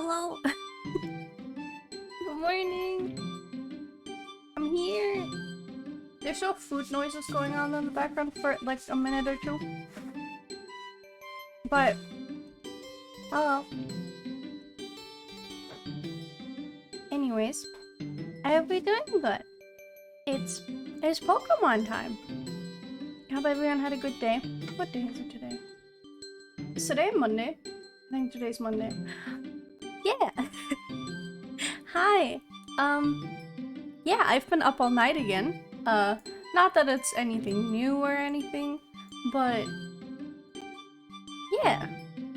Hello. Good morning. I'm here. There's no food noises going on in the background for like a minute or two. But hello. Anyways, I hope you're doing good. It's Pokemon time. I hope everyone had a good day. What day is it today? Is today Monday? I think today's Monday. Yeah. Hi. Yeah, I've been up all night again. Not that it's anything new or anything, but yeah.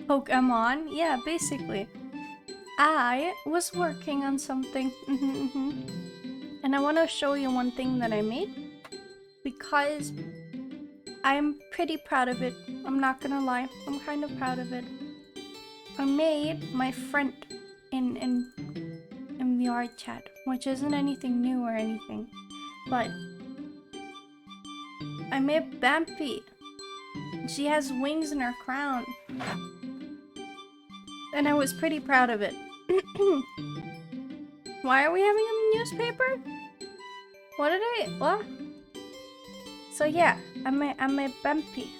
Pokemon, yeah, basically. I was working on something, and I want to show you one thing that I made because I'm pretty proud of it. I'm not gonna lie, I'm kind of proud of it. I made my friend in VR chat, which isn't anything new or anything, but I made Bambi. She has wings in her crown, and I was pretty proud of it. Why are we having a newspaper? What? So yeah, I made Bambi.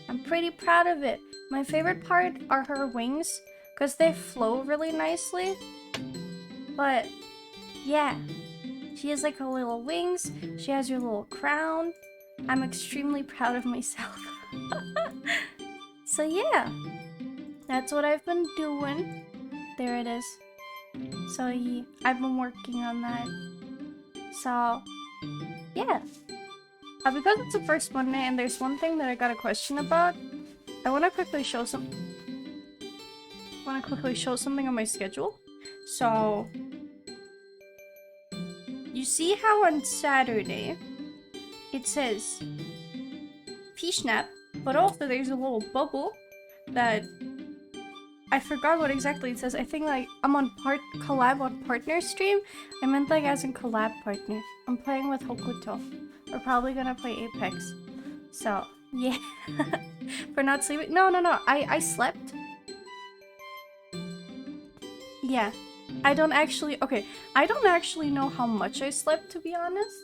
I'm pretty proud of it. My favorite part are her wings, because they flow really nicely. But yeah, she has like her little wings, she has her little crown. I'm extremely proud of myself. So yeah, that's what I've been doing. There it is. So yeah, I've been working on that. So yeah. Because it's the first Monday and there's one thing that I got a question about, I want to quickly show something on my schedule. So you see how on Saturday it says P-Snap, but also there's a little bubble that I forgot what exactly it says. I think like I'm on collab on partner stream. I meant like as in collab partner. I'm playing with Hokuto. We're probably gonna play Apex. So yeah. For not sleeping. No. I slept. Yeah. I don't actually know how much I slept, to be honest.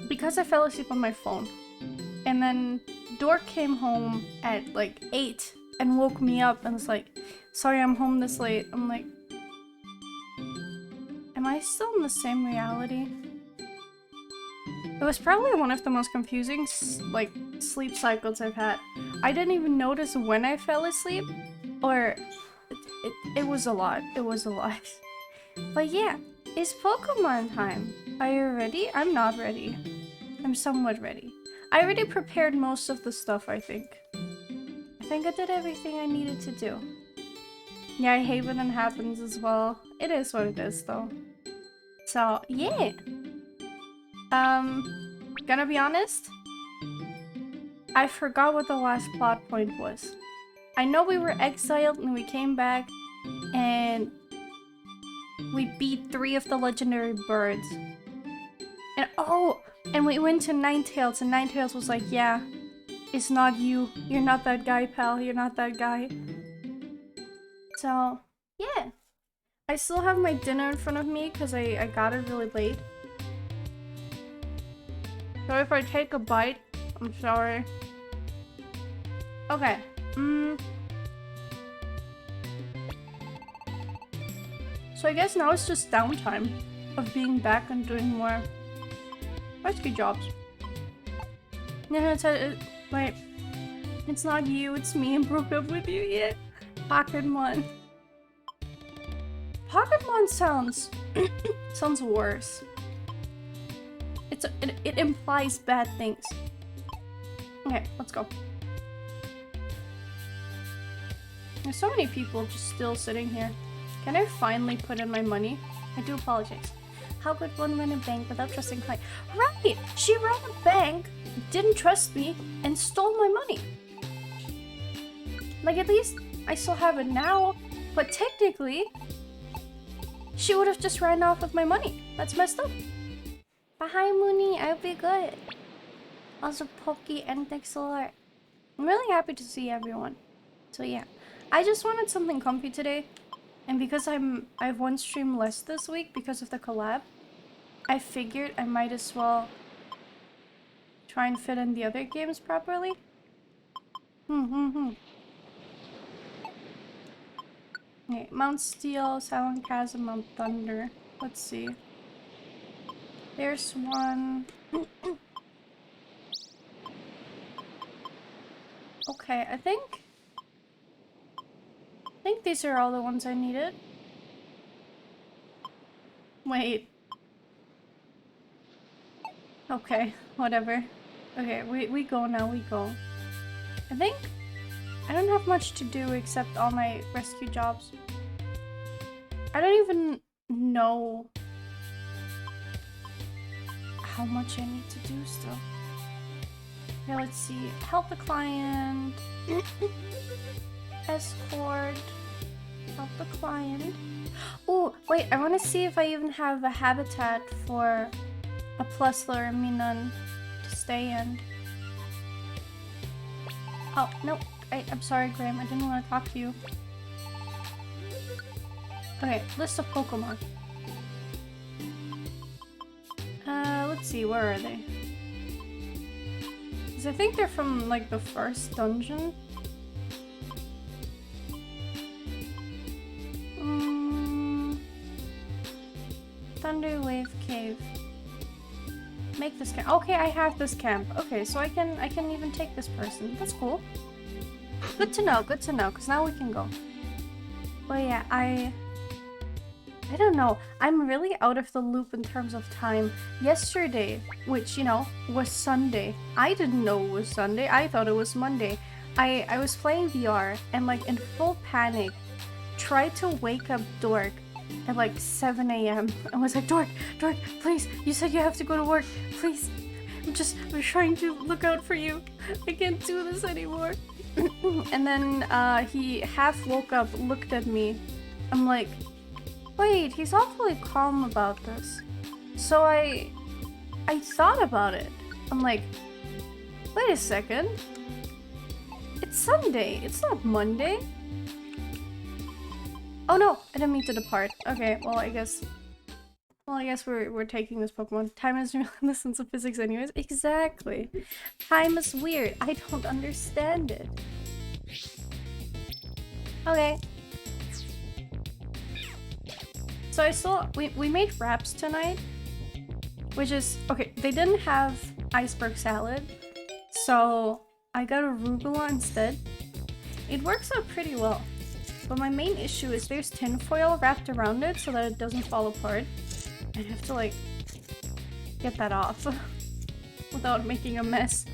Because I fell asleep on my phone. And then Dork came home at like 8 and woke me up and was like, sorry I'm home this late. I'm like, am I still in the same reality? It was probably one of the most confusing like sleep cycles I've had. I didn't even notice when I fell asleep, or it was a lot. It was a lot. But yeah, it's Pokemon time. Are you ready? I'm not ready. I'm somewhat ready. I already prepared most of the stuff, I think. I think I did everything I needed to do. Yeah, I hate when that happens as well. It is what it is, though. So, yeah. Gonna be honest, I forgot what the last plot point was. I know we were exiled and we came back and we beat 3 of the legendary birds. And oh, and we went to Ninetales and Ninetales was like, yeah, it's not you. You're not that guy, pal. You're not that guy. So, yeah. I still have my dinner in front of me because I got it really late. So if I take a bite, I'm sorry. Okay. So I guess now it's just downtime of being back and doing more rescue jobs. No, wait. It's not you, it's me. I broke up with you yet. Pocketmon. Pocketmon sounds worse. It implies bad things. Okay, let's go. There's so many people just still sitting here. Can I finally put in my money? I do apologize. How could one run a bank without trusting client? Right! She ran a bank, didn't trust me, and stole my money. Like, at least I still have it now, but technically, she would have just ran off with my money. That's messed up. But hi, Mooney. I'll be good. Also, Pokey and Dexalart. I'm really happy to see everyone. So yeah. I just wanted something comfy today. And because I have one stream less this week because of the collab, I figured I might as well try and fit in the other games properly. Okay, Mount Steel, Silent Chasm, Mount Thunder. Let's see. There's one. Okay, I think these are all the ones I needed. Wait. Okay, whatever. Okay, we go now, we go. I think I don't have much to do except all my rescue jobs. I don't even know how much I need to do still. Okay, let's see. Help the client. Escort. Help the client. Oh, wait, I want to see if I even have a habitat for a Plusler and Minan to stay in. Oh, no. I'm sorry, Graham. I didn't want to talk to you. Okay, list of Pokemon. Let's see. Where are they? Because I think they're from, like, the first dungeon. Thunder Wave Cave. Make this camp. Okay, I have this camp. Okay, so I can even take this person. That's cool. Good to know, because now we can go. But yeah, I don't know. I'm really out of the loop in terms of time. Yesterday, which, you know, was Sunday. I didn't know it was Sunday. I thought it was Monday. I was playing VR and, like, in full panic, tried to wake up Dork at like 7 AM. I was like, Dork, please, you said you have to go to work. Please, I'm trying to look out for you. I can't do this anymore. And then he half woke up, looked at me. I'm like, wait, he's awfully calm about this. So I thought about it. I'm like, wait a second. It's Sunday, it's not Monday. Oh no, I didn't mean to depart. Okay, well I guess we're taking this Pokemon. Time is really in the sense of physics anyways. Exactly. Time is weird. I don't understand it. Okay. So I saw we made wraps tonight. Which is okay, they didn't have iceberg salad. So I got arugula instead. It works out pretty well. But my main issue is there's tinfoil wrapped around it so that it doesn't fall apart. I have to, like, get that off without making a mess.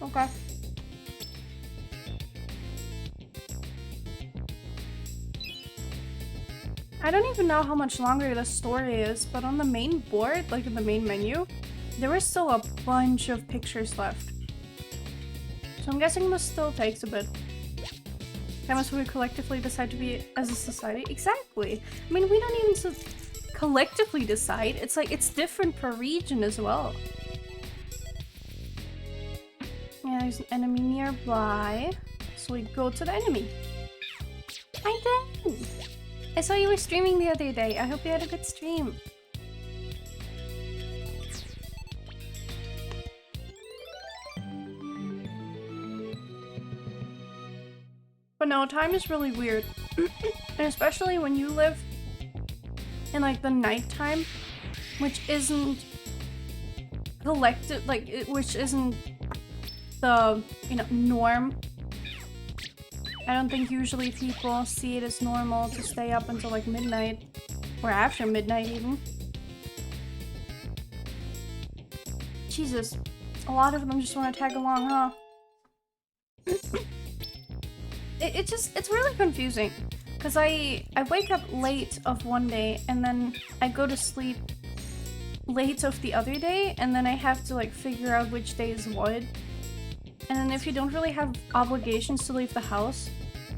Okay. I don't even know how much longer the story is, but on the main board, like in the main menu, there is still a bunch of pictures left. So I'm guessing this still takes a bit. How much we collectively decide to be as a society? Exactly! I mean, we don't even collectively decide. It's like, it's different per region as well. Yeah, there's an enemy nearby. So we go to the enemy. Hi, Dan! I saw you were streaming the other day. I hope you had a good stream. But no, time is really weird. And especially when you live in, like, the nighttime, which isn't collected, like, which isn't the, you know, norm. I don't think usually people see it as normal to stay up until, like, midnight. Or after midnight, even. Jesus. A lot of them just want to tag along, huh? It's really confusing. Because I wake up late of one day, and then I go to sleep late of the other day, and then I have to, like, figure out which day is what. And then if you don't really have obligations to leave the house,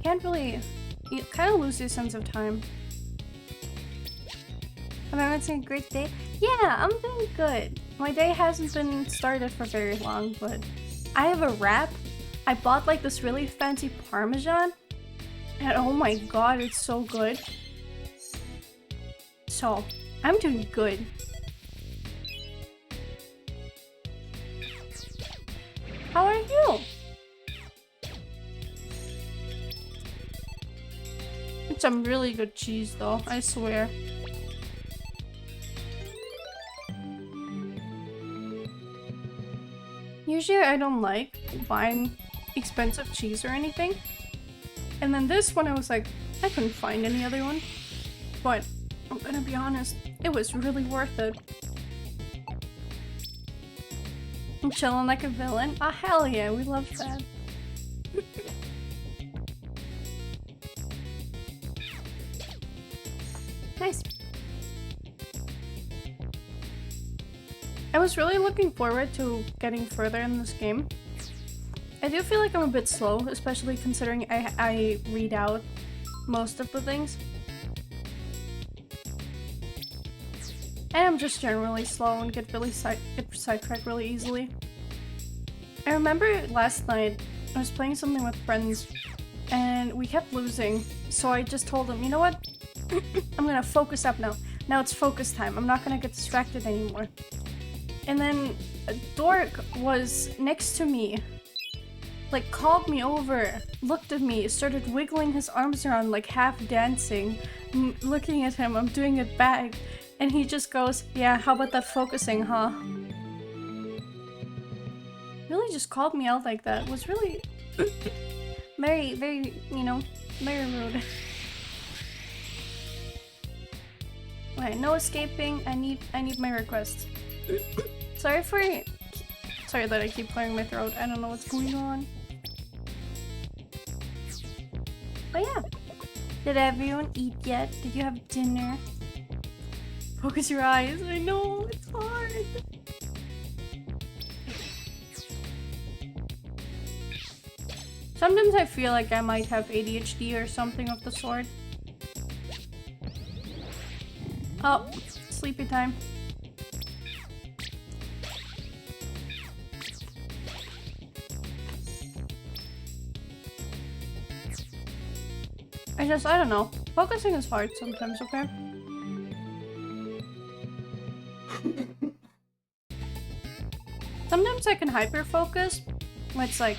you kind of lose your sense of time. Am I having a great day? Yeah, I'm doing good. My day hasn't been started for very long, but I have a wrap. I bought like this really fancy Parmesan, and oh my god, it's so good. So, I'm doing good. How are you? It's some really good cheese though, I swear. Usually I don't like buying expensive cheese or anything. And then this one I was like, I couldn't find any other one. But I'm gonna be honest, it was really worth it. I'm chilling like a villain. Ah, hell yeah, we love that. Nice. I was really looking forward to getting further in this game. I do feel like I'm a bit slow, especially considering I read out most of the things. And I'm just generally slow and get sidetracked really easily. I remember last night I was playing something with friends and we kept losing, so I just told them, you know what? I'm gonna focus up now. Now it's focus time. I'm not gonna get distracted anymore. And then a dork was next to me, like called me over, looked at me, started wiggling his arms around like half dancing, looking at him, I'm doing it back. And he just goes, yeah, how about that focusing, huh? Really just called me out like that. It was really very, very, you know, very rude. Okay, no escaping. I need my requests. Sorry that I keep clearing my throat. I don't know what's going on. But yeah. Did everyone eat yet? Did you have dinner? Focus your eyes. I know, it's hard. Sometimes I feel like I might have ADHD or something of the sort. Oh, sleepy time. I don't know. Focusing is hard sometimes, okay? Sometimes I can hyper-focus, where it's like,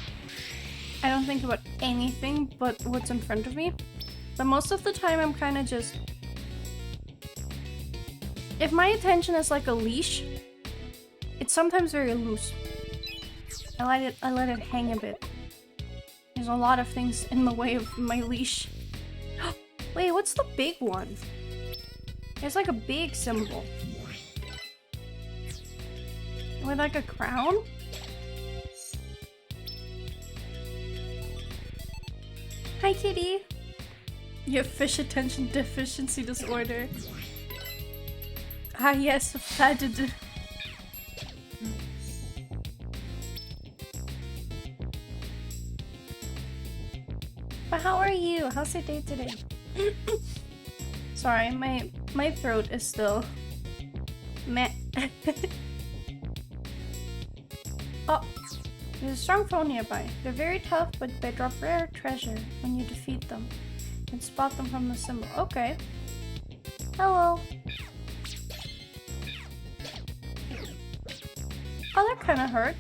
I don't think about anything but what's in front of me. But most of the time I'm kind of just... If my attention is like a leash, it's sometimes very loose. I let it hang a bit. There's a lot of things in the way of my leash. Wait, what's the big one? There's like a big symbol. With like a crown? Hi, kitty. You have fish attention deficiency disorder. Ah, yes, FADD. But how are you? How's your day today? Sorry, my throat is still meh. Oh, there's a strong foe nearby. They're very tough, but they drop rare treasure when you defeat them. You can spot them from the symbol. Okay. Hello. Oh, that kind of hurt.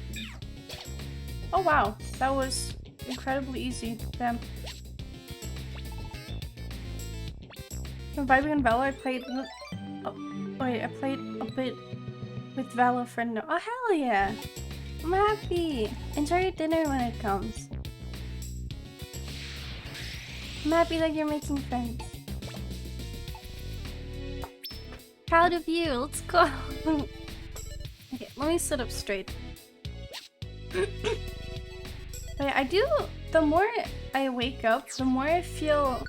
Oh wow, that was incredibly easy. Damn. When vibing on Valor, I played with... Oh, wait, I played a bit with Valor friend. Oh, hell yeah! I'm happy! Enjoy your dinner when it comes. I'm happy that you're making friends. Proud of you, let's go! Okay, let me sit up straight. But I do... The more I wake up, the more I feel...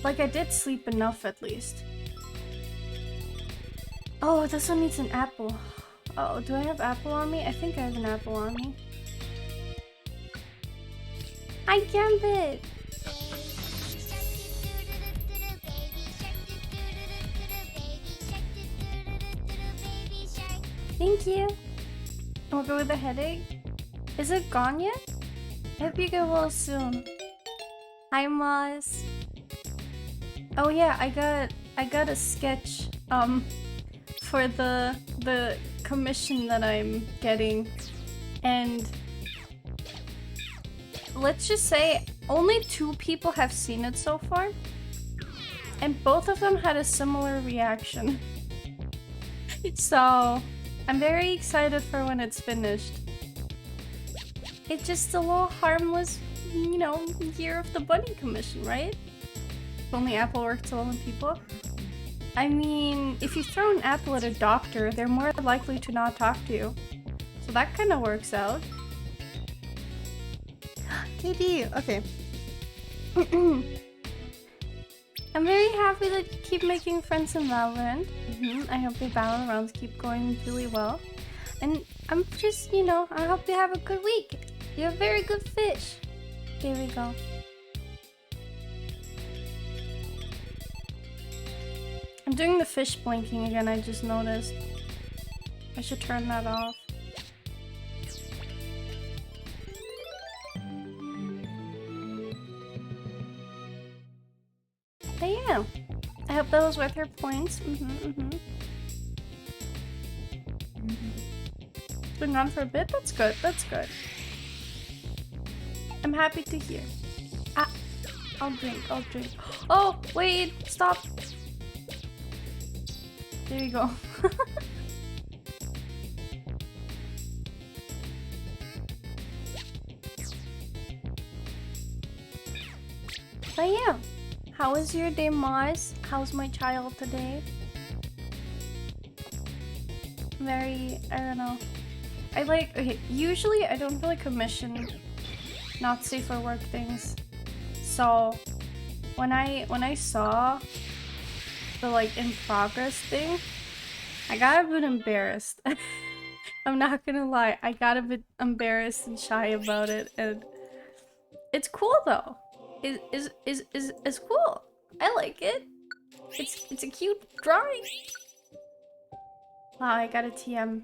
like I did sleep enough at least. Oh, this one needs an apple. Oh, do I have apple on me? I think I have an apple on me. Hi, Gambit! Thank you. We'll go with the headache. Is it gone yet? I hope you get well soon. Hi, Moss. Oh yeah, I got a sketch for the commission that I'm getting, and let's just say only 2 people have seen it so far, and both of them had a similar reaction. So I'm very excited for when it's finished. It's just a little harmless, you know, year of the bunny commission, right? If only Apple worked to 11 people. I mean, if you throw an apple at a doctor, they're more likely to not talk to you. So that kind of works out. KD, okay. I'm very happy that you keep making friends in Valorant. I hope your Valorant rounds keep going really well. And I'm just, you know, I hope you have a good week. You're a very good fish. There we go. I'm doing the fish blinking again, I just noticed. I should turn that off. But yeah, I hope that was worth your points. It's been gone for a bit? That's good, that's good. I'm happy to hear. Ah, I'll drink. Oh, wait, stop. There you go. But yeah, how was your day, Moss? How's my child today? I don't know. Okay, usually I don't really commission not safe for work things. So when I saw the like in progress thing, I got a bit embarrassed. I'm not gonna lie, I got a bit embarrassed and shy about it, and it's cool though. It's cool. I like it. It's a cute drawing. Wow, I got a TM.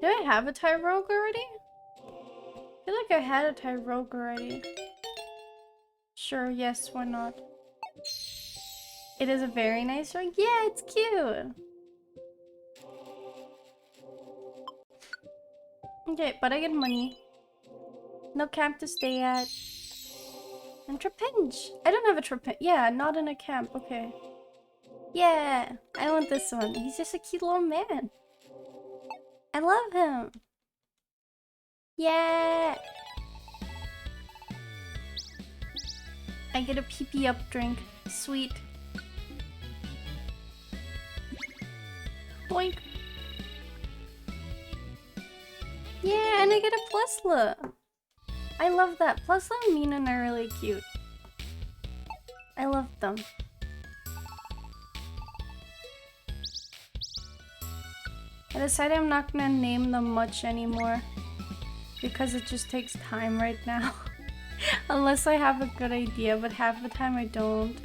Do I have a Tyrogue already? I feel like I had a Tyrogue already. Sure, yes, why not? It is a very nice drawing. Yeah, it's cute. Okay, but I get money. No camp to stay at. And Trapinch. I don't have a Trapinch. Yeah, not in a camp. Okay. Yeah, I want this one. He's just a cute little man. I love him. Yeah. I get a pee-pee up drink. Sweet. Boink. Yeah, and I get a Plusla. I love that. Plusla and Meenan are really cute. I love them. I decided I'm not gonna name them much anymore because it just takes time right now. Unless I have a good idea, but half the time I don't.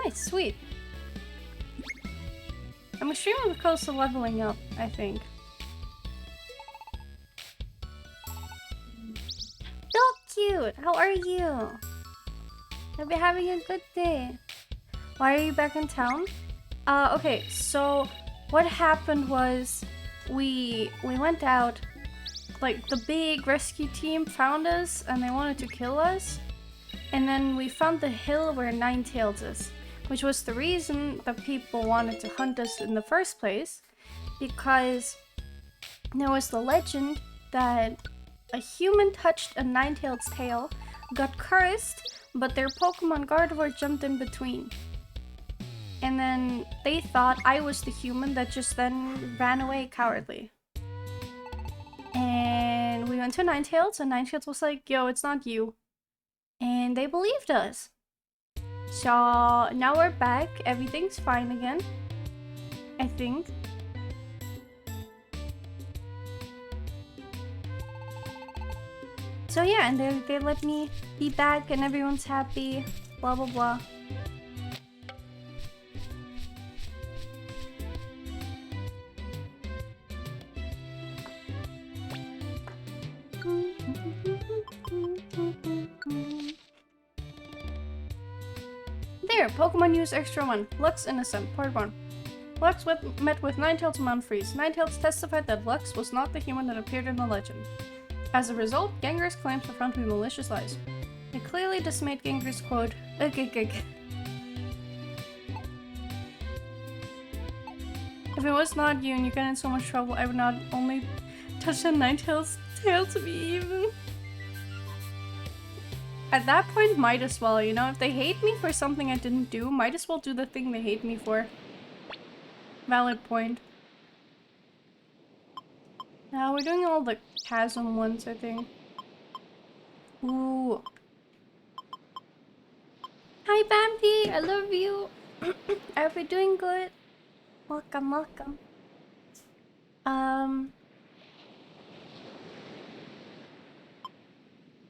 Nice, sweet. I'm extremely close to leveling up, I think. So cute! How are you? Hope you're having a good day. Why are you back in town? Okay, so what happened was we went out, like the big rescue team found us and they wanted to kill us, and then we found the hill where Ninetales is, which was the reason that people wanted to hunt us in the first place, because there was the legend that a human touched a Ninetales tail, got cursed, but their Pokemon Gardevoir jumped in between. And then they thought I was the human that just then ran away cowardly. And we went to Ninetales, and Ninetales was like, yo, it's not you. And they believed us. So now we're back, everything's fine again. I think. So yeah, and they let me be back and everyone's happy, blah blah blah. Here, Pokemon News Extra 1. Lux Innocent, Part 1. Lux met with Ninetales and Mount Freeze. Ninetales testified that Lux was not the human that appeared in the legend. As a result, Gengar's claims were found to be malicious lies. It clearly dismayed Gengar's quote, ugh. If it was not you and you get in so much trouble, I would not only touch the Ninetales' tail to be even. At that point, might as well, you know? If they hate me for something I didn't do, might as well do the thing they hate me for. Valid point. Now we're doing all the chasm ones, I think. Ooh. Hi, Bambi! I love you! Are we doing good? Welcome, welcome.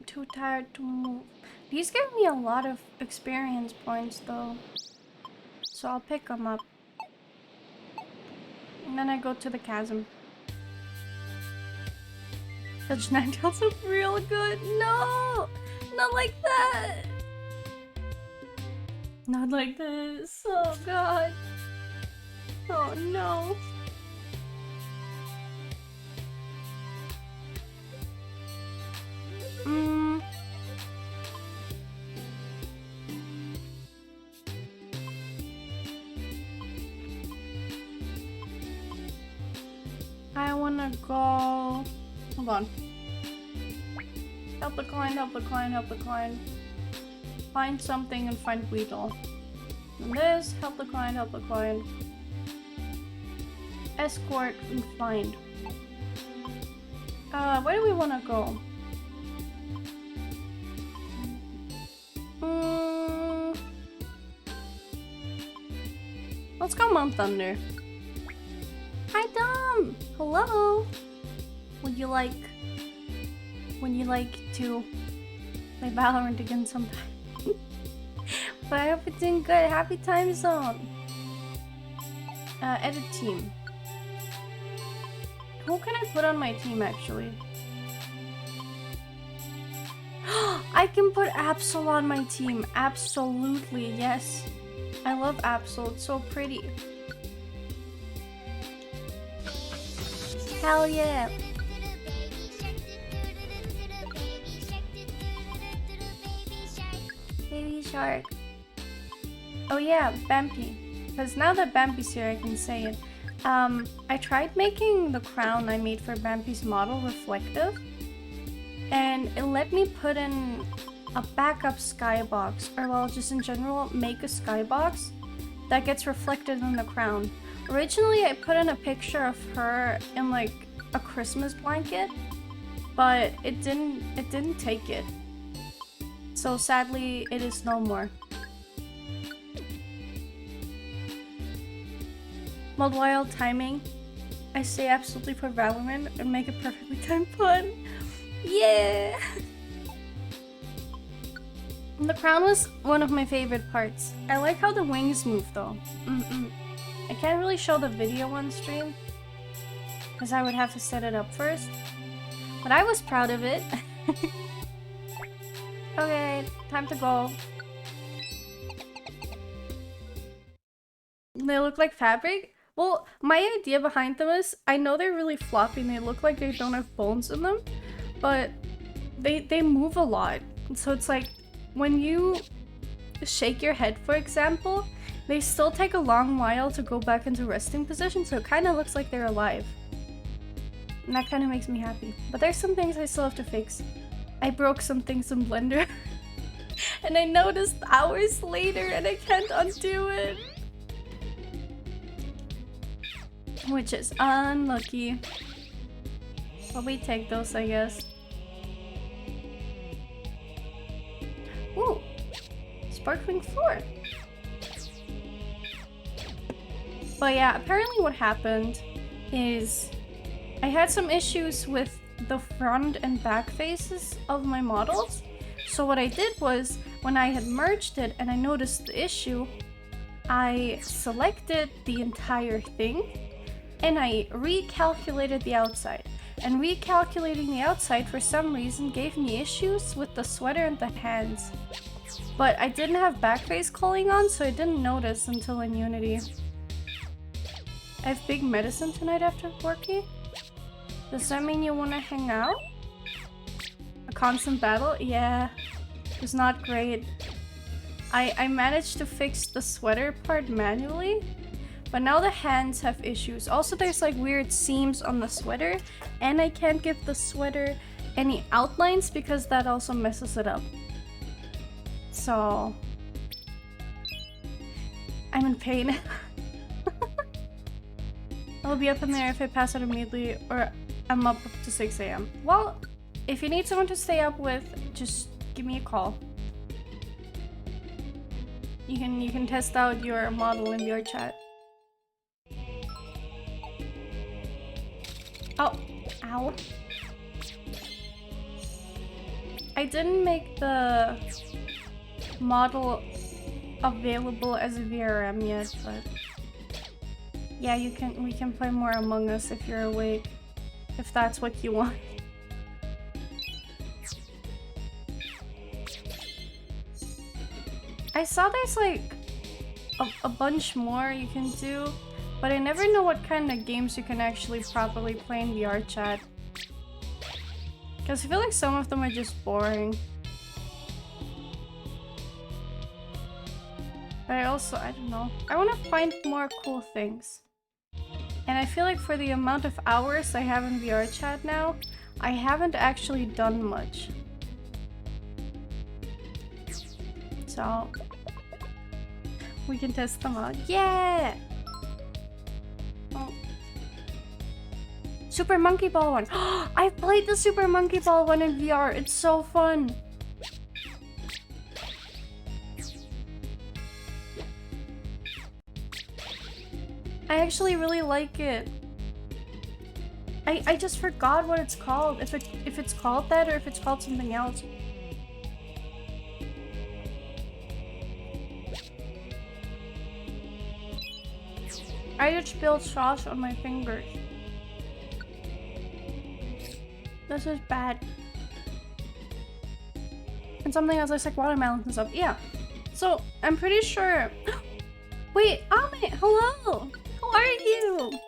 Too tired to move. These give me a lot of experience points though, so I'll pick them up. And then I go to the chasm. Touch Ninetales look real good. No! Not like that! Not like this. Oh god. Oh no. I wanna go... Hold on. Help the client, help the client, help the client. Find something and find Weedle. And this, help the client, help the client. Escort and find. Where do we wanna go? Let's go Mount Thunder. Hi Dom! Hello! Would you like to play Valorant again sometime? But I hope it's doing good. Happy time zone! Edit team. Who can I put on my team actually? I can put Absol on my team. Absolutely, yes. I love Absol. It's so pretty. Hell yeah. Baby shark. Oh yeah, Bampi. Because now that Bampi's here, I can say it. I tried making the crown I made for Bampi's model reflective. And it let me put in a backup skybox, or well, just in general, make a skybox that gets reflected in the crown. Originally, I put in a picture of her in like a Christmas blanket, but it didn't take it. So sadly, it is no more. Mod Wild timing. I say absolutely for Valorant and make a perfectly timed pun. Yeah! The crown was one of my favorite parts. I like how the wings move though. I can't really show the video on stream because I would have to set it up first. But I was proud of it. Okay, time to go. They look like fabric? Well, my idea behind them is, I know they're really floppy and they look like they don't have bones in them, but they move a lot. So it's like, when you shake your head, for example, they still take a long while to go back into resting position, so it kind of looks like they're alive. And that kind of makes me happy. But there's some things I still have to fix. I broke some things in Blender. And I noticed hours later and I can't undo it. Which is unlucky. But we take those, I guess. Ooh! Sparkling floor! But yeah, apparently what happened is I had some issues with the front and back faces of my models. So what I did was, when I had merged it and I noticed the issue, I selected the entire thing and I recalculated the outside. And recalculating the outside for some reason gave me issues with the sweater and the hands. But I didn't have backface calling on, so I didn't notice until in Unity. I have big medicine tonight after working. Does that mean you want to hang out? A constant battle? Yeah. It's not great. I managed to fix the sweater part manually, but now the hands have issues. Also, there's like weird seams on the sweater, and I can't give the sweater any outlines because that also messes it up. So I'm in pain. I'll be up in there if I pass out immediately, or I'm up to 6 AM. Well, if you need someone to stay up with, just give me a call. You can test out your model in your chat. Oh, ow. I didn't make the model available as a VRM yet, but yeah, we can play more Among Us if you're awake, if that's what you want. I saw there's like a bunch more you can do, but I never know what kind of games you can actually properly play in VR chat. Because I feel like some of them are just boring. But I don't know. I want to find more cool things. And I feel like for the amount of hours I have in VR chat now, I haven't actually done much. So we can test them out. Yeah! Oh. Super Monkey Ball one. I've played the Super Monkey Ball one in VR. It's so fun. I actually really like it. I just forgot what it's called. If it's called that or if it's called something else. I just spilled sauce on my fingers. This is bad. And something else looks like watermelon and stuff. Yeah. So I'm pretty sure. Wait, Amit, hello. How are you?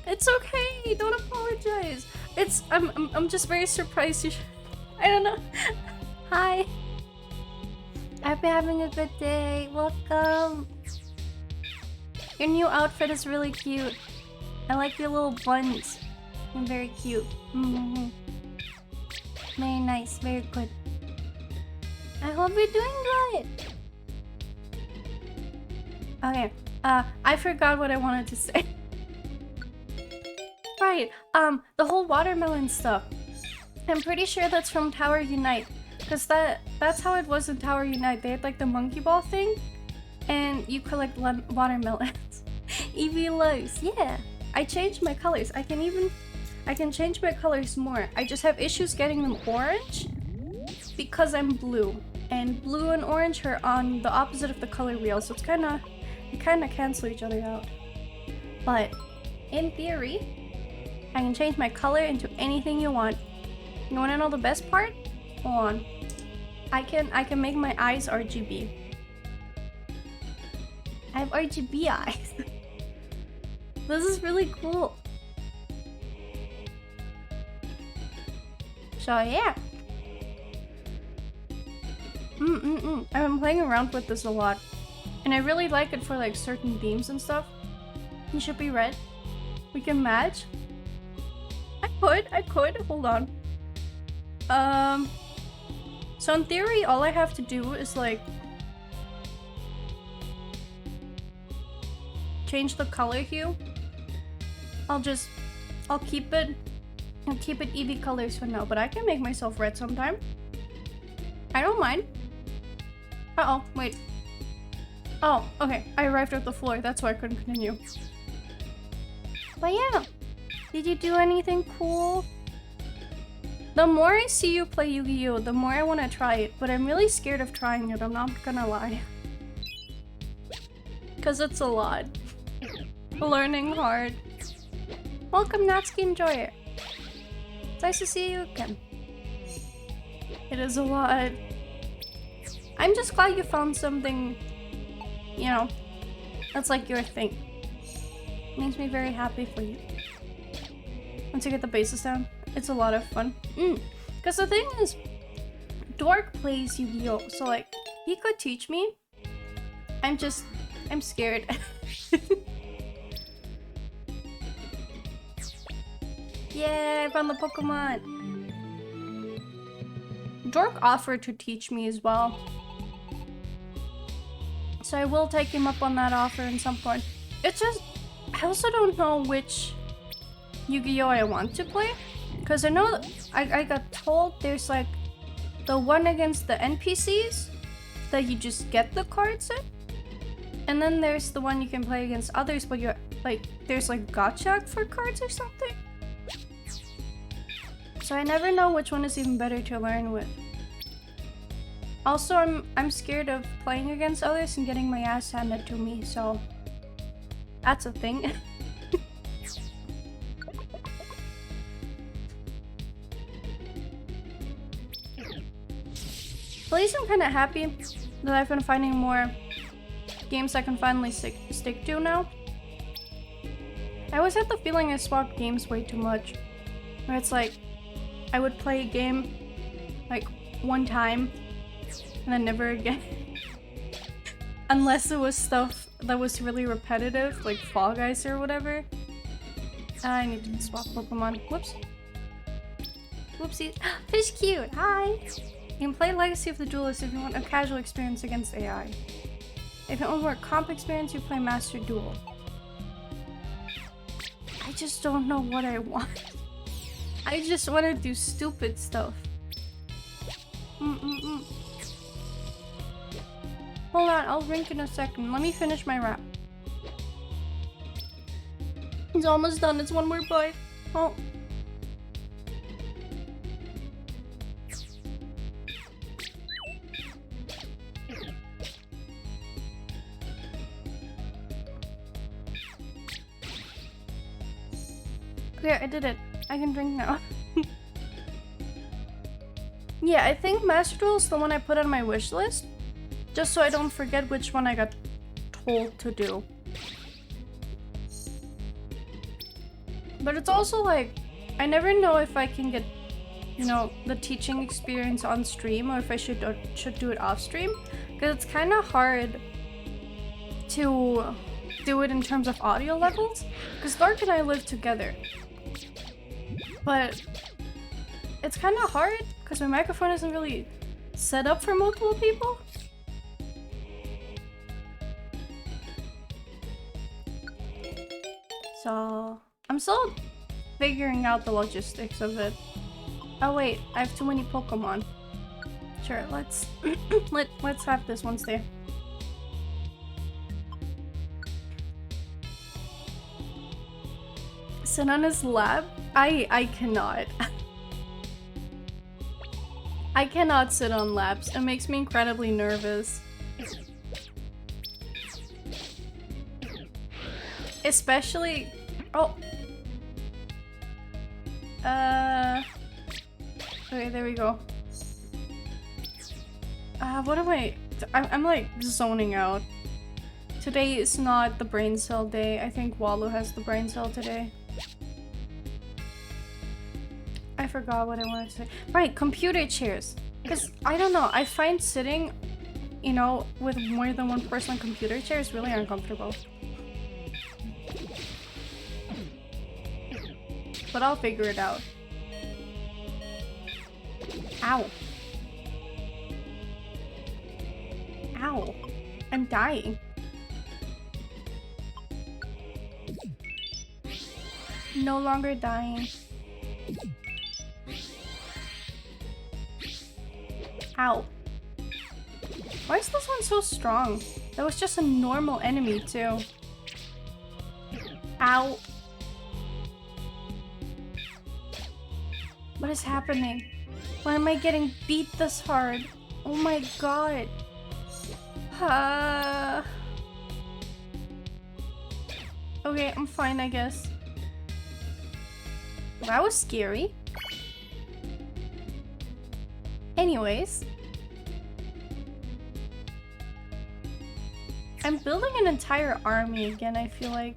It's okay. Don't apologize. I'm just very surprised. I don't know. Hi. I've been having a good day. Welcome. Your new outfit is really cute. I like your little buns. You're very cute. Mm-hmm. Very nice. Very good. I hope you're doing good. Okay. I forgot what I wanted to say. Right. The whole watermelon stuff. I'm pretty sure that's from Tower Unite. Because that's how it was in Tower Unite. They had like the monkey ball thing. And you collect watermelons. Evie loves. Yeah. I changed my colors. I can change my colors more. I just have issues getting them orange because I'm blue. And blue and orange are on the opposite of the color wheel, so they kinda cancel each other out. But in theory, I can change my color into anything you want. You wanna know the best part? Hold on. I can make my eyes RGB. I have RGB eyes. This is really cool. So yeah. I've been playing around with this a lot. And I really like it for like certain themes and stuff. You should be red. We can match. I could. Hold on. So in theory, all I have to do is like change the color hue. I'll keep it Eevee colors for now, but I can make myself red sometime. I don't mind. Uh-oh, wait. Oh, okay. I arrived at the floor. That's why I couldn't continue. But yeah. Did you do anything cool? The more I see you play Yu-Gi-Oh, the more I want to try it, but I'm really scared of trying it, I'm not gonna lie. Because it's a lot. Learning hard. Welcome, Natsuki, enjoy it. It's nice to see you again. It is a lot. I'm just glad you found something, you know, that's like your thing. Makes me very happy for you. Once you get the bases down, it's a lot of fun. Because the thing is, Dork plays Yu-Gi-Oh! So like, he could teach me. I'm scared. Yeah, I found the Pokemon. Dork offered to teach me as well. So I will take him up on that offer at some point. It's just, I also don't know which Yu-Gi-Oh! I want to play. Because I know, I got told there's like the one against the NPCs that you just get the cards in. And then there's the one you can play against others, but you're like, there's like gacha for cards or something. So I never know which one is even better to learn with. Also, I'm scared of playing against others and getting my ass handed to me, so that's a thing. At least I'm kind of happy that I've been finding more games I can finally stick to now. I always had the feeling I swapped games way too much. Where it's like, I would play a game like one time and then never again. Unless it was stuff that was really repetitive, like Fall Guys or whatever. I need to swap Pokemon. Whoops. Whoopsie. Fish cute! Hi! You can play Legacy of the Duelist if you want a casual experience against AI. If you want more comp experience, you play Master Duel. I just don't know what I want. I just want to do stupid stuff. Hold on, I'll drink in a second. Let me finish my wrap. It's almost done. It's one more bite. Oh. There, I did it. I can drink now. Yeah, I think Master Duel is the one I put on my wish list. Just so I don't forget which one I got told to do. But it's also like, I never know if I can get, you know, the teaching experience on stream or if I should do it off stream. Because it's kind of hard to do it in terms of audio levels. Because Dark and I live together. But it's kind of hard because my microphone isn't really set up for multiple people. So I'm still figuring out the logistics of it. Oh wait, I have too many Pokemon. Sure, let's let's have this one stay. Sit on his lap? I cannot. I cannot sit on laps. It makes me incredibly nervous. Especially... Oh! Okay, there we go. What am I'm like zoning out. Today is not the brain cell day. I think Wallow has the brain cell today. I forgot what I wanted to say. Right, computer chairs. Because, I don't know, I find sitting, you know, with more than one person on computer chair is really uncomfortable. But I'll figure it out. Ow. Ow. I'm dying. No longer dying. Ow. Why is this one so strong? That was just a normal enemy too. Ow. What is happening? Why am I getting beat this hard? Oh my god. Okay, I'm fine, I guess. That was scary. Anyways, I'm building an entire army again, I feel like.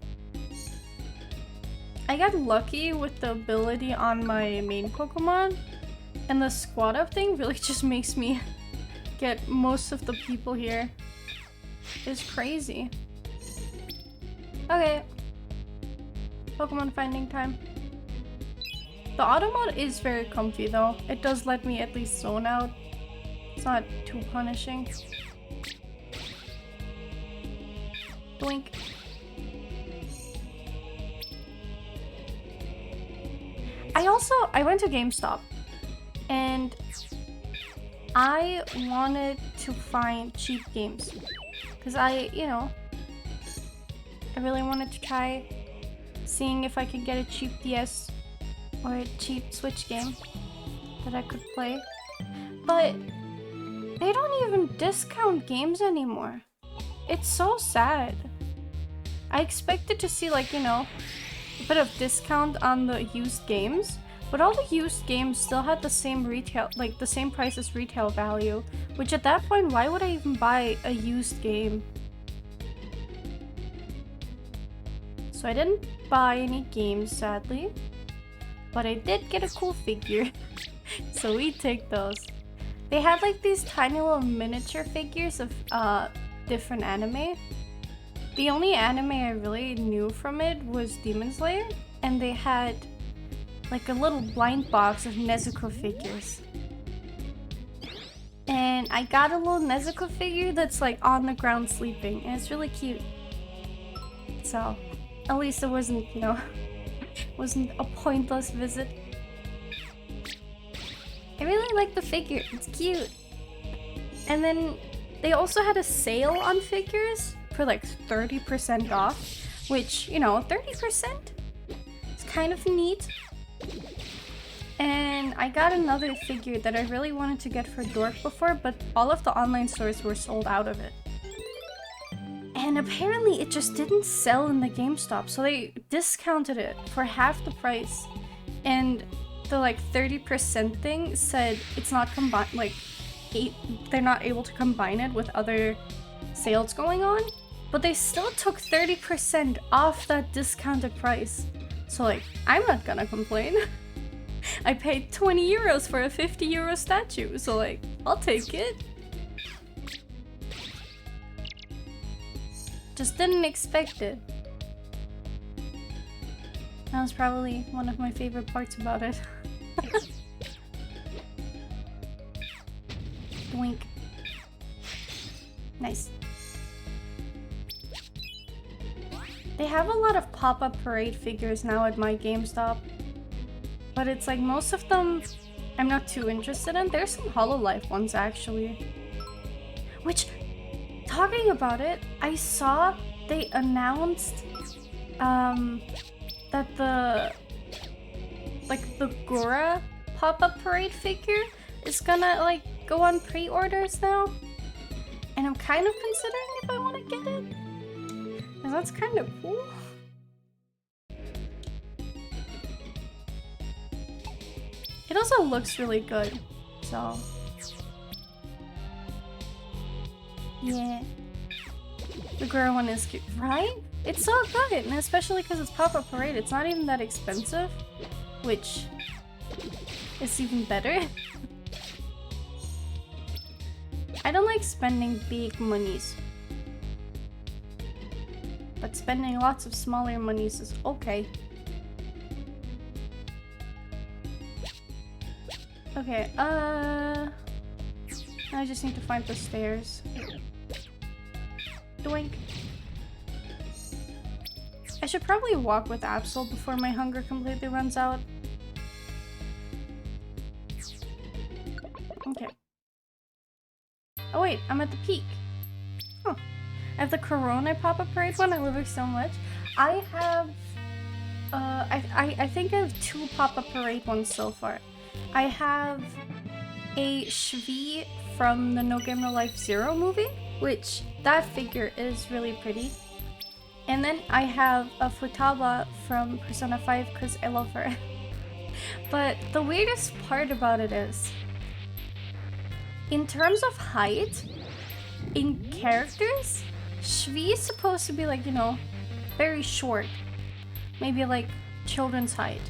I got lucky with the ability on my main Pokemon, and the squad up thing really just makes me get most of the people here. It's crazy. Okay. Pokemon finding time. The auto mode is very comfy though. It does let me at least zone out. It's not too punishing. Blink. I went to GameStop and I wanted to find cheap games because I really wanted to try seeing if I could get a cheap DS or a cheap Switch game that I could play. But they don't even discount games anymore. It's so sad. I expected to see like, a bit of discount on the used games, but all the used games still had the same retail, like the same price as retail value, which at that point, why would I even buy a used game? So I didn't buy any games, sadly, but I did get a cool figure. So we take those. They had like these tiny little miniature figures of different anime. The only anime I really knew from it was Demon Slayer, and they had like a little blind box of Nezuko figures. And I got a little Nezuko figure that's like on the ground sleeping, and it's really cute. So at least it wasn't, wasn't a pointless visit. I really like the figure, it's cute. And then they also had a sale on figures for like 30% off, which, 30% is kind of neat. And I got another figure that I really wanted to get for Dork before, but all of the online stores were sold out of it. And apparently it just didn't sell in the GameStop, so they discounted it for half the price. And the like 30% thing said it's not combined, like they're not able to combine it with other sales going on, but they still took 30% off that discounted price. So like, I'm not gonna complain. I paid 20 euros for a 50 euro statue, so like, I'll take it. Just didn't expect it. That was probably one of my favorite parts about it. Doink. Nice. They have a lot of pop-up parade figures now at my GameStop, but it's like most of them I'm not too interested in. There's some Hololive ones actually. Which, talking about it, I saw they announced that the Gora pop-up parade figure is gonna like go on pre-orders now, and I'm kind of considering if I want to get it, because that's kind of cool. It also looks really good, so yeah. The Gora one is cute, right? It's so good, and especially because it's pop-up parade, it's not even that expensive, which is even better. I don't like spending big monies, but spending lots of smaller monies is okay. Okay, I just need to find the stairs. Doink. I should probably walk with Absol before my hunger completely runs out. Okay. Oh wait, I'm at the peak. Huh. I have the Corona pop-up parade one. I love it so much. I have, I think I have 2 pop-up parade ones so far. I have a Shvi from the No Game No Life Zero movie, which that figure is really pretty. And then I have a Futaba from Persona 5 because I love her. But the weirdest part about it is, in terms of height, in characters, Shvi is supposed to be like, you know, very short. Maybe like children's height.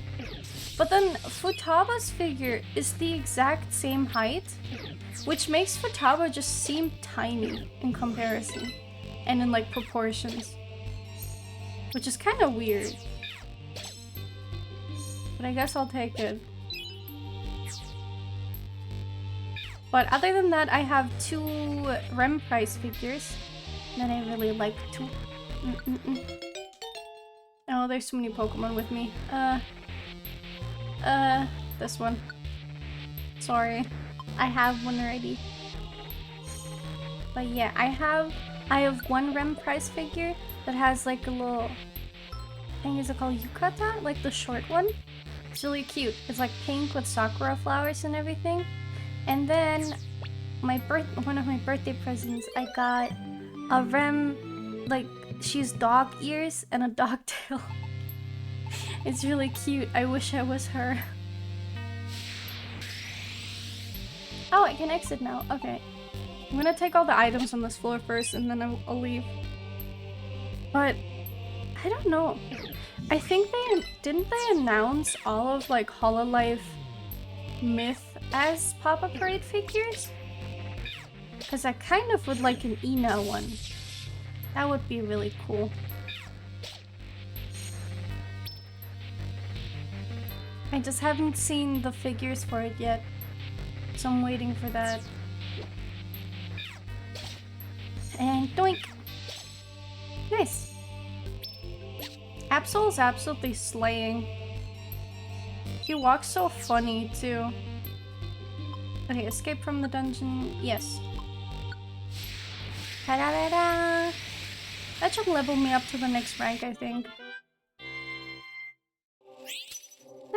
But then Futaba's figure is the exact same height, which makes Futaba just seem tiny in comparison and in like proportions, which is kind of weird. But I guess I'll take it. But other than that, I have 2 Rem Price figures that I really like too. Oh, there's so many Pokemon with me. This one. Sorry. I have one already. But yeah, I have 1 Rem Price figure that has like a little thing, is it called yukata? Like the short one. It's really cute. It's like pink with sakura flowers and everything. And then one of my birthday presents, I got a Rem, like she's dog ears and a dog tail. It's really cute. I wish I was her. Oh, I can exit now. Okay. I'm gonna take all the items on this floor first and then I'll leave. But I don't know. I think didn't they announce all of like Hololive Myth as Pop-Up Parade figures? Because I kind of would like an Ina one. That would be really cool. I just haven't seen the figures for it yet, so I'm waiting for that. And doink! Nice! Absol's absolutely slaying. He walks so funny too. Okay, escape from the dungeon. Yes. Ta-da-da-da! That should level me up to the next rank, I think.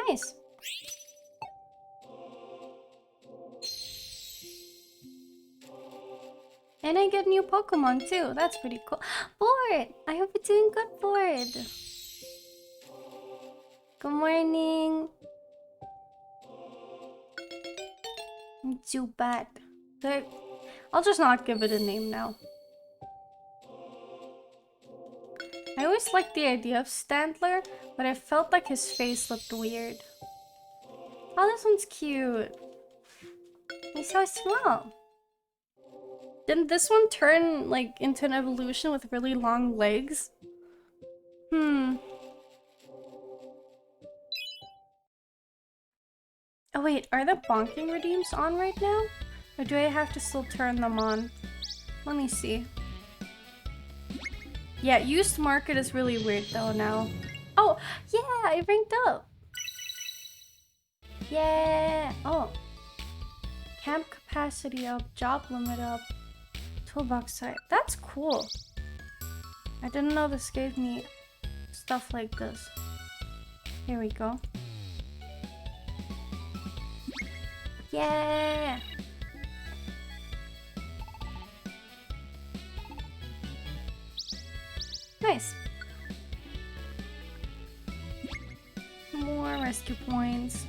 Nice. And I get new Pokemon too. That's pretty cool. Board! I hope you're doing good, Board. Good morning. Too bad. I'll just not give it a name now. I always liked the idea of Standler, but I felt like his face looked weird. Oh, this one's cute. He's so small. Didn't this one turn like into an evolution with really long legs? Oh wait, are the bonking redeems on right now? Or do I have to still turn them on? Let me see. Yeah, used market is really weird though now. Oh, yeah, I ranked up. Yeah. Oh. Camp capacity up, job limit up, toolbox size. That's cool. I didn't know this gave me stuff like this. Here we go. Yeah. Nice. More rescue points.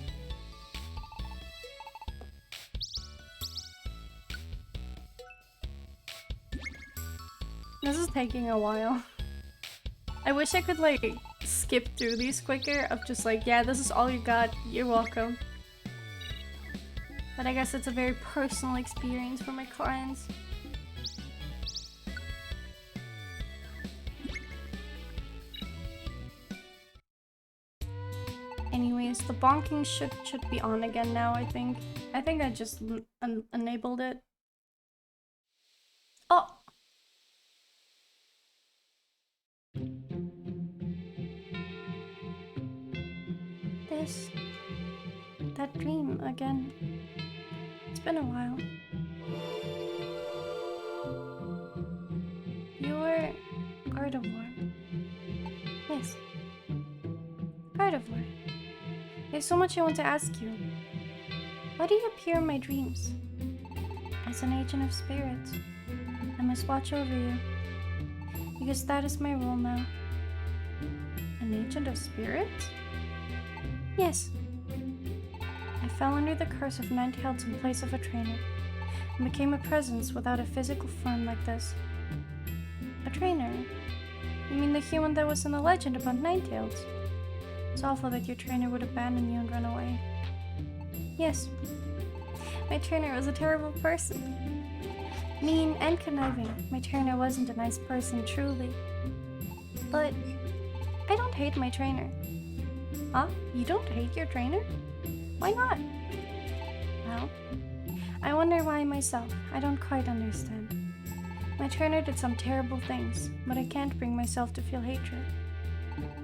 This is taking a while. I wish I could like skip through these quicker of just like, yeah, this is all you got, you're welcome. But I guess it's a very personal experience for my clients. Anyways, the bonking should be on again now, I think. I think I just enabled it. Oh! That dream again. It's been a while. You're Gardevoir. Yes. Gardevoir. There's so much I want to ask you. Why do you appear in my dreams? As an agent of spirits, I must watch over you. Because that is my role now. An agent of spirits? Yes. I fell under the curse of 9 tails in place of a trainer. and became a presence without a physical form like this. A trainer? You mean the human that was in the legend about Ninetales? It's awful that your trainer would abandon you and run away. Yes. My trainer was a terrible person. Mean and conniving. My trainer wasn't a nice person, truly. But I don't hate my trainer. Huh? You don't hate your trainer? Why not? Well, I wonder why myself. I don't quite understand. My trainer did some terrible things, but I can't bring myself to feel hatred.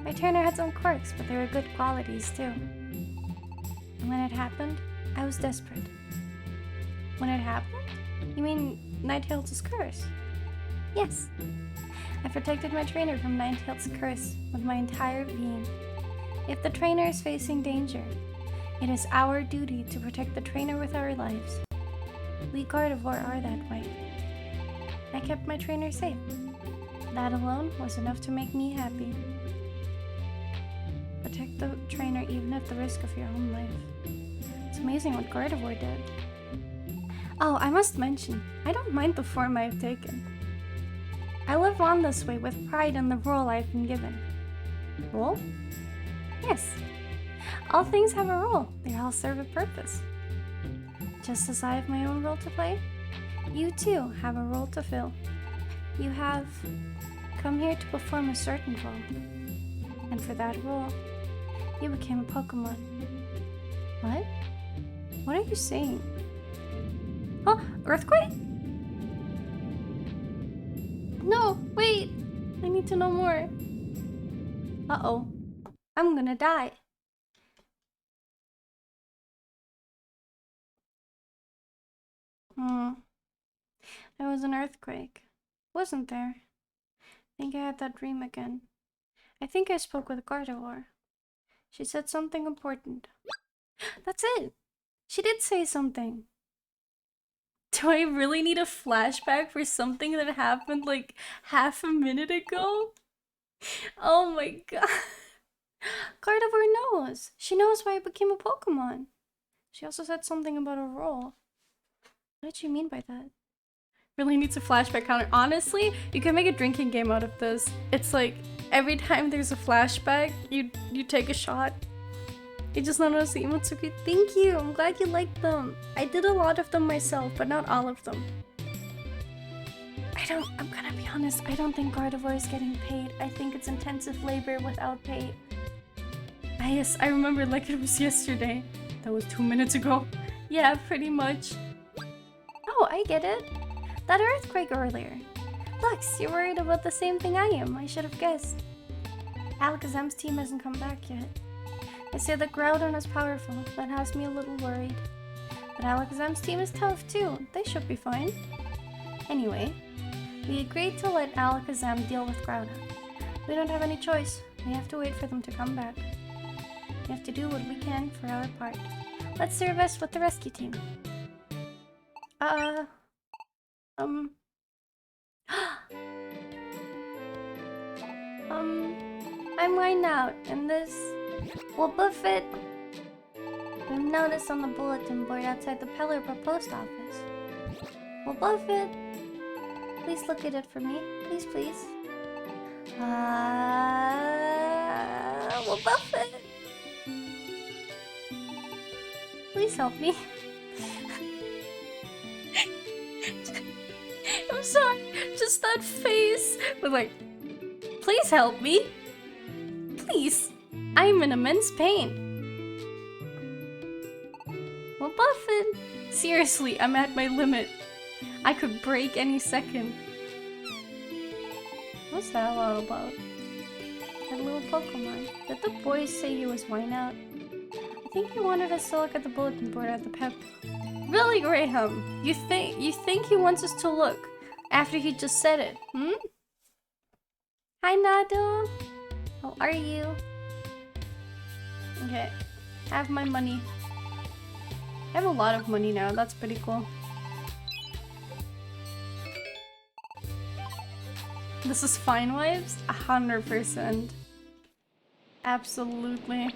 My trainer had some quirks, but they were good qualities too. And when it happened, I was desperate. When it happened? You mean Ninetales' curse? Yes. I protected my trainer from Ninetales' curse with my entire being. If the trainer is facing danger, it is our duty to protect the trainer with our lives. We Gardevoir are that way. I kept my trainer safe. That alone was enough to make me happy. Protect the trainer even at the risk of your own life. It's amazing what Gardevoir did. Oh, I must mention, I don't mind the form I have taken. I live on this way with pride in the role I have been given. Role? Yes. All things have a role. They all serve a purpose. Just as I have my own role to play, you too have a role to fill. You have come here to perform a certain role. And for that role, you became a Pokemon. What? What are you saying? Oh, Earthquake? No, wait! I need to know more. Uh-oh. I'm gonna die. There was an earthquake. Wasn't there? I think I had that dream again. I think I spoke with Gardevoir. She said something important. That's it! She did say something. Do I really need a flashback for something that happened like half a minute ago? Oh my god. Gardevoir knows. She knows why I became a Pokemon. She also said something about a role. What did she mean by that? Really needs a flashback counter. Honestly, you can make a drinking game out of this. It's like every time there's a flashback, you take a shot. I just noticed the emotes are good. Thank you. I'm glad you liked them. I did a lot of them myself, but not all of them. I'm gonna be honest, I don't think Gardevoir is getting paid. I think it's intensive labor without pay. Yes, I remember like it was yesterday. That was 2 minutes ago. Yeah, pretty much. Oh, I get it. That earthquake earlier. Lux, you're worried about the same thing I am. I should have guessed. Alakazam's team hasn't come back yet. They say that Groudon is powerful. That has me a little worried. But Alakazam's team is tough too. They should be fine. Anyway, we agreed to let Alakazam deal with Groudon. We don't have any choice. We have to wait for them to come back. We have to do what we can for our part. Let's serve us with the rescue team. I'm lined out, and this will buff it. You'll notice on the bulletin board outside the Pelipper post office. We'll buff it. Please look at it for me. Please, please. We'll buff it. Please help me. I'm sorry. Just that face. But like, please help me. Please. I'm in immense pain. Well, buff it. Seriously, I'm at my limit. I could break any second. What's that all about? That little Pokemon. Did the boys say he was wine out? I think he wanted us to look at the bulletin board at the pep. Really, Graham? You think he wants us to look after he just said it? Hi, Nado. How are you? Okay, have my money. I have a lot of money now. That's pretty cool. This is fine, wives? 100%. Absolutely.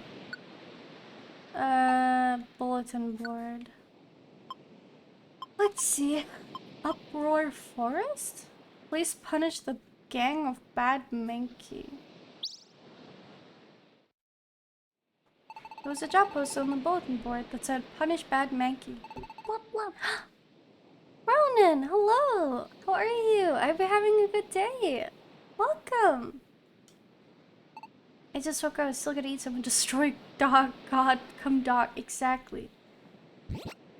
Bulletin board. Let's see. Uproar Forest? Please punish the gang of bad monkey. There was a job post on the bulletin board that said punish bad monkey. Blah blah. Ronan, hello! How are you? I've been having a good day. Welcome! I just woke up, I was still gonna eat some and destroy dog, God, come dog, exactly.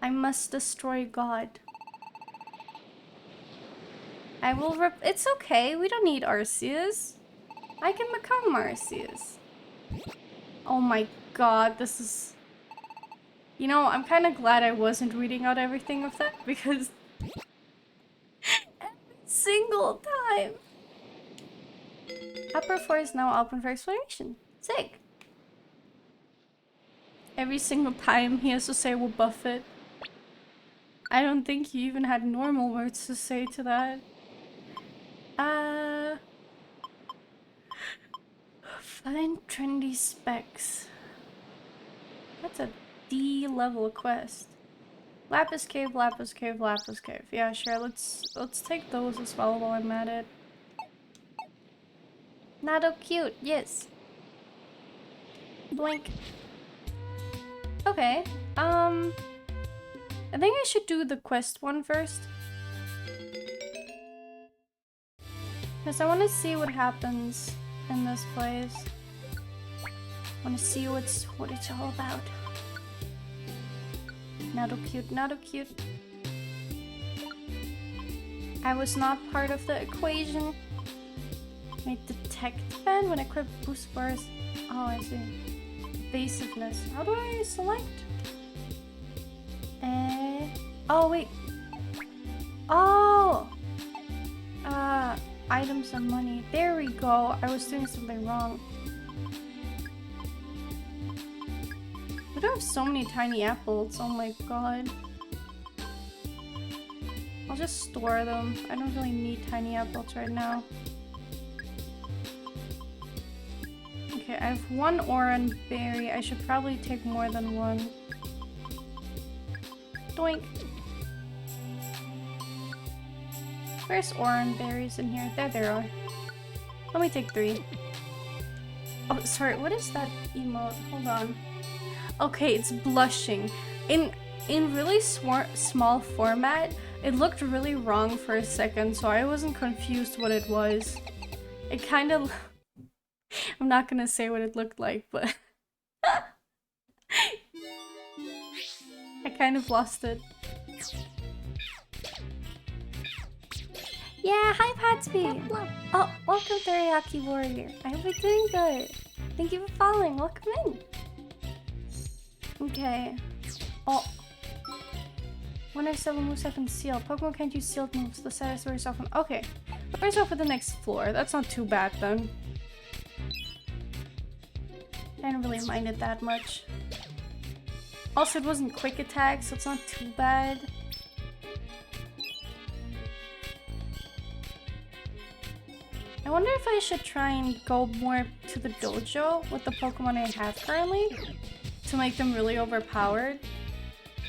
I must destroy God. I will it's okay, we don't need Arceus. I can become Arceus. Oh my god, this is... You know, I'm kind of glad I wasn't reading out everything of that, because... every single time! Upper 4 is now open for exploration. Sick! Every single time he has to say we'll buff it. I don't think he even had normal words to say to that. Find trendy specs. That's a D level quest. Lapis cave, lapis cave, lapis cave. Yeah, sure. Let's take those as well while I'm at it. Not so cute. Yes. Blink. Okay. I think I should do the quest one first. Because I want to see what happens in this place. I want to see what it's all about. Not so cute, not so cute. I was not part of the equation. Make detect fan when equipped boost bars. Oh, I see. Evasiveness. How do I select? Oh, wait. Oh! Items and money. There we go. I was doing something wrong. I do have so many tiny apples. Oh my god. I'll just store them. I don't really need tiny apples right now. Okay, I have one orange berry. I should probably take more than one. Doink. Where's orange berries in here? There are. Let me take 3. Oh, sorry. What is that emote? Hold on. Okay, it's blushing. In really small format, it looked really wrong for a second, so I wasn't confused what it was. It kind of... I'm not gonna say what it looked like, but... I kind of lost it. Yeah, hi Patsby! Oh, welcome Teriyaki Warrior. I hope you're doing good. Thank you for following. Welcome in. Okay. Oh. When I sell a moves I can seal. Pokemon can't use sealed moves. The status wears off on. Okay. Wears off at the next floor. That's not too bad then. I didn't really mind it that much. Also, it wasn't quick attack, so it's not too bad. I wonder if I should try and go more to the dojo with the Pokemon I have currently to make them really overpowered.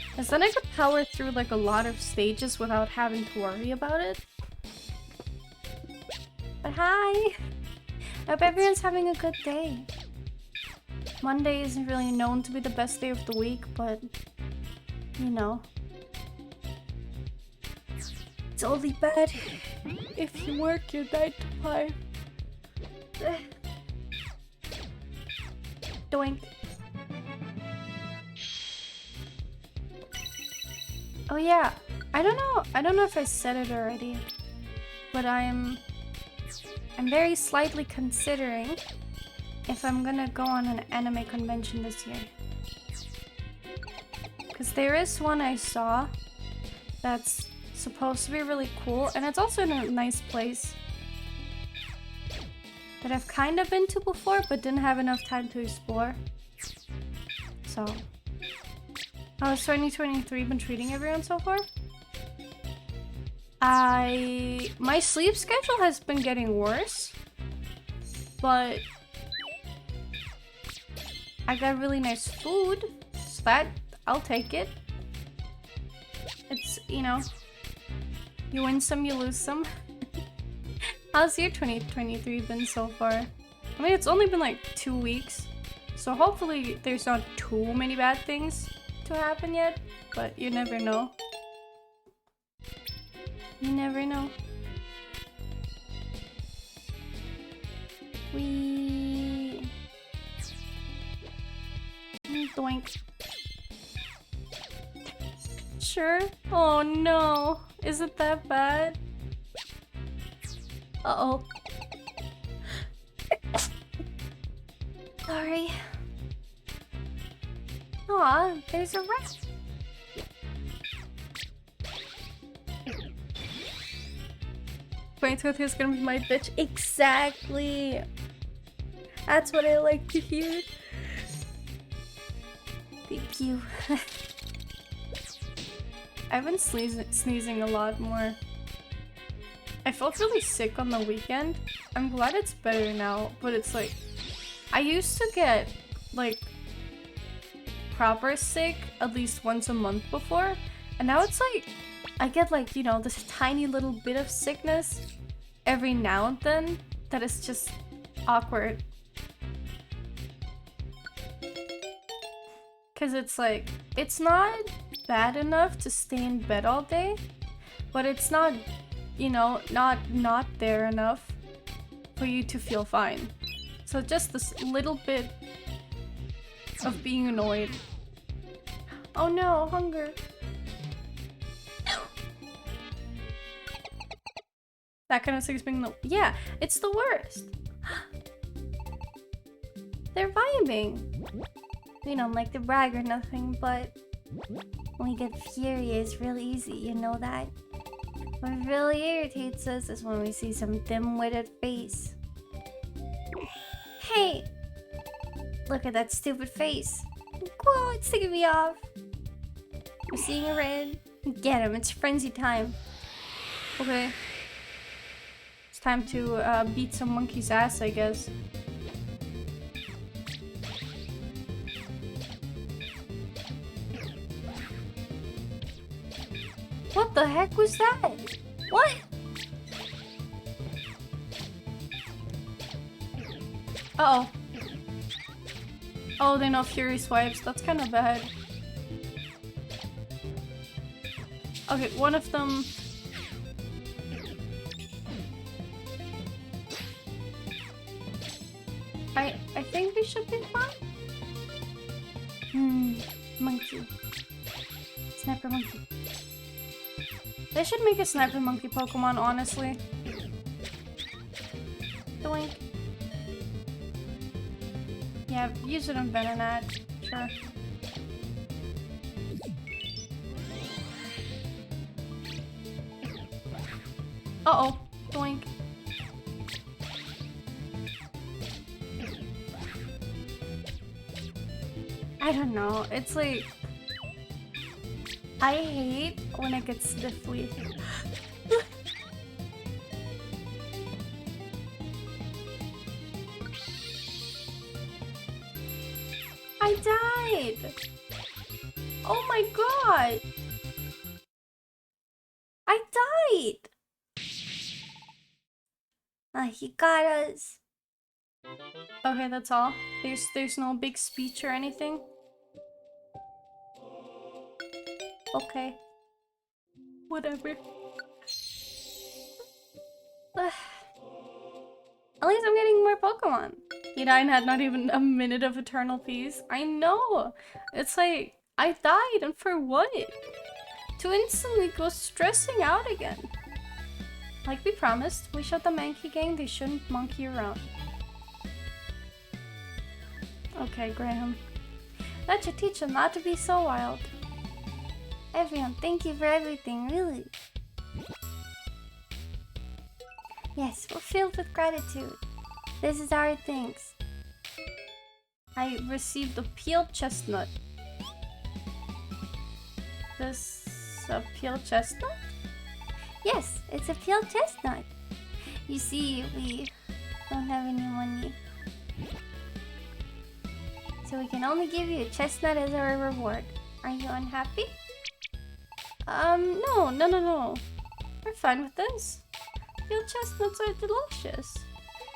Because then I could power through like a lot of stages without having to worry about it. But hi! I hope everyone's having a good day. Monday isn't really known to be the best day of the week, but you know. It's only bad if you work your 9 to 5. Doink. Oh yeah, I don't know if I said it already, but I'm very slightly considering if I'm gonna go on an anime convention this year. Because there is one I saw that's supposed to be really cool, and it's also in a nice place that I've kind of been to before, but didn't have enough time to explore. So, how's 2023 been treating everyone so far? My sleep schedule has been getting worse, but I got really nice food, so that I'll take it. you know, you win some, you lose some. How's your 2023 been so far? I mean, it's only been like 2 weeks, so hopefully there's not too many bad things to happen yet, but you never know. You never know. Doink. Sure? Oh no. Is it that bad? Uh-oh. Sorry. Aw, there's a rat. Wait, is gonna be my bitch. Exactly. That's what I like to hear. Thank you. I've been sneezing a lot more. I felt really sick on the weekend. I'm glad it's better now, but it's like I used to get like proper sick at least once a month before, and now it's like I get like, you know, this tiny little bit of sickness every now and then that is just awkward. Cause it's like, it's not bad enough to stay in bed all day, but it's not, you know, not there enough for you to feel fine. So just this little bit of being annoyed. Oh no, hunger. That kind of sickness being the— yeah, it's the worst. They're vibing. We don't like to brag or nothing, but when we get furious real easy, you know that? What really irritates us is when we see some dim-witted face. Hey! Look at that stupid face. Whoa, it's taking me off. We're seeing a red. Get him, it's frenzy time. Okay. It's time to beat some monkey's ass, I guess. What the heck was that? What? Uh-oh. Oh, they know Fury swipes. That's kind of bad. Okay, one of them... I think we should be fine. Monkey. Sniper monkey. They should make a sniper monkey Pokemon, honestly. Doink. Yeah, you should have been in that. Sure. Uh-oh. Doink. I don't know. It's like... I hate when it gets stiffly. I died! Oh my god! I died! He got us. Okay, that's all. There's no big speech or anything. Okay. Whatever. At least I'm getting more Pokemon. Edine had not even a minute of eternal peace. I know! It's like, I died, and for what? To instantly go stressing out again. Like we promised, we showed the Mankey gang they shouldn't monkey around. Okay, Graham. That should teach them not to be so wild. Everyone, thank you for everything, really. Yes, we're filled with gratitude. This is our thanks. I received a peeled chestnut. This a peeled chestnut? Yes, it's a peeled chestnut. You see, we don't have any money. So we can only give you a chestnut as our reward. Are you unhappy? No. We're fine with this. Field chestnuts are delicious.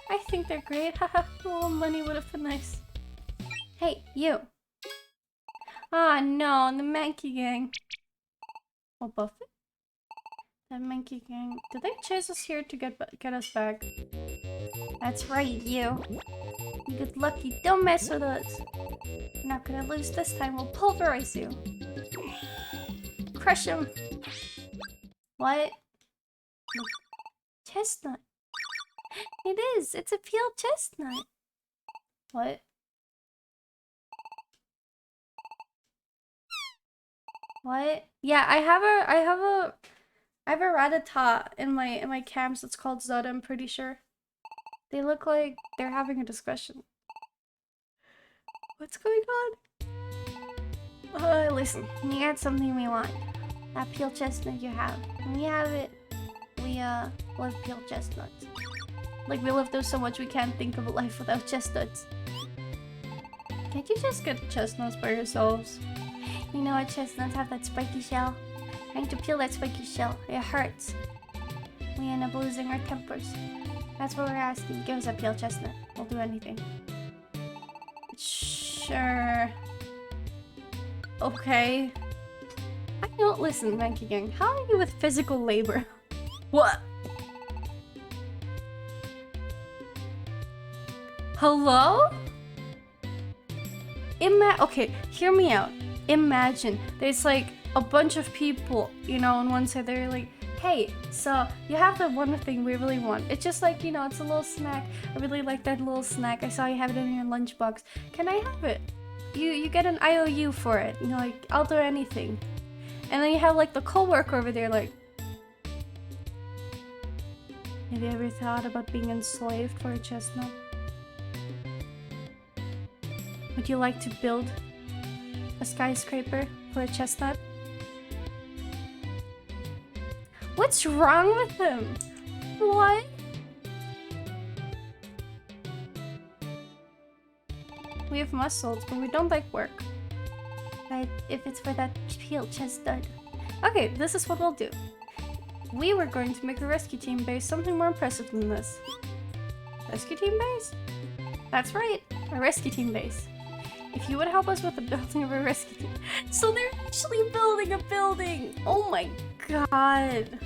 I think they're great. Haha, oh, money would have been nice. Hey, you. Ah, no, the Mankey gang. Oh, Buffett? That Mankey gang. Did they chase us here to get us back? That's right, you. You get lucky. Don't mess with us. You're not gonna lose this time. We'll pulverize you. Crush him. What? Chestnut. It is. It's a peeled chestnut. What? What? Yeah, I have a Rattata in my camps. It's called Zud, I'm pretty sure. They look like they're having a discussion. What's going on? Listen, you got something we want. That peeled chestnut you have. When we have it, we love peeled chestnuts. Like, we love those so much we can't think of a life without chestnuts. Can't you just get chestnuts by yourselves? You know what, chestnuts have that spiky shell. Trying to peel that spiky shell, it hurts. We end up losing our tempers. That's what we're asking. Give us a peeled chestnut. We'll do anything. Sure. Okay. I don't listen, Mankey Gang. How are you with physical labor? What? Hello? Okay, hear me out. Imagine there's like a bunch of people, you know, on one side they're like, hey, so you have the one thing we really want. It's just like, you know, it's a little snack. I really like that little snack. I saw you have it in your lunchbox. Can I have it? You get an IOU for it. You know, like, I'll do anything. And then you have like the coworker over there like, have you ever thought about being enslaved for a chestnut? Would you like to build a skyscraper for a chestnut? What's wrong with him? What? We have muscles, but we don't like work. But if it's for that peeled chestnut. Okay, this is what we'll do. We were going to make a rescue team base something more impressive than this. Rescue team base? That's right, a rescue team base. If you would help us with the building of a rescue team. So they're actually building a building! Oh my god.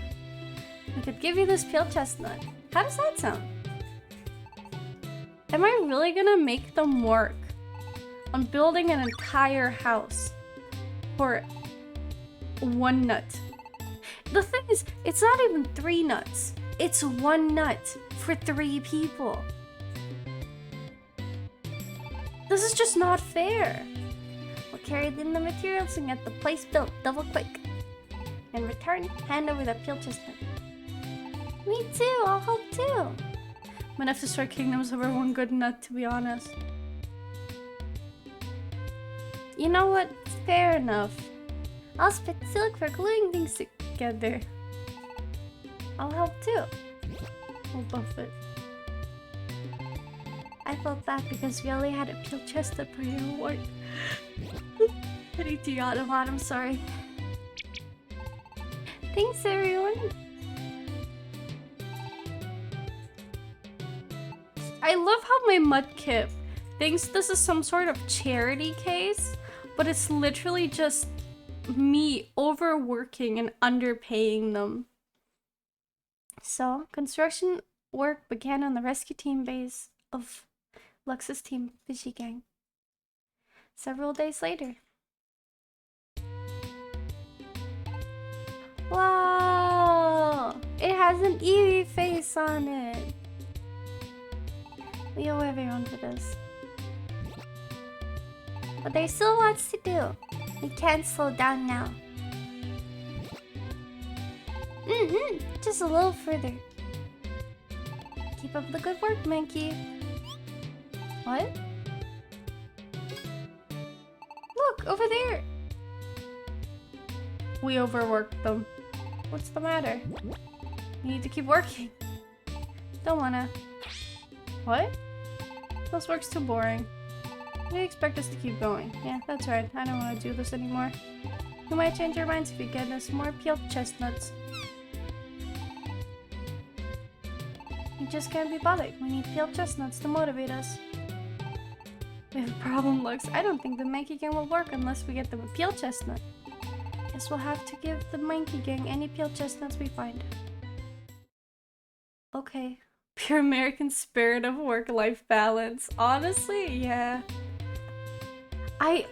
I could give you this peeled chestnut. How does that sound? Am I really gonna make them work on building an entire house for one nut? The thing is, it's not even 3 nuts. It's 1 nut for 3 people. This is just not fair. We'll carry in the materials and get the place built double quick. In return, hand over that peeled chestnut. Me too, I'll help too. I'm gonna have to start kingdoms over 1 good nut, to be honest. You know what? Fair enough. I'll spit silk for gluing things together. I'll help too. We'll buff it. I felt bad because we only had a peeled chestnut per reward. I need to yawn a lot, I'm sorry. Thanks everyone! I love how my mudkip thinks this is some sort of charity case, but it's literally just me overworking and underpaying them. So, construction work began on the rescue team base of Lux's team, Fishy Gang. Several days later. Wow! It has an Eevee face on it! We owe everyone for this. But there's still lots to do. We can't slow down now. Just a little further. Keep up the good work, Mankey. What? Look, over there! We overworked them. What's the matter? We need to keep working. Don't wanna. What? This work's too boring. They expect us to keep going. Yeah, that's right. I don't want to do this anymore. You might change your minds if you get us more peeled chestnuts. You just can't be bothered. We need peeled chestnuts to motivate us. We have a problem, Lux. I don't think the Monkey Gang will work unless we get them a peeled chestnut. Guess we'll have to give the Monkey Gang any peeled chestnuts we find. Okay. Pure American spirit of work-life balance. Honestly, yeah.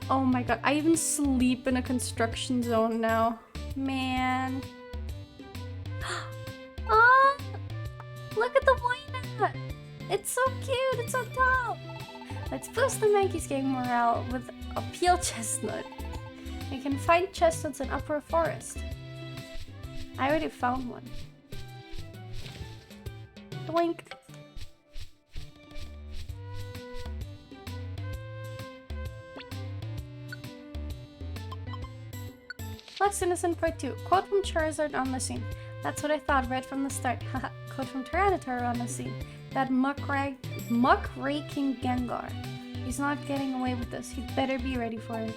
Oh my god, I even sleep in a construction zone now. Man. Oh, look at the wine. It's so cute, it's on top. Let's boost the Monkey's Gang morale with a peeled chestnut. We can find chestnuts in upper forest. I already found one. Doink. Lux Innocent Part 2. Quote from Charizard on the scene. That's what I thought right from the start. Haha. Quote from Tyranitar on the scene. That muckraking Gengar. He's not getting away with this. He'd better be ready for it.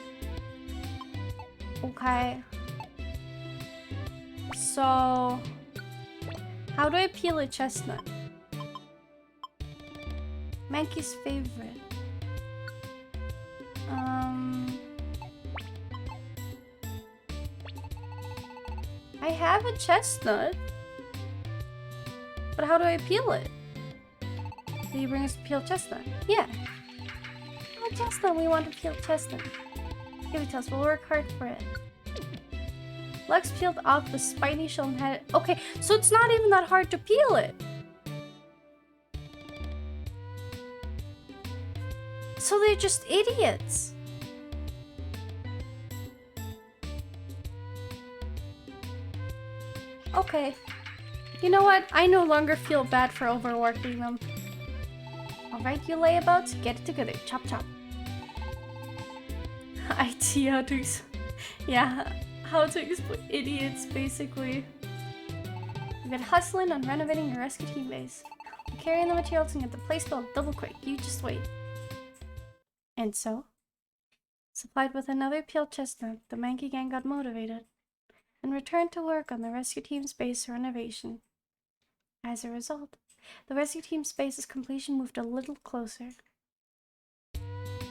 Okay. So... how do I peel a chestnut? Mankey's favorite. I have a chestnut. But how do I peel it? Did you bring us a peeled chestnut? Yeah. Oh, chestnut. We want a peeled chestnut. Give it to us. We'll work hard for it. Lux peeled off the spiny shell and had it. Okay, so it's not even that hard to peel it. So they're just idiots. Okay. You know what? I no longer feel bad for overworking them. Alright, you layabouts, get it together. Chop chop. IT how to yeah, how to explain idiots, basically. We've been hustling on renovating your rescue team base. We're carrying the materials and get the place built double quick. You just wait. And so, supplied with another peeled chestnut, the Monkey Gang got motivated and returned to work on the rescue team's base renovation. As a result, the rescue team's base's completion moved a little closer.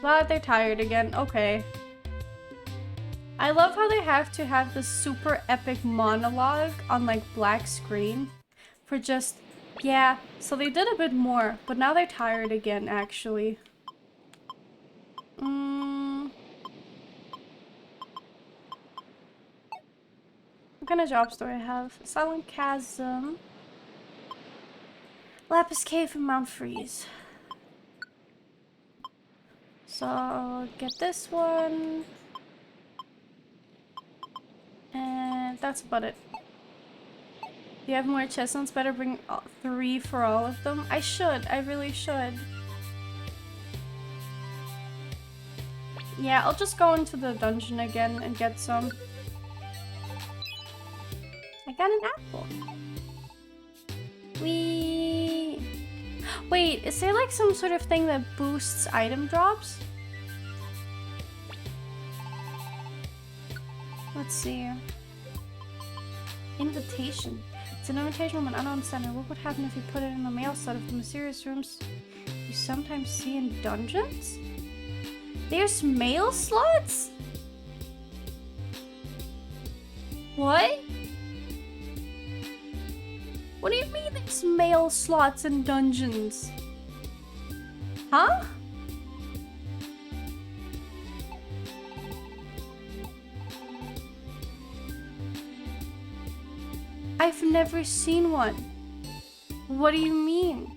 But they're tired again. Okay. I love how they have to have this super epic monologue on like black screen for just, yeah, so they did a bit more, but now they're tired again, actually. What kind of jobs do I have? Silent Chasm. Lapis Cave and Mount Freeze. So, get this one. And that's about it. Do you have more chestnuts? Better bring 3 for all of them. I should. I really should. Yeah, I'll just go into the dungeon again and get some. I got an apple. Wait, is there like some sort of thing that boosts item drops? Let's see. Invitation. It's an invitation from an unknown center. What would happen if you put it in the mail slot of the mysterious rooms you sometimes see in dungeons? There's mail slots? What? What do you mean there's mail slots in dungeons? Huh? I've never seen one. What do you mean?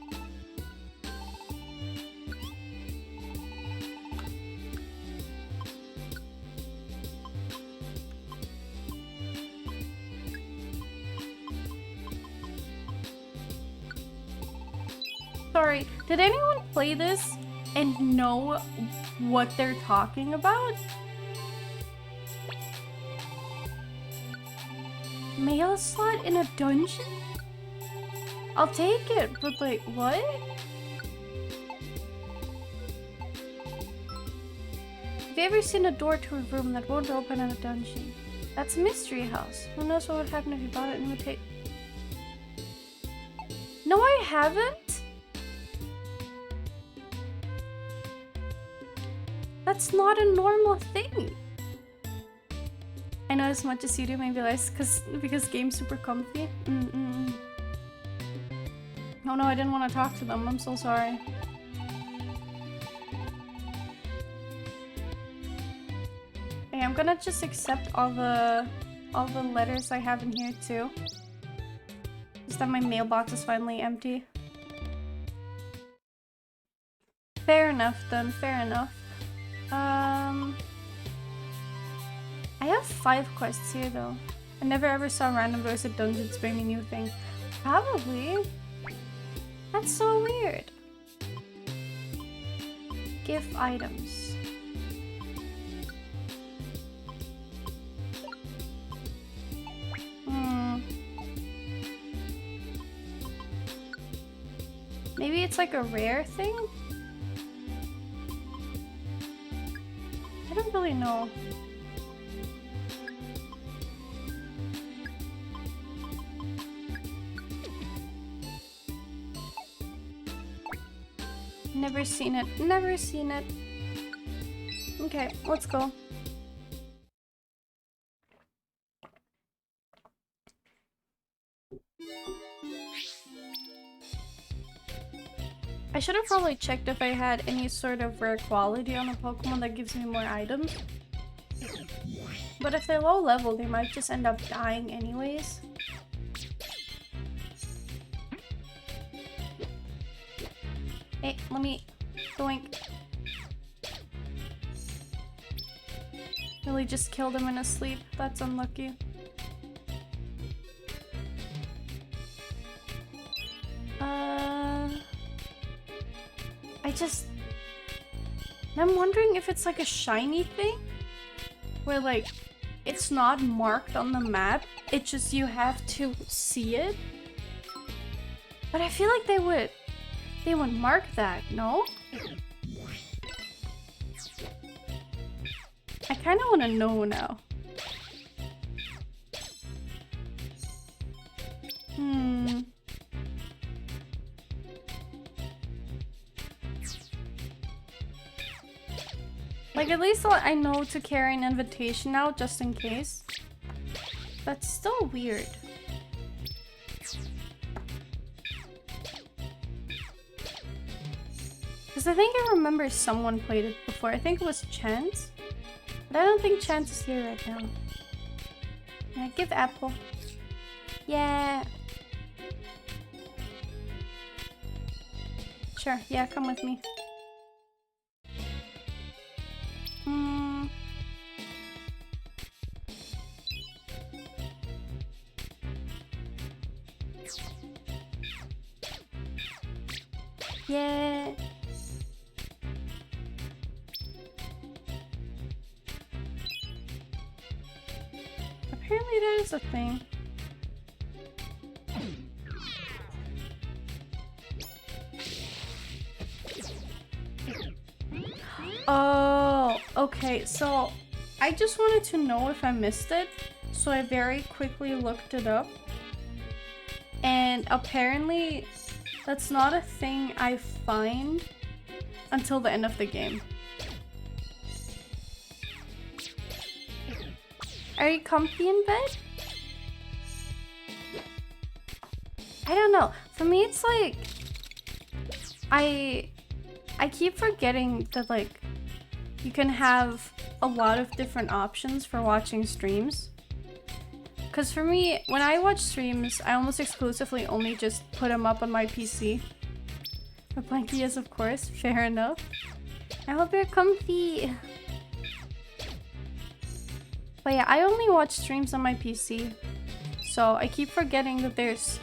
Sorry, did anyone play this and know what they're talking about? Mail slot in a dungeon? I'll take it, but like, what? Have you ever seen a door to a room that won't open in a dungeon? That's a mystery house. Who knows what would happen if you bought it and would take... No, I haven't! That's not a normal thing. I know as much as you do, maybe less, because game's super comfy. Oh no, I didn't want to talk to them. I'm so sorry. Okay, I'm gonna just accept all the letters I have in here too. Just that my mailbox is finally empty. Fair enough then, fair enough. I have 5 quests here though. I never ever saw random doors at dungeons bring me new thing. Probably. That's so weird. Gift items. Maybe it's like a rare thing? I don't really know. Never seen it. Never seen it. Okay, let's go. I should have probably checked if I had any sort of rare quality on a Pokemon that gives me more items. But if they're low level, they might just end up dying anyways. Hey, let me doink. Really just killed him in his sleep. That's unlucky. I'm wondering if it's like a shiny thing where like it's not marked on the map, it's just you have to see it. But I feel like they would mark that, no? I kind of want to know now. Like, at least I know to carry an invitation out just in case. That's still weird. Because I think I remember someone played it before. I think it was Chance. But I don't think Chance is here right now. Yeah, give Apple. Yeah. Sure, yeah, come with me. Yeah. Apparently that is a thing. Oh, okay, so I just wanted to know if I missed it, so I very quickly looked it up. And apparently that's not a thing I find until the end of the game. Are you comfy in bed? I don't know. For me, it's like I keep forgetting that like you can have a lot of different options for watching streams. Because for me, when I watch streams, I almost exclusively only just put them up on my PC. But Blanky is, of course. Fair enough. I hope you're comfy. But yeah, I only watch streams on my PC. So I keep forgetting that there's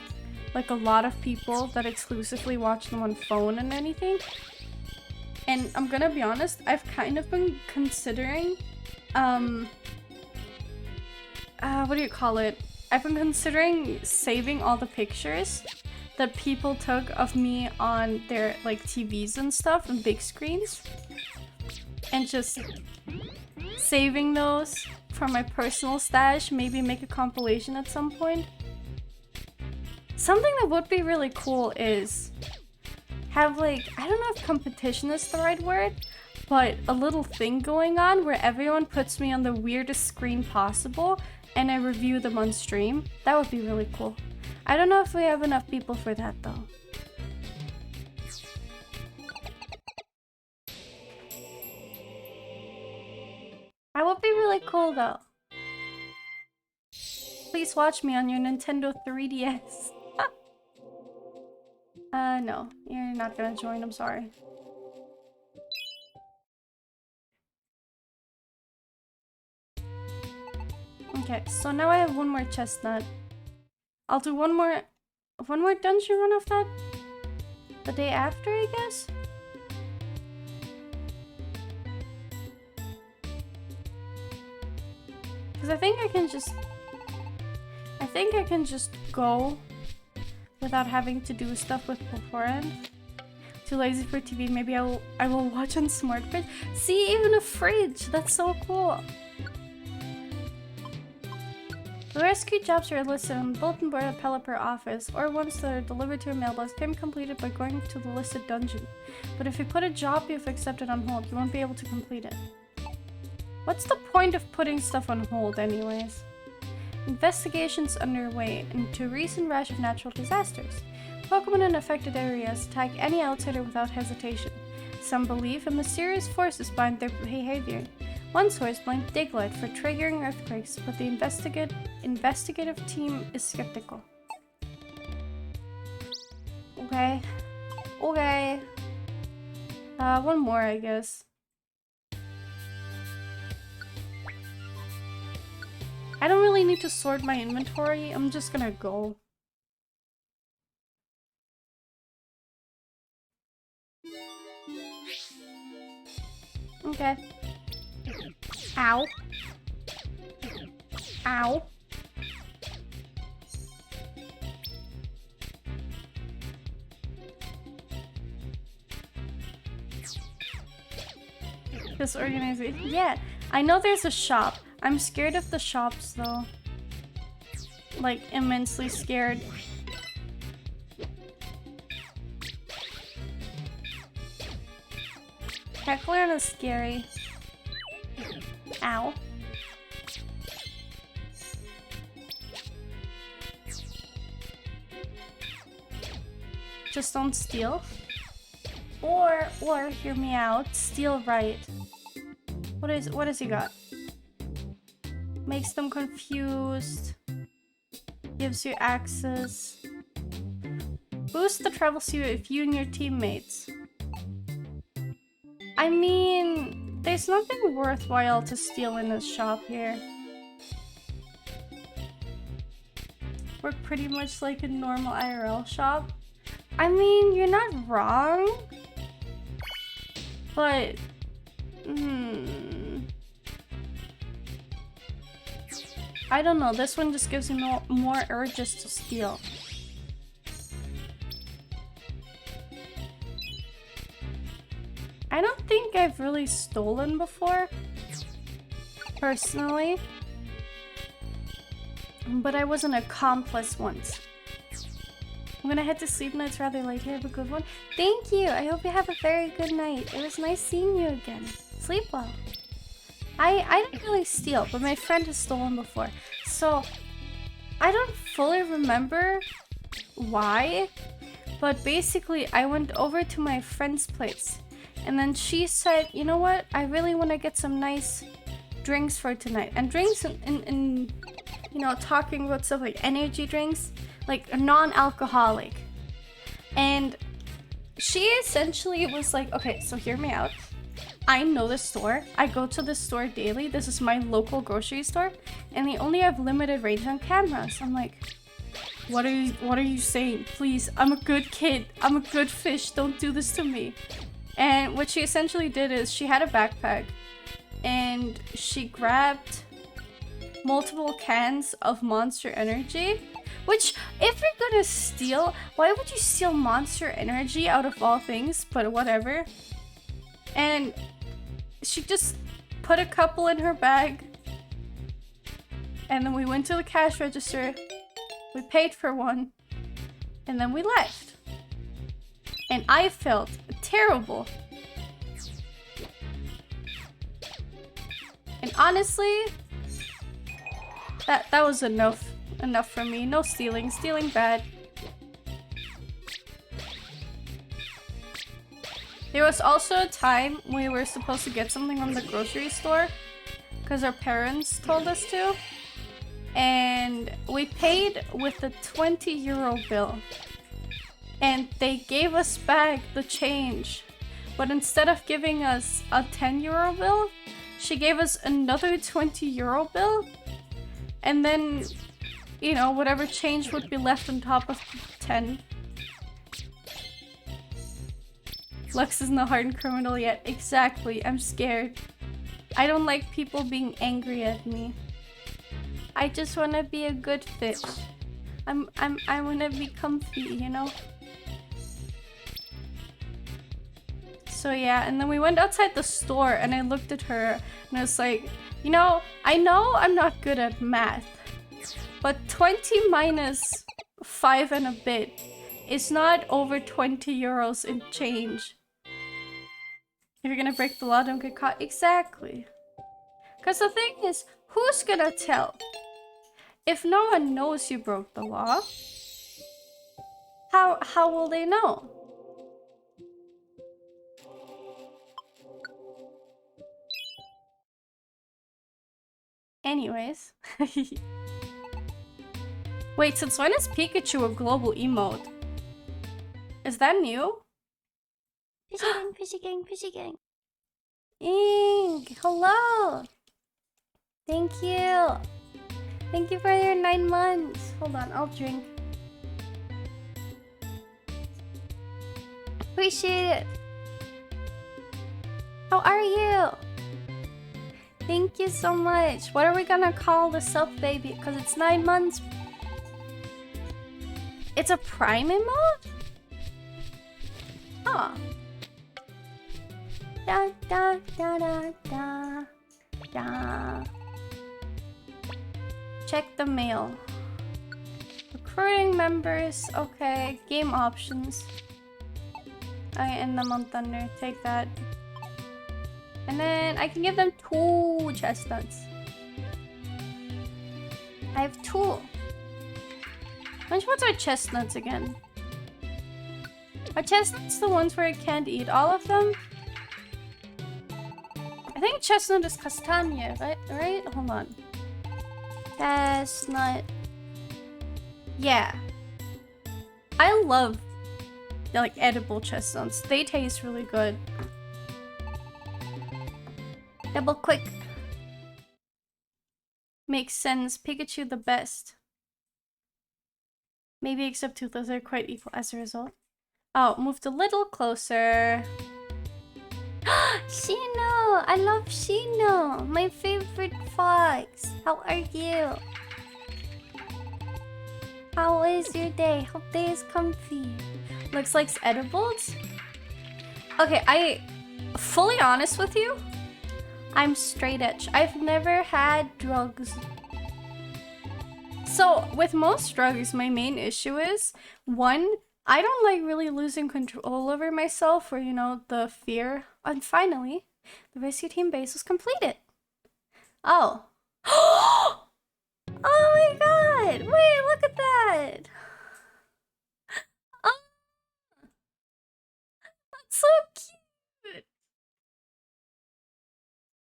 like a lot of people that exclusively watch them on phone and anything. And I'm gonna be honest, I've kind of been considering, what do you call it? I've been considering saving all the pictures that people took of me on their like TVs and stuff and big screens. And just saving those for my personal stash, maybe make a compilation at some point. Something that would be really cool is have like, I don't know if competition is the right word, but a little thing going on where everyone puts me on the weirdest screen possible and I review them on stream. That would be really cool. I don't know if we have enough people for that though. That would be really cool though. Please watch me on your Nintendo 3DS. No, you're not gonna join, I'm sorry. Okay, so now I have one more chestnut. I'll do one more dungeon run of that the day after, I guess? Because I think I can just go without having to do stuff with beforehand. Too lazy for TV, maybe I will watch on Smart Fridge. See, even a fridge! That's so cool! The rescue jobs are listed on the bulletin board at developer office, or ones that are delivered to your mailbox can be completed by going to the listed dungeon. But if you put a job you've accepted on hold, you won't be able to complete it. What's the point of putting stuff on hold anyways? Investigations underway into a recent rash of natural disasters. Pokemon in affected areas attack any outsider without hesitation. Some believe in mysterious forces behind their behavior. One source blamed Diglett for triggering earthquakes, but the investigative team is skeptical. Okay. Okay. One more, I guess. I don't really need to sort my inventory. I'm just gonna go. Okay. Ow. Ow. This organization. Yeah, I know there's a shop. I'm scared of the shops though. Like, immensely scared. Heckler is scary. Ow. Just don't steal. Or hear me out, steal right. What has he got? Makes them confused. Gives you access. Boost the travel speed of you and your teammates. I mean, there's nothing worthwhile to steal in this shop here. We're pretty much like a normal IRL shop. I mean, you're not wrong. But, I don't know, this one just gives me more urges to steal. I don't think I've really stolen before, personally. But I was an accomplice once. I'm gonna head to sleep now, it's rather late here, have a good one. Thank you, I hope you have a very good night. It was nice seeing you again. Sleep well. I didn't really steal, but my friend has stolen before. So, I don't fully remember why, but basically I went over to my friend's place. And then she said, you know what, I really want to get some nice drinks for tonight. And drinks in you know, talking about stuff like energy drinks, like non-alcoholic. And she essentially was like, okay, so hear me out. I know this store. I go to this store daily. This is my local grocery store. And they only have limited range on cameras. I'm like, what are you saying? Please, I'm a good kid. I'm a good fish. Don't do this to me. And what she essentially did is she had a backpack and she grabbed multiple cans of Monster Energy, which if you're gonna steal, why would you steal Monster Energy out of all things? But whatever. And she just put a couple in her bag And then we went to the cash register. We paid for one. And then we left. And I felt terrible. And honestly, that was enough for me. No stealing. Stealing bad. There was also a time we were supposed to get something from the grocery store because our parents told us to. And we paid with a 20 € bill. And they gave us back the change. But instead of giving us a 10 € bill, she gave us another 20 € bill. And then, you know, whatever change would be left on top of 10. Lux isn't a hardened criminal yet. Exactly. I'm scared. I don't like people being angry at me. I just want to be a good fish. I want to be comfy, you know? So yeah, and then we went outside the store and I looked at her and I was like, you know I'm not good at math, but 20 minus 5 and a bit is not over 20 € in change. If you're gonna break the law, don't get caught. Exactly. Because the thing is, who's gonna tell? If no one knows you broke the law, how will they know? Anyways. Wait, since when is Pikachu a global emote? Is that new? Fishy gang, fishy gang, fishy gang. Ink, hello! Thank you! Thank you for your 9 months. Hold on, I'll drink. Appreciate it. How are you? Thank you so much. What are we gonna call the sub baby? Because it's 9 months. It's a prime emote? Huh. Da da da da da da. Check the mail. Recruiting members. Okay. Game options. I end the month under. Take that. And then I can give them 2 chestnuts. I have 2. Which ones are chestnuts again? Are chestnuts the ones where I can't eat all of them? I think chestnut is castagne, right? Hold on. Chestnut. Yeah. I love like edible chestnuts. They taste really good. Double quick. Makes sense. Pikachu the best. Maybe except Toothless are quite equal as a result. Oh, moved a little closer. Shino! I love Shino! My favorite fox! How are you? How is your day? Hope day is comfy. Looks like edibles? Okay, I... Fully honest with you, I'm straight edge. I've never had drugs. So, with most drugs, my main issue is, 1, I don't like really losing control over myself or, you know, the fear. And finally, the rescue team base was completed. Oh. Oh my god! Wait, look at that! Oh, that's so cute!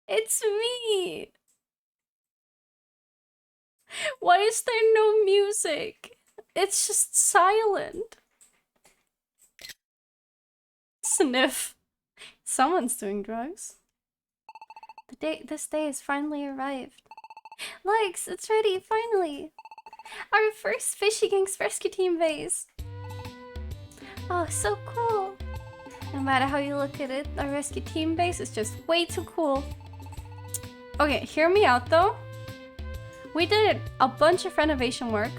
It's me! Why is there no music? It's just silent. Sniff. Someone's doing drugs. This day has finally arrived. Lex, it's ready, finally. Our first Fishy Gang's rescue team base. Oh, so cool. No matter how you look at it, our rescue team base is just way too cool. Okay, hear me out though. We did a bunch of renovation work.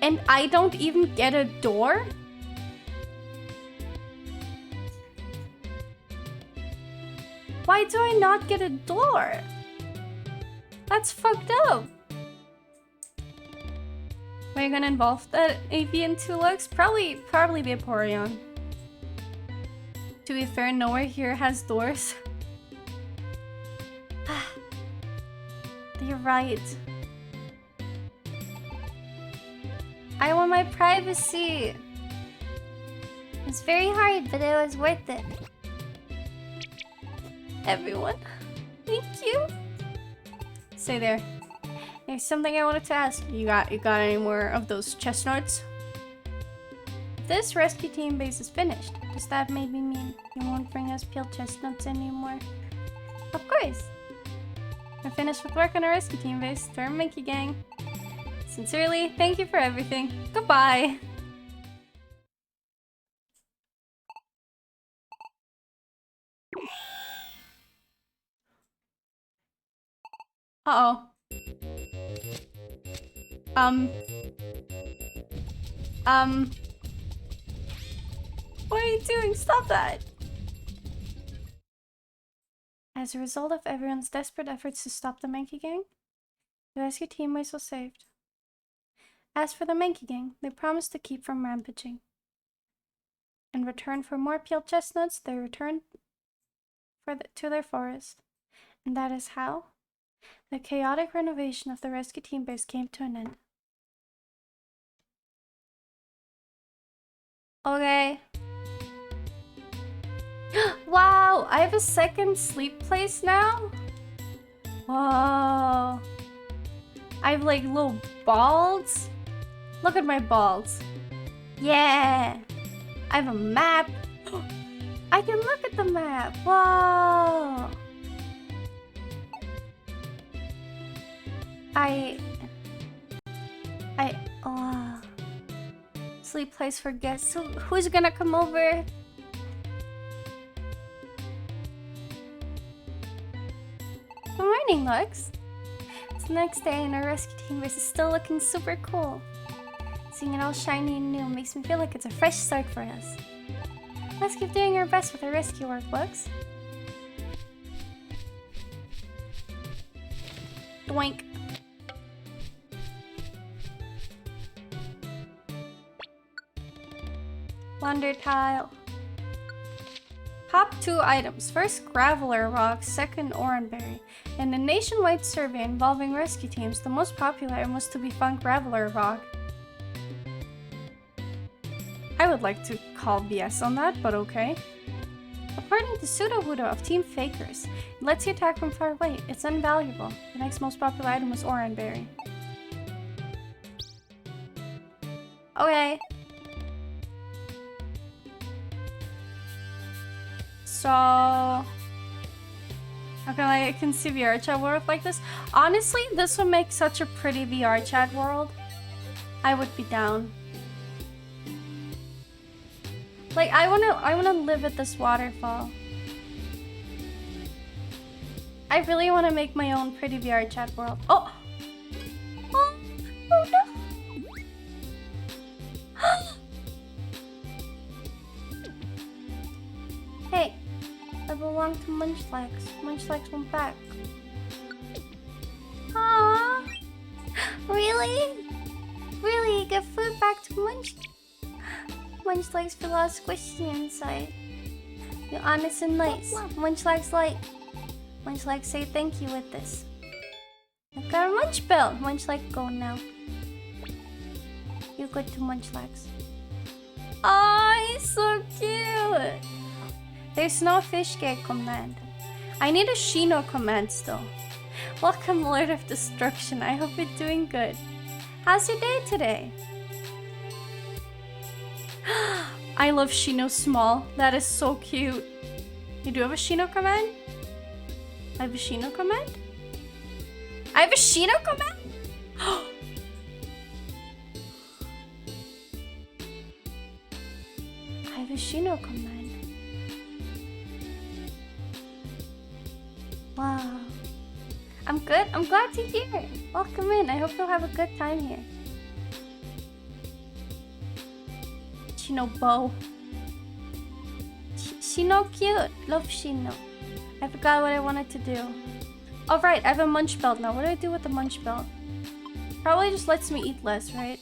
And I don't even get a door? Why do I not get a door? That's fucked up. Are you gonna involve that avian Tulux? Probably the Vaporeon. To be fair, nowhere here has doors. You're right. I want my privacy. It's very hard, but it was worth it. Everyone, thank you. Stay there. There's something I wanted to ask. You got any more of those chestnuts? If this rescue team base is finished, does that maybe mean you won't bring us peeled chestnuts anymore? Of course. We're finished with work on our rescue team base. To our Monkey Gang. Sincerely, thank you for everything. Goodbye. Uh-oh. What are you doing? Stop that! As a result of everyone's desperate efforts to stop the Monkey Gang, the rescue team was saved. As for the Monkey Gang, they promised to keep from rampaging. In return for more peeled chestnuts, they returned to their forest. And that is how the chaotic renovation of the rescue team base came to an end. Okay. Wow, I have a second sleep place now? Whoa. I have like little balls. Look at my balls. Yeah. I have a map. I can look at the map. Whoa. Oh. Sleep place for guests. So who's gonna come over? Good morning, Lux. It's the next day and our rescue team base is still looking super cool. Seeing it all shiny and new makes me feel like it's a fresh start for us. Let's keep doing our best with our rescue work, Lux. Doink. Wonder tile. Top 2 items. First, Graveler Rock. Second, Oranberry. In a nationwide survey involving rescue teams, the most popular item was to be found Graveler Rock. I would like to call BS on that, but okay. According to Sudowoodo of Team Fakers, it lets you attack from far away. It's invaluable. The next most popular item was Oranberry. Okay. So, okay, I can see VR chat world like this. Honestly, this would make such a pretty VR chat world. I would be down. Like, I wanna live at this waterfall. I really wanna make my own pretty VR chat world. Oh! Oh, oh no! Hey, I belong to Munchlax. Munchlax went back. Aww! Really? Really? You give food back to Munchlax feel all squishy inside. You're honest and nice. Munchlax like. Munchlax say thank you with this. I've got a Munch belt. Munchlax go now. You're good to Munchlax. Oh, he's so cute. There's no fish gate command. I need a Shino command still. Welcome, Lord of Destruction. I hope you're doing good. How's your day today? I love Shino Small. That is so cute. You do have a Shino command? I have a Shino command? I have a Shino command? I have a Shino command. Wow. I'm good. I'm glad to hear it. Welcome in. I hope you'll have a good time here. Shino bow. Shino cute. Love Shino. I forgot what I wanted to do. Oh right, I have a munch belt now. What do I do with the munch belt? Probably just lets me eat less, right?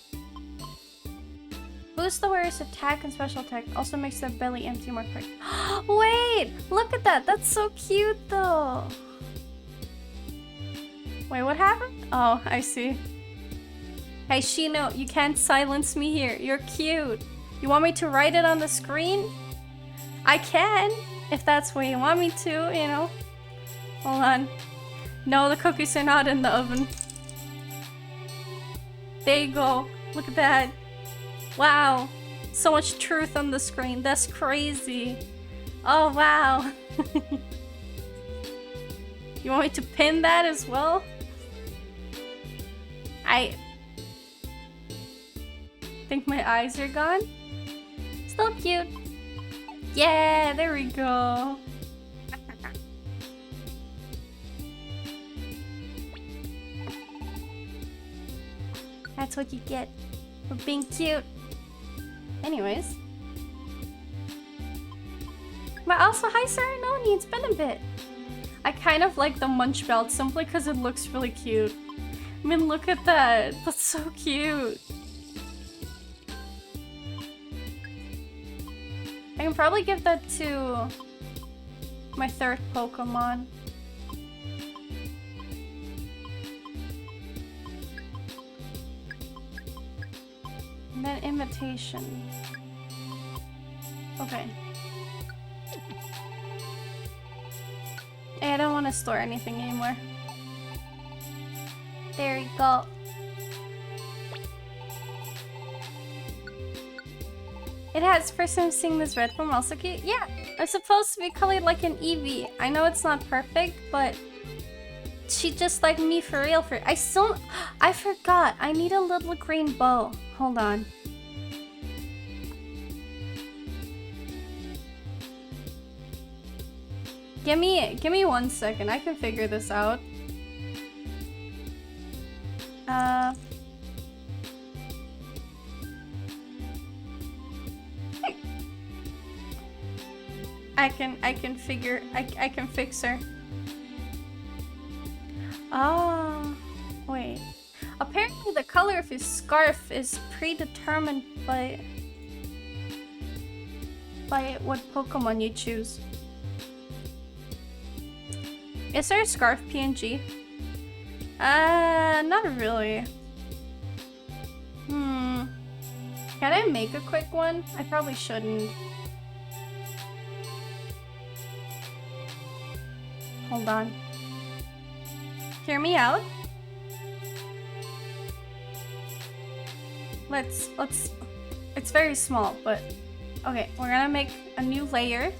Boost the wearer's attack and special attack. Also makes their belly empty more quick. Wait! Look at that! That's so cute though! Wait, what happened? Oh, I see. Hey Shino, you can't silence me here. You're cute. You want me to write it on the screen? I can, if that's what you want me to, you know. Hold on. No, the cookies are not in the oven. There you go. Look at that. Wow. So much truth on the screen. That's crazy. Oh, wow. You want me to pin that as well? I think my eyes are gone. Still cute. Yeah, there we go. That's what you get for being cute. Anyways. But also, hi Serenoni, it's been a bit. I kind of like the munch belt simply because it looks really cute. I mean, look at that. That's so cute. I can probably give that to my third Pokemon. And then imitation. Okay. I don't want to store anything anymore. There you go. It has. First time seeing this red form also cute. Yeah, it's supposed to be colored like an Eevee. I know it's not perfect, but she just like me for real. I forgot. I need a little green bow. Hold on. Give me 1 second. I can figure this out. I can fix her. Oh, wait. Apparently the color of his scarf is predetermined by what Pokemon you choose. Is there a scarf PNG? Not really. Can I make a quick one? I probably shouldn't. Hold on. Hear me out. Let's it's very small, but okay, we're gonna make a new layer.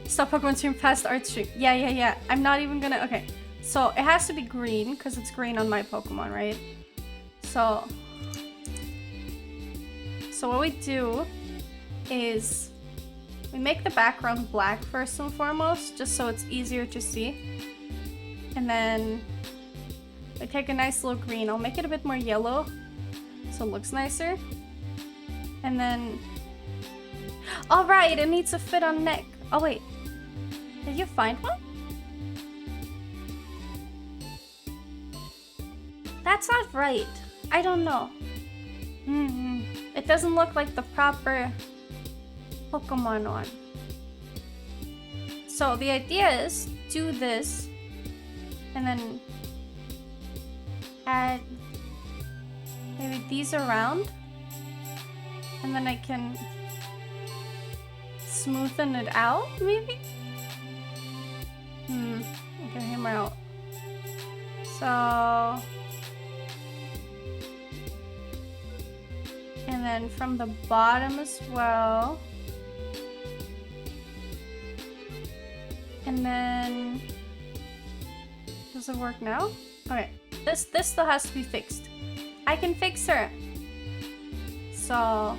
Stop Pokemon stream past art stream. Yeah. I'm not even gonna. Okay, so it has to be green because it's green on my Pokemon, right? So what we do is we make the background black first and foremost, just so it's easier to see. And then we take a nice little green. I'll make it a bit more yellow so it looks nicer. And then, all right, it needs to fit on neck. Oh wait, did you find one? That's not right. I don't know. It doesn't look like the proper Pokemon one. So the idea is do this and then add maybe these around, and then I can smoothen it out maybe? Okay, hear me out. So, and then from the bottom as well. And then, does it work now? Okay, this still has to be fixed. I can fix her. So, oh,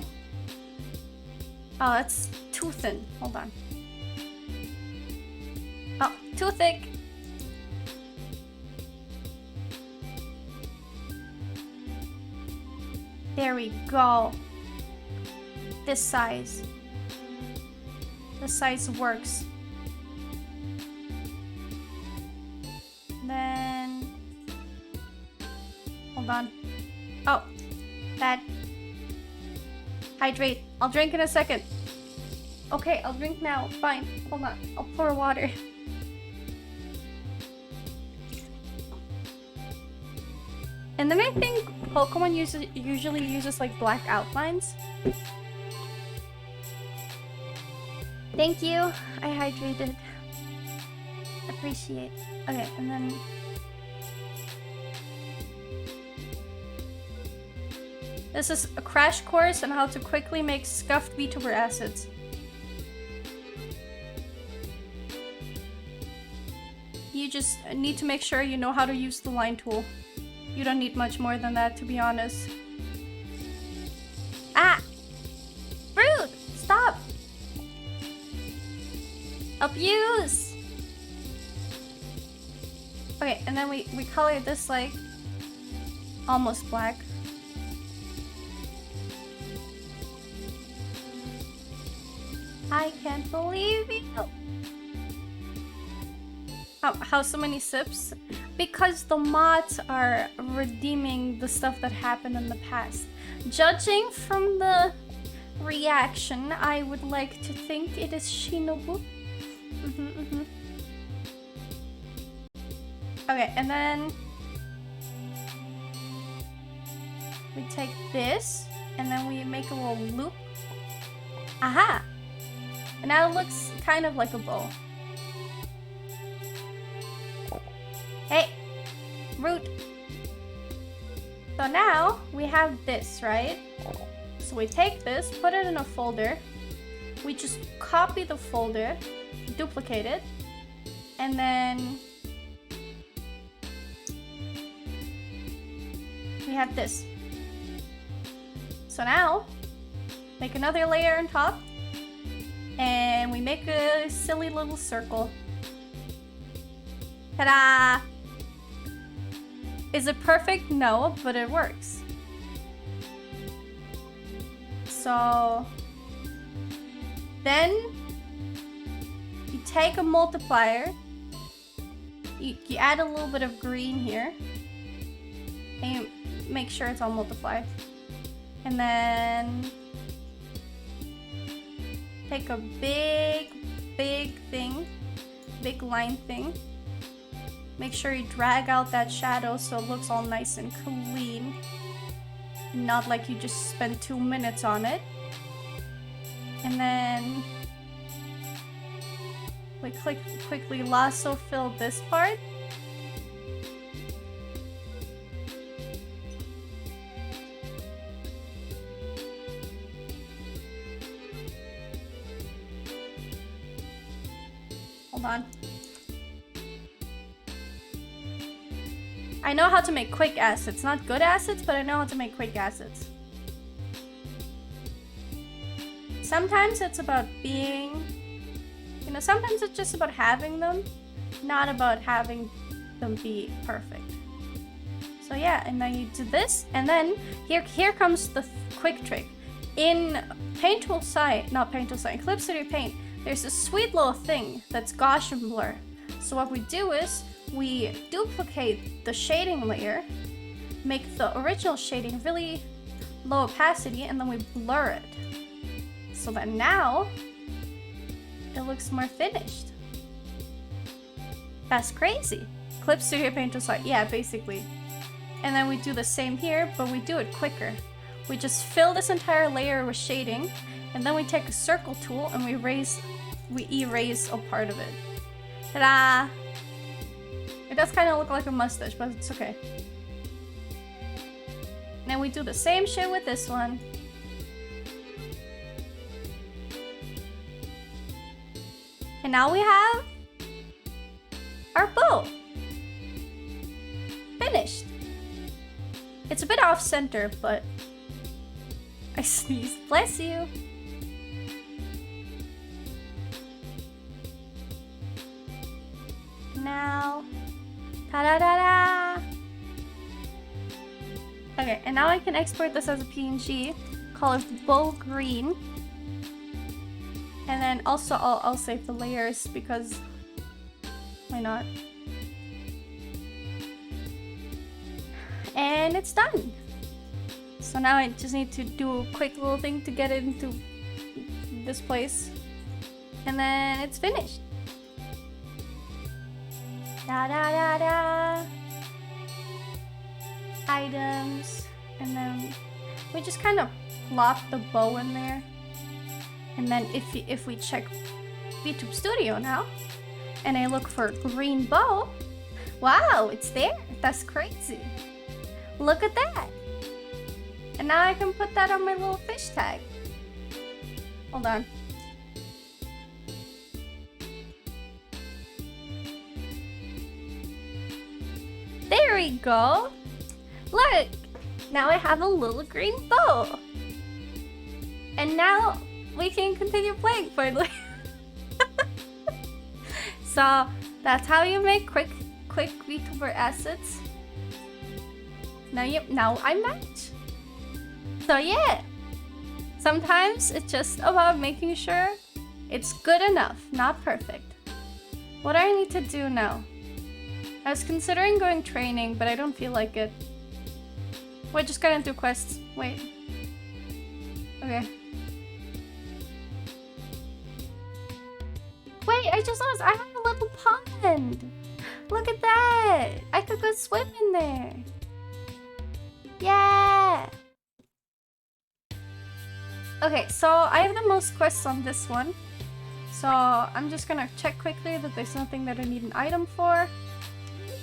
that's too thin. Hold on. Oh, too thick. There we go. This size. This size works. Hold on. Oh, that. Hydrate. I'll drink in a second. Okay, I'll drink now. Fine. Hold on. I'll pour water. And then I think Pokemon usually uses like black outlines. Thank you. I hydrated. Appreciate. Okay, and then this is a crash course on how to quickly make scuffed VTuber acids. You just need to make sure you know how to use the line tool. You don't need much more than that, to be honest. Ah! Fruit! Stop! Abuse! Okay, and then we color this like almost black. I can't believe you! How so many sips? Because the mods are redeeming the stuff that happened in the past. Judging from the reaction, I would like to think it is Shinobu. Okay, and then we take this, and then we make a little loop. Aha! And now it looks kind of like a bow. Hey! Root! So now, we have this, right? So we take this, put it in a folder. We just copy the folder, duplicate it, and then we have this. So now, make another layer on top, and we make a silly little circle. Ta-da! Is it perfect? No, but it works. So then you take a multiplier, you add a little bit of green here, and you make sure it's all multiplied. And then take a big thing, big line thing. Make sure you drag out that shadow so it looks all nice and clean. Not like you just spent 2 minutes on it. And then we quickly lasso fill this part. Hold on. I know how to make quick acids. Not good acids, but I know how to make quick acids. Sometimes it's about being... You know, sometimes it's just about having them, not about having them be perfect. So yeah, and then you do this, and then here comes the quick trick. In Clip Studio Paint, there's a sweet little thing that's Gaussian blur. So what we do is, we duplicate the shading layer, make the original shading really low opacity, and then we blur it. So that now, it looks more finished. That's crazy. Clip Studio Paint just like, yeah, basically. And then we do the same here, but we do it quicker. We just fill this entire layer with shading, and then we take a circle tool and we erase a part of it. Ta-da! It does kind of look like a mustache, but it's okay. Then we do the same shit with this one. And now we have our bow. Finished. It's a bit off center, but I sneezed. Bless you. Now, ta-da-da-da! Okay, and now I can export this as a PNG, call it Bull Green. And then also I'll save the layers because why not? And it's done. So now I just need to do a quick little thing to get it into this place. And then it's finished. Da da da da. Items. And then we just kind of plop the bow in there. And then if we check VTube Studio now, and I look for green bow, wow, it's there. That's crazy. Look at that. And now I can put that on my little fish tag. Hold on. There we go. Look, now I have a little green bow. And now we can continue playing finally. So that's how you make quick VTuber assets. Now I match. So yeah, sometimes it's just about making sure it's good enough, not perfect. What do I need to do now? I was considering going training, but I don't feel like it. We're just gonna do quests. Wait. Okay. Wait, I just noticed I have a little pond. Look at that. I could go swim in there. Yeah. Okay, so I have the most quests on this one. So I'm just gonna check quickly that there's nothing that I need an item for.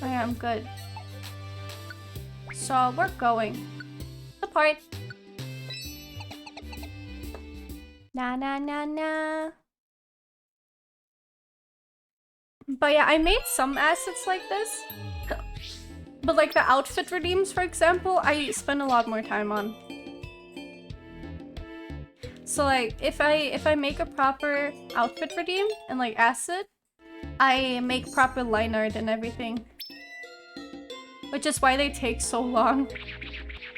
Okay, I'm good. So we're going. The part. Na na na na. But yeah, I made some assets like this. But like the outfit redeems, for example, I spend a lot more time on. So like if I make a proper outfit redeem and like asset, I make proper line art and everything. Which is why they take so long.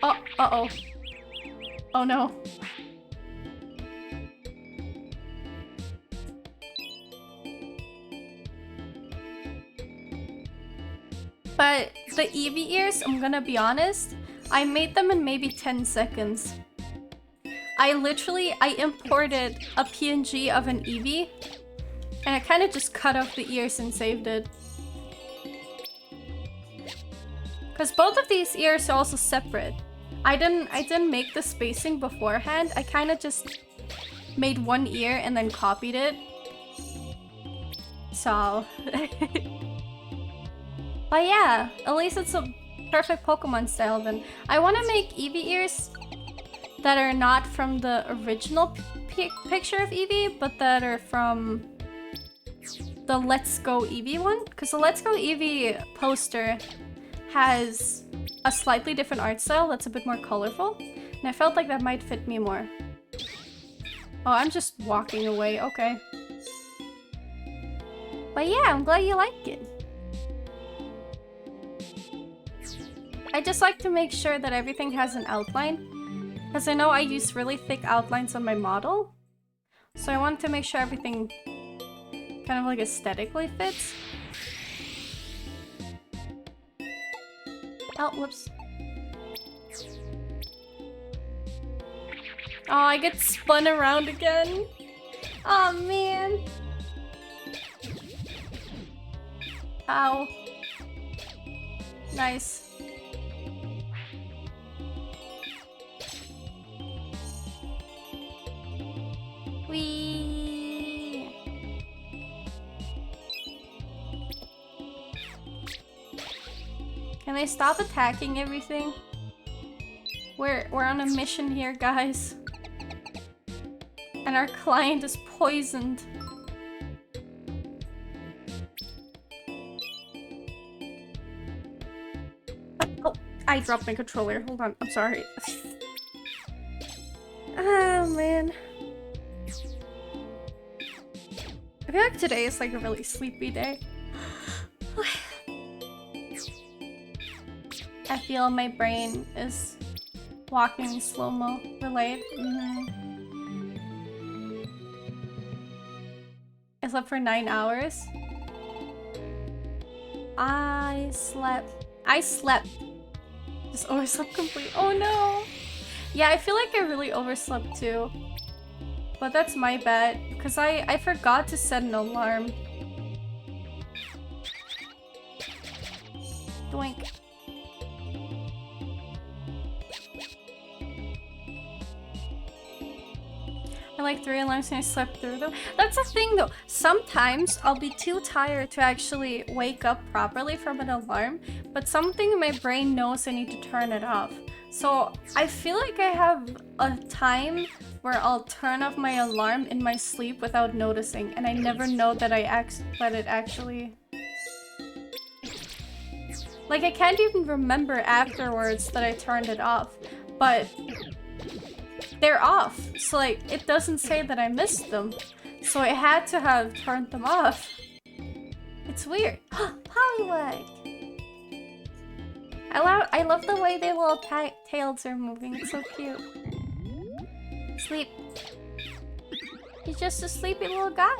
Oh, uh-oh. Oh no. But the Eevee ears, I'm gonna be honest, I made them in maybe 10 seconds. I imported a PNG of an Eevee, and I kind of just cut off the ears and saved it. Because both of these ears are also separate. I didn't make the spacing beforehand. I kind of just made one ear and then copied it. So... But yeah, at least it's a perfect Pokemon style then. I want to make Eevee ears that are not from the original picture of Eevee, but that are from the Let's Go Eevee one. Because the Let's Go Eevee poster has a slightly different art style that's a bit more colorful. And I felt like that might fit me more. Oh, I'm just walking away, okay. But yeah, I'm glad you like it. I just like to make sure that everything has an outline, because I know I use really thick outlines on my model, so I want to make sure everything kind of like aesthetically fits. Oh, whoops. Oh, I get spun around again. Oh man. Ow. Nice. Whee! Can they stop attacking everything? We're on a mission here, guys. And our client is poisoned. Oh, I dropped my controller. Hold on, I'm sorry. Oh, man. I feel like today is like a really sleepy day. I feel my brain is walking slow-mo. Relate. I slept for 9 hours. I slept Just overslept complete. Oh no! Yeah, I feel like I really overslept too. But that's my bad, because I forgot to set an alarm. Doink. I like 3 alarms and I slept through them. That's the thing though. Sometimes I'll be too tired to actually wake up properly from an alarm, but something in my brain knows I need to turn it off. So I feel like I have a time where I'll turn off my alarm in my sleep without noticing, and I never know that it actually... Like, I can't even remember afterwards that I turned it off, but they're off. So like, it doesn't say that I missed them. So I had to have turned them off. It's weird. Poliwag! I love the way their little tails are moving. It's so cute. Sleep. He's just a sleepy little guy.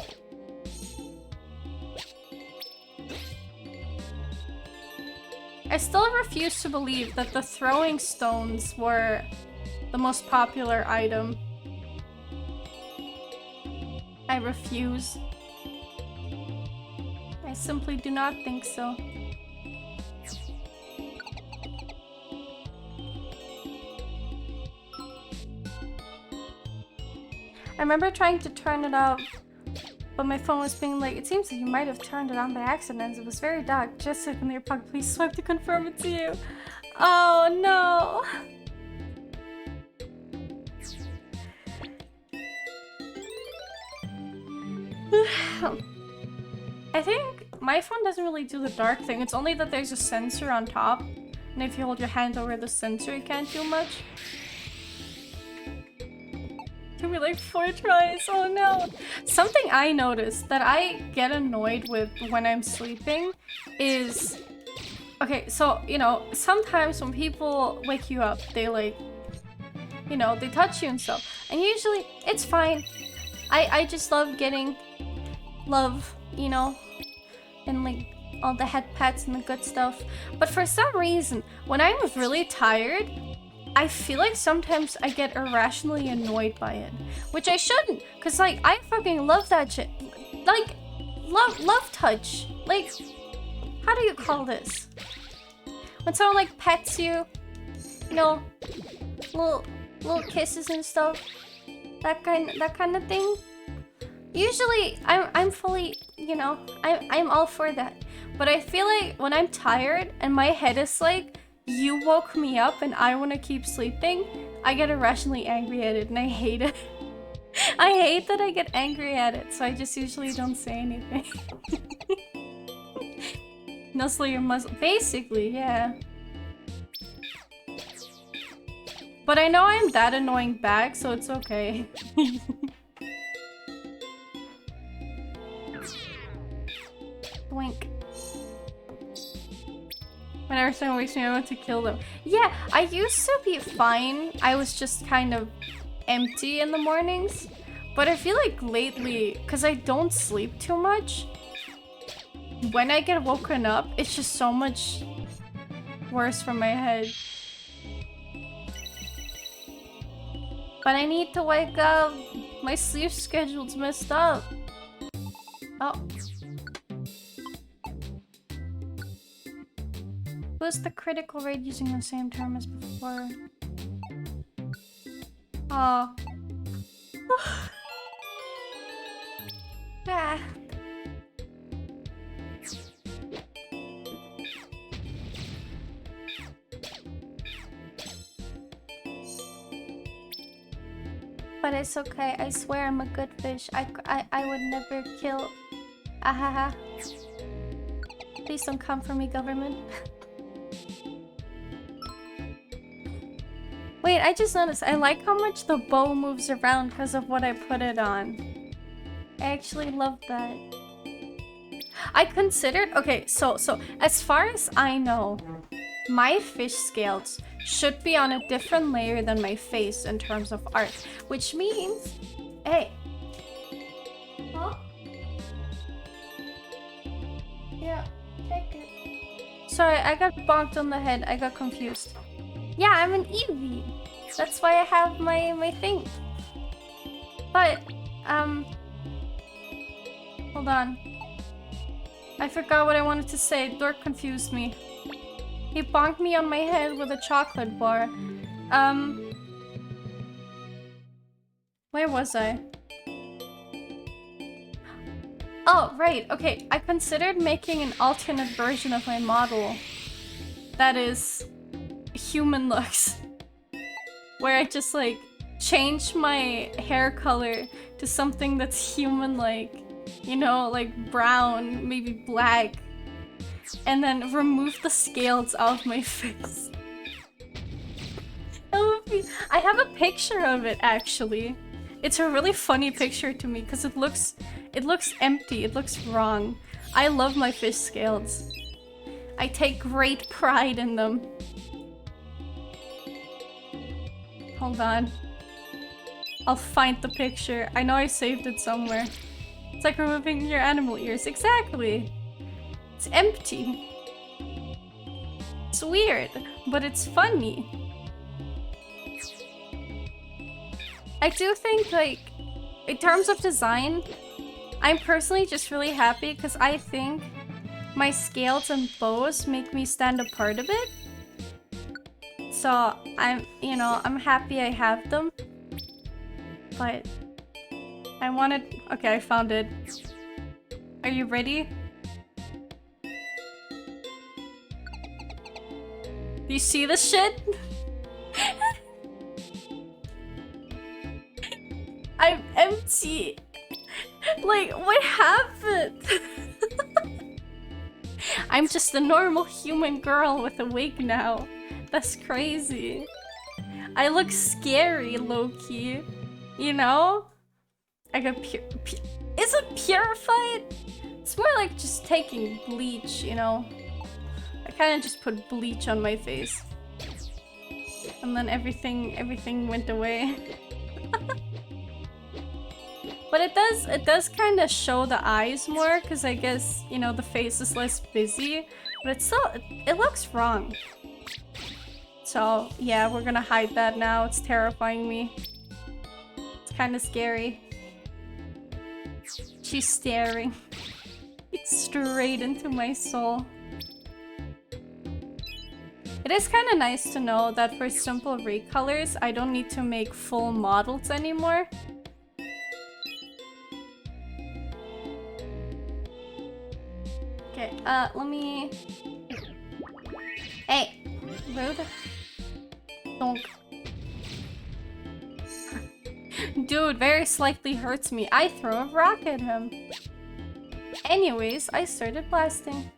I still refuse to believe that the throwing stones were the most popular item. I refuse. I simply do not think so. I remember trying to turn it off, but my phone was being like, it seems like you might have turned it on by accident. It was very dark. Just open your pocket. Please swipe to confirm it's you. Oh no. I think my phone doesn't really do the dark thing. It's only that there's a sensor on top, and if you hold your hand over the sensor, you can't do much. Took me like 4 tries. Oh no. Something I noticed that I get annoyed with when I'm sleeping is... Okay, so, you know, sometimes when people wake you up, they like, you know, they touch you and stuff. And usually, it's fine. I just love getting love, you know, and like all the head pats and the good stuff. But for some reason, when I'm really tired, I feel like sometimes I get irrationally annoyed by it, which I shouldn't, cause like I fucking love that shit. Like, love touch. Like, how do you call this? When someone like pets you, you know, little kisses and stuff, that kind of thing. Usually, I'm fully, you know, I'm all for that. But I feel like when I'm tired and my head is like, you woke me up and I want to keep sleeping, I get irrationally angry at it and I hate it. I hate that I get angry at it, so I just usually don't say anything. Nuzzle your muzzle. Basically, yeah. But I know I'm that annoying back, so it's okay. Wink. Whenever someone wakes me up, I want to kill them. Yeah, I used to be fine. I was just kind of empty in the mornings. But I feel like lately, because I don't sleep too much, when I get woken up, it's just so much worse for my head. But I need to wake up. My sleep schedule's messed up. Oh. What's the critical rate using the same term as before? Oh. Ah. But it's okay. I swear I'm a good fish. I would never kill. Ahaha. Please don't come for me, government. Wait, I just noticed. I like how much the bow moves around because of what I put it on. I actually love that. I considered... Okay, so as far as I know, my fish scales should be on a different layer than my face in terms of art. Which means... Hey. Huh? Yeah, take it. Sorry, I got bonked on the head. I got confused. Yeah, I'm an Eevee. That's why I have my thing. But, hold on. I forgot what I wanted to say. Dork confused me. He bonked me on my head with a chocolate bar. Where was I? Oh, right. Okay, I considered making an alternate version of my model that is human looks. Where I just like change my hair color to something that's human-like. You know, like brown, maybe black. And then remove the scales out of my face. I have a picture of it actually. It's a really funny picture to me because it looks empty, it looks wrong. I love my fish scales. I take great pride in them. Hold on. I'll find the picture. I know I saved it somewhere. It's like removing your animal ears. Exactly. It's empty. It's weird, but it's funny. I do think, like, in terms of design, I'm personally just really happy because I think my scales and bows make me stand apart a bit. So I'm happy I have them. But I wanted... Okay, I found it. Are you ready? Do you see this shit? I'm empty. Like, what happened? I'm just a normal human girl with a wig now. That's crazy. I look scary, low-key. You know? I got is it purified? It's more like just taking bleach, you know? I kind of just put bleach on my face. And then everything went away. But it does kind of show the eyes more, because I guess, you know, the face is less busy. But it's still, it looks wrong. So, yeah, we're gonna hide that now. It's terrifying me. It's kind of scary. She's staring. It's straight into my soul. It is kind of nice to know that for simple recolors, I don't need to make full models anymore. Okay, let me... Hey! Rude. Donk. Dude, very slightly hurts me. I throw a rock at him. Anyways, I started blasting.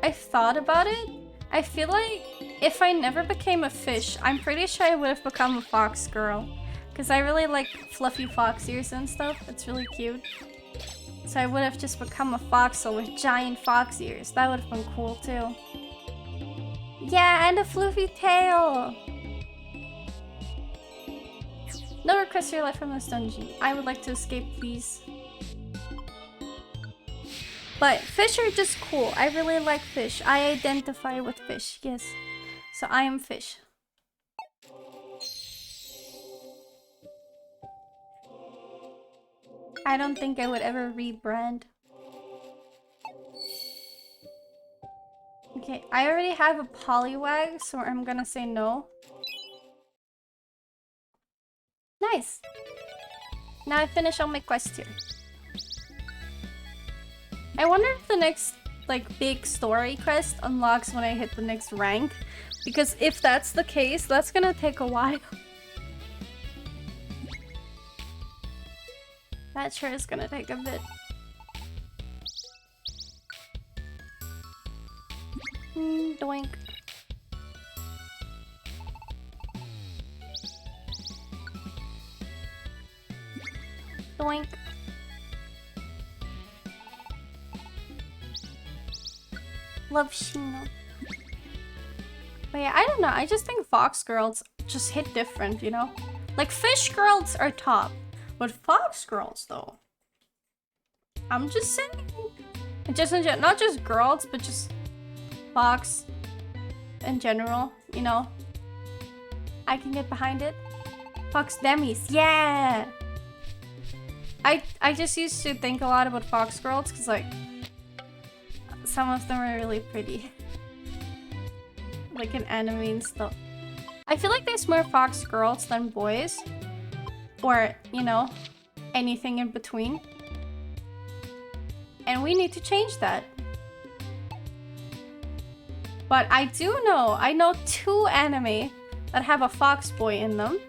I've thought about it. I feel like if I never became a fish, I'm pretty sure I would have become a fox girl. Because I really like fluffy fox ears and stuff. It's really cute. So I would have just become a foxel with giant fox ears. That would have been cool too. Yeah, and a fluffy tail! No requests are left from this dungeon. I would like to escape, please. But fish are just cool. I really like fish. I identify with fish, yes. So I am fish. I don't think I would ever rebrand. Okay, I already have a Poliwag, so I'm gonna say no. Nice! Now I finish all my quests here. I wonder if the next, like, big story quest unlocks when I hit the next rank. Because if that's the case, that's gonna take a while. That sure is gonna take a bit. Doink. Doink. Love Shino. But yeah, I don't know. I just think fox girls just hit different, you know? Like, fish girls are top. But fox girls, though. I'm just saying. And just not just girls, but just fox in general, you know. I can get behind it. Fox demis, yeah! I just used to think a lot about fox girls because like some of them are really pretty. Like in anime and stuff. I feel like there's more fox girls than boys. Or, you know, anything in between. And we need to change that. But I know 2 anime that have a fox boy in them.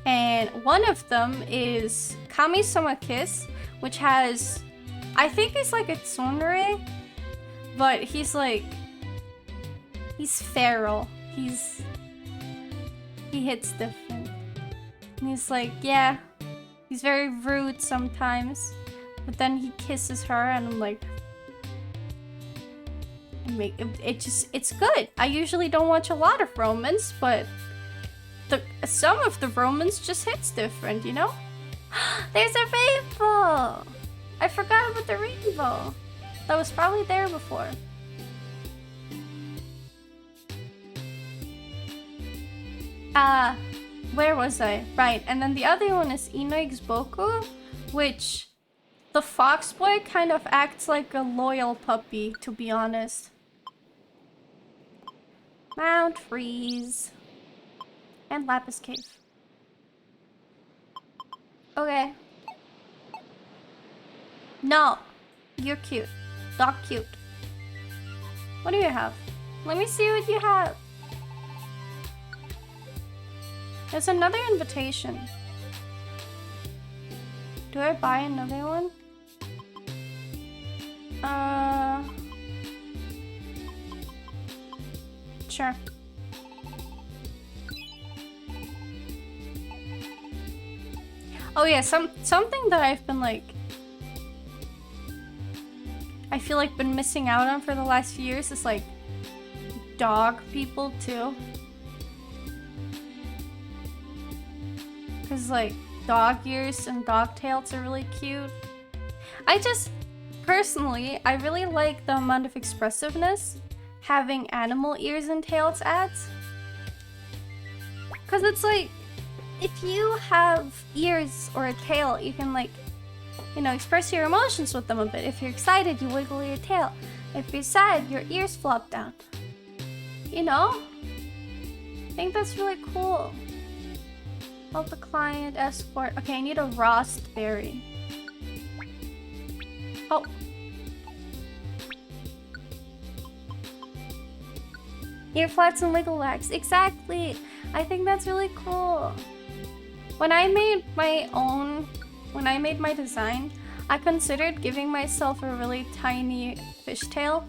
And one of them is Kami-sama Kiss, which has, I think it's like a tsundere, but he's feral. He hits different. And he's like, yeah, he's very rude sometimes, but then he kisses her and I'm like, it's good. I usually don't watch a lot of romance, but some of the romance just hits different, you know? There's a rainbow! I forgot about the rainbow. That was probably there before. Where was I? Right, and then the other one is Inoi's Boku, which the fox boy kind of acts like a loyal puppy, to be honest. Mount Freeze. And Lapis Cave. Okay. No. You're cute. Dog cute. What do you have? Let me see what you have. There's another invitation. Do I buy another one? Sure. Oh yeah, something that I've been like, I feel like been missing out on for the last few years is like dog people too. Cause like dog ears and dog tails are really cute. Personally, I really like the amount of expressiveness having animal ears and tails adds. Cause it's like, if you have ears or a tail, you can like, you know, express your emotions with them a bit. If you're excited, you wiggle your tail. If you're sad, your ears flop down. You know? I think that's really cool. Help the client, escort. Okay, I need a raspberry. Oh. Ear flats and wiggle wax. Exactly. I think that's really cool. When I made my design, I considered giving myself a really tiny fishtail,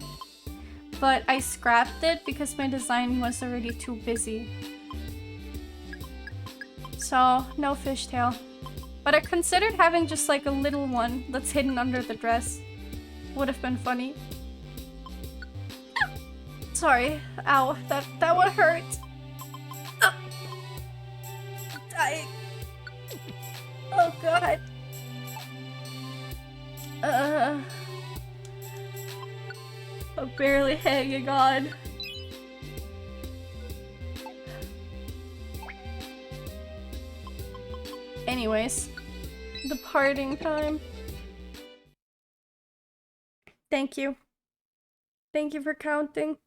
but I scrapped it because my design was already too busy. So, no fishtail. But I considered having just like a little one that's hidden under the dress. Would have been funny. Sorry. Ow, that would hurt. Dying. Oh god. I'm barely hanging on. Anyways, departing time. Thank you. Thank you for counting.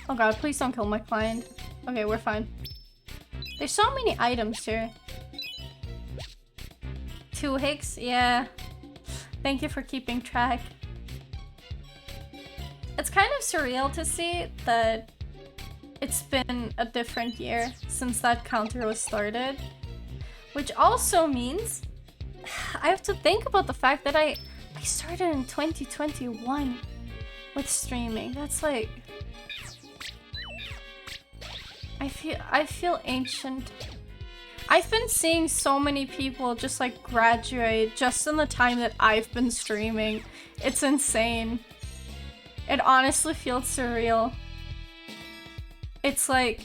Oh god, please don't kill my client. Okay, we're fine. There's so many items here. 2 hicks? Yeah. Thank you for keeping track. It's kind of surreal to see that it's been a different year since that counter was started. Which also means I have to think about the fact that I started in 2021 with streaming. That's like... I feel ancient. I've been seeing so many people just like graduate just in the time that I've been streaming. It's insane. It honestly feels surreal. It's like,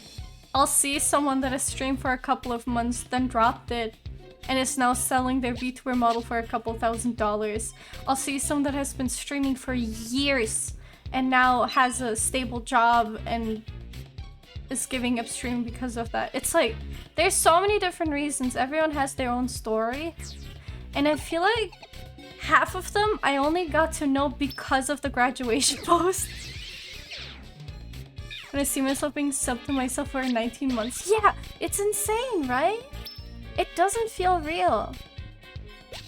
I'll see someone that has streamed for a couple of months, then dropped it, and is now selling their VTuber model for a couple $1,000s. I'll see some that has been streaming for years and now has a stable job and is giving up streaming because of that. It's like, there's so many different reasons. Everyone has their own story. And I feel like half of them I only got to know because of the graduation post. When I see myself being subbed to myself for 19 months. Yeah, it's insane, right? It doesn't feel real.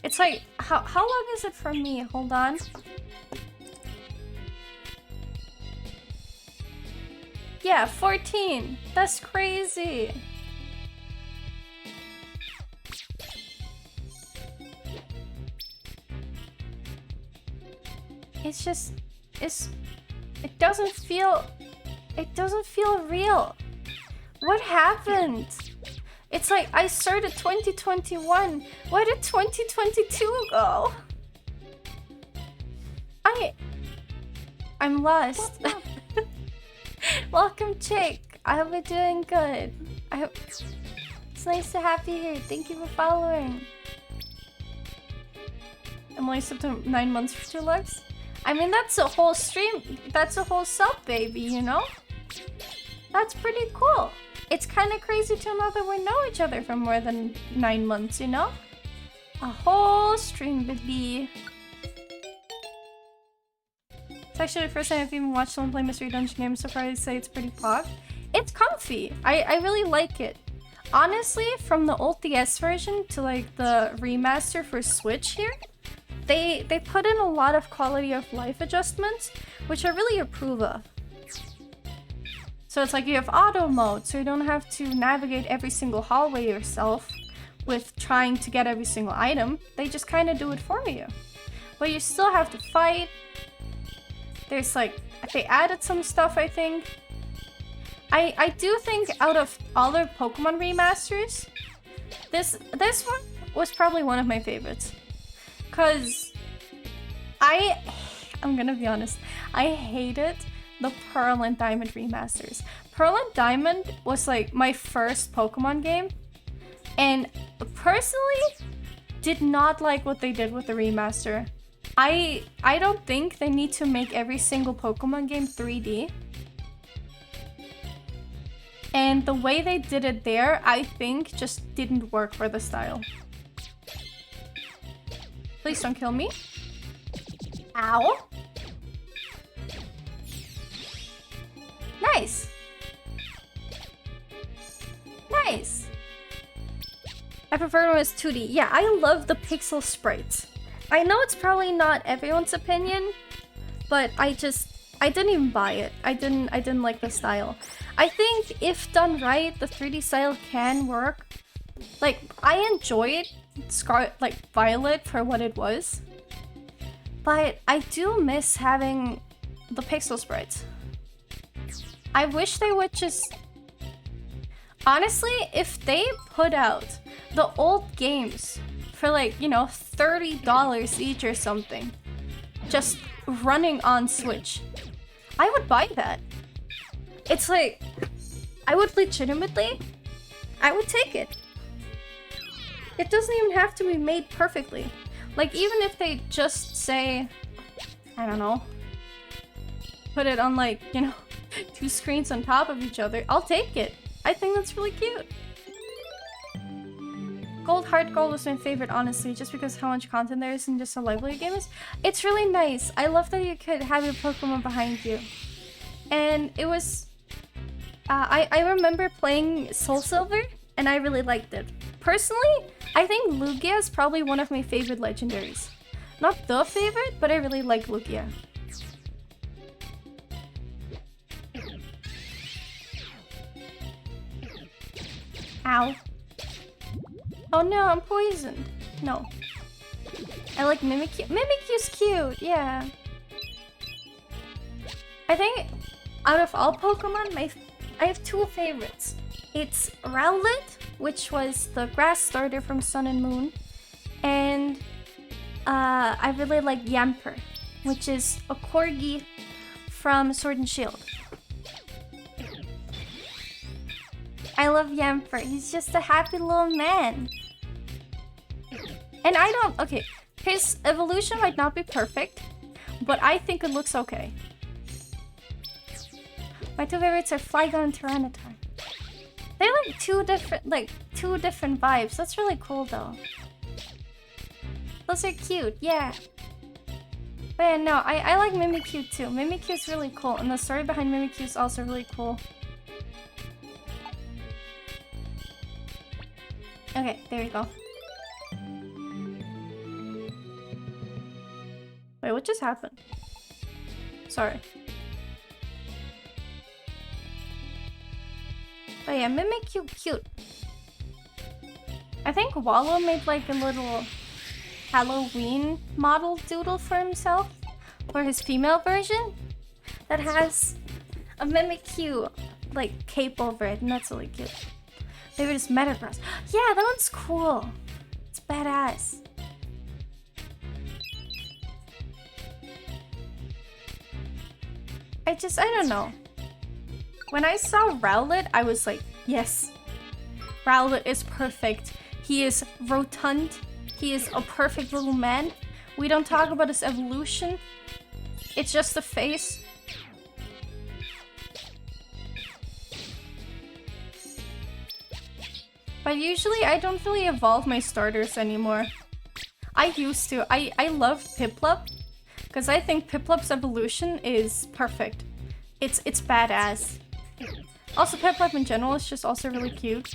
It's like, how long is it from me? Hold on. Yeah, 14. That's crazy. It's just, it doesn't feel real. What happened? It's like, I started 2021. Where did 2022 go? I'm lost. Welcome, chick. I hope you're doing good. It's nice to have you here. Thank you for following. I'm only up to 9 months for 2 looks. I mean, that's a whole stream. That's a whole sub, baby, you know? That's pretty cool. It's kind of crazy to know that we know each other for more than 9 months, you know? A whole stream, baby. It's actually the first time I've even watched someone play Mystery Dungeon game, so I'd say it's pretty pog. It's comfy. I really like it. Honestly, from the old DS version to like the remaster for Switch here, they put in a lot of quality of life adjustments, which I really approve of. So it's like you have auto mode, so you don't have to navigate every single hallway yourself with trying to get every single item. They just kind of do it for you. But you still have to fight. There's like, they added some stuff, I think. I do think out of all the Pokemon remasters, this one was probably one of my favorites. Cause I'm gonna be honest, I hated the Pearl and Diamond remasters. Pearl and Diamond was like my first Pokemon game, and personally did not like what they did with the remaster. I don't think they need to make every single Pokemon game 3D. And the way they did it there, I think, just didn't work for the style. Please don't kill me. Ow. Nice. Nice. I prefer when it was 2D. Yeah, I love the pixel sprites. I know it's probably not everyone's opinion, but I didn't even buy it. I didn't like the style. I think if done right, the 3D style can work. Like, I enjoyed Violet for what it was, but I do miss having the pixel sprites. I wish they would just... Honestly, if they put out the old games for like, you know, $30 each or something, just running on Switch, I would buy that. It's like, I would take it. It doesn't even have to be made perfectly. Like, even if they just say, I don't know, put it on like, you know, 2 screens on top of each other, I'll take it. I think that's really cute. Heart Gold was my favorite, honestly, just because how much content there is and just how lively the game is. It's really nice. I love that you could have your Pokemon behind you. And it was... I remember playing Soul Silver, and I really liked it. Personally, I think Lugia is probably one of my favorite legendaries. Not the favorite, but I really like Lugia. Ow. Oh no, I'm poisoned. No. I like Mimikyu. Mimikyu's cute, yeah. I think out of all Pokemon, I have 2 favorites. It's Rowlet, which was the grass starter from Sun and Moon, and I really like Yamper, which is a corgi from Sword and Shield. I love Yamper. He's just a happy little man. And I don't... Okay, his evolution might not be perfect, but I think it looks okay. My two favorites are Flygon and Tyranitar. They're like two different vibes. That's really cool though. Those are cute, yeah. But yeah, no, I like Mimikyu too. Mimikyu's really cool, and the story behind Mimikyu is also really cool. Okay, there you go. Wait, what just happened? Sorry. But yeah, Mimikyu cute. I think Wallow made like a little Halloween model doodle for himself, for his female version, that has a Mimikyu like cape over it, and that's really cute. Maybe it's Metagross. Yeah, that one's cool. It's badass. I don't know. When I saw Rowlet, I was like, yes. Rowlet is perfect. He is rotund. He is a perfect little man. We don't talk about his evolution. It's just the face. But usually I don't really evolve my starters anymore. I used to. I love Piplup, because I think Piplup's evolution is perfect. It's badass. Also, Piplup in general is just also really cute.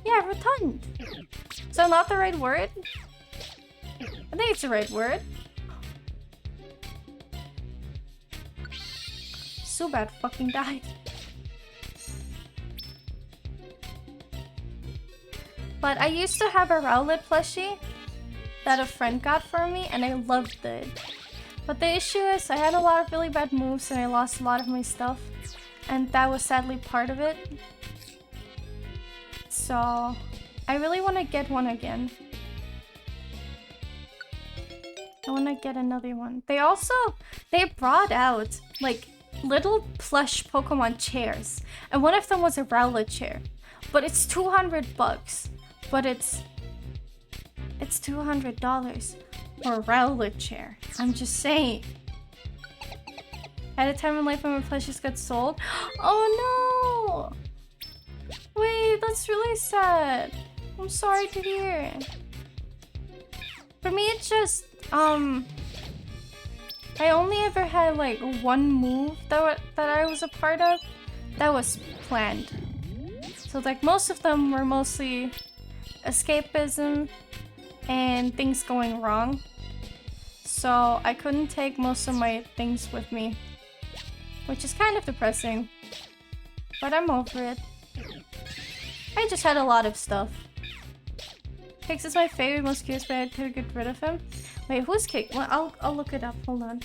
Yeah, rotund. So not the right word? I think it's the right word. Zubat fucking died. But I used to have a Rowlet plushie that a friend got for me, and I loved it. But the issue is I had a lot of really bad moves and I lost a lot of my stuff. And that was sadly part of it. So I really want to get one again. I want to get another one. They brought out like little plush Pokemon chairs. And one of them was a Rowlet chair. But it's $200. But it's $200 for a Rowlet chair. I'm just saying. At a time in life when my plushies got sold. Oh no! Wait, that's really sad. I'm sorry to hear. For me, it's just I only ever had like one move that I was a part of that was planned. So like most of them were mostly escapism and things going wrong. So I couldn't take most of my things with me, which is kind of depressing. But I'm over it. I just had a lot of stuff. Kix is my favorite, most curious, but I had to get rid of him. Wait, who's Kix? Well, I'll look it up. Hold on.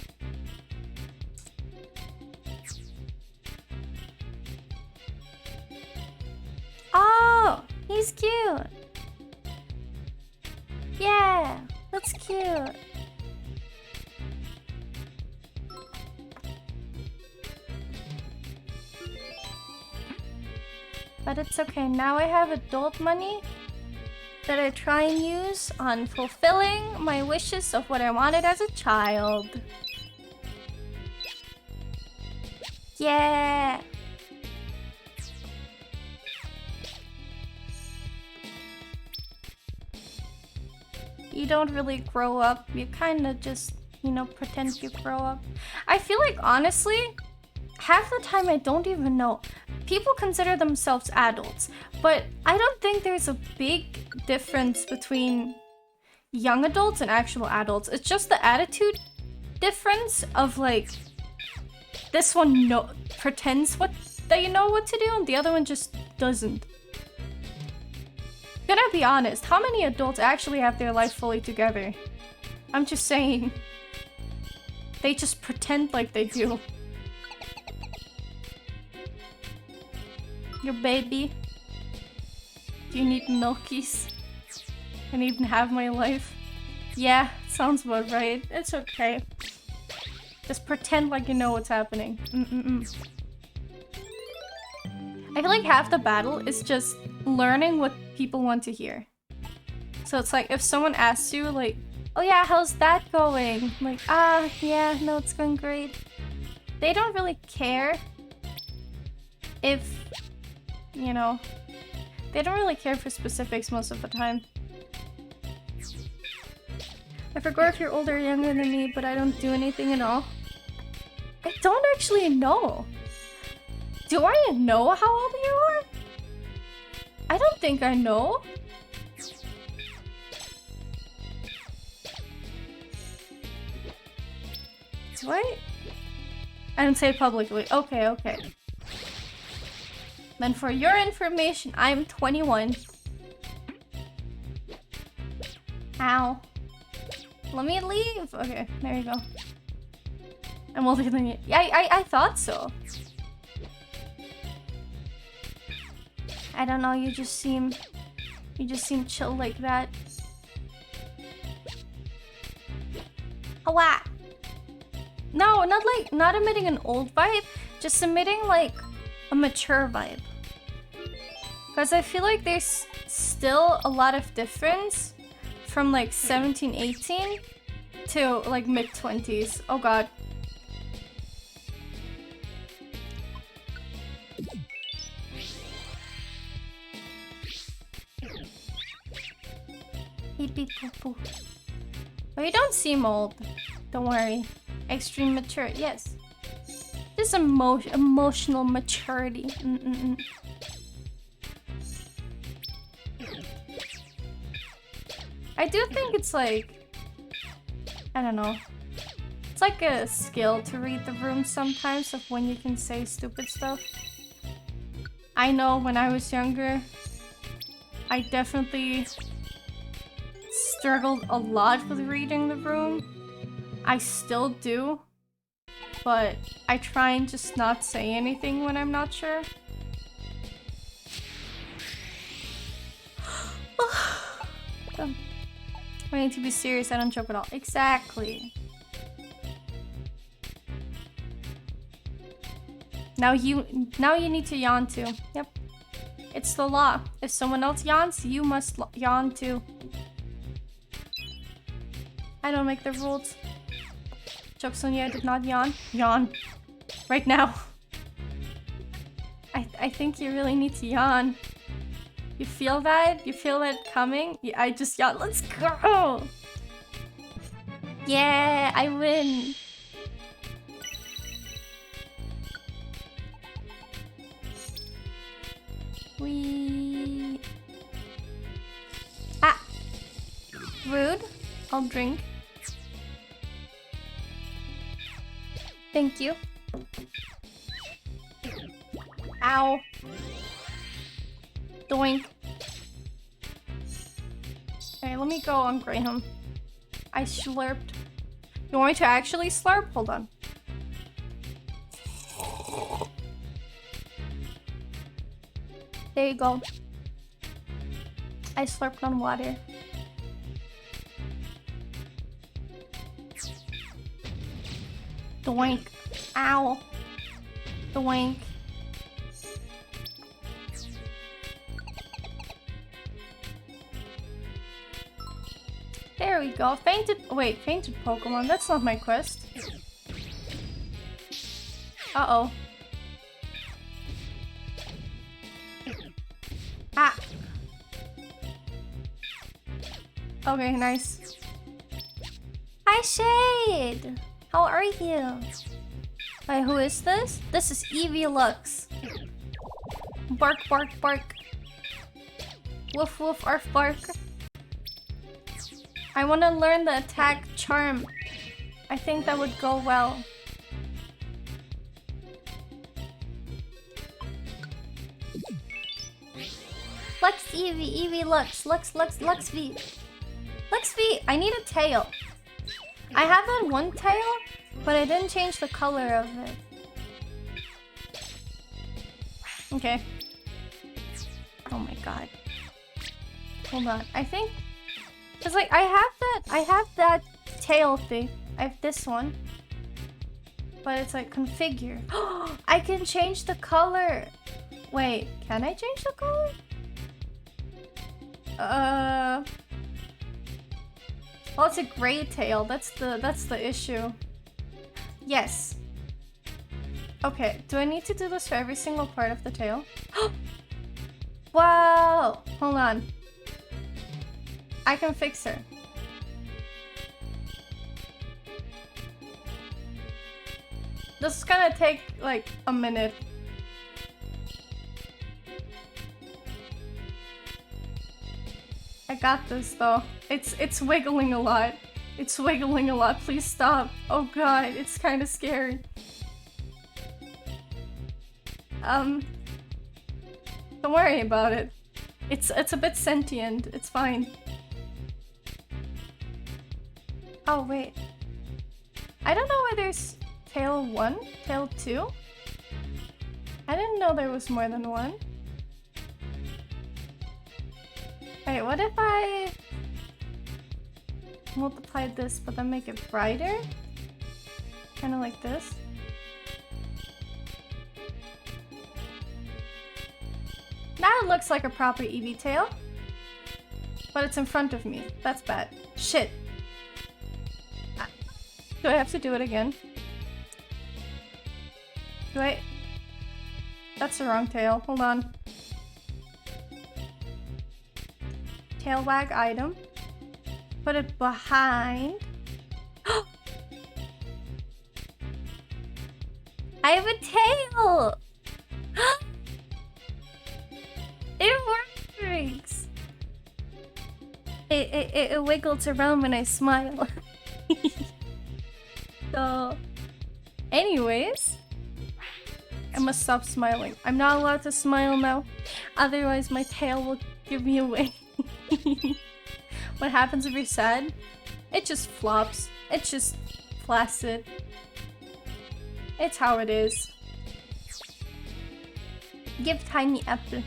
Oh, he's cute. Yeah, that's cute. But it's okay. Now I have adult money that I try and use on fulfilling my wishes of what I wanted as a child. Yeah. You don't really grow up. You kind of just, you know, pretend you grow up. I feel like, honestly, half the time I don't even know. People consider themselves adults, but I don't think there's a big difference between young adults and actual adults. It's just the attitude difference of like, this one pretends that you know what to do, and the other one just doesn't. Gonna be honest, how many adults actually have their life fully together? I'm just saying. They just pretend like they do. Your baby. Do you need milkies? And even have my life? Yeah, sounds about right. It's okay. Just pretend like you know what's happening. I feel like half the battle is just learning what people want to hear. So it's like if someone asks you like, oh yeah, how's that going? I'm like, yeah, no, it's going great. They don't really care if, you know, they don't really care for specifics most of the time. I forgot if you're older or younger than me, but I don't do anything at all. I don't actually know. Do I know how old you are? I don't think I know. Do I? I didn't say it publicly. Okay, okay. Then for your information, I'm 21. Ow. Let me leave. Okay, there you go. I'm older than you. Yeah, I thought so. I don't know, you just seem chill like that. Hawa! No, not emitting an old vibe, just emitting like a mature vibe. Because I feel like there's still a lot of difference from like 17, 18 to like mid-20s. Oh god. Pee poo poo. Oh, you don't seem old. Don't worry. Extreme mature. Yes. This emotional maturity. I do think it's like, I don't know. It's like a skill to read the room sometimes of when you can say stupid stuff. I know when I was younger, I definitely struggled a lot with reading the room. I still do, but I try and just not say anything when I'm not sure. I need to be serious, I don't joke at all. Exactly. Now you need to yawn too. Yep. It's the law. If someone else yawns, you must yawn too. I don't make the rules. Jokes on you, I did not yawn. Yawn. Right now. I think you really need to yawn. You feel that? You feel that coming? Yeah, I just yawned. Let's go! Yeah, I win. Ah! Rude. I'll drink. Thank you. Ow. Doink. Okay, let me go on Graham. I slurped. You want me to actually slurp? Hold on. There you go. I slurped on water. Doink. Ow. Doink. There we go. Fainted. Wait, fainted Pokemon. That's not my quest. Uh-oh. Ah. Okay, nice. Hi, Shade. How are you? Wait, who is this? This is Eevee Lux. Bark, bark, bark. Woof, woof, arf, bark. I want to learn the attack charm. I think that would go well. Lux Eevee, Eevee Lux, Lux V. Lux V, I need a tail. I have that one tail, but I didn't change the color of it. Okay. Oh my god. Hold on. I think it's like I have that tail thing. I have this one. But it's like configure. I can change the color. Wait, can I change the color? Well, it's a gray tail. That's the issue. Yes. Okay, do I need to do this for every single part of the tail? Wow! Hold on. I can fix her. This is gonna take like a minute. I got this though. It's wiggling a lot. It's wiggling a lot. Please stop. Oh god, it's kind of scary. Don't worry about it. It's a bit sentient. It's fine. Oh wait. I don't know why there's tail 1, tail 2. I didn't know there was more than one. Wait, what if I multiply this but then make it brighter? Kind of like this. Now it looks like a proper Eevee tail. But it's in front of me. That's bad. Shit. Do I have to do it again? Do I? That's the wrong tail. Hold on. Tail wag item. Put it behind. I have a tail! It works! It wiggles around when I smile. So, anyways, I must stop smiling. I'm not allowed to smile now, otherwise my tail will give me away. What happens if you're sad? It just flops. It's just flaccid. It's how it is. Give tiny apple.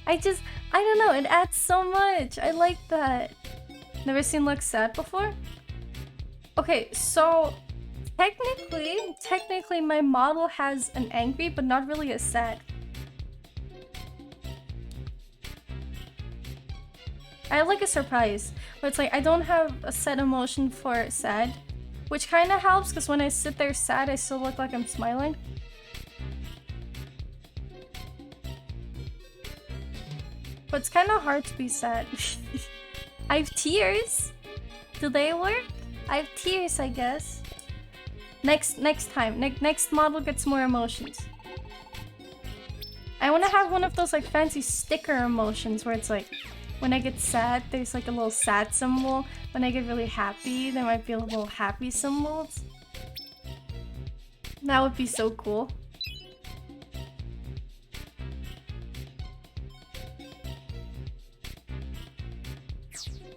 I don't know, it adds so much. I like that. Never seen look sad before? Okay, so technically my model has an angry but not really a sad. I have like a surprise, but it's like I don't have a set emotion for sad, which kind of helps because when I sit there sad, I still look like I'm smiling. But it's kind of hard to be sad. I have tears. Do they work? I have tears, I guess. Next time. Next model gets more emotions. I want to have one of those like fancy sticker emotions where it's like, when I get sad, there's like a little sad symbol. When I get really happy, there might be a little happy symbols. That would be so cool.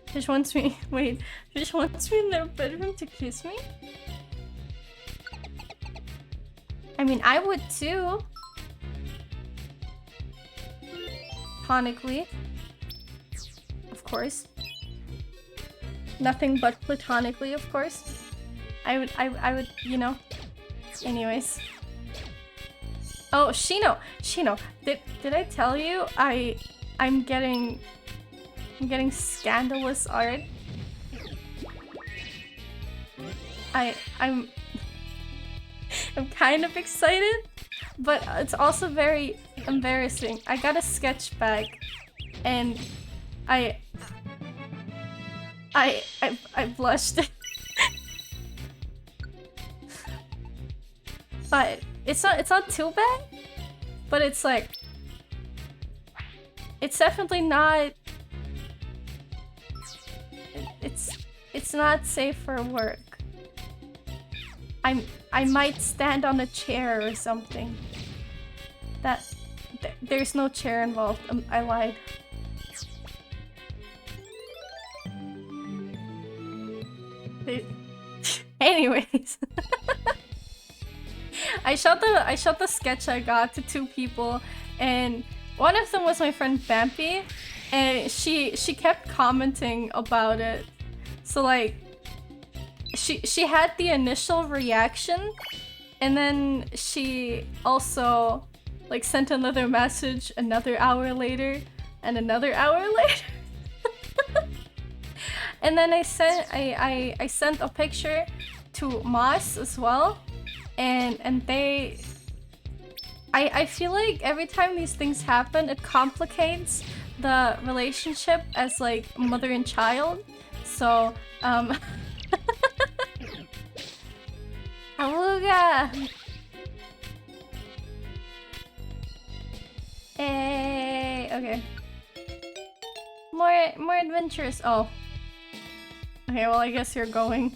Fish wants me. Wait, Fish wants me in their bedroom to kiss me? I mean, I would too. Platonically. Of course. Nothing but platonically, of course. I would, you know. Anyways. Oh, Shino! Shino, did I tell you I'm getting scandalous art? I'm kind of excited, but it's also very embarrassing. I got a sketch bag and I blushed. But it's not too bad, but it's like it's definitely not it's not safe for work. I might stand on a chair or something. There's no chair involved. I lied. Anyways. I showed the sketch I got to 2 people, and one of them was my friend Bampy, and she kept commenting about it. So like she had the initial reaction, and then she also like sent another message another hour later and another hour later. And then I sent a picture to Moss as well, and they. I feel like every time these things happen, it complicates the relationship as like mother and child. So Awooga! Hey, okay. More adventures. Oh. Okay, well I guess you're going.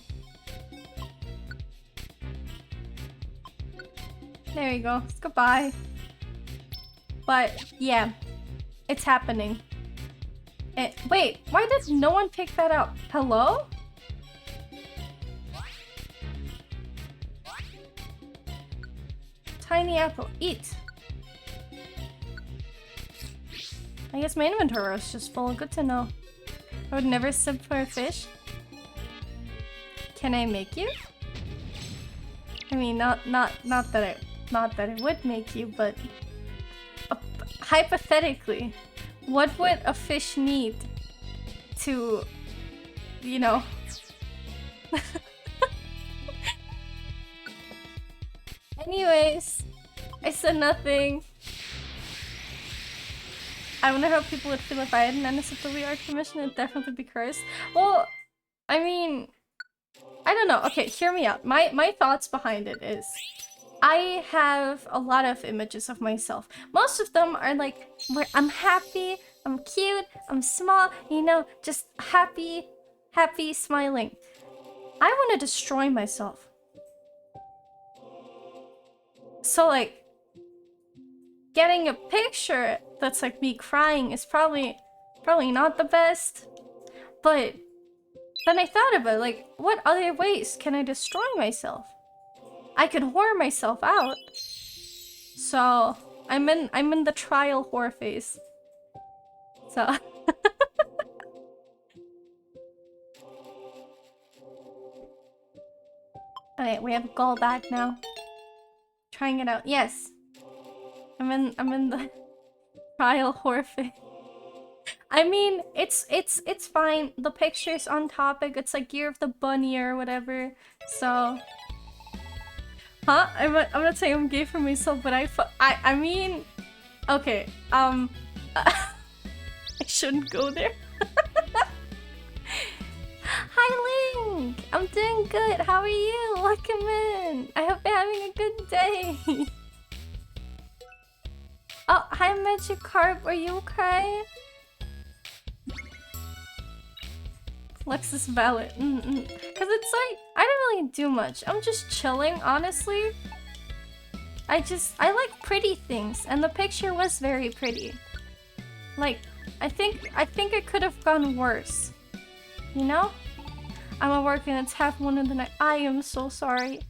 There you go. Goodbye. But yeah, it's happening. Wait, why did no one pick that up? Hello? Tiny apple, eat. I guess my inventory is just full. Good to know. I would never sip for a fish. Can I make you? I mean, not that it would make you, but hypothetically, what would a fish need to, you know? Anyways, I said nothing. I wonder how people would feel if I hadn't accepted the VR commission. It'd definitely be cursed. Well, I mean, I don't know. Okay, hear me out. My thoughts behind it is, I have a lot of images of myself. Most of them are like, where I'm happy, I'm cute, I'm small, you know, just happy, smiling. I want to destroy myself. So like, getting a picture that's like me crying is probably not the best. But then I thought about like, what other ways can I destroy myself? I could whore myself out. So I'm in the trial whore phase. So alright, we have goal back now. Trying it out. Yes. I'm in the trial whore phase. I mean, it's fine. The picture's on topic. It's like Year of the Bunny or whatever. So, huh? I'm not saying I'm gay for myself, but I mean, okay. I shouldn't go there. Hi, Link. I'm doing good. How are you? Welcome in. I hope you're having a good day. Oh, hi, Magikarp. Are you okay? Lexus Ballot. Because it's like, I don't really do much. I'm just chilling, honestly. I like pretty things, and the picture was very pretty. Like, I think it could have gone worse. You know? I'm at work and it's 1:30 in the night. I am so sorry.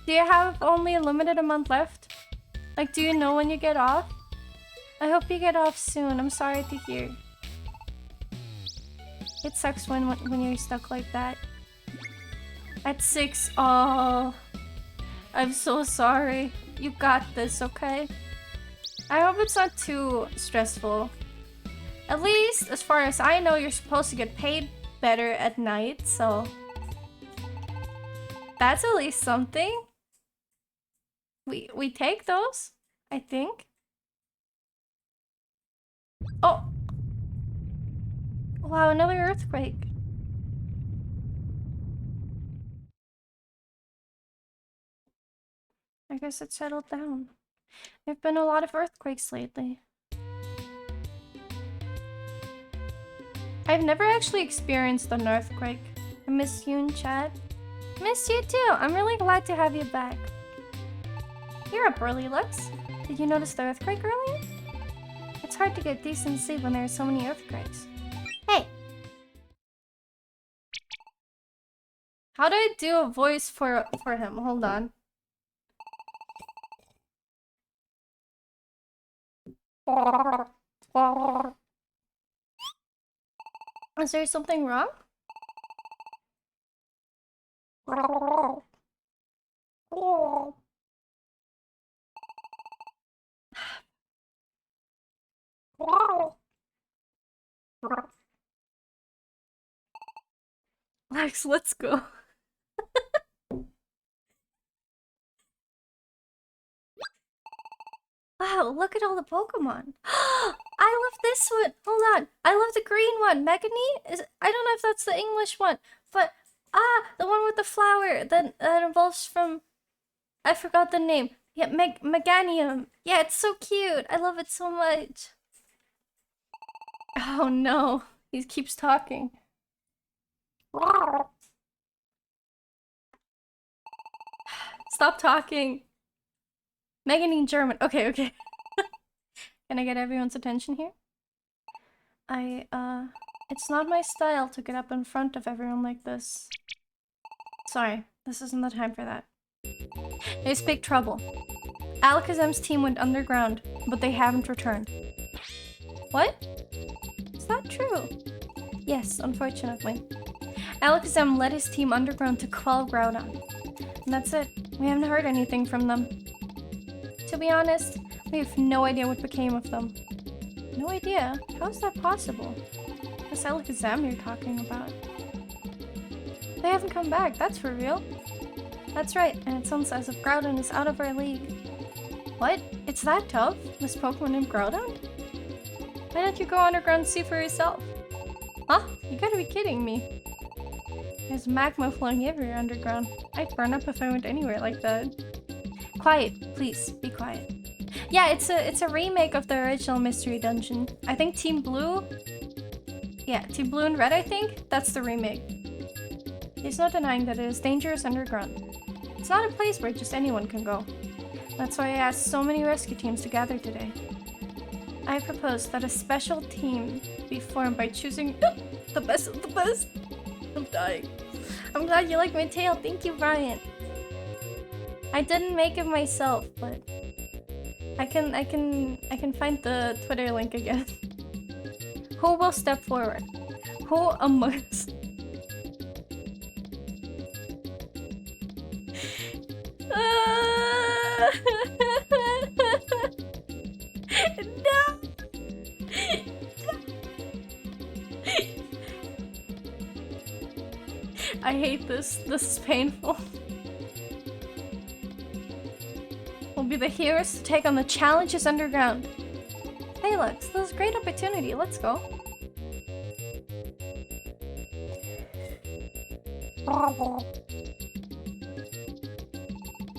Do you have only a limited amount left? Like, do you know when you get off? I hope you get off soon. I'm sorry to hear. It sucks when you're stuck like that. At 6, oh, I'm so sorry. You got this, okay? I hope it's not too stressful. At least, as far as I know, you're supposed to get paid better at night, so that's at least something. We take those, I think. Oh! Wow, another earthquake. I guess it settled down. There've been a lot of earthquakes lately. I've never actually experienced an earthquake. I miss you in chat. Miss you too! I'm really glad to have you back. You're up early, Lux. Did you notice the earthquake earlier? It's hard to get decent sleep when there are so many earthquakes. Hey! How do I do a voice for him? Hold on. Is there something wrong? Lex, let's go. Wow, look at all the Pokemon. I love this one. Hold on. I love the green one. Megany? I don't know if that's the English one, but the one with the flower that evolves from, I forgot the name. Yeah, Meganium. Yeah, it's so cute. I love it so much. Oh no. He keeps talking. Stop talking. Megany in German. Okay, okay. Can I get everyone's attention here? It's not my style to get up in front of everyone like this. Sorry, this isn't the time for that. There's big trouble. Alakazam's team went underground, but they haven't returned. What? Is that true? Yes, unfortunately. Alakazam led his team underground to quell Groudon. And that's it. We haven't heard anything from them. To be honest, we have no idea what became of them. No idea? How is that possible? This Alakazam you're talking about. They haven't come back, that's for real. That's right, and it sounds as if Groudon is out of our league. What? It's that tough? This Pokemon named Groudon? Why don't you go underground and see for yourself? Huh? You gotta be kidding me. There's magma flowing everywhere underground. I'd burn up if I went anywhere like that. Quiet, please, be quiet. Yeah, it's a remake of the original Mystery Dungeon. I think Team Blue... Yeah, Team Blue and Red, I think? That's the remake. There's no denying that it is dangerous underground. It's not a place where just anyone can go. That's why I asked so many rescue teams to gather today. I propose that a special team be formed by choosing the best of the best. I'm dying. I'm glad you like my tail. Thank you, Brian. I didn't make it myself, but I can find the Twitter link again. Who will step forward? Who among us? No! I hate this. This is painful. We'll be the heroes to take on the challenges underground. Hey Lux, this is a great opportunity. Let's go.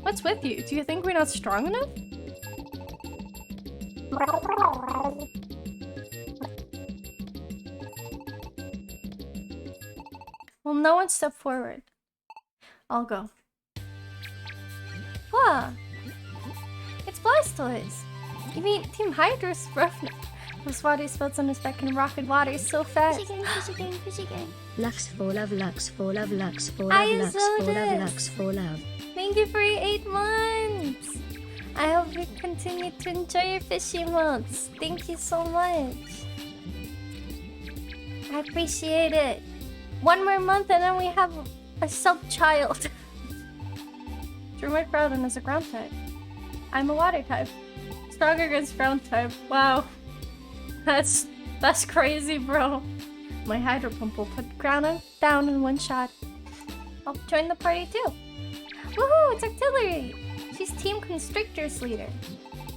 What's with you? Do you think we're not strong enough? Will no one step forward? I'll go. Wow! It's Blastoise! You mean Team Hydra's roughness? Those water spells on his back can rocket water so fast. Fishy gang. Lux for love, Lux for love, Lux for love, Lux for love, Lux for love. Thank you for your 8 months! I hope you continue to enjoy your fishy months. Thank you so much. I appreciate it. 1 more month and then we have a sub-child. Druid Groudon is a ground type. I'm a water type. Stronger against ground type. Wow. That's crazy, bro. My Hydro Pump will put Groudon down in 1 shot. I'll join the party too. Woohoo! It's Artillery! She's Team Constrictor's leader.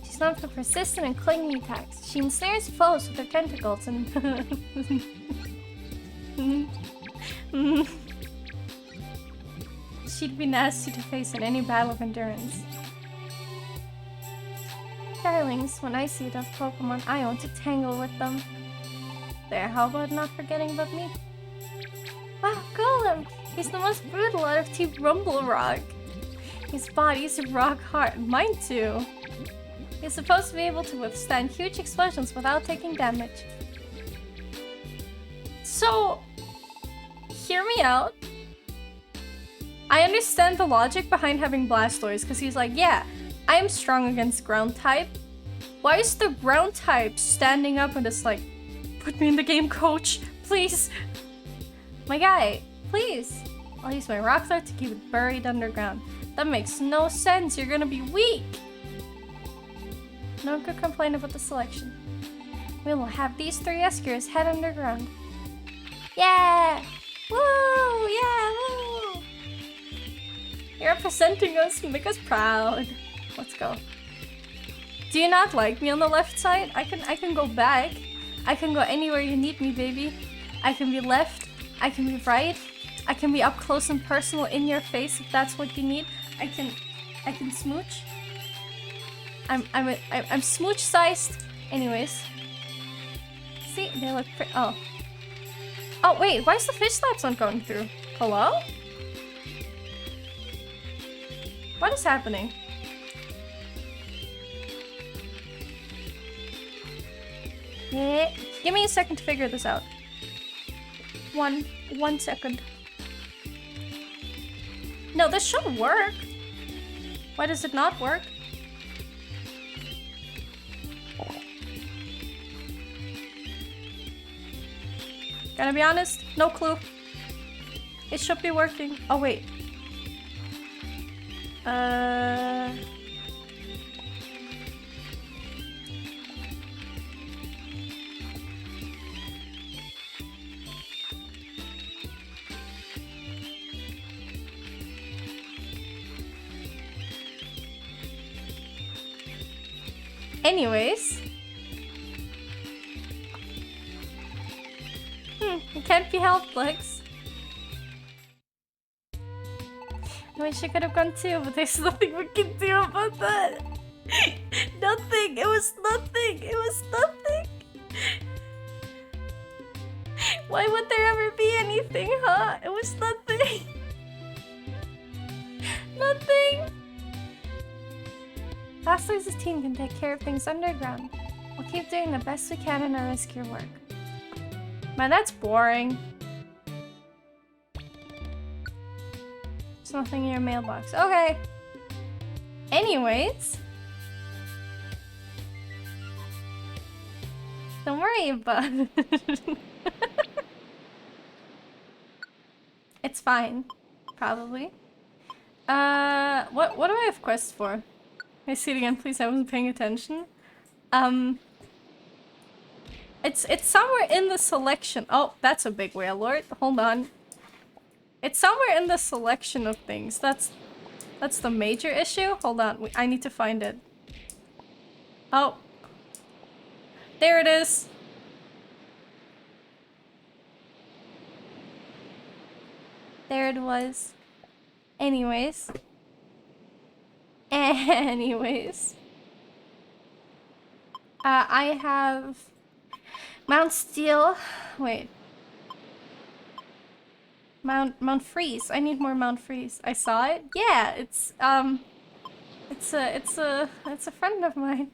She's known for persistent and clinging attacks. She ensnares foes with her tentacles and... She'd be nasty to face in any battle of endurance. Darlings, when I see enough Pokemon, I want to tangle with them. There, how about not forgetting about me? Wow, Golem! He's the most brutal out of Team Rumble Rock. His body's rock hard. Mine too. He's supposed to be able to withstand huge explosions without taking damage. So, hear me out. I understand the logic behind having Blastoise, because he's like, yeah, I am strong against ground type. Why is the ground type standing up and just like, put me in the game, coach, please? My guy, please. I'll use my rock throw to keep it buried underground. That makes no sense, you're gonna be weak. No one could complain about the selection. We will have these 3 Eskers head underground. Yeah! Woo! Woo! Yeah! Woo! You're representing us. Make us proud. Let's go. Do you not like me on the left side? I can go back. I can go anywhere you need me, baby. I can be left. I can be right. I can be up close and personal in your face if that's what you need. I can smooch. I'm smooch sized. Anyways. See, they look pretty. Oh. Oh wait, why is the fish slaps not going through? Hello? What is happening? Yeah. Give me a second to figure this out. One second. No, this should work. Why does it not work? Gotta be honest, no clue. It should be working. Oh wait. Anyways. It can't be helped, Lex. I wish I could have gone too, but there's nothing we can do about that. Nothing. It was nothing. It was nothing. Why would there ever be anything, huh? It was nothing. Nothing. Bastards' team can take care of things underground. We'll keep doing the best we can in our rescue work. Man, that's boring. There's nothing in your mailbox. Okay. Anyways. Don't worry about it. It's fine. Probably. What do I have quests for? Can I see it again, please? I wasn't paying attention. It's somewhere in the selection. Oh, that's a big whale lord. Hold on. It's somewhere in the selection of things. That's the major issue. Hold on. I need to find it. Oh. There it is. There it was. Anyways. Anyways. I have Mount Steel. Wait. Mount Freeze. I need more Mount Freeze. I saw it. Yeah, it's a friend of mine.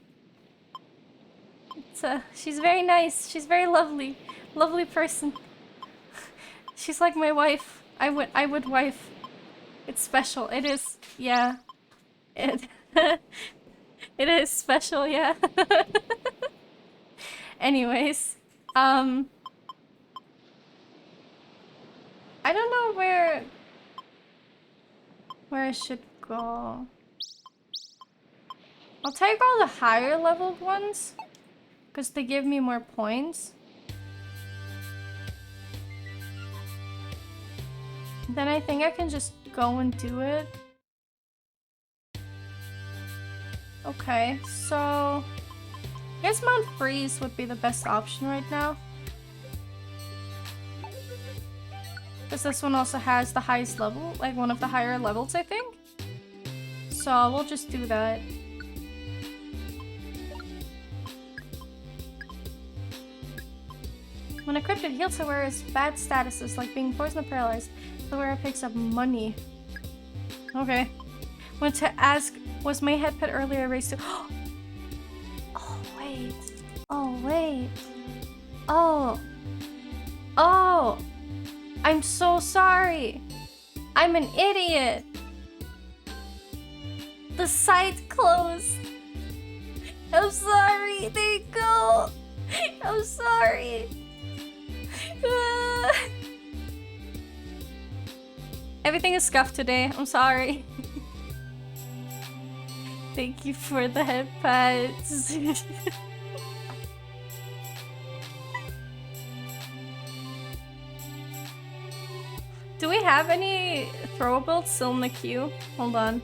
She's very nice. She's very lovely. Lovely person. She's like my wife. I would wife. It's special. It is. Yeah. It it is special, yeah. Anyways, I don't know where I should go. I'll take all the higher leveled ones because they give me more points. Then I think I can just go and do it. Okay, so I guess Mount Freeze would be the best option right now. Because this one also has the highest level, like one of the higher levels, I think. So we'll just do that. When equipped, it heals the wearer's bad statuses, like being poisoned or paralyzed. The wearer picks up money. Okay. Want to ask, was my head pet earlier raised to— Oh wait. Oh wait. Oh. Oh. I'm so sorry. I'm an idiot. The site closed. I'm sorry. There you go. I'm sorry. Everything is scuffed today. I'm sorry. Thank you for the head pats. Do we have any throwables still in the queue? Hold on.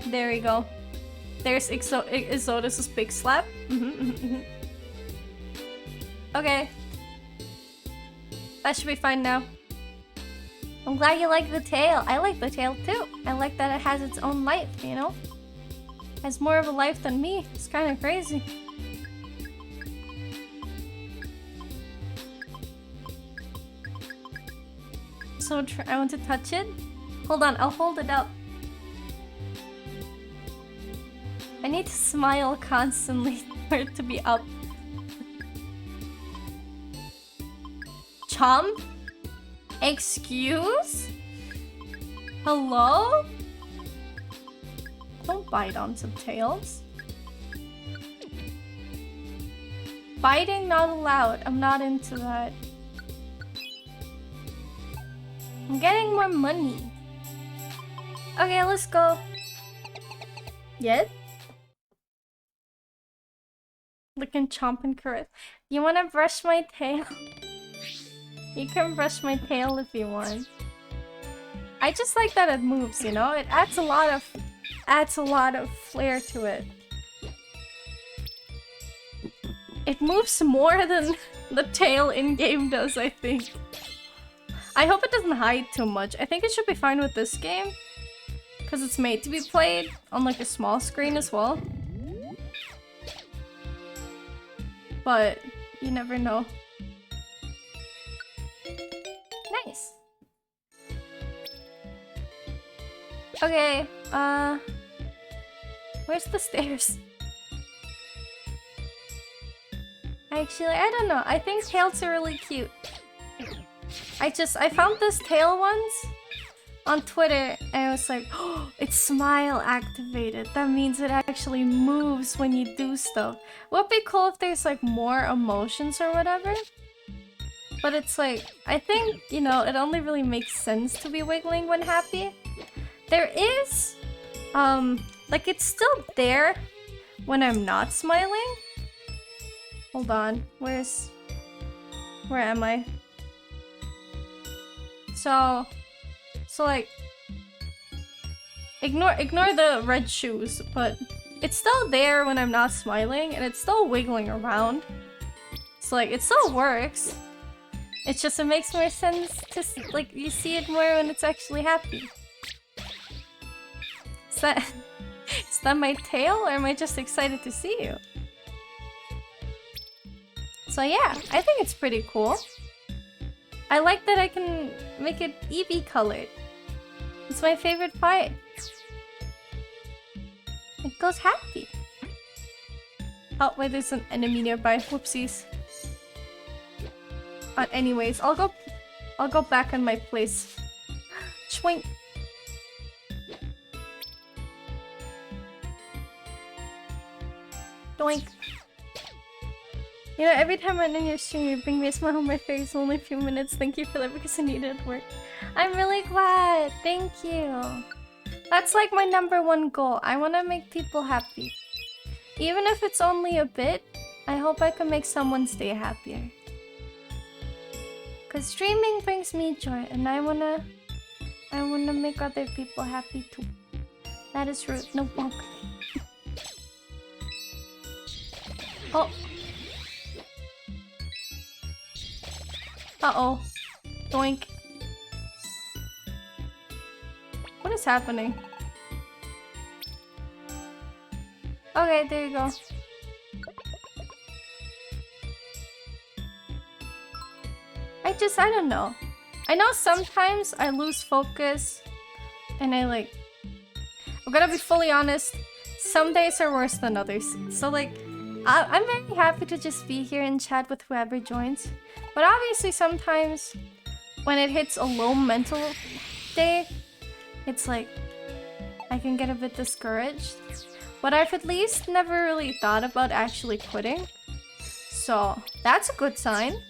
There we go. There's Exodus' big slap. Okay. That should be fine now. I'm glad you like the tail. I like the tail too. I like that it has its own life, you know? Has more of a life than me. It's kind of crazy. So I want to touch it. Hold on, I'll hold it up. I need to smile constantly for it to be up. Chum? Excuse? Hello? Don't bite onto tails. Biting not allowed. I'm not into that. I'm getting more money. Okay, let's go. Yet? Looking chomp and caress. You wanna brush my tail? You can brush my tail if you want. I just like that it moves, you know? It adds a lot of flair to it. It moves more than the tail in-game does, I think. I hope it doesn't hide too much. I think it should be fine with this game. Because it's made to be played on like a small screen as well. But you never know. Nice. Okay, where's the stairs? Actually, I don't know. I think tails are really cute. I found this tail once on Twitter and I was like, oh, it's smile activated. That means it actually moves when you do stuff. Would be cool if there's like more emotions or whatever. But it's like, I think, you know, it only really makes sense to be wiggling when happy. There is, like it's still there when I'm not smiling. Hold on, where am I? So like, ignore the red shoes, but it's still there when I'm not smiling, and it's still wiggling around. So like, it still works. It's just, it makes more sense to, like, you see it more when it's actually happy. Is that my tail, or am I just excited to see you? So yeah, I think it's pretty cool. I like that I can make it Eevee colored. It's my favorite part. It goes happy. Oh wait, there's an enemy nearby. Whoopsies. Anyways, I'll go back on my place. Schwink. Doink. You know, every time I'm in your stream, you bring me a smile on my face. Only a few minutes. Thank you for that because I need it at work. I'm really glad. Thank you. That's like my #1 goal. I want to make people happy. Even if it's only a bit, I hope I can make someone's day happier. Because streaming brings me joy, and I wanna make other people happy too. That is rude. No bonk. Oh. Uh-oh. Doink. What is happening? Okay, there you go. I don't know. I know sometimes I lose focus and I'm gonna be fully honest, some days are worse than others. So like, I'm very happy to just be here and chat with whoever joins. But obviously sometimes when it hits a low mental day, it's like, I can get a bit discouraged. But I've at least never really thought about actually quitting. So that's a good sign.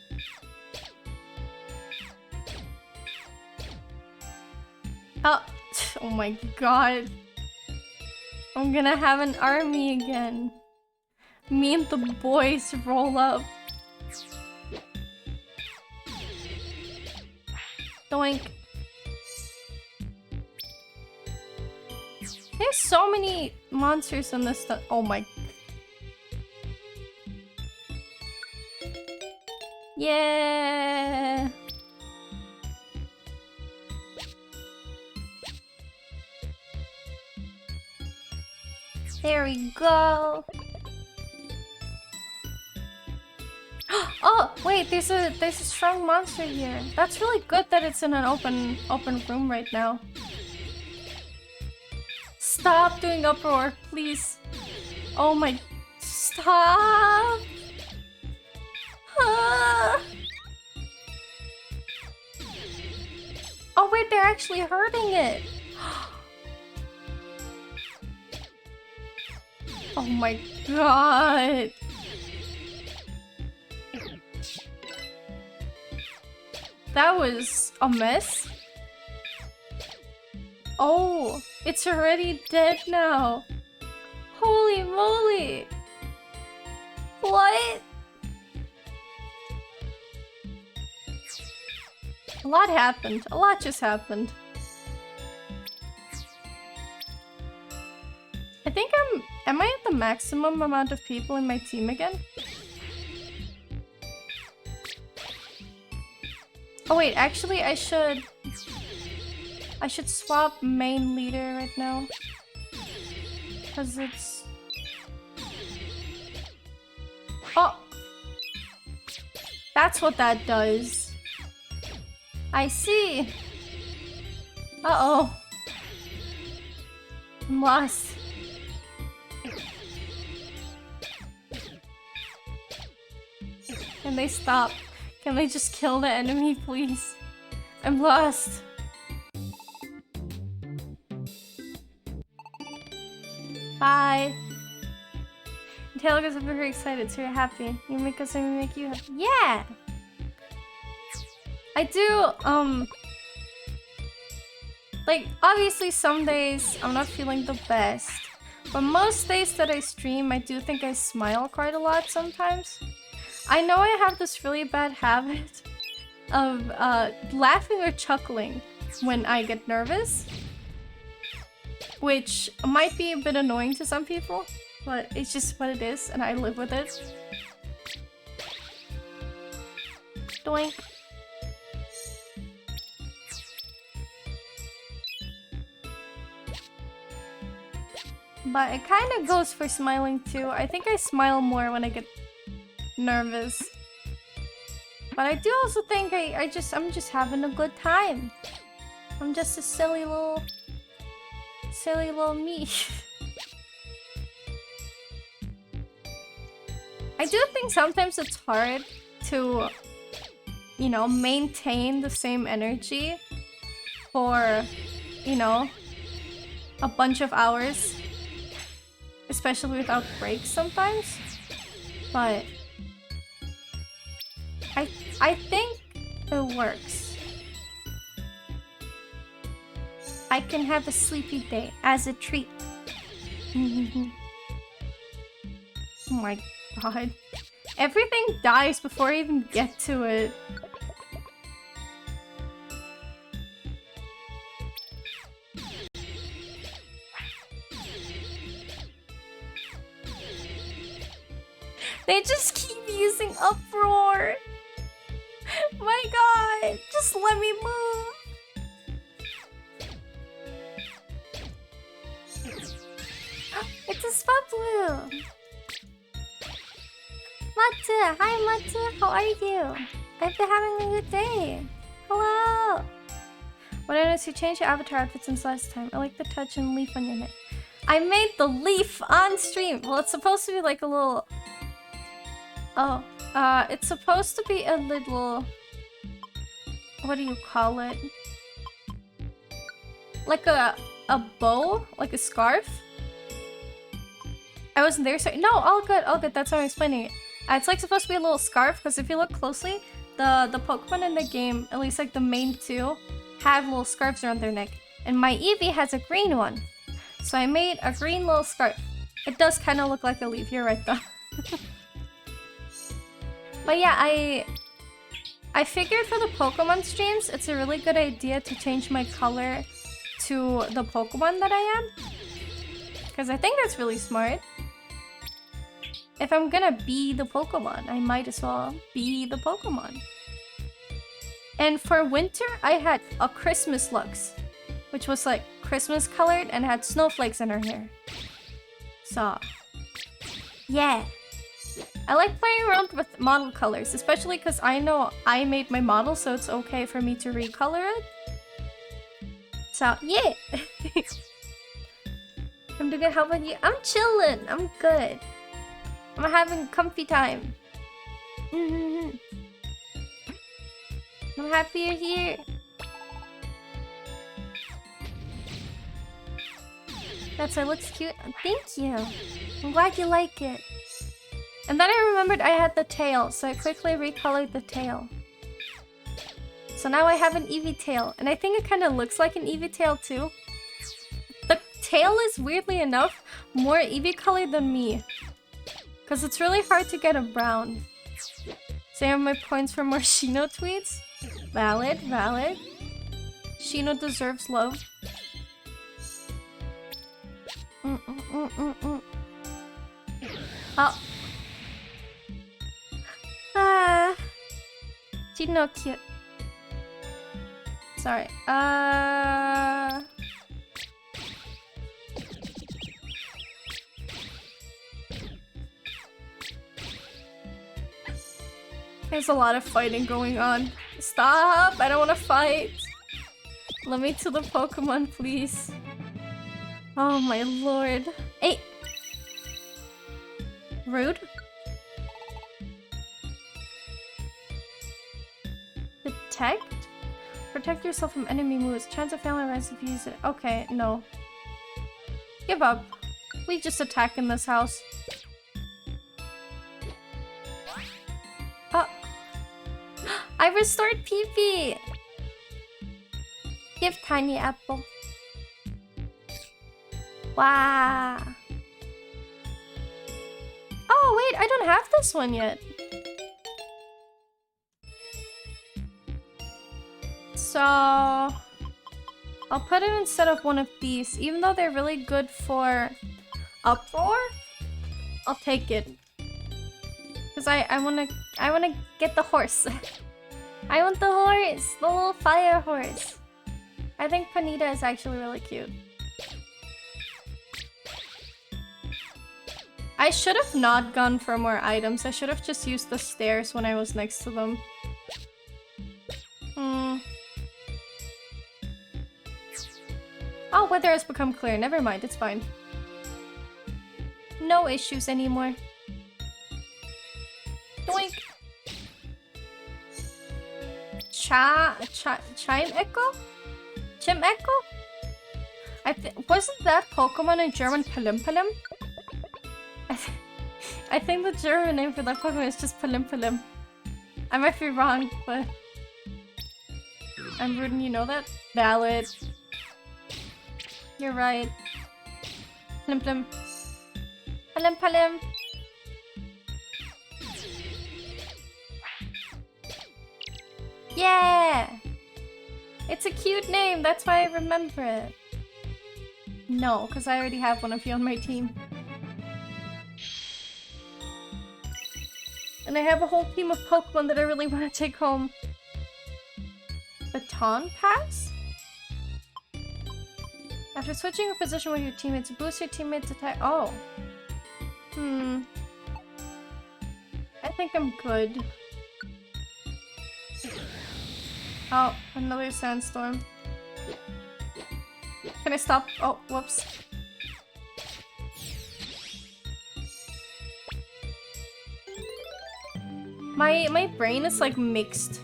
Oh my god. I'm gonna have an army again. Me and the boys roll up. Doink. There's so many monsters in this stuff. Oh my. Yeah. There we go. Oh wait, there's a strong monster here. That's really good that it's in an open room right now. Stop doing uproar, please. Oh my, stop. Ah. Oh wait, they're actually hurting it. Oh my god. That was a mess. Oh, it's already dead now. Holy moly. What? A lot happened. A lot just happened. I think am I at the maximum amount of people in my team again? Oh wait, actually I should swap main leader right now. Cause it's... Oh! That's what that does. I see. Uh-oh. I'm lost. Can they stop? Can they just kill the enemy, please? I'm lost. Bye. Taylor gets very excited, so you're happy. You make us and we make you happy. Yeah! I do, like, obviously some days I'm not feeling the best. But most days that I stream, I do think I smile quite a lot sometimes. I know I have this really bad habit of laughing or chuckling when I get nervous. Which might be a bit annoying to some people, but it's just what it is and I live with it. Doink. But it kind of goes for smiling too. I think I smile more when I get nervous. But I do also think I'm just having a good time. I'm just a silly little me. I do think sometimes it's hard to, you know, maintain the same energy for, you know, a bunch of hours. Especially without breaks sometimes. But I think it works. I can have a sleepy day as a treat. Oh my god. Everything dies before I even get to it. They just keep using uproar. My god, just let me move. It's a spot blue. Matsu, hi Matsu, how are you? I've been having a good day. Hello. What I noticed, you changed your avatar outfit since last time. I like the touch and leaf on your neck. I made the leaf on stream. Well, it's supposed to be like a little... Oh, it's supposed to be a little... What do you call it? Like a bow? Like a scarf? I wasn't there, so... No, all good, all good. That's how I'm explaining it. It's like supposed to be a little scarf, because if you look closely, the Pokemon in the game, at least like the main two, have little scarves around their neck. And my Eevee has a green one. So I made a green little scarf. It does kind of look like a leaf. You're right, though. But yeah, I I figured for the Pokemon streams, it's a really good idea to change my color to the Pokemon that I am. Because I think that's really smart. If I'm gonna be the Pokemon, I might as well be the Pokemon. And for winter, I had a Christmas Lux, which was like Christmas colored and had snowflakes in her hair. So, yeah. I like playing around with model colors, especially because I know I made my model, so it's okay for me to recolor it. So, yeah. I'm doing good. How about you? I'm chilling. I'm good. I'm having comfy time. I'm happy you're here. That's it. Looks cute. Thank you. I'm glad you like it. And then I remembered I had the tail, so I quickly recolored the tail. So now I have an Eevee tail, and I think it kind of looks like an Eevee tail too. The tail is, weirdly enough, more Eevee colored than me. Because it's really hard to get a brown. So I have my points for more Shino tweets. Valid, valid. Shino deserves love. Oh. Ah. Shino cute. Sorry. There's a lot of fighting going on. Stop! I don't want to fight. Let me to the Pokemon, please. Oh my lord. Hey! Rude. Detect? Protect yourself from enemy moves. Chance of failing rise if you use it. Okay, no. Give up. We just attack in this house. Oh. I restored PP! Give Tiny Apple. Wow. Oh, wait, I don't have this one yet. So I'll put it instead of one of these. Even though they're really good for Uproar, I'll take it. Because I wanna get the horse. I want the horse! The little fire horse. I think Panita is actually really cute. I should have not gone for more items. I should have just used the stairs when I was next to them. Oh, weather has become clear. Never mind, it's fine. No issues anymore. Doink! Chime Echo? Chim Echo? Wasn't that Pokemon in German Palim Palim? I think the German name for that Pokemon is just Palim Palim. I might be wrong, but I'm rude and you know that? Valid. You're right. Palim Palim. Palim Palim. Yeah! It's a cute name, that's why I remember it. No, because I already have one of you on my team. And I have a whole team of Pokemon that I really want to take home. Baton Pass? After switching your position with your teammates, boost your teammates' attack. Oh. I think I'm good. Oh, another sandstorm. Can I stop? Oh, whoops. My brain is like mixed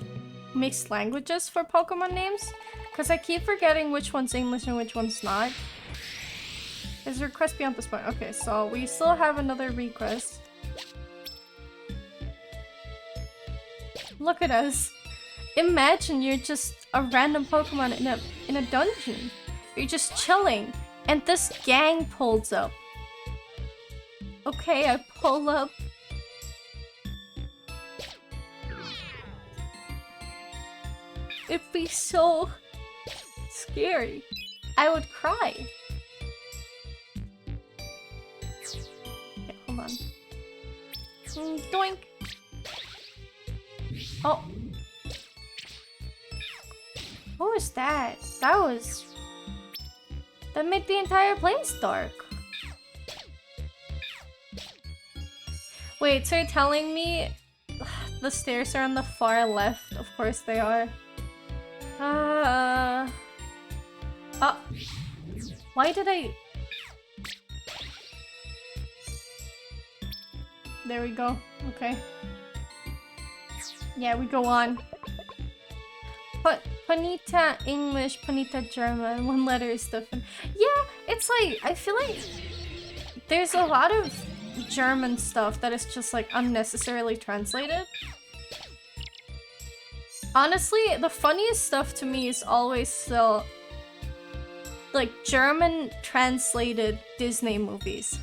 languages for Pokemon names. Because I keep forgetting which one's English and which one's not. Is a request beyond this point? Okay, so we still have another request. Look at us. Imagine you're just a random Pokemon in a dungeon. You're just chilling, and this gang pulls up. Okay, I pull up. It'd be so scary. I would cry. Okay, hold on. Doink. Oh. What was that? That made the entire place dark. Wait, so you're telling me the stairs are on the far left? Of course they are. Oh. Why did I... There we go. Okay. Yeah, we go on. Panita English, Panita German, one letter is different. Yeah, it's like, I feel like there's a lot of German stuff that is just like unnecessarily translated. Honestly, the funniest stuff to me is always still like German translated Disney movies.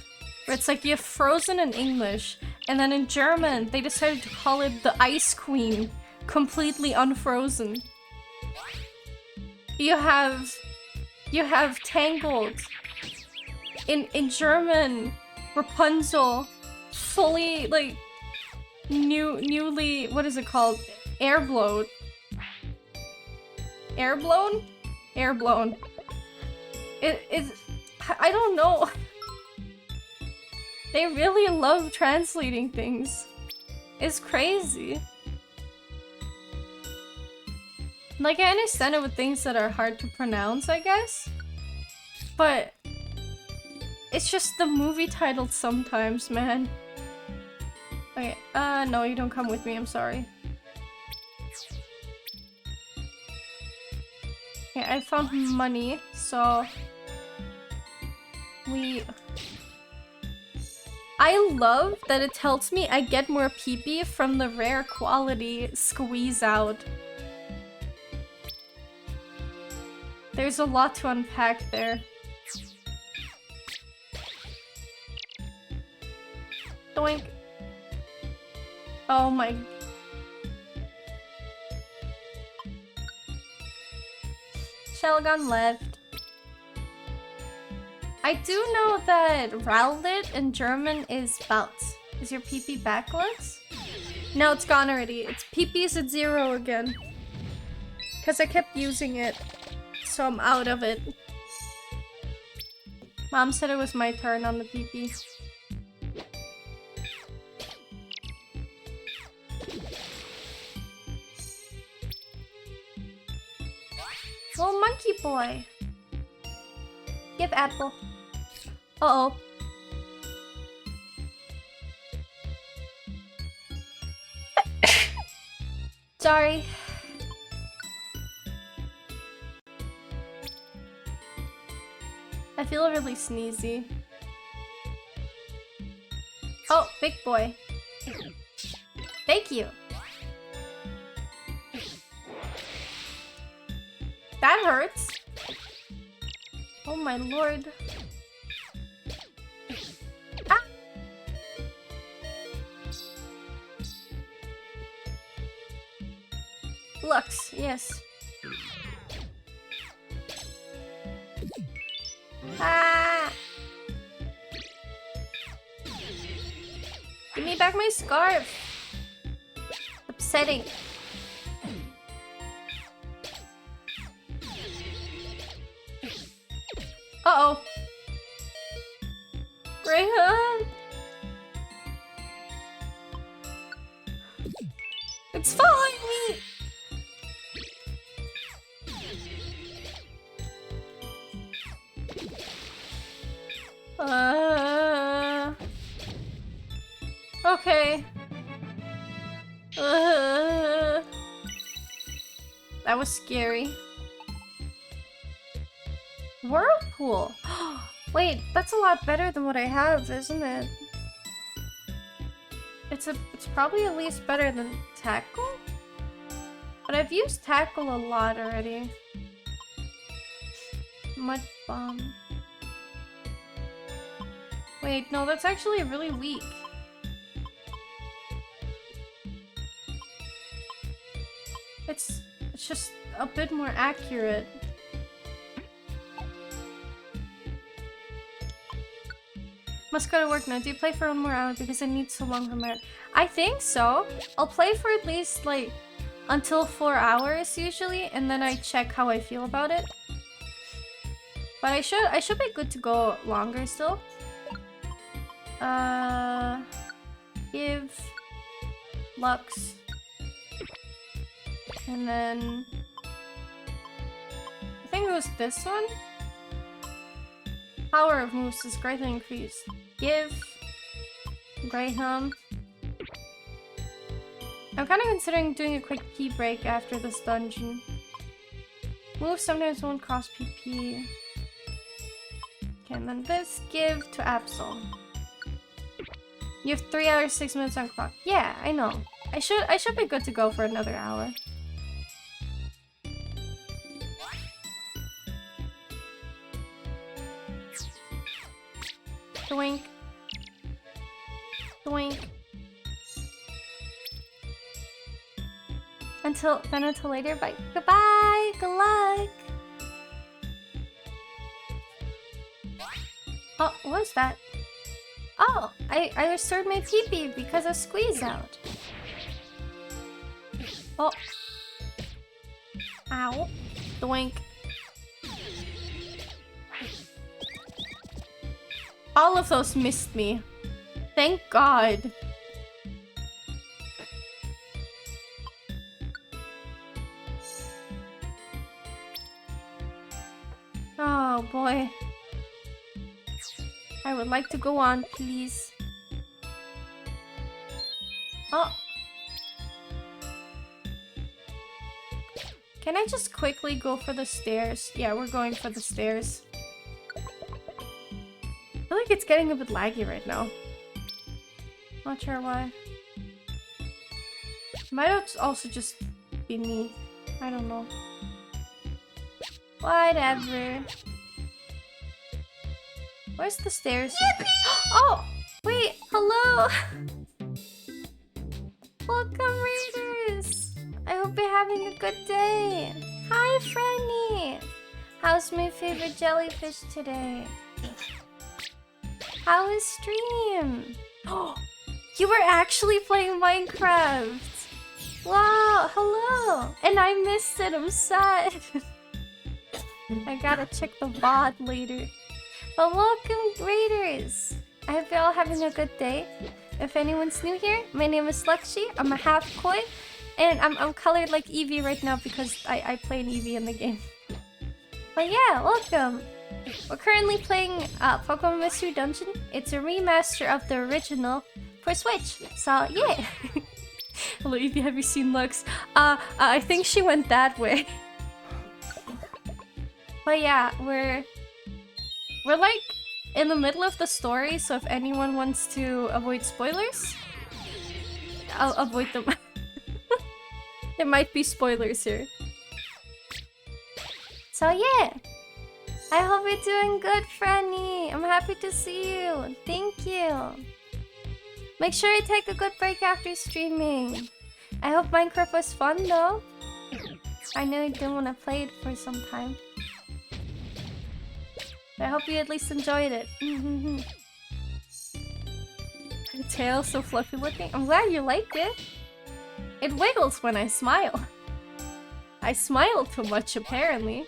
Where it's like you have Frozen in English, and then in German they decided to call it the Ice Queen, completely unfrozen. You have Tangled. In German, Rapunzel, fully like newly, what is it called? Airblown. Airblown? Airblown. It's, I don't know. They really love translating things. It's crazy. Like, I understand it with things that are hard to pronounce, I guess. But it's just the movie titles sometimes, man. Okay, no, you don't come with me, I'm sorry. Okay, I found money, so... I love that it tells me I get more PP from the rare quality squeeze out. There's a lot to unpack there. Doink. Oh my... Shellgun left. I do know that Rowlet in German is Bautz. Is your PP backwards? No, it's gone already. It's PP's at 0 again. Because I kept using it. So I'm out of it. Mom said it was my turn on the PP. Oh, monkey boy. Give apple. Uh-oh. Sorry. I feel really sneezy. Oh, big boy. Thank you. That hurts. Oh my lord. Ah! Lux, yes. Ah! Give me back my scarf. Upsetting. Uh-oh. Greyhound. It's following me. Okay. That was scary. Whirlpool. Wait, that's a lot better than what I have, isn't it? It's probably at least better than tackle? But I've used tackle a lot already. Mud bomb. Wait, no, that's actually really weak. It's just a bit more accurate. Must go to work now. Do you play for 1 more hour because I need so long for my... I think so. I'll play for at least like until 4 hours usually, and then I check how I feel about it. But I should be good to go longer still. Give Lux, and then I think it was this one. Power of moves is greatly increased. Give Graham. I'm kind of considering doing a quick pee break after this dungeon. Moves sometimes won't cost PP. Okay, and then this, give to Absol. You have 3 hours, 6 minutes on clock. Yeah, I know. I should be good to go for another hour. Doink. Doink. Until later. Bye. Goodbye. Good luck. Oh, what was that? Oh, I restored my PP because of squeeze out. Oh. Ow. Doink. All of those missed me. Thank God. Oh boy. I would like to go on, please. Oh. Can I just quickly go for the stairs? Yeah, we're going for the stairs. I feel like it's getting a bit laggy right now. Not sure why. Might also just be me. I don't know. Whatever. Where's the stairs? Oh! Wait! Hello! Welcome, Raiders! I hope you're having a good day! Hi, Franny! How's my favorite jellyfish today? How is stream? Oh! You were actually playing Minecraft! Wow! Hello! And I missed it, I'm sad! I gotta check the VOD later. But welcome, Raiders! I hope you're all having a good day. If anyone's new here, my name is Lexi. I'm a half koi, and I'm colored like Eevee right now because I play an Eevee in the game. But yeah, welcome! We're currently playing Pokemon Mystery Dungeon. It's a remaster of the original for Switch. So yeah! Hello Eevee, have you seen Lux? I think she went that way. But yeah, we're like in the middle of the story, so if anyone wants to avoid spoilers, I'll avoid them. There might be spoilers here. So yeah, I hope you're doing good, Franny. I'm happy to see you. Thank you. Make sure you take a good break after streaming. I hope Minecraft was fun though. I know you didn't want to play it for some time. I hope you at least enjoyed it. The tail so fluffy looking. I'm glad you liked it. It wiggles when I smile. I smile too much apparently.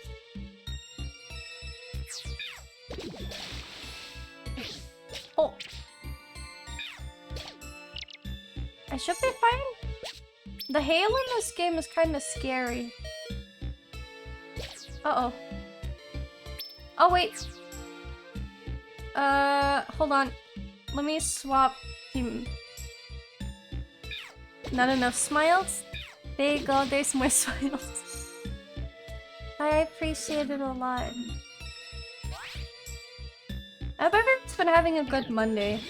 Oh. I should be fine. The hail in this game is kind of scary. Uh-oh. Oh, wait. Hold on. Let me swap him. Not enough smiles? There you go, there's more smiles. I appreciate it a lot. I hope everyone's been having a good Monday.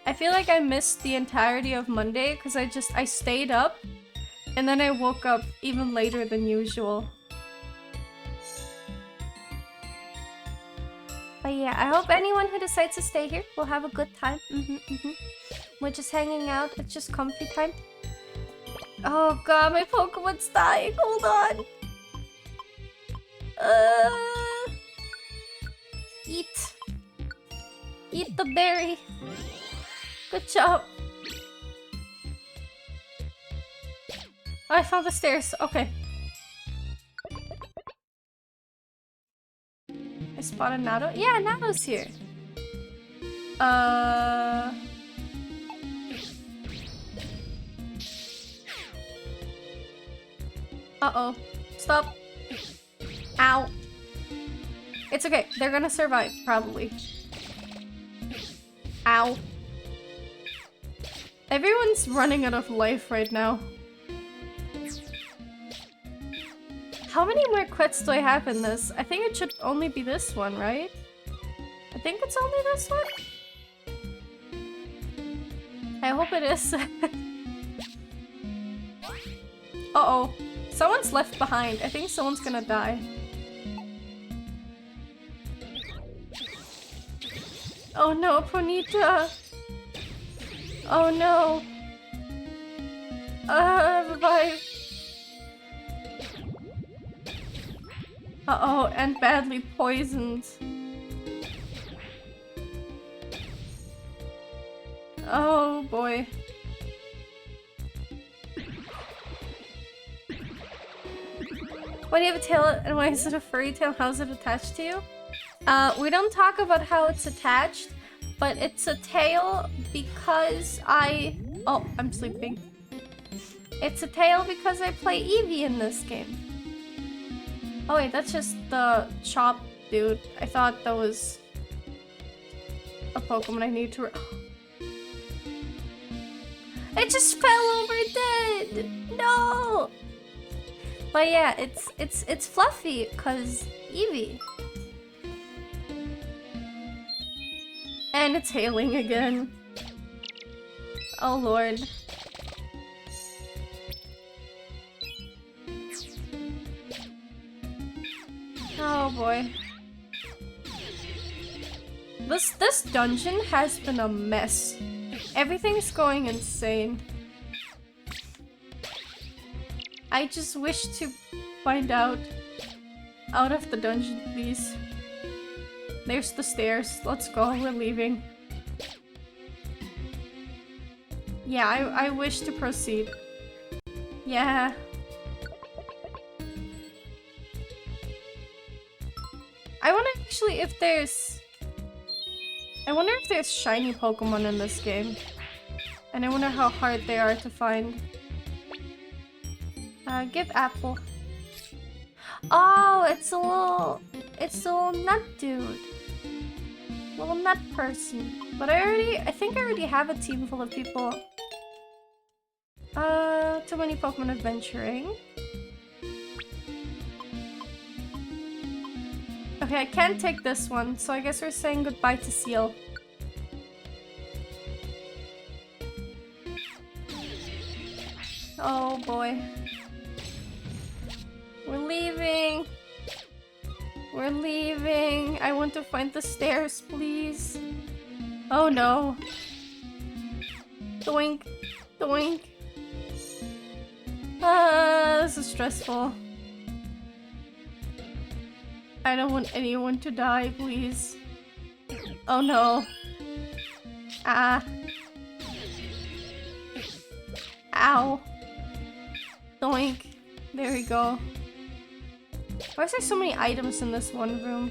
I feel like I missed the entirety of Monday because I stayed up and then I woke up even later than usual. But yeah, I hope anyone who decides to stay here will have a good time. We're just hanging out. It's just comfy time. Oh god, my Pokemon's dying. Hold on. Eat. Eat the berry. Good job. Oh, I found the stairs. Okay. I spotted Nato. Yeah, Nato's here. Uh-oh. Stop. Ow. It's okay. They're gonna survive, probably. Ow. Everyone's running out of life right now. How many more quits do I have in this? I think it should only be this one, right? I think it's only this one? I hope it is. Uh-oh. Someone's left behind. I think someone's gonna die. Oh no, Ponita! Oh no! Revive! Uh-oh, and badly poisoned. Oh boy. Why do you have a tail and why is it a furry tail? How is it attached to you? We don't talk about how it's attached, but it's a tail because Oh, I'm sleeping. It's a tail because I play Eevee in this game. Oh wait, that's just the chop dude. I thought that was a Pokemon I need to... It just fell over dead! No! But yeah, it's fluffy cause Eevee. And it's hailing again. Oh lord. Oh boy. This dungeon has been a mess. Everything's going insane. I just wish to find out of the dungeon, please. There's the stairs. Let's go. We're leaving. Yeah, I wish to proceed. Yeah. I wonder actually if there's... I wonder if there's shiny Pokemon in this game. And I wonder how hard they are to find. Give apple. Oh, it's a little nut dude. Little nut person. But I think I already have a team full of people. Too many Pokemon adventuring. Okay, I can't take this one, so I guess we're saying goodbye to Seal. Oh boy. We're leaving. We're leaving. I want to find the stairs, please. Oh no. Doink. Doink. This is stressful. I don't want anyone to die, please. Oh no. Ah. Ow. Doink. There we go. Why is there so many items in this one room?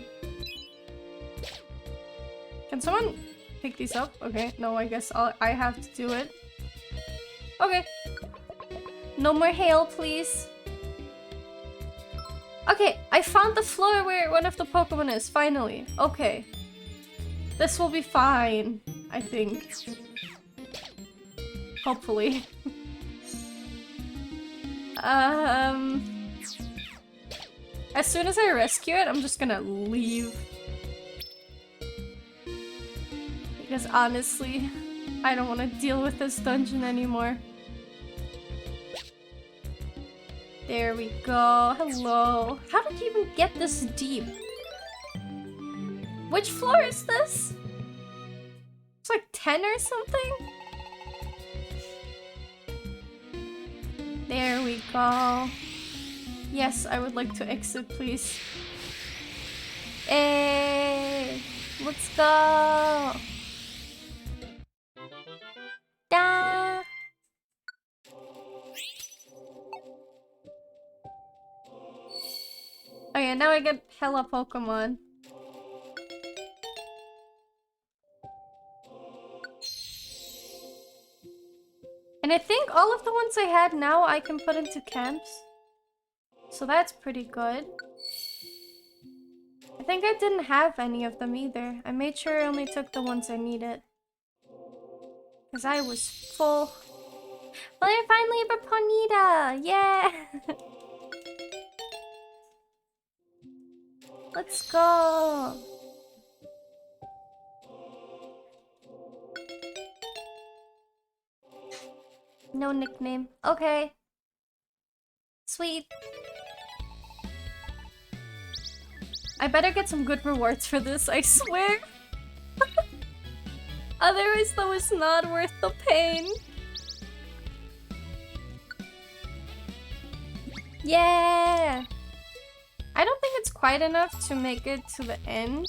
Can someone pick these up? Okay, no, I guess I have to do it. Okay. No more hail, please. Okay, I found the floor where one of the Pokemon is, finally. Okay. This will be fine, I think. Hopefully. As soon as I rescue it, I'm just gonna leave. Because honestly, I don't want to deal with this dungeon anymore. There we go. Hello. How did you even get this deep? Which floor is this? It's like 10 or something? There we go. Yes, I would like to exit, please. Hey, let's go. Da. Oh yeah, now I get hella Pokemon. And I think all of the ones I had now I can put into camps. So that's pretty good. I think I didn't have any of them either. I made sure I only took the ones I needed. Because I was full. Well, I finally have a Ponyta! Yeah! Let's go! No nickname. Okay. Sweet. I better get some good rewards for this, I swear. Otherwise, though, it's not worth the pain. Yeah! I don't think it's quite enough to make it to the end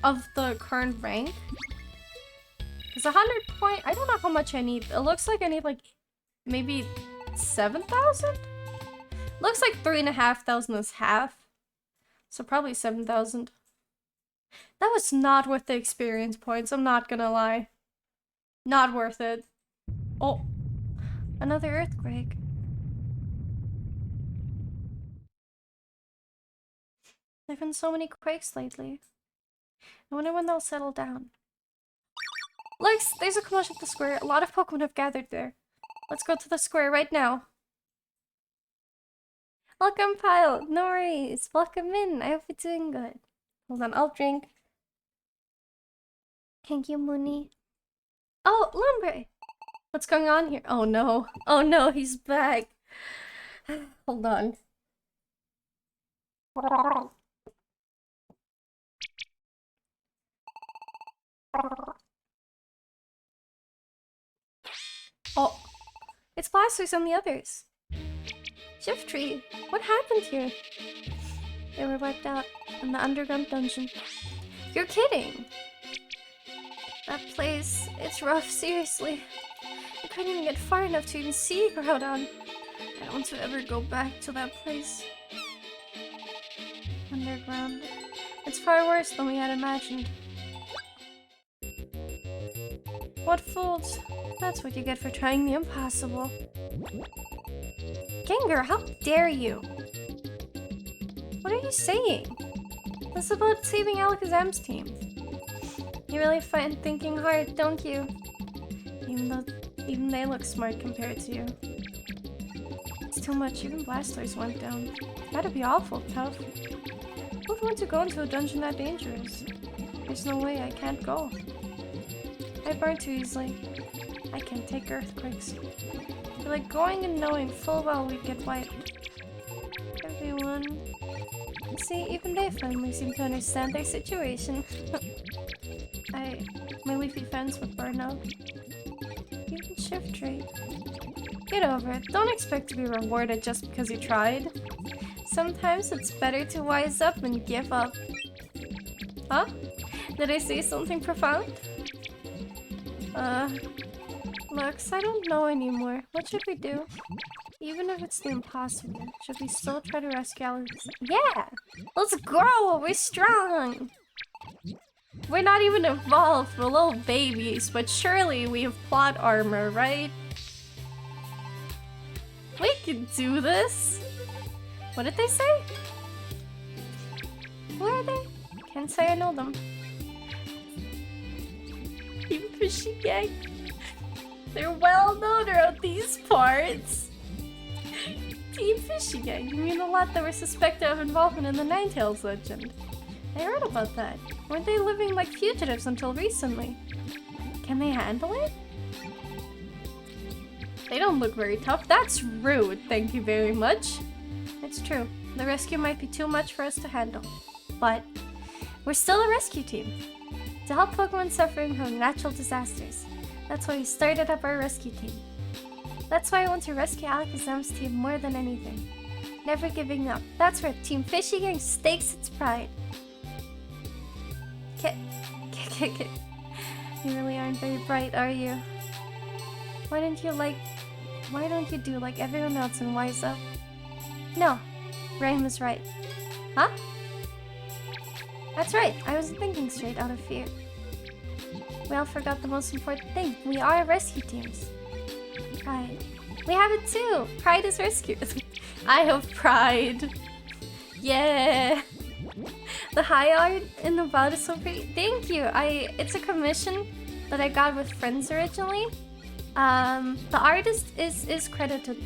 of the current rank. Because 100 point, I don't know how much I need. It looks like I need like maybe 7,000? Looks like 3,500 is half. So probably 7,000. That was not worth the experience points, I'm not gonna lie. Not worth it. Oh, another earthquake. There've been so many quakes lately. I wonder when they'll settle down. Look, there's a commotion at the square. A lot of Pokemon have gathered there. Let's go to the square right now. Welcome, Pile. No worries. Welcome in. I hope you're doing good. Hold on, I'll drink. Thank you, Mooney. Oh, Lumbre! What's going on here? Oh no. Oh no, he's back. Hold on. Oh, it's Blastoise and the others. Shiftry, what happened here? They were wiped out in the underground dungeon. You're kidding! That place, it's rough, seriously. I couldn't even get far enough to even see Groudon. I don't want to ever go back to that place. Underground. It's far worse than we had imagined. What fools! That's what you get for trying the impossible. Gengar, how dare you? What are you saying? This is about saving Alakazam's team. You really find thinking hard, don't you? Even they look smart compared to you. It's too much, even Blastoise went down. That'd be awful tough. Who'd want to go into a dungeon that dangerous? There's no way, I can't go. I burn too easily. I can't take earthquakes. You're like going and knowing full well we'd get wiped. Everyone... See, even they finally seem to understand their situation. My leafy fence would burn out. Even Shiftry. Get over it. Don't expect to be rewarded just because you tried. Sometimes it's better to wise up and give up. Huh? Did I say something profound? Lux, I don't know anymore. What should we do? Even if it's the impossible, should we still try to rescue Alex? Yeah! Let's grow! We're strong! We're not even evolved, we're little babies, but surely we have plot armor, right? We can do this! What did they say? Who are they? Can't say I know them. Team Fishy Gang. They're well known around these parts. Team Fishy Gang. You mean a lot that were suspected of involvement in the Ninetales legend. I heard about that. Weren't they living like fugitives until recently? Can they handle it? They don't look very tough. That's rude, thank you very much. It's true. The rescue might be too much for us to handle. But we're still a rescue team. To help Pokemon suffering from natural disasters. That's why we started up our rescue team. That's why I want to rescue Alakazam's team more than anything. Never giving up. That's right. Team Fishy Gang stakes its pride. You really aren't very bright, are you? Why don't you do like everyone else and wise up? No, Rain was right. Huh? That's right, I wasn't thinking straight out of fear. We all forgot the most important thing. We are rescue teams. Pride. We have it too! Pride is rescue. I have pride. Yeah! The high art in the VOD is so pretty. Thank you! It's a commission that I got with friends originally. The artist is credited.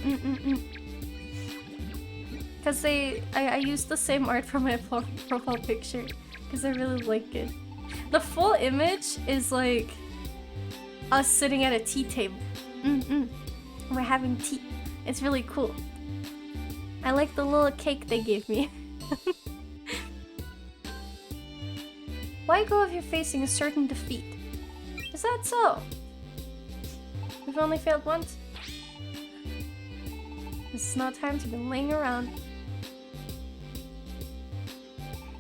Because I used the same art for my profile picture. Because I really like it. The full image is like us sitting at a tea table. We're having tea. It's really cool. I like the little cake they gave me. Why go if you're facing a certain defeat? Is that so? We've only failed once. This is not time to be laying around.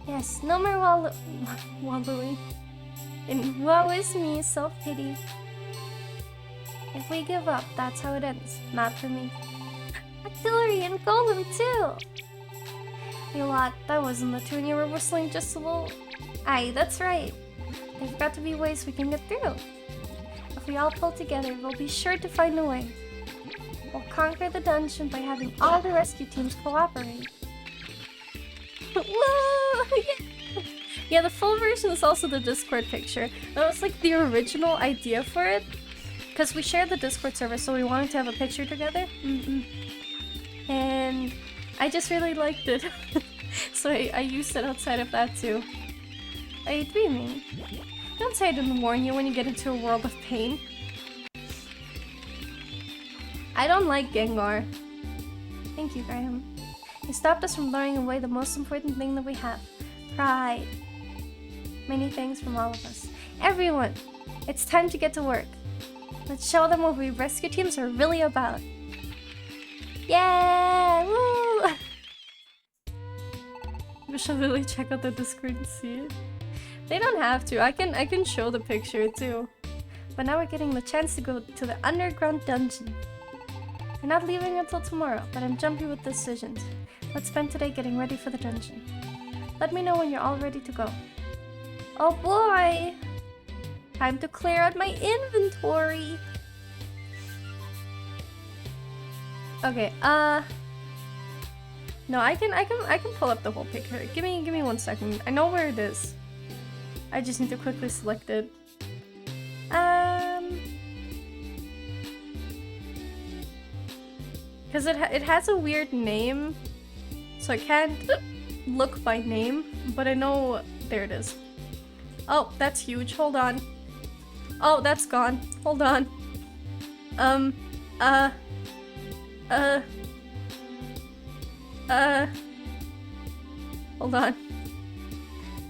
Yes, no more wallowing. And woe is me, self-pity. If we give up, that's how it ends. Not for me. Artillery and golem too! You lot, that wasn't the tune you were whistling just a little... Aye, that's right. There's got to be ways we can get through. If we all pull together, we'll be sure to find a way. We'll conquer the dungeon by having all the rescue teams cooperate. Whoa! Yeah, the full version is also the Discord picture. That was like the original idea for it. Because we shared the Discord server, so we wanted to have a picture together. And I just really liked it. So I used it outside of that too. Are you dreaming? Don't say I didn't warn you when you get into a world of pain. I don't like Gengar. Thank you, Graham. You stopped us from luring away the most important thing that we have. Pride. Many thanks from all of us. Everyone! It's time to get to work. Let's show them what we rescue teams are really about. Yeah! Woo! We should really check out the Discord and see it. They don't have to. I can show the picture too. But now we're getting the chance to go to the underground dungeon. We're not leaving until tomorrow, but I'm jumpy with decisions. Let's spend today getting ready for the dungeon. Let me know when you're all ready to go. Oh boy! Time to clear out my inventory. Okay, no, I can pull up the whole picture. Give me 1 second. I know where it is. I just need to quickly select it. Because it has a weird name, so I can't look by name, but I know... There it is. Oh, that's huge. Hold on. Oh, that's gone. Hold on. Hold on.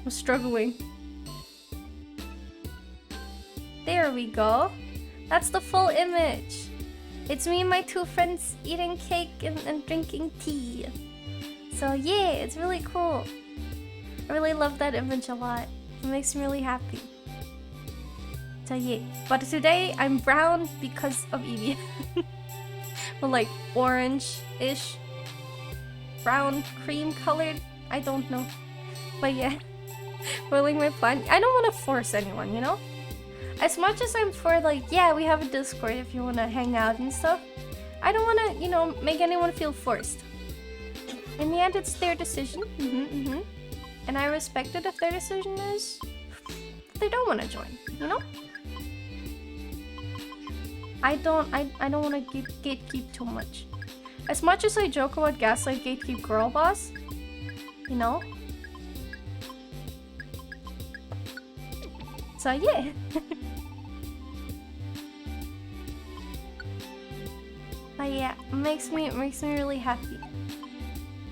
I'm struggling. There we go. That's the full image. It's me and my 2 friends eating cake and drinking tea. So yeah, it's really cool. I really love that image a lot. It makes me really happy. So yeah. But today I'm brown because of Evie. But like orange-ish. Brown, cream colored. I don't know. But yeah. Foiling my plan. I don't want to force anyone, you know? As much as I'm for like, yeah, we have a Discord if you want to hang out and stuff. I don't want to, you know, make anyone feel forced. In the end, it's their decision. And I respect it if their decision is they don't want to join, you know? I don't want to gatekeep too much. As much as I joke about Gaslight Gatekeep Girl Boss, you know? So yeah. But yeah, it makes me really happy.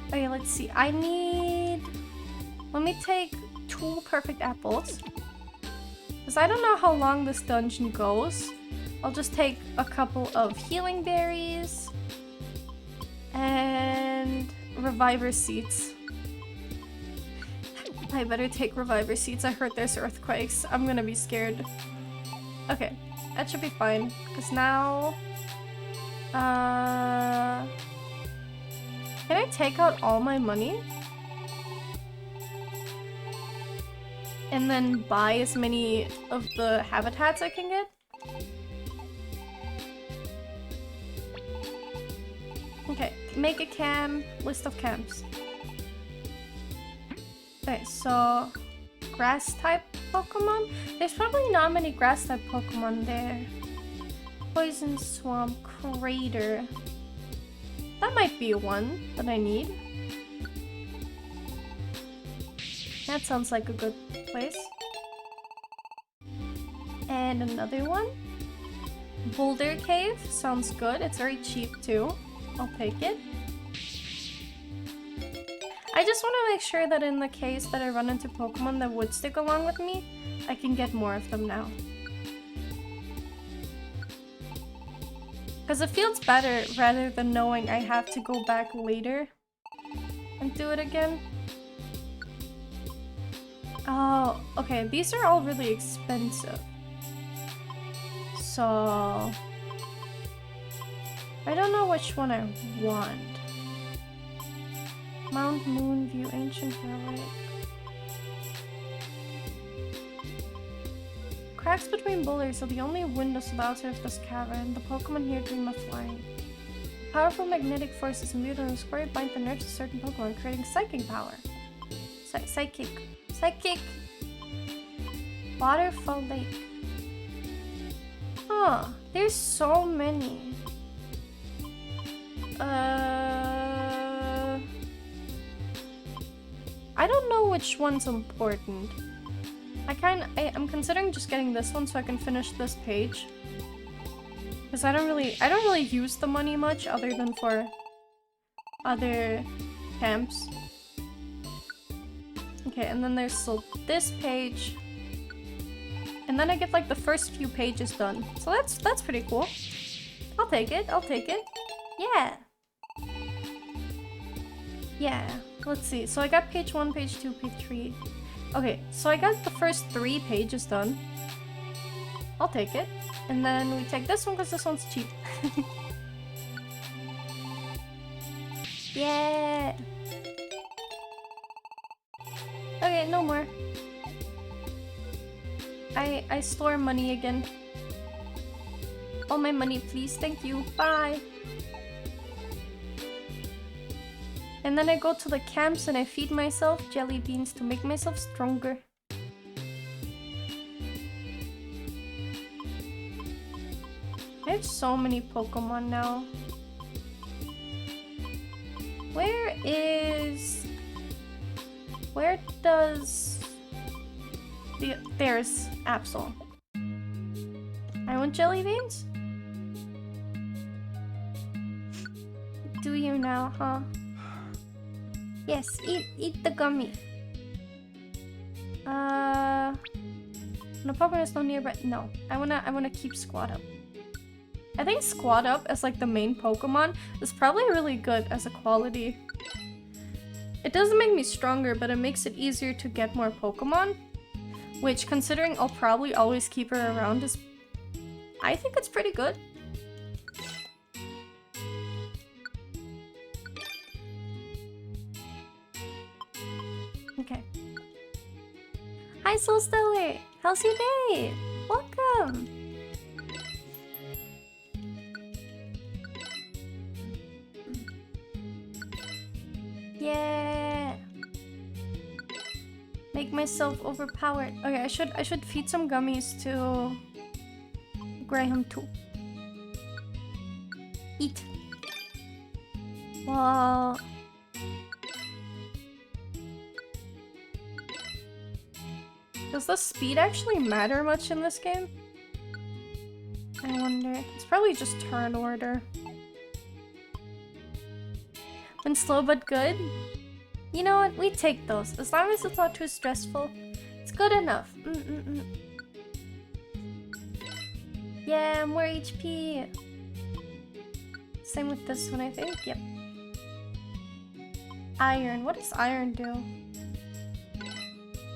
Okay, let's see. I need... Let me take 2 perfect apples. Because I don't know how long this dungeon goes. I'll just take a couple of healing berries. And reviver seats. I better take reviver seats. I heard there's earthquakes. I'm gonna be scared. Okay, that should be fine. Because now... can I take out all my money? And then buy as many of the habitats I can get? Okay, make a cam, list of camps. Okay, so grass type Pokemon? There's probably not many grass type Pokemon there. Poison Swamp, Crater. That might be one that I need. That sounds like a good place. And another one. Boulder Cave sounds good. It's very cheap too. I'll take it. I just want to make sure that in the case that I run into Pokemon that would stick along with me, I can get more of them now. Because it feels better rather than knowing I have to go back later and do it again. Oh, okay, these are all really expensive. So... I don't know which one I want. Mount Moonview, Ancient Relic. Cracks between boulders are the only windows to the outside of this cavern. The Pokemon here dream of flying. Powerful magnetic forces imbued in a square bind the nerves of certain Pokemon, creating psychic power. Psychic. Waterfall Lake. Huh, there's so many. I don't know which one's important. I'm considering just getting this one so I can finish this page. Because I don't really use the money much other than for other camps. Okay, and then there's still this page. And then I get like the first few pages done. So that's pretty cool. I'll take it. Yeah. Yeah. Let's see. So I got page 1, page 2, page 3. Okay, so I got the first 3 pages done. I'll take it. And then we take this one because this one's cheap. Yeah. Okay, no more. I store money again. All my money, please. Thank you. Bye. And then I go to the camps and I feed myself jelly beans to make myself stronger. I have so many Pokemon now. Where does... There's Absol. I want jelly beans? Do you now, huh? Yes, eat the gummy. No Pokemon is no nearby. No, I wanna keep Squad Up. I think Squad Up as like the main Pokemon is probably really good as a quality. It doesn't make me stronger, but it makes it easier to get more Pokemon. Which, considering I'll probably always keep her around, is... I think it's pretty good. Okay. Hi, Soul Stellar! How's your day? Welcome! Yeah! Make myself overpowered. Okay, I should feed some gummies to Graham too. Eat. Well... Does the speed actually matter much in this game? I wonder. It's probably just turn order. When slow but good? You know what? We take those. As long as it's not too stressful, it's good enough. Yeah, more HP. Same with this one, I think. Yep. Iron. What does iron do?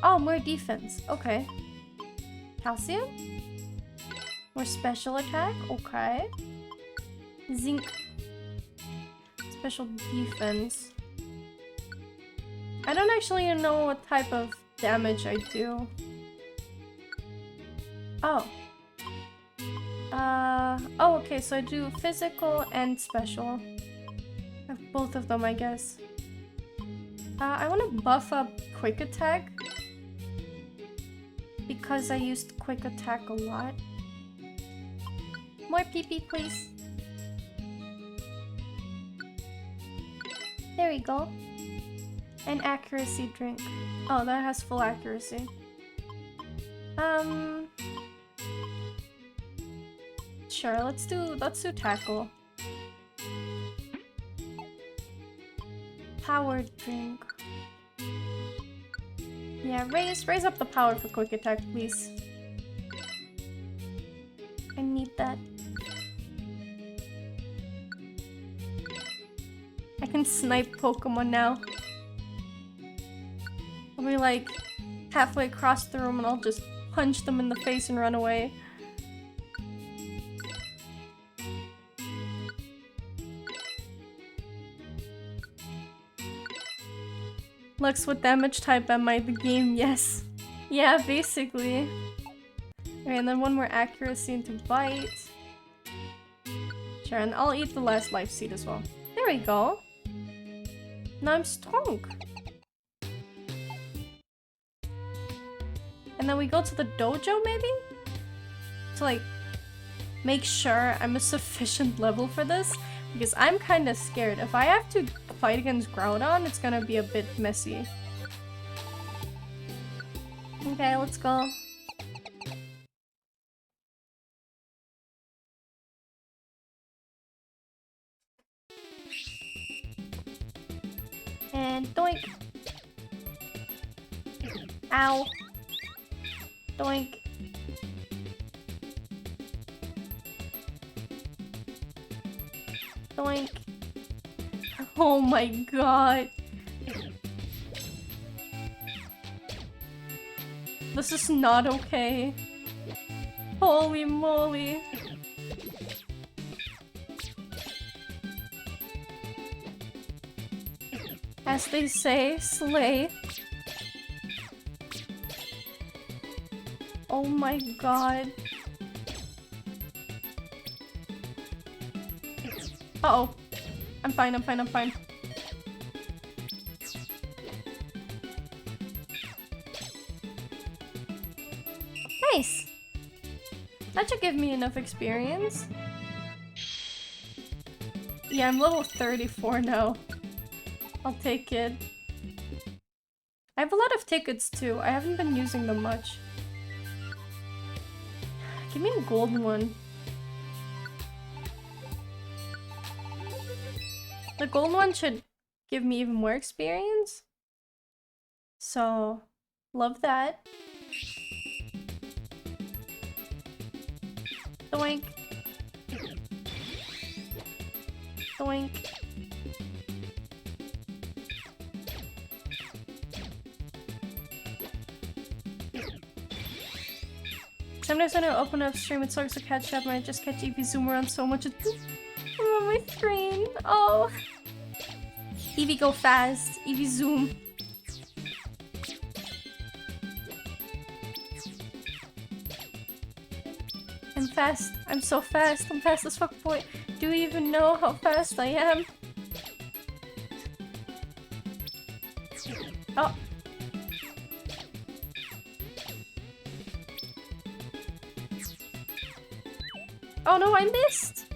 Oh, more defense. Okay. Calcium? More special attack? Okay. Zinc. Special defense. I don't actually know what type of damage I do. Oh. Oh, okay, so I do physical and special. I have both of them, I guess. I want to buff up quick attack. Because I used quick attack a lot. More PP, please. There we go. An accuracy drink. Oh, that has full accuracy. Sure, let's do tackle. Powered drink. Yeah, raise up the power for quick attack, please. I need that. I can snipe Pokemon now. I'll be like halfway across the room and I'll just punch them in the face and run away. Lux, what damage type am I? The game, yes. Yeah, basically. Okay, and then one more accuracy into bite. Sure, and I'll eat the last life seed as well. There we go. Now I'm strong. And then we go to the dojo, maybe? To like, make sure I'm a sufficient level for this. Because I'm kind of scared. If I have to fight against Groudon, it's gonna be a bit messy. Okay, let's go. And doink. Ow. Doink. Doink. Oh my god. This is not okay. Holy moly. As they say, slay. Oh my god. Uh-oh. I'm fine, I'm fine, I'm fine. Nice! That should give me enough experience. Yeah, I'm level 34 now. I'll take it. I have a lot of tickets too. I haven't been using them much. Give me a golden one. The golden one should give me even more experience. So, love that. Doink. Doink. Sometimes when I open up stream, it starts to catch up and I just catch Eevee zoom around so much. It's on my screen. Oh. Eevee go fast. Eevee zoom. I'm fast. I'm so fast. I'm fast as fuck, boy. Do you even know how fast I am? Oh. Oh no, I missed!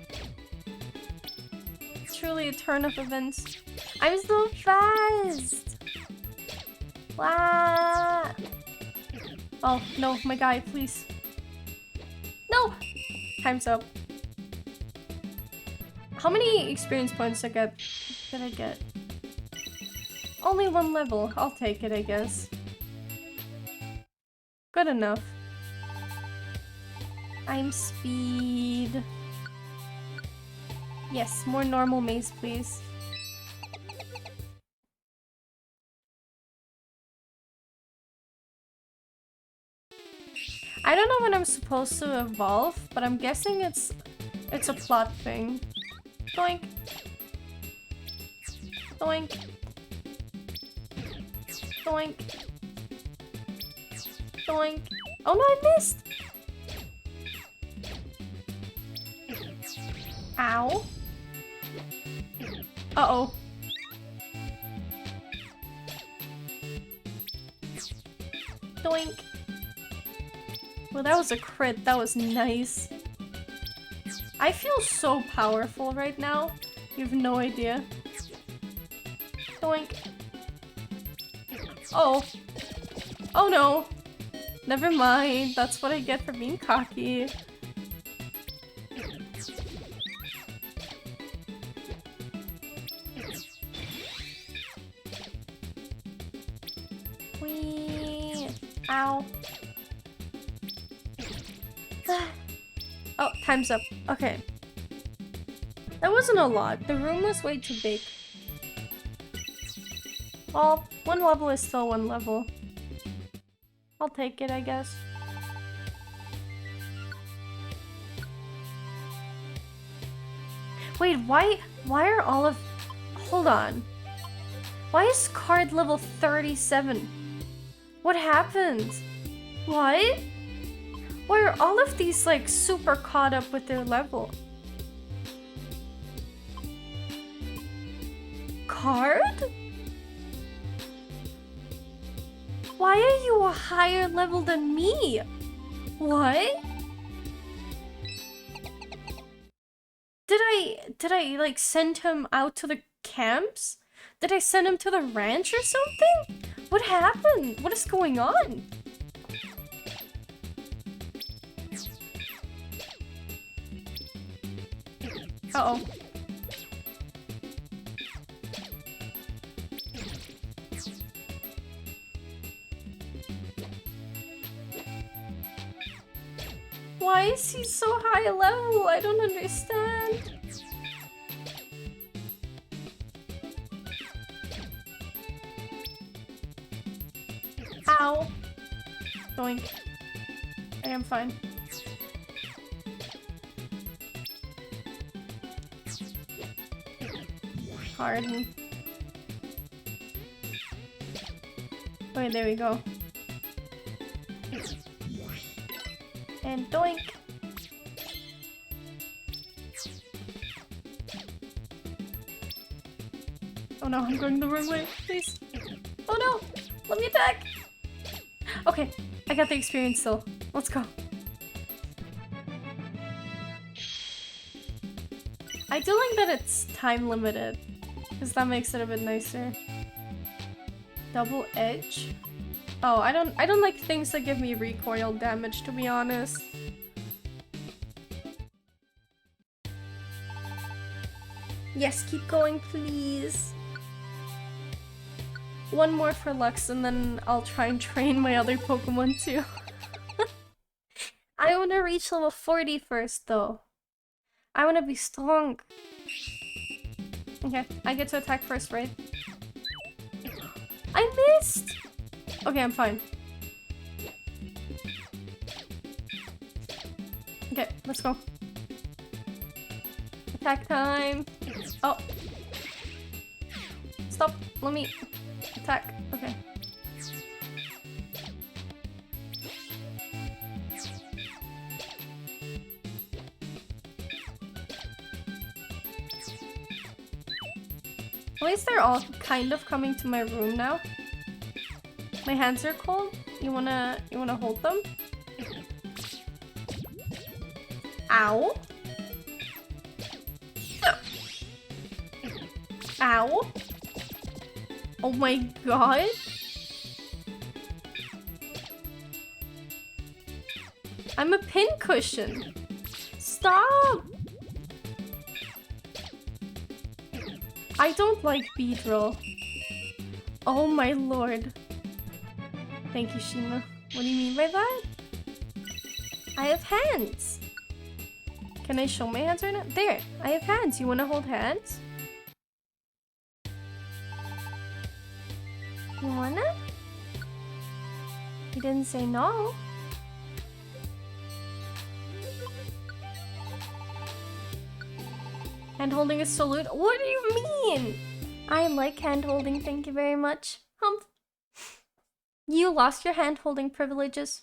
It's truly a turn of events. I'm so fast! Wow! Oh, no, my guy, please. No! Time's up. How many experience points did I get? Only one level. I'll take it, I guess. Good enough. I'm speed. Yes, more normal maze, please. don't know when I'm supposed to evolve, but I'm guessing it's a plot thing. Doink. Doink. Doink. Doink. Oh no, I missed! Ow. Uh-oh. Doink. Well, that was a crit. That was nice. I feel so powerful right now. You have no idea. Doink. Oh. Oh no. Never mind. That's what I get for being cocky. Whee. Ow. Oh, time's up. Okay. That wasn't a lot. The room was way too big. Well, one level is still one level. I'll take it, I guess. Wait, why are all of... Hold on. Why is card level 37? What happened? What? Why are all of these, like, super caught up with their level? Card? Why are you a higher level than me? What? Did I like send him out to the camps? Did I send him to the ranch or something? What happened? What is going on? Uh-oh. Why is he so high level? I don't understand. Ow. Doink. I am fine. Harden. Okay, there we go. And doink. Oh no, I'm going the wrong way, please. Oh no! Let me attack! Okay, I got the experience still. Let's go. I do like that it's time limited, because that makes it a bit nicer. Double edge? Oh, I don't like things that give me recoil damage, to be honest. Yes, keep going, please. One more for Lux, and then I'll try and train my other Pokemon too. I want to reach level 40 first, though. I want to be strong. Okay, I get to attack first, right? I missed! Okay, I'm fine. Okay, let's go. Attack time. Oh. Stop. Let me attack. Okay. At least they're all kind of coming to my room now. My hands are cold. You wanna hold them? Ow. Ow. Oh my god. I'm a pincushion. Stop. I don't like Beedrill. Oh my lord. Thank you, Shima. What do you mean by that? I have hands. Can I show my hands right now? There, I have hands. You wanna hold hands? You wanna? You didn't say no. Hand holding is so lewd. What do you mean? I like hand holding, thank you very much. Hump. You lost your hand holding privileges.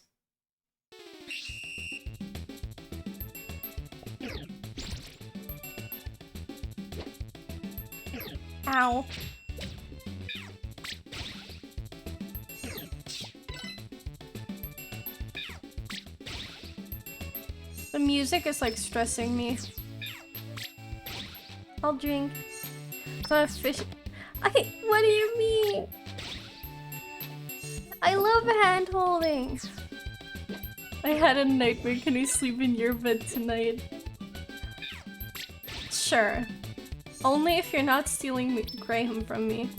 Ow. The music is like stressing me. I'll drink. It's not a fish. Okay, what do you mean? I love hand holding. I had a nightmare. Can I sleep in your bed tonight? Sure. Only if you're not stealing Graham from me.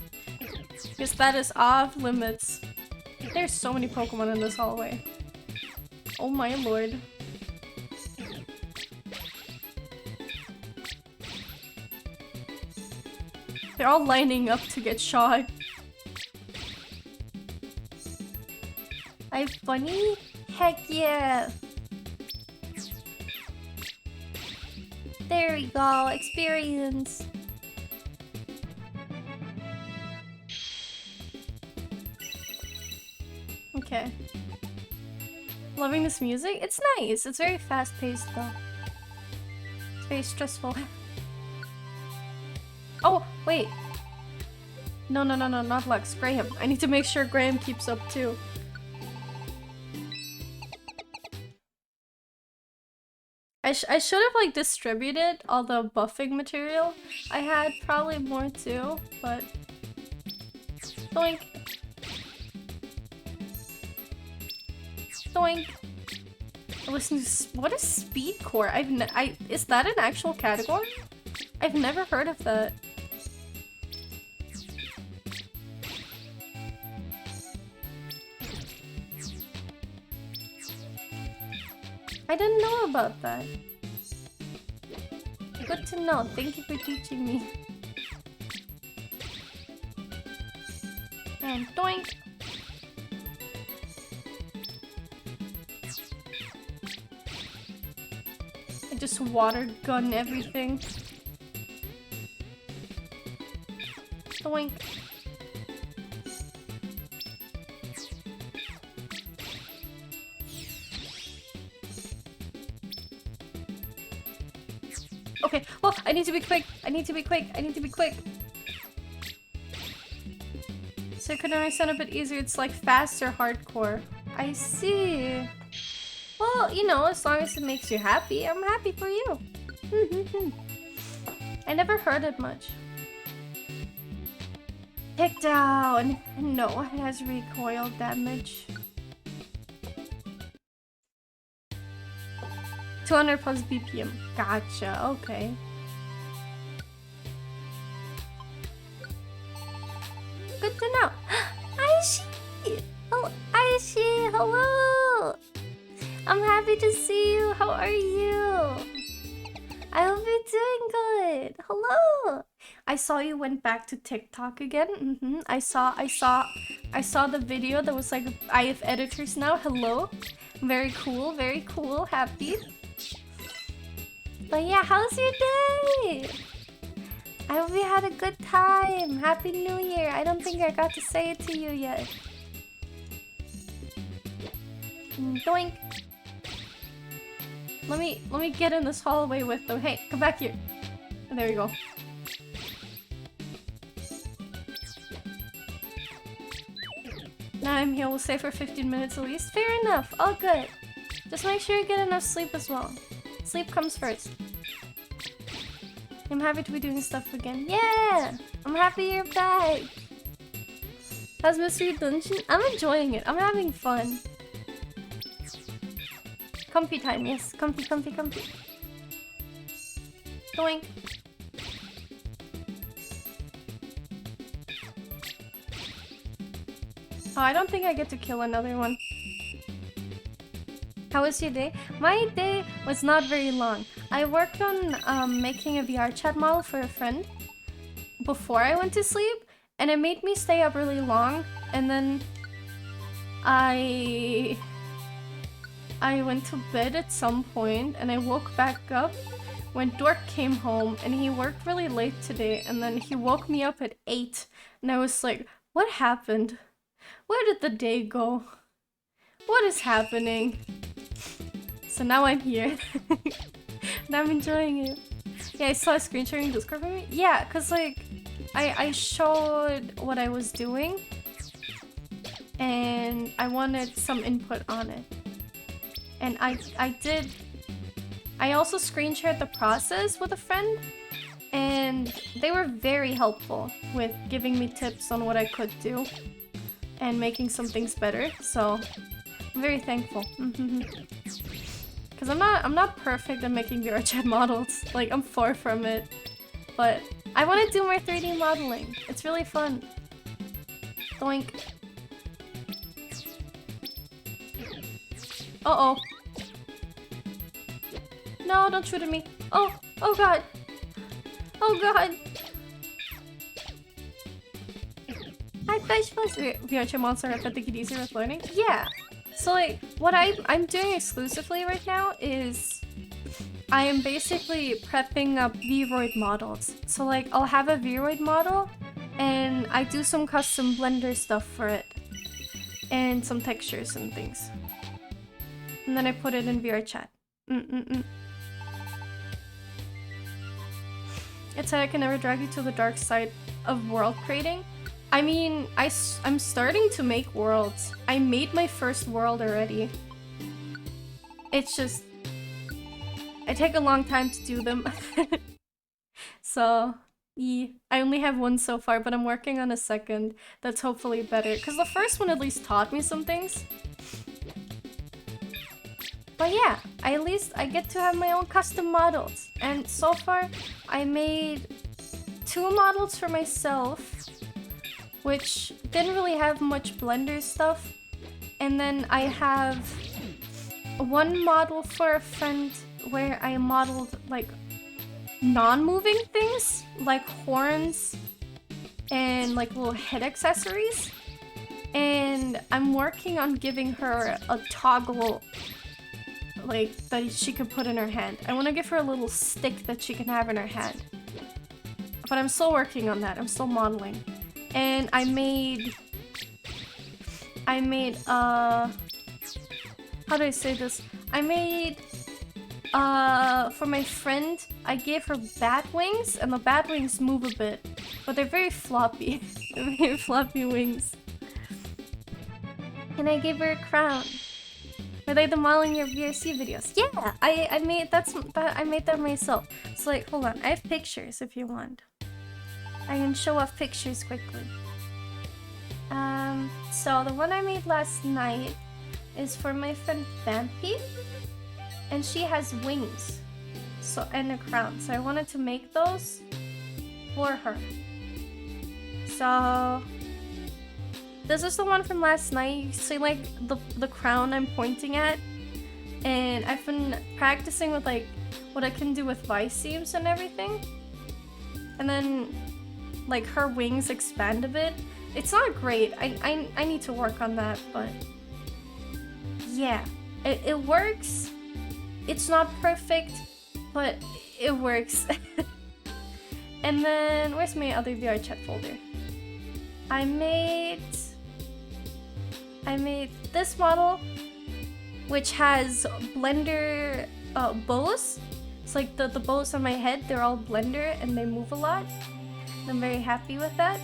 Because that is off limits. There's so many Pokemon in this hallway. Oh my lord. They're all lining up to get shot. I'm funny? Heck yeah! There we go, experience. Okay. Loving this music? It's nice. It's very fast-paced though. It's very stressful. Oh, wait. No, not Lux. Graham. I need to make sure Graham keeps up too. I should have like distributed all the buffing material I had. Probably more too, but... Doink. Doink. Listen to... What is speed core? Is that an actual category? I've never heard of that. I didn't know about that. Good to know. Thank you for teaching me. And doink! I just water gun everything. Doink! Okay, well, I need to be quick. I need to be quick. So could I sound a bit easier? It's like faster hardcore. I see. Well, you know, as long as it makes you happy, I'm happy for you. I never heard it much. Pick down. No, it has recoil damage. 200 plus BPM. Gotcha, okay. Good to know. Aishi! Oh, Aishi, hello! I'm happy to see you. How are you? I hope you're doing good. Hello! I saw you went back to TikTok again. I saw the video that was like, I have editors now. Hello. Very cool, happy. But yeah, how's your day? I hope you had a good time. Happy New Year. I don't think I got to say it to you yet. Doink. Let me get in this hallway with them. Hey, come back here. And there you go. Now I'm here. We'll stay for 15 minutes at least. Fair enough. All good. Just make sure you get enough sleep as well. Sleep comes first. I'm happy to be doing stuff again. Yeah! I'm happy you're back. How's Mystery Dungeon? I'm enjoying it. I'm having fun. Comfy time, yes. Comfy. Doink. Oh, I don't think I get to kill another one. How was your day? My day was not very long. I worked on making a VR chat model for a friend before I went to sleep, and it made me stay up really long, and then I went to bed at some point, and I woke back up when Dork came home and he worked really late today, and then he woke me up at 8, and I was like, what happened? Where did the day go? What is happening? So now I'm here. And I'm enjoying it. Yeah, I saw a screen sharing Discord for me. Yeah, cause like I showed what I was doing and I wanted some input on it. And I did. I also screen shared the process with a friend, and they were very helpful with giving me tips on what I could do and making some things better. So I'm very thankful. Cause I'm not perfect at making VR chat models. Like, I'm far from it. But I want to do more 3D modeling. It's really fun. Doink. Uh-oh. No, don't shoot at me. Oh god. Oh god. Hi, Fish Plus. VR chat monster, I think it easier with learning. Yeah. So like, what I'm doing exclusively right now is I am basically prepping up Vroid models. So like, I'll have a Vroid model and I do some custom Blender stuff for it and some textures and things. And then I put it in VR chat. It's how I can never drag you to the dark side of world creating. I mean, I'm starting to make worlds. I made my first world already. It's just, I take a long time to do them. So, yeah, I only have one so far, but I'm working on a second that's hopefully better. Because the first one at least taught me some things. But yeah, at least I get to have my own custom models. And so far, I made 2 models for myself, which didn't really have much Blender stuff. And then I have 1 model for a friend where I modeled like non-moving things, like horns and like little head accessories. And I'm working on giving her a toggle like that she could put in her hand. I want to give her a little stick that she can have in her hand. But I'm still working on that. I'm still modeling. And I made how do I say this? I made for my friend, I gave her bat wings, and the bat wings move a bit, but they're very floppy. They're very floppy wings. And I gave her a crown. Were they the model in your VRC videos? Yeah, I made I made that myself. So like, hold on, I have pictures if you want. I can show off pictures quickly. So the one I made last night is for my friend Vampy, and she has wings, so and a crown. So I wanted to make those for her. So this is the one from last night. You see like the crown I'm pointing at, and I've been practicing with like what I can do with vice seams and everything. And then like her wings expand a bit. It's not great. I need to work on that, but yeah, it works. It's not perfect, but it works. And then where's my other VR chat folder? I made this model, which has Blender bows. It's like the bows on my head, they're all Blender and they move a lot. I'm very happy with that.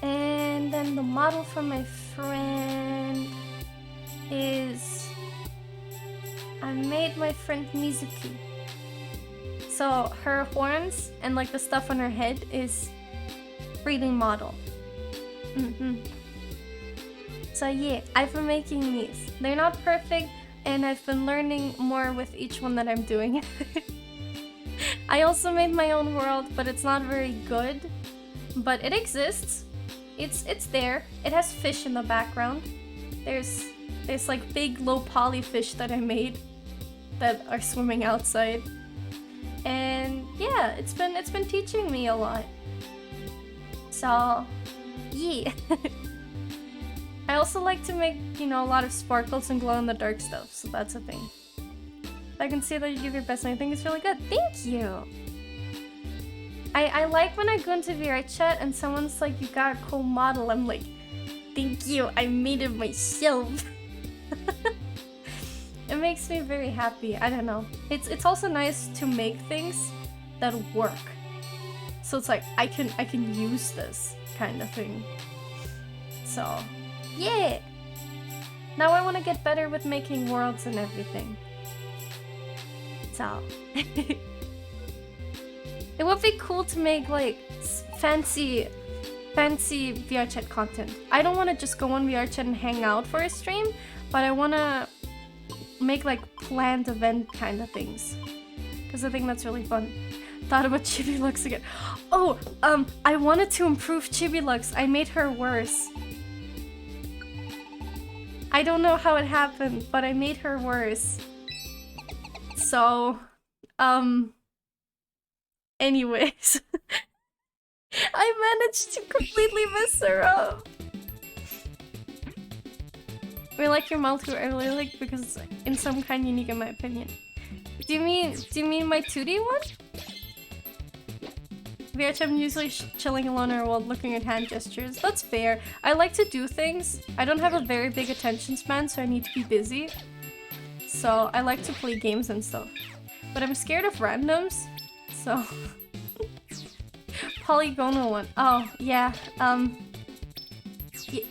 And then the model for my friend is, I made my friend Mizuki. So her horns and like the stuff on her head is breathing model. So yeah, I've been making these. They're not perfect, and I've been learning more with each one that I'm doing. I also made my own world, but it's not very good. But it exists. It's there. It has fish in the background. There's like big low poly fish that I made that are swimming outside. And yeah, it's been teaching me a lot. So yeah. I also like to make, you know, a lot of sparkles and glow in the dark stuff, so that's a thing. I can see that you give your best and I think it's really good. Thank you! I like when I go into VR chat and someone's like, you got a cool model. I'm like, thank you, I made it myself. It makes me very happy. I don't know. It's also nice to make things that work. So it's like I can use this kind of thing. So yeah. Now I want to get better with making worlds and everything. So it would be cool to make like fancy VR chat content. I don't want to just go on VR chat and hang out for a stream, but I want to make like planned event kind of things, because I think that's really fun. Thought about Chibi Lux again. Oh, I wanted to improve Chibi Lux. I made her worse. I don't know how it happened, but I made her worse. So, anyways. I managed to completely mess her up. I like your mouth too. I really like because it's in some kind unique in my opinion. Do you mean my 2D one? VH, I'm usually chilling alone or while looking at hand gestures. That's fair. I like to do things. I don't have a very big attention span, so I need to be busy. So I like to play games and stuff. But I'm scared of randoms, so... Polygonal one. Oh, yeah.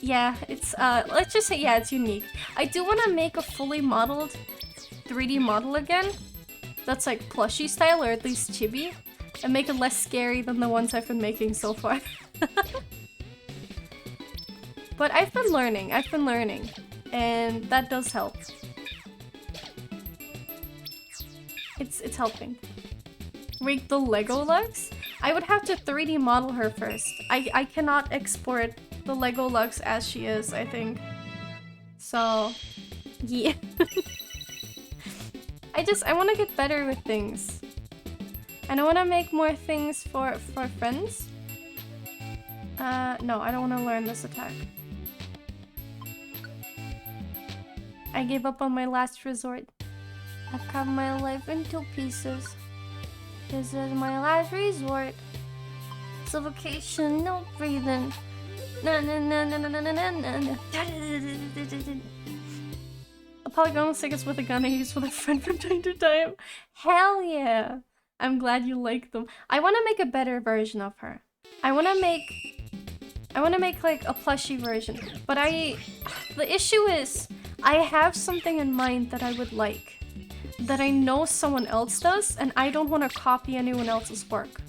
Yeah, it's, let's just say, yeah, it's unique. I do want to make a fully modeled 3D model again. That's like plushie style, or at least chibi. And make it less scary than the ones I've been making so far. But I've been learning. And that does help. It's helping. Rig the Lego Lux? I would have to 3D model her first. I cannot export the Lego Lux as she is, I think. So, yeah. I want to get better with things. And I want to make more things for friends. No, I don't want to learn this attack. I gave up on my last resort. I've cut my life into pieces. This is my last resort. Suffocation, no breathing. Na na na na na na na na na. A polygonal stickers with a gun I use with a friend from time to time. Hell yeah! I'm glad you like them. I want to make a better version of her. I want to make like a plushie version. But the issue is, I have something in mind that I would like. That I know someone else does, and I don't want to copy anyone else's work.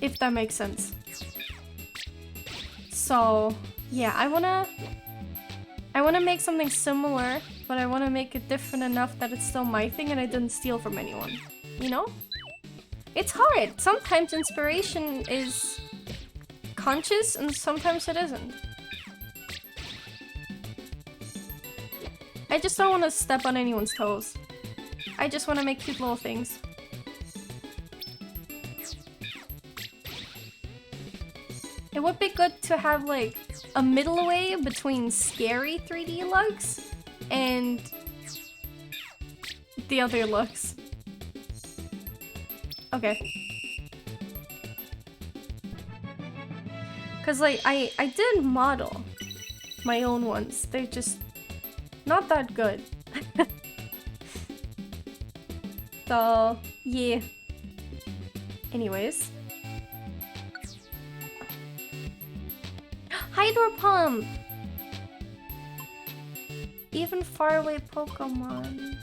If that makes sense. So, yeah, I wanna make something similar, but I wanna make it different enough that it's still my thing and I didn't steal from anyone. You know? It's hard. Sometimes inspiration is conscious and sometimes it isn't. I just don't want to step on anyone's toes. I just want to make cute little things. It would be good to have like a middle way between scary 3D looks and the other looks. Okay. Cause like I did model my own ones. They're just not that good. So, yeah. Anyways. Hydro Pump! Even faraway Pokemon.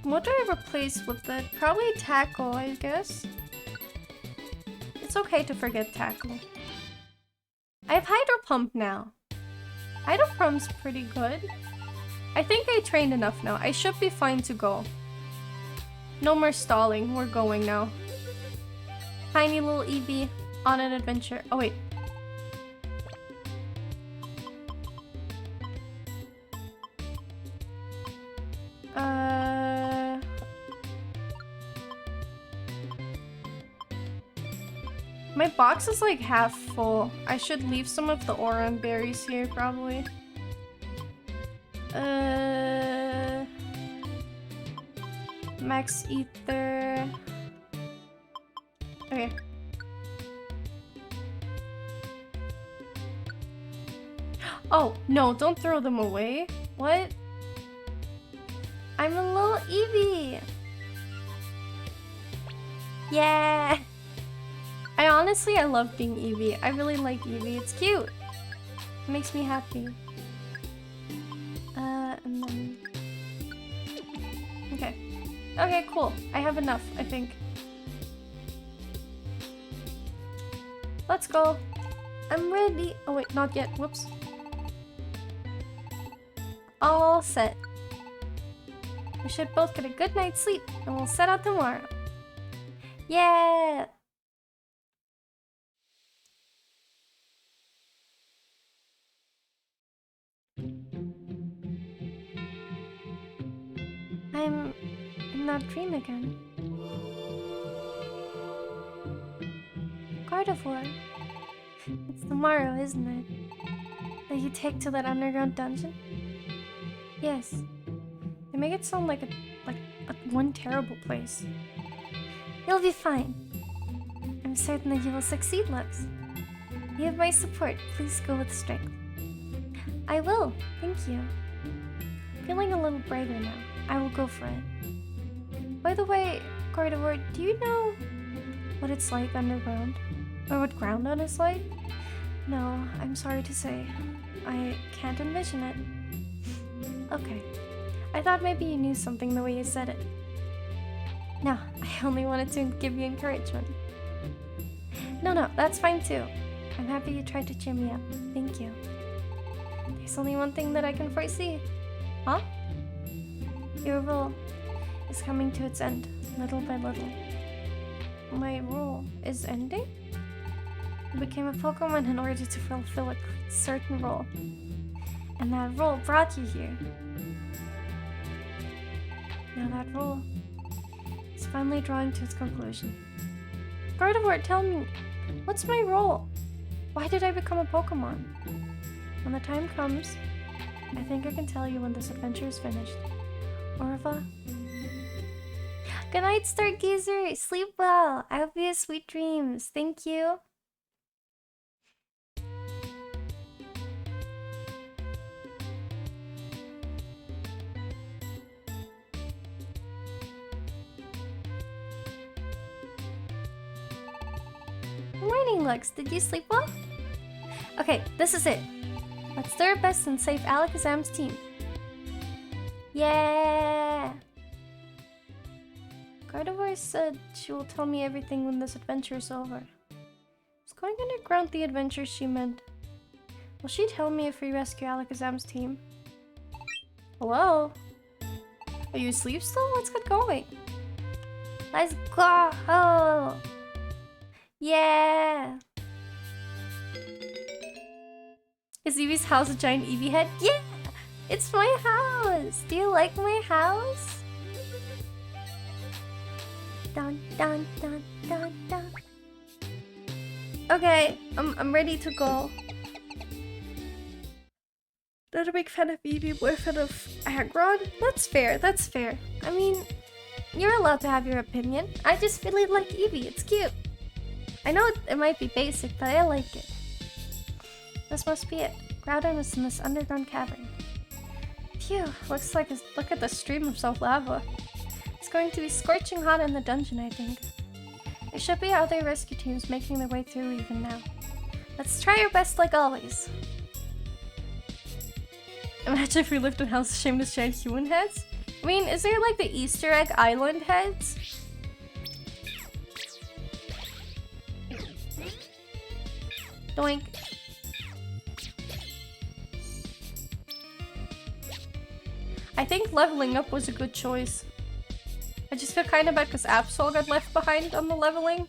What do I replace with that? Probably Tackle, I guess. It's okay to forget Tackle. I have Hydro Pump now. Hydro Pump's pretty good. I think I trained enough now. I should be fine to go. No more stalling. We're going now. Tiny little Eevee on an adventure. Oh wait. My box is like half full. I should leave some of the Oran berries here probably. Max ether. Okay. Oh, no, don't throw them away. What? I'm a little Eevee. Yeah. I love being Eevee. I really like Eevee. It's cute. It makes me happy. And then... Okay. Okay, cool. I have enough, I think. Let's go. I'm ready. Oh wait, not yet. Whoops. All set. We should both get a good night's sleep, and we'll set out tomorrow. Yeah! I'm in that dream again. Gardevoir. It's tomorrow, isn't it? That you take to that underground dungeon? Yes. They make it sound like one terrible place. You'll be fine. I'm certain that you will succeed, Lux. You have my support. Please go with strength. I will. Thank you. Feeling a little brighter now. I will go for it. By the way, Gardevoir, do you know what it's like underground? Or what Groundon is like? No, I'm sorry to say. I can't envision it. Okay. I thought maybe you knew something the way you said it. No, I only wanted to give you encouragement. No, that's fine too. I'm happy you tried to cheer me up. Thank you. There's only one thing that I can foresee. Huh? Your role is coming to its end, little by little. My role is ending? You became a Pokemon in order to fulfill a certain role. And that role brought you here. Now that role is finally drawing to its conclusion. Gardevoir, tell me, what's my role? Why did I become a Pokemon? When the time comes, I think I can tell you when this adventure is finished. Au revoir. Good night, Stargazer. Sleep well. I hope you have sweet dreams. Thank you. Good morning, Lux. Did you sleep well? Okay, this is it. Let's do our best and save Alakazam's team. Yeah! Gardevoir said she will tell me everything when this adventure is over. Is going underground the adventure she meant? Will she tell me if we rescue Alakazam's team? Hello? Are you asleep still? Let's get going. Let's go! Yeah! Is Eevee's house a giant Eevee head? Yeah! It's my house! Do you like my house? Dun dun dun dun dun. Okay, I'm ready to go. Not a big fan of Eevee, more fan of Aggron? That's fair, that's fair. I mean, you're allowed to have your opinion. I just really like Eevee, it's cute. I know it might be basic, but I like it. This must be it. Groudon is in this underground cavern. Phew, look at the stream of salt lava. It's going to be scorching hot in the dungeon, I think. There should be other rescue teams making their way through even now. Let's try our best like always. Imagine if we lived in House of Shameless Giant Human heads? I mean, is there like the Easter egg island heads? Doink. I think leveling up was a good choice. I just feel kind of bad because Absol got left behind on the leveling.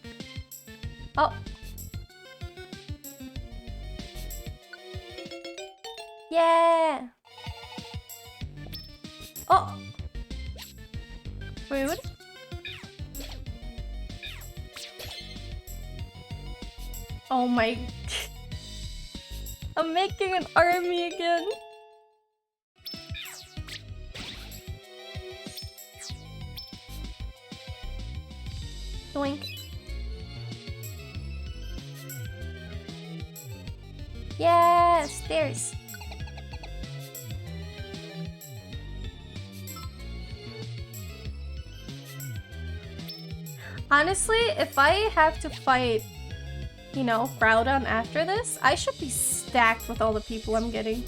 Oh. Yeah! Oh! Wait, what? Oh my... I'm making an army again! Doink. Yes, there's. Honestly, if I have to fight, you know, Groudon after this, I should be stacked with all the people I'm getting.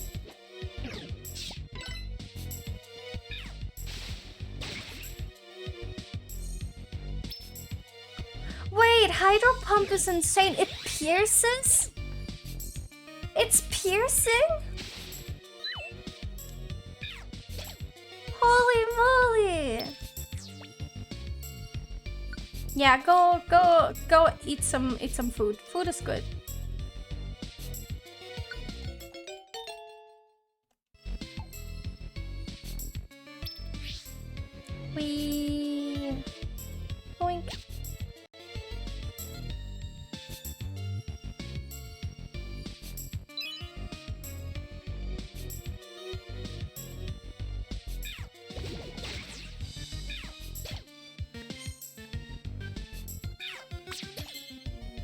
Wait, Hydro Pump is insane. It pierces? It's piercing? Holy moly! Yeah, go eat some food. Food is good. Boink.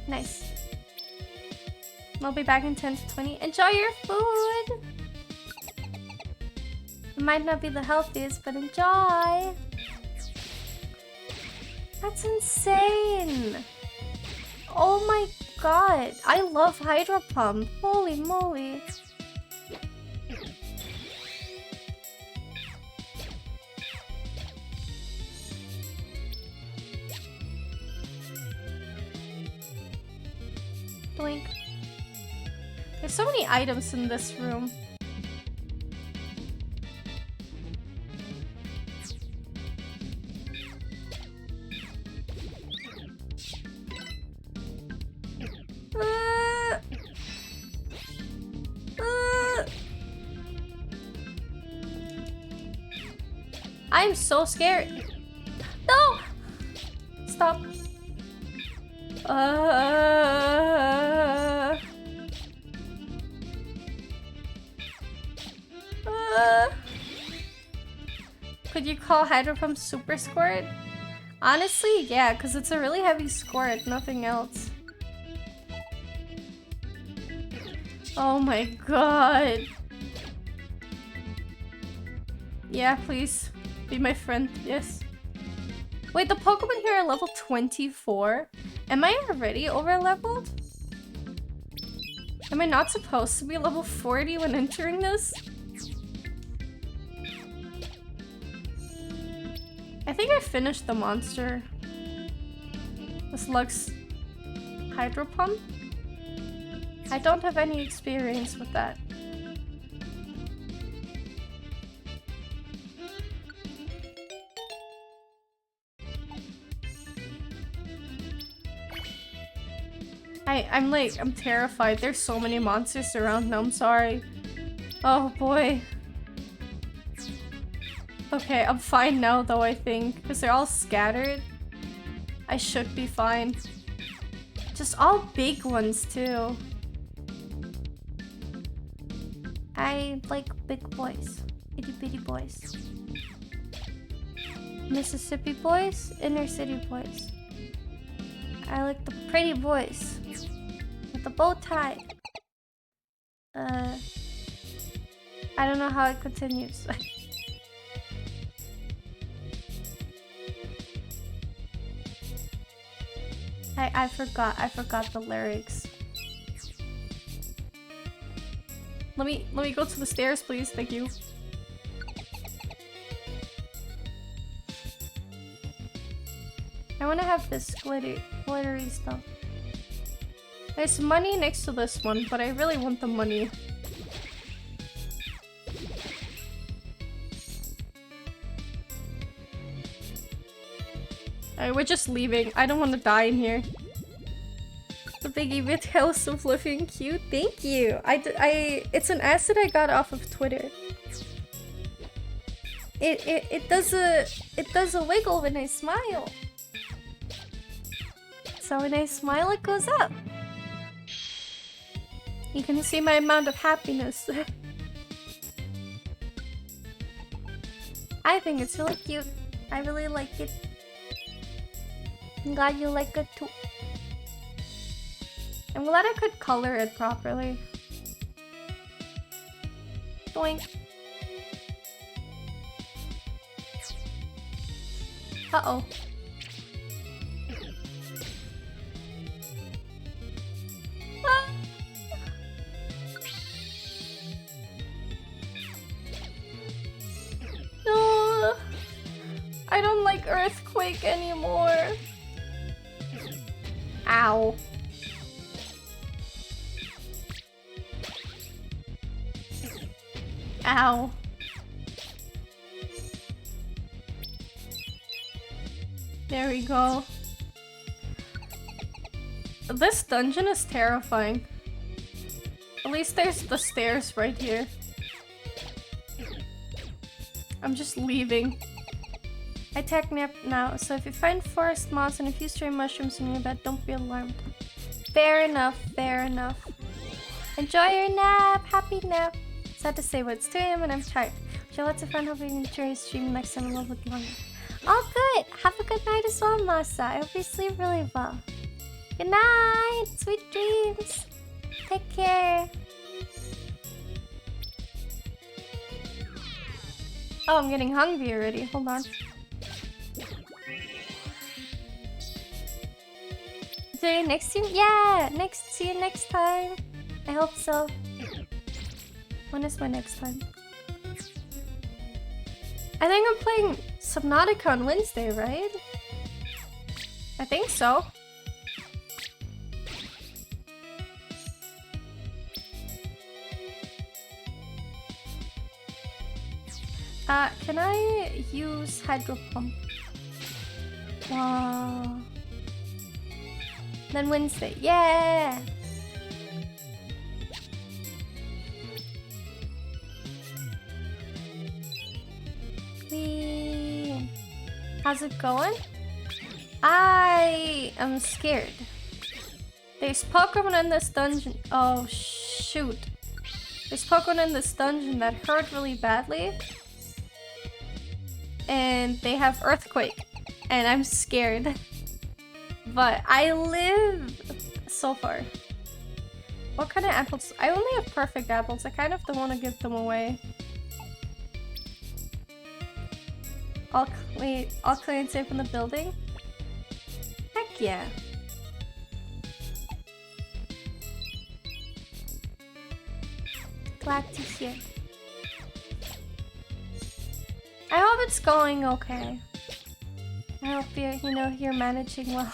Nice. We'll be back in 10 to 20. Enjoy your food! It might not be the healthiest, but enjoy! That's insane! Oh my god! I love Hydro Pump! Holy moly! Blink. There's so many items in this room. I'm so scared. No! Stop. Could you call Hydro Pump Super Squirt? Honestly, yeah, because it's a really heavy squirt, nothing else. Oh my god. Yeah, please. Be my friend, yes. Wait, the Pokemon here are level 24? Am I already over leveled? Am I not supposed to be level 40 when entering this? I think I finished the monster. This Lux Hydro Pump? I don't have any experience with that. I'm terrified. There's so many monsters around now, I'm sorry. Oh boy. Okay, I'm fine now though, I think. Because they're all scattered. I should be fine. Just all big ones too. I like big boys. Itty bitty boys. Mississippi boys, inner city boys. I like the pretty boys. With the bow tie. I don't know how it continues. I forgot the lyrics. Let me go to the stairs, please. Thank you. I want to have this glittery stuff. There's money next to this one, but I really want the money. Alright, we're just leaving. I don't want to die in here. The biggie with hell so fluffy and cute. Thank you. It's an asset I got off of Twitter. It does a wiggle when I smile. So when I smile, it goes up. You can see my amount of happiness. I think it's really cute. I really like it. I'm glad you like it too. I'm glad I could color it properly. Doink. Uh-oh. Ah. No. I don't like earthquake anymore. Ow. Ow. There we go. This dungeon is terrifying. At least there's the stairs right here. I'm just leaving. I take nap now, so if you find forest moss and a few stray mushrooms in your bed, don't be alarmed. Fair enough, fair enough. Enjoy your nap, happy nap. Sad to say, but it's 2 AM and I'm tired. Wish you lots of fun, hope you enjoy your stream next time a little bit longer. All good! Have a good night as well, Masa. I hope you sleep really well. Good night! Sweet dreams! Take care! Oh, I'm getting hungry already. Hold on. See you next time? Yeah! See you next time. I hope so. When is my next time? I think I'm playing Subnautica on Wednesday, right? I think so. Can I use hydro pump? Wow. Then Wednesday, yeah! Whee. How's it going? I am scared. There's Pokemon in this dungeon. Oh shoot. There's Pokemon in this dungeon that hurt really badly. And they have Earthquake. And I'm scared. But I live so far. What kind of apples? I only have perfect apples. I kind of don't want to give them away. All clear and safe in the building? Heck yeah. Glad to hear. I hope it's going okay. I hope you're managing well.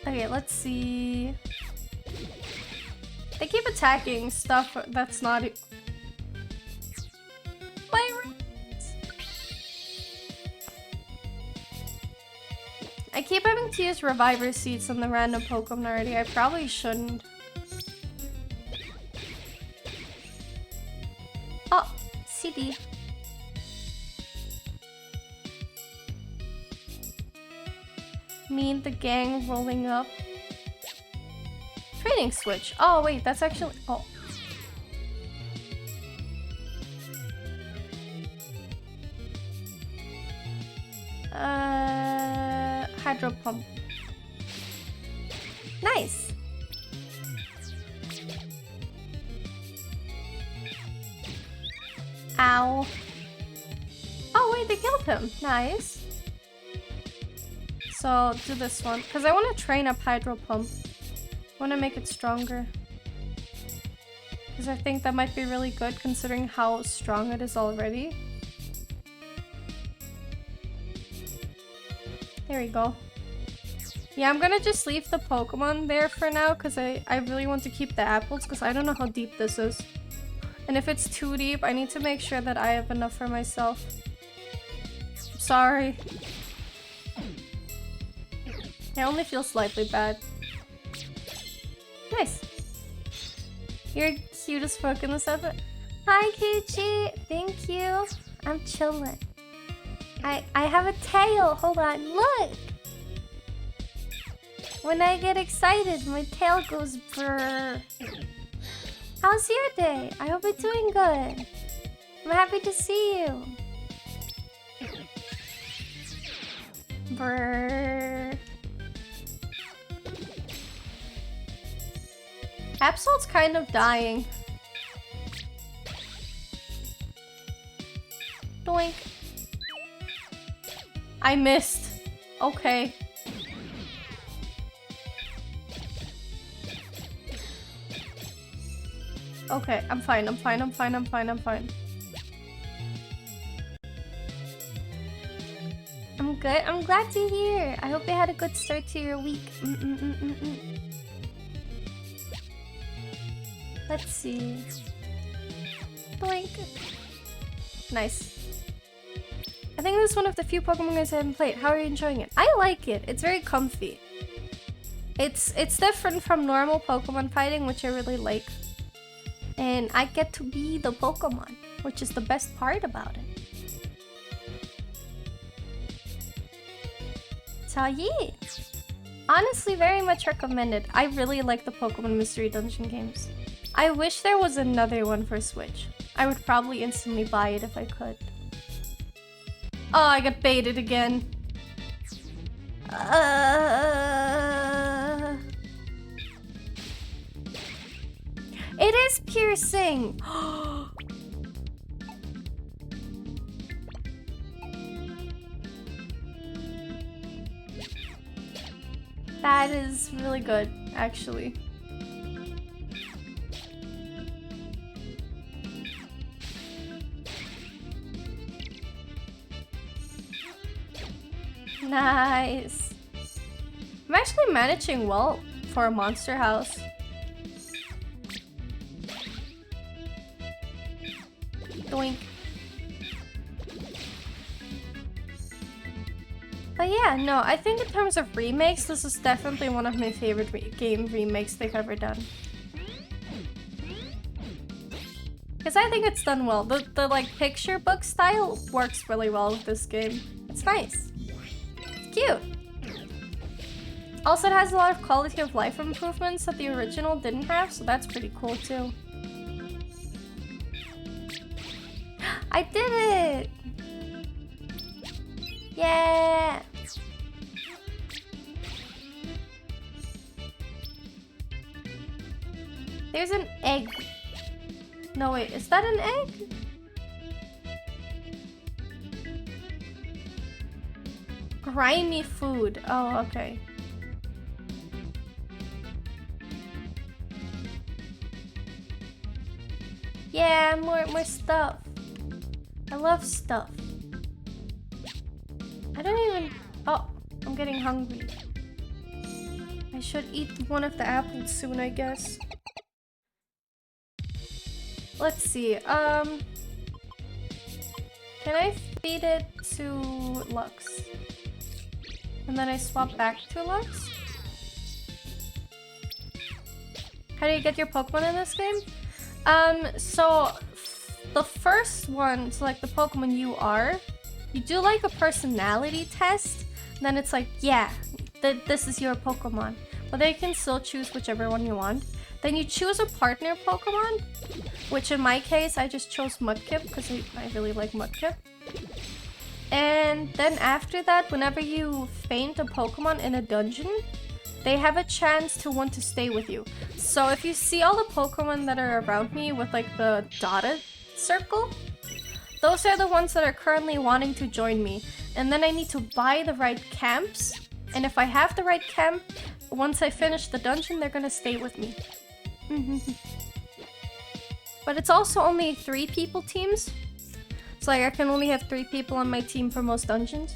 Okay, let's see. They keep attacking stuff that's not. I keep having to use reviver seeds on the random Pokemon already. I probably shouldn't. Oh, CD. Me and the gang rolling up. Training switch. Oh wait, that's actually. Oh. Hydro pump. Nice. Ow. Oh wait, they killed him. Nice. So do this one because I want to train up hydro pump. I want to make it stronger because I think that might be really good considering how strong it is already. There we go. Yeah, I'm gonna just leave the Pokemon there for now because I really want to keep the apples because I don't know how deep this is. And if it's too deep, I need to make sure that I have enough for myself. I'm sorry. I only feel slightly bad. Nice. You're cute as fuck in this episode. Hi, Kichi. Thank you. I'm chilling. I have a tail. Hold on. Look. When I get excited, my tail goes brrr. How's your day? I hope it's doing good. I'm happy to see you. Brrr. Absol's kind of dying. Doink. I missed. Okay. Okay, I'm fine, I'm fine, I'm fine, I'm fine, I'm fine. I'm good. I'm glad to hear. I hope you had a good start to your week. Let's see. Blink. Nice. I think this is one of the few Pokemon games I haven't played. How are you enjoying it? I like it. It's very comfy. It's different from normal Pokemon fighting, which I really like. And I get to be the Pokemon, which is the best part about it. So yeah. Honestly, very much recommended. I really like the Pokemon Mystery Dungeon games. I wish there was another one for Switch. I would probably instantly buy it if I could. Oh, I got baited again. It is piercing! That is really good, actually. Nice. I'm actually managing well for a monster house. Doink. But yeah, no, I think in terms of remakes, this is definitely one of my favorite game remakes they've ever done. Because I think it's done well. The like picture book style works really well with this game. It's nice. It's cute. Also, it has a lot of quality of life improvements that the original didn't have, so that's pretty cool too. I did it! Yeah! There's an egg. No, wait, is that an egg? Grimy food. Oh, okay. Yeah, more stuff. I love stuff. I don't even... Oh, I'm getting hungry. I should eat one of the apples soon, I guess. Let's see, can I feed it to Lux? And then I swap back to Lux? How do you get your Pokemon in this game? So the first one, so like the Pokemon you are, you do like a personality test, then it's like, yeah, this is your Pokemon. But then you can still choose whichever one you want. Then you choose a partner Pokemon, which in my case, I just chose Mudkip because I really like Mudkip. And then after that, whenever you faint a Pokemon in a dungeon, they have a chance to want to stay with you. So if you see all the Pokemon that are around me with like the dotted circle, those are the ones that are currently wanting to join me. And then I need to buy the right camps. And if I have the right camp, once I finish the dungeon, they're gonna stay with me. But it's also only 3 people teams. So like I can only have 3 people on my team for most dungeons.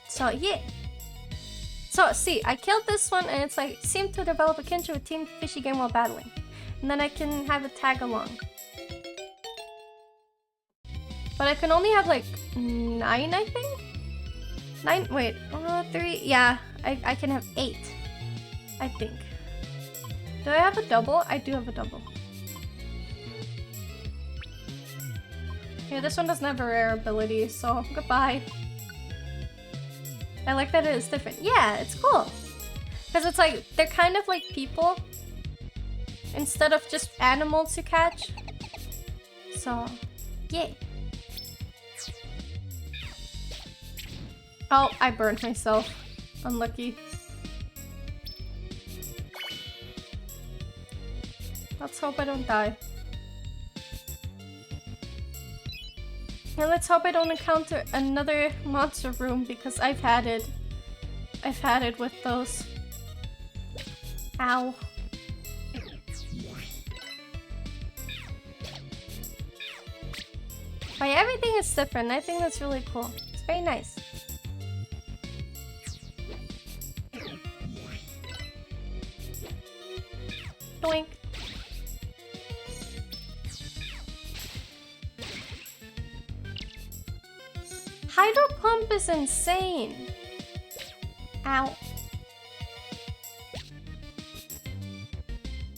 So yeah. So see, I killed this one and it's like, seemed to develop a kinship with Team Fishy Game while battling. And then I can have a tag along. But I can only have like 9, I think? 9, wait, 3, yeah, I can have 8, I think. Do I have a double? I do have a double. Yeah, this one doesn't have a rare ability, so goodbye. I like that it is different. Yeah, it's cool. Because it's like, they're kind of like people instead of just animals to catch. So, yeah. Oh, I burned myself. Unlucky. Let's hope I don't die. And let's hope I don't encounter another monster room because I've had it. I've had it with those. Ow. But everything is different. I think that's really cool. It's very nice. Doink. Hydro pump is insane. Ow.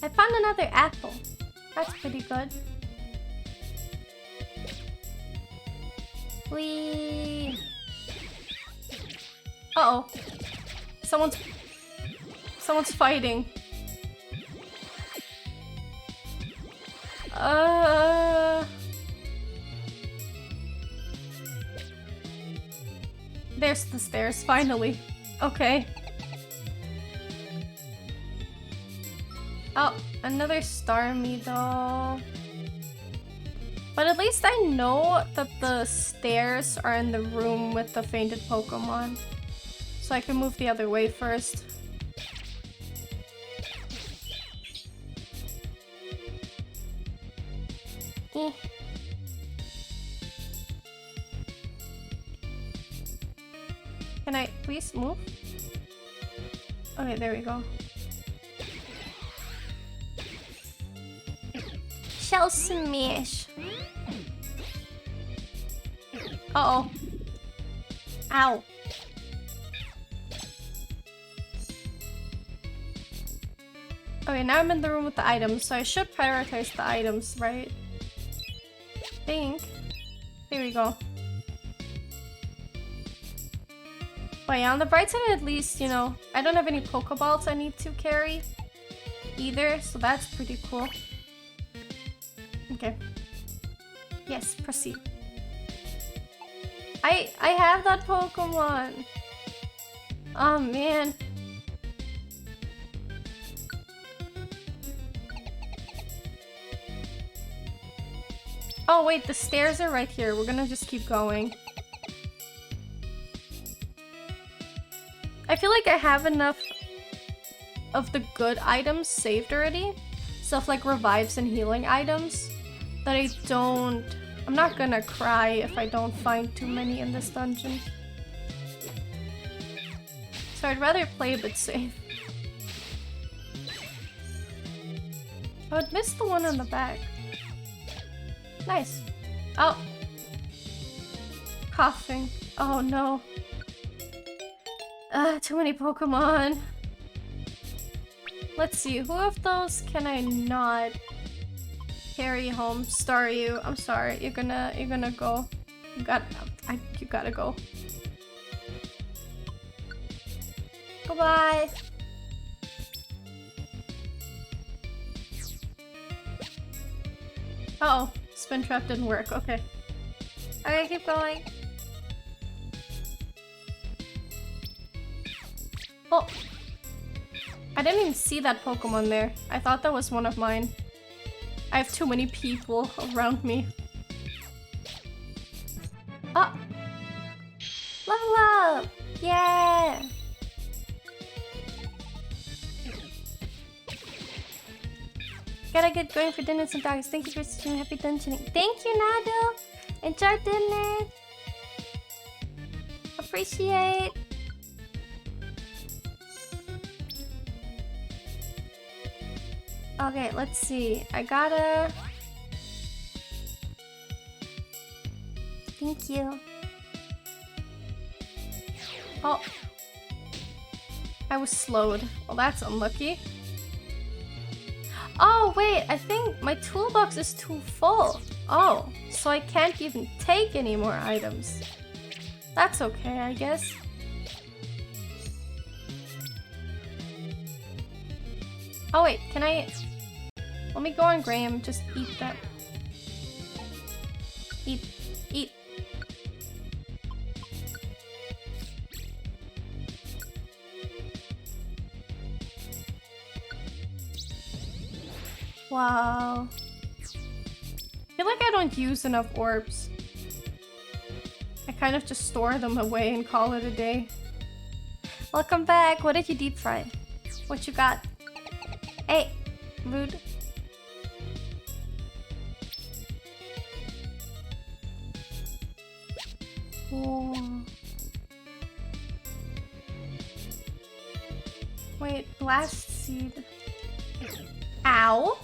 I found another apple. That's pretty good. Whee. Uh-oh. Someone's fighting. There's the stairs, finally. Okay. Oh, another Starmie though. But at least I know that the stairs are in the room with the fainted Pokemon. So I can move the other way first. Eh. Can I please move? Okay, there we go. Shell smash. Uh-oh. Ow. Okay, now I'm in the room with the items, so I should prioritize the items, right? Think. There we go. But yeah, on the bright side, at least, you know, I don't have any Pokeballs I need to carry either, so that's pretty cool. Okay. Yes, proceed. I have that Pokemon. Oh man. Oh wait, the stairs are right here. We're gonna just keep going. I feel like I have enough of the good items saved already. Stuff like revives and healing items. That I'm not gonna cry if I don't find too many in this dungeon. So I'd rather play a bit safe. I would miss the one on the back. Nice. Oh. Coughing. Oh no. Too many Pokemon. Let's see, who of those can I not carry home? Staryu, I'm sorry, you're gonna go. You gotta go. Goodbye. Uh oh, spin trap didn't work. Okay. Okay, keep going. Oh, I didn't even see that Pokemon there. I thought that was one of mine. I have too many people around me. Oh! Level up! Yeah! Gotta get going for dinners and dogs. Thank you for streaming. Happy dungeoning. Thank you, Nado! Enjoy dinner! Appreciate! Okay, let's see. I gotta... Thank you. Oh. I was slowed. Well, that's unlucky. Oh, wait. I think my toolbox is too full. Oh, so I can't even take any more items. That's okay, I guess. Oh, wait. Can I... Let me go on Graham. Just eat that. Eat. Eat. Wow. I feel like I don't use enough orbs. I kind of just store them away and call it a day. Welcome back. What did you deep fry? What you got? Hey, rude. Oh. Wait, blast seed. Ow.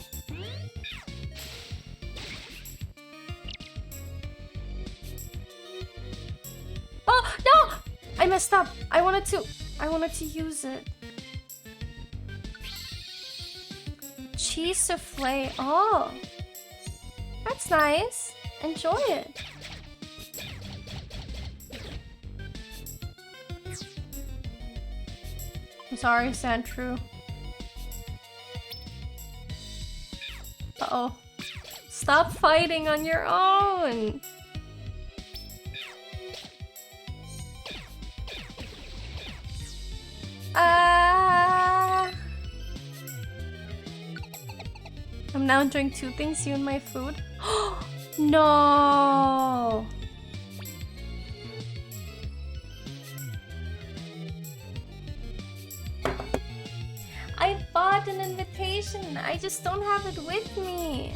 Oh, no! I messed up. I wanted to use it. Cheese souffle. Oh. That's nice. Enjoy it. I'm sorry, Sandtrue. Uh-oh. Stop fighting on your own! I'm now enjoying two things, you and my food. No! I bought an invitation. I just don't have it with me.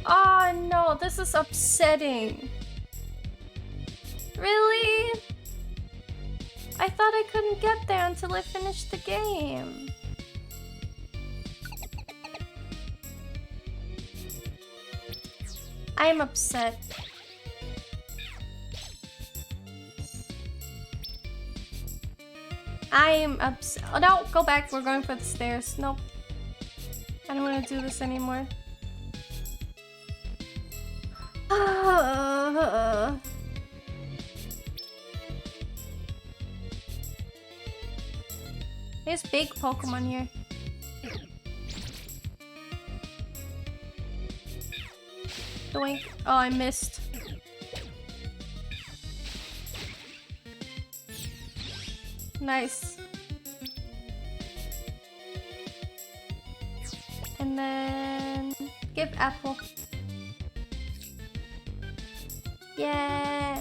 Oh no, this is upsetting. Really? I thought I couldn't get there until I finished the game. I am upset. I am upset. Oh no, go back. We're going for the stairs. Nope. I don't want to do this anymore. There's big Pokemon here. Doink. Oh, I missed. Nice. And then give apple. Yeah.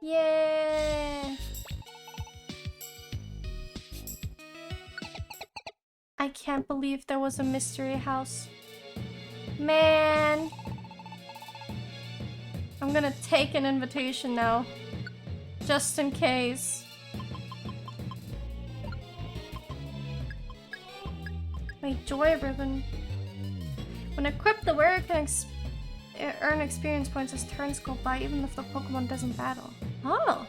Yeah. I can't believe there was a mystery house. Man. I'm gonna take an invitation now. Just in case. Wait, Joy Ribbon. When equipped, the wearer can earn experience points as turns go by, even if the Pokemon doesn't battle. Oh!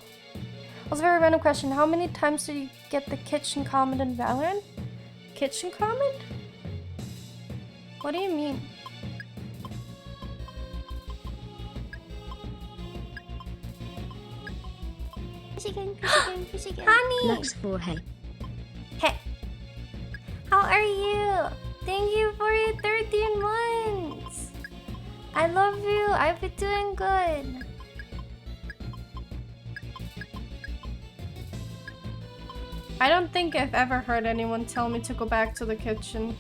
Also, very random question. How many times did you get the kitchen comment in Valorant? Kitchen comment? What do you mean? Honey! Lux for hey. Hey! How are you? Thank you for your 13 months! I love you. I've been doing good. I don't think I've ever heard anyone tell me to go back to the kitchen.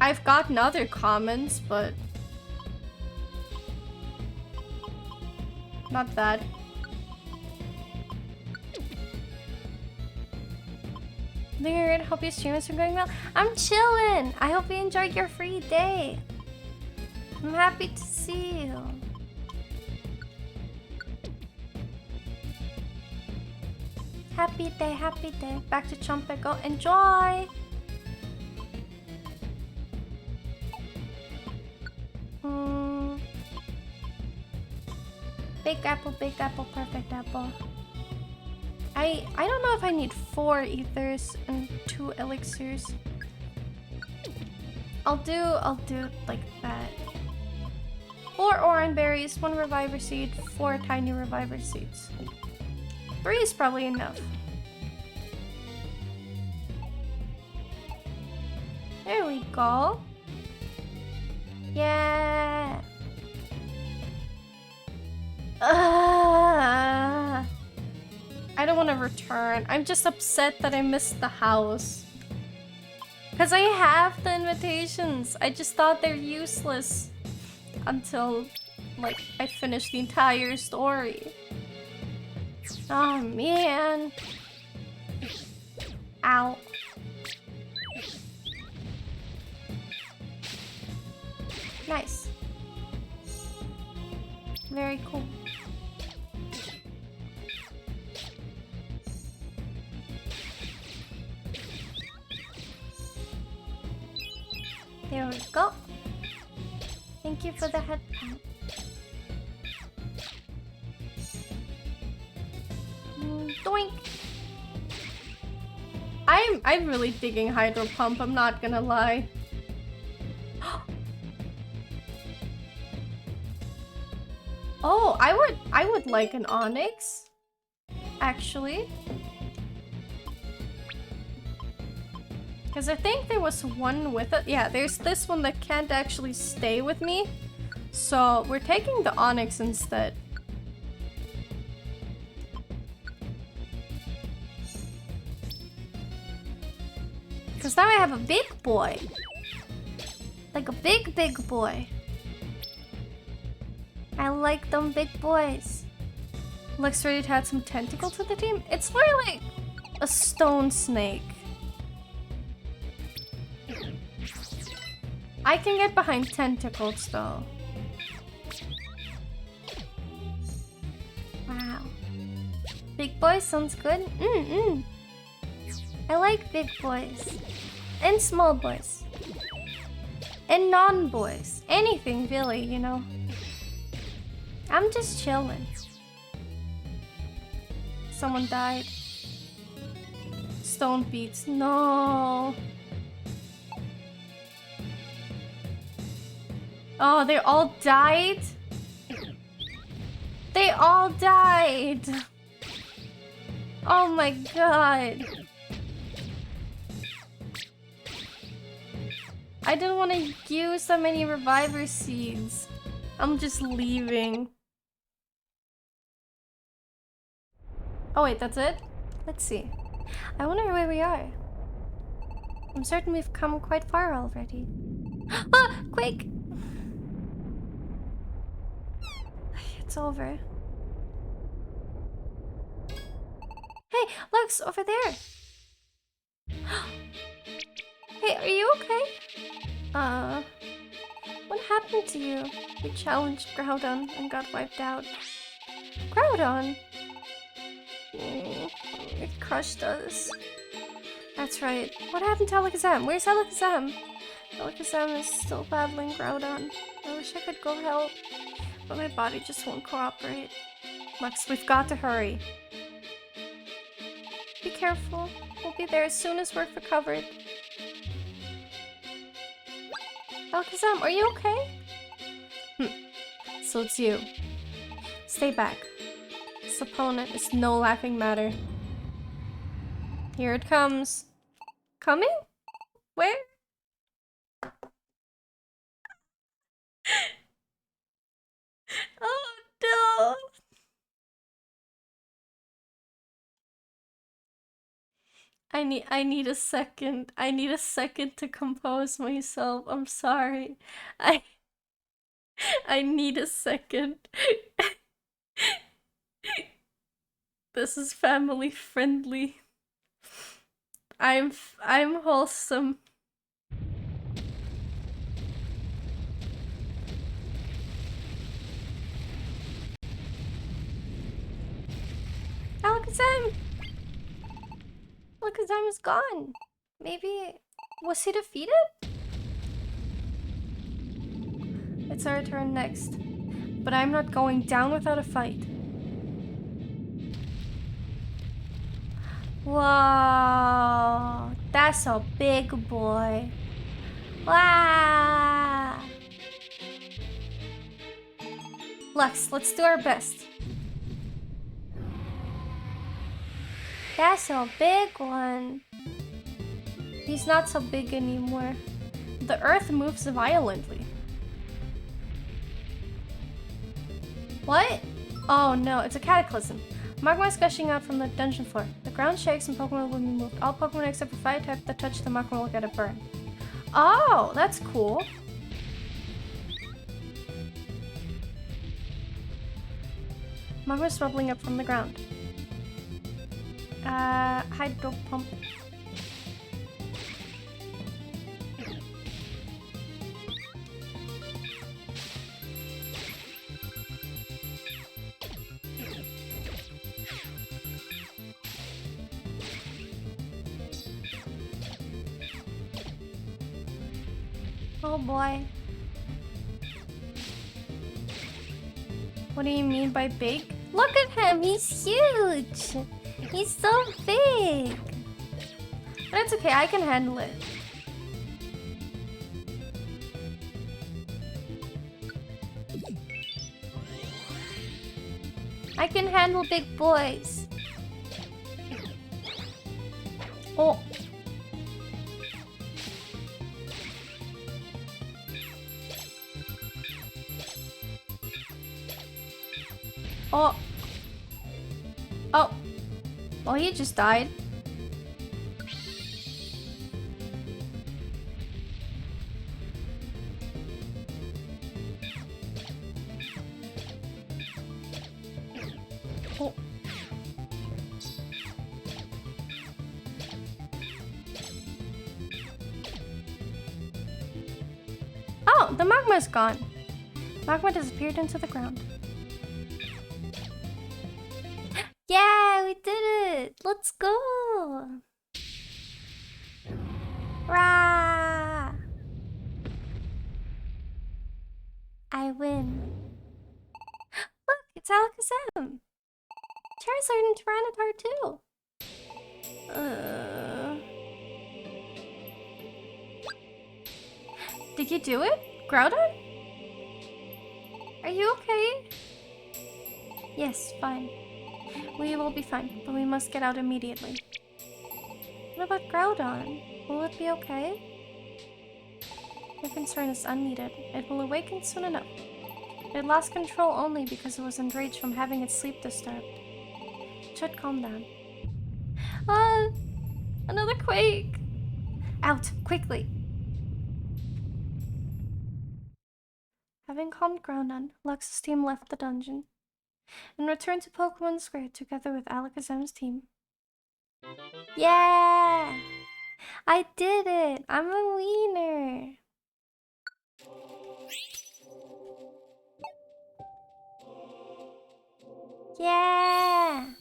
I've gotten other comments, but not that. Weird. Hope your stream is going well. I'm chilling. I hope you enjoyed your free day. I'm happy to see you. Happy day, happy day. Back to Trumpet. Go enjoy. Big apple, perfect apple. I don't know if I need 4 ethers and 2 elixirs. I'll do like that. 4 orange berries, 1 reviver seed, 4 tiny reviver seeds. 3 is probably enough. There we go. Yeah. want to return. I'm just upset that I missed the house. Because I have the invitations. I just thought they're useless. Until, like, I finished the entire story. Oh, man. Ow. Nice. Very cool. There we go. Thank you for the head pat. Doink. I'm really digging Hydro Pump, I'm not gonna lie. Oh, I would like an Onyx, actually. Because I think there was one with it. Yeah, there's this one that can't actually stay with me. So we're taking the Onyx instead. Because now I have a big boy. Like a big boy. I like them big boys. Looks ready to add some tentacle to the team. It's more like a stone snake. I can get behind tentacles though. Wow. Big boys sounds good. I like big boys. And small boys. And non-boys. Anything really, you know. I'm just chilling. Someone died. Stone beats. No. Oh, they all died? They all died. Oh my god. I didn't want to use so many reviver seeds. I'm just leaving. Oh wait, that's it? Let's see. I wonder where we are. I'm certain we've come quite far already. Ah! Quake! It's over. Hey, Lux, over there! Hey, are you okay? What happened to you? We challenged Groudon and got wiped out. Groudon? It crushed us. That's right. What happened to Alakazam? Where's Alakazam? Alakazam is still battling Groudon. I wish I could go help, but my body just won't cooperate. Lux, we've got to hurry. Be careful. We'll be there as soon as we're recovered. Alakazam, are you okay? So it's you. Stay back. This opponent is no laughing matter. Here it comes. Coming? Where? Oh no! I need a second. I need a second to compose myself. I'm sorry. I need a second. This is family friendly. I'm wholesome. Alakazam! Alakazam is gone. Maybe... was he defeated? It's our turn next. But I'm not going down without a fight. Whoa! That's a big boy. Wow! Lux, let's do our best. That's a big one. He's not so big anymore. The earth moves violently. What? Oh no, it's a cataclysm. Magma is gushing out from the dungeon floor. The ground shakes and Pokemon will be moved. All Pokemon except for fire type that touch the magma will get a burn. Oh, that's cool. Magma is bubbling up from the ground. Hydro pump. Oh boy. What do you mean by big? Look at him, he's huge! He's so big! But it's okay, I can handle it. I can handle big boys. Oh. Oh. Oh. Oh, he just died. Oh. Oh, the magma's gone. Magma disappeared into the ground. Yeah, we did it! Let's go! Rah! I win. Look, it's Alakazam! Charizard and Tyranitar too! Did you do it? Groudon? Are you okay? Yes, fine. We will be fine, but we must get out immediately. What about Groudon? Will it be okay? Your concern is unneeded. It will awaken soon enough. It lost control only because it was enraged from having its sleep disturbed. It should calm down. Another quake! Out, quickly! Having calmed Groudon, Lux's team left the dungeon and returned to Pokemon Square together with Alakazam's team. Yeah! I did it! I'm a wiener! Yeah!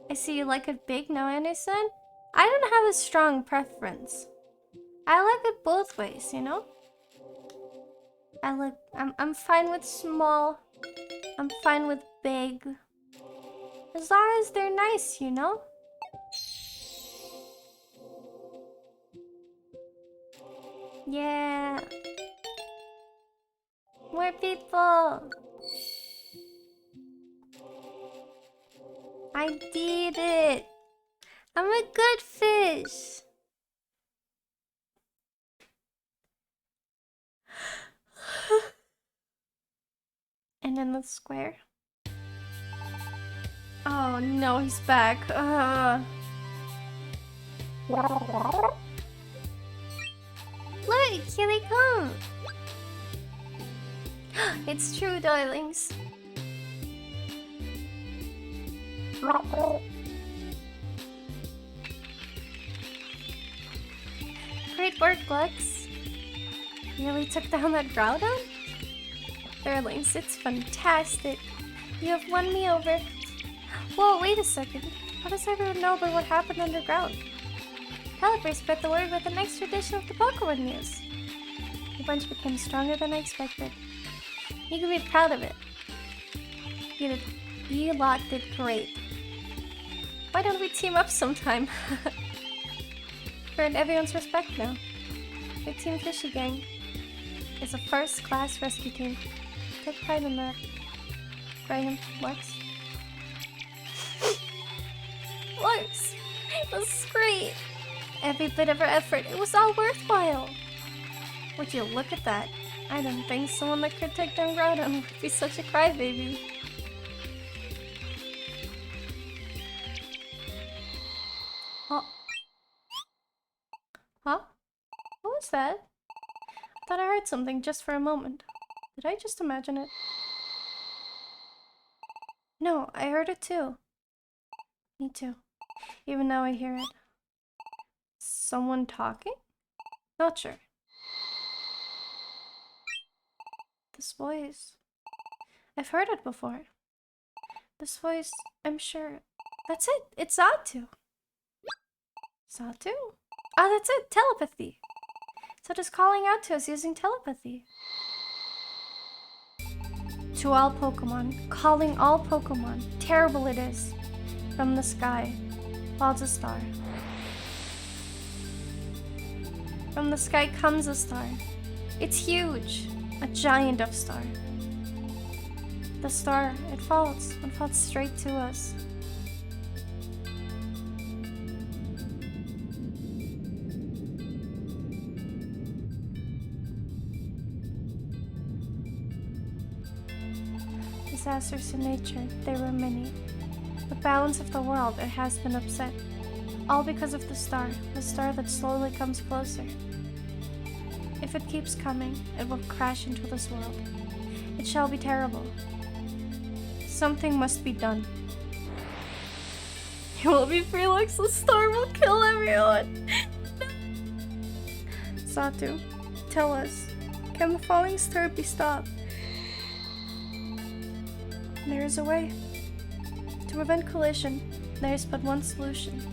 I see you like it big now, Anderson. I don't have a strong preference. I like it both ways, you know? I'm fine with small. I'm fine with big. As long as they're nice, you know? Yeah. More people. I did it. I'm a good fish. And in the square. Oh no, he's back. Look, here they come. It's true, darlings. Great work, Lux. You really took down that Groudon? Darlings, it's fantastic. You have won me over. Whoa, wait a second. How does everyone know about what happened underground? Calibre spread the word about the next edition of the Pokemon News. The bunch became stronger than I expected. You can be proud of it. You lot did great. Why don't we team up sometime? Earned everyone's respect now. Your Team Fishy Gang is a first-class rescue team. Take pride in that. Graham, Lux. Lux! This is great! Every bit of our effort, it was all worthwhile! Would you look at that? I didn't think someone that could take down Groudon would be such a crybaby. Oh. Huh? What was that? I thought I heard something just for a moment. Did I just imagine it? No, I heard it too. Me too. Even now I hear it. Someone talking? Not sure. This voice. I've heard it before. This voice, I'm sure. That's it. It's Zatu. Zatu? Oh, that's it. Telepathy. So just calling out to us using telepathy. To all Pokemon. Calling all Pokemon. Terrible it is. From the sky. Falls a star. From the sky comes a star. It's huge. A giant of star. The star, it falls straight to us. Disasters in nature, there were many. The balance of the world, it has been upset. All because of the star that slowly comes closer. If it keeps coming, it will crash into this world. It shall be terrible. Something must be done. It will be Felix, the star will kill everyone. Zatu, tell us, can the falling star be stopped? There is a way. To prevent collision, there is but one solution.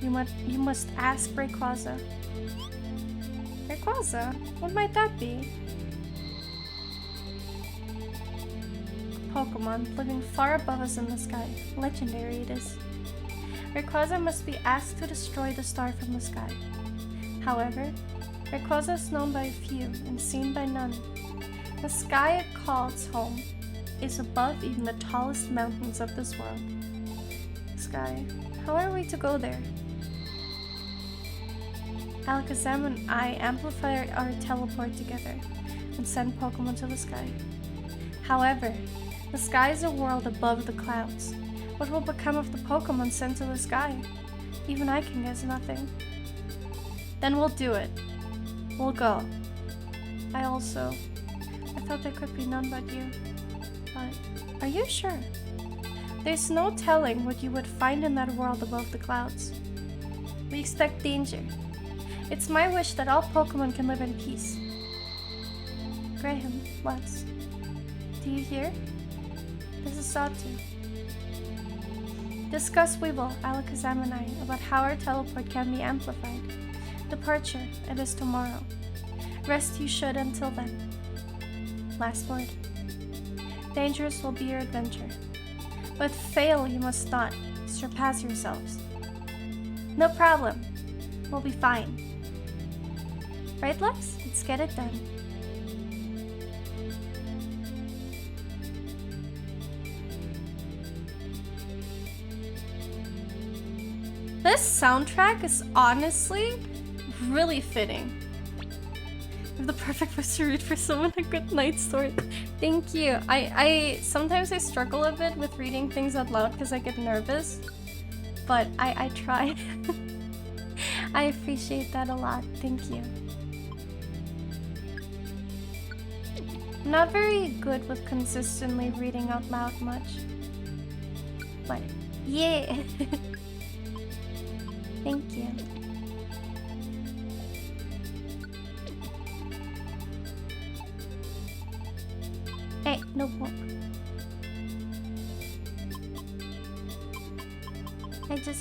You must ask Rayquaza. Rayquaza? What might that be? Pokemon living far above us in the sky. Legendary it is. Rayquaza must be asked to destroy the star from the sky. However, Rayquaza is known by a few and seen by none. The sky it calls home is above even the tallest mountains of this world. Sky, how are we to go there? Alakazam and I amplify our teleport together and send Pokemon to the sky. However, the sky is a world above the clouds. What will become of the Pokemon sent to the sky? Even I can guess nothing. Then we'll do it. We'll go. I thought there could be none but you. But, are you sure? There's no telling what you would find in that world above the clouds. We expect danger. It's my wish that all Pokemon can live in peace. Graham, let's. Do you hear? This is Zatu. Discuss we will, Alakazam and I, about how our teleport can be amplified. Departure, it is tomorrow. Rest you should until then. Last word. Dangerous will be your adventure. But fail you must not. Surpass yourselves. No problem. We'll be fine. Right, Lex? Let's get it done. This soundtrack is honestly really fitting. You have the perfect voice to read for someone a good night story. Thank you. I sometimes I struggle a bit with reading things out loud because I get nervous. But I try. I appreciate that a lot. Thank you. I'm not very good with consistently reading out loud much. But yeah. Thank you. Hey, no book.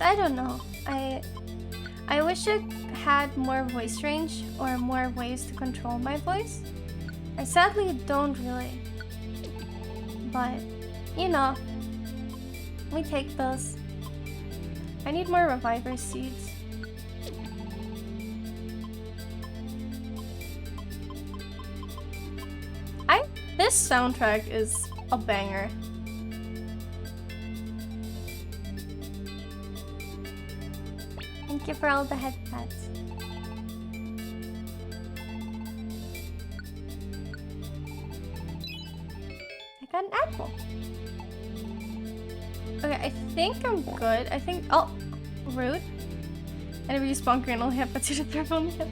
I don't know. I wish it had more voice range or more ways to control my voice. I sadly don't really. But, you know, we take those. I need more reviver seeds. This soundtrack is a banger. Thank you for all the head pats. I got an apple. Okay, I think I'm good. Oh, rude. And if you spawn green, only have to throw on the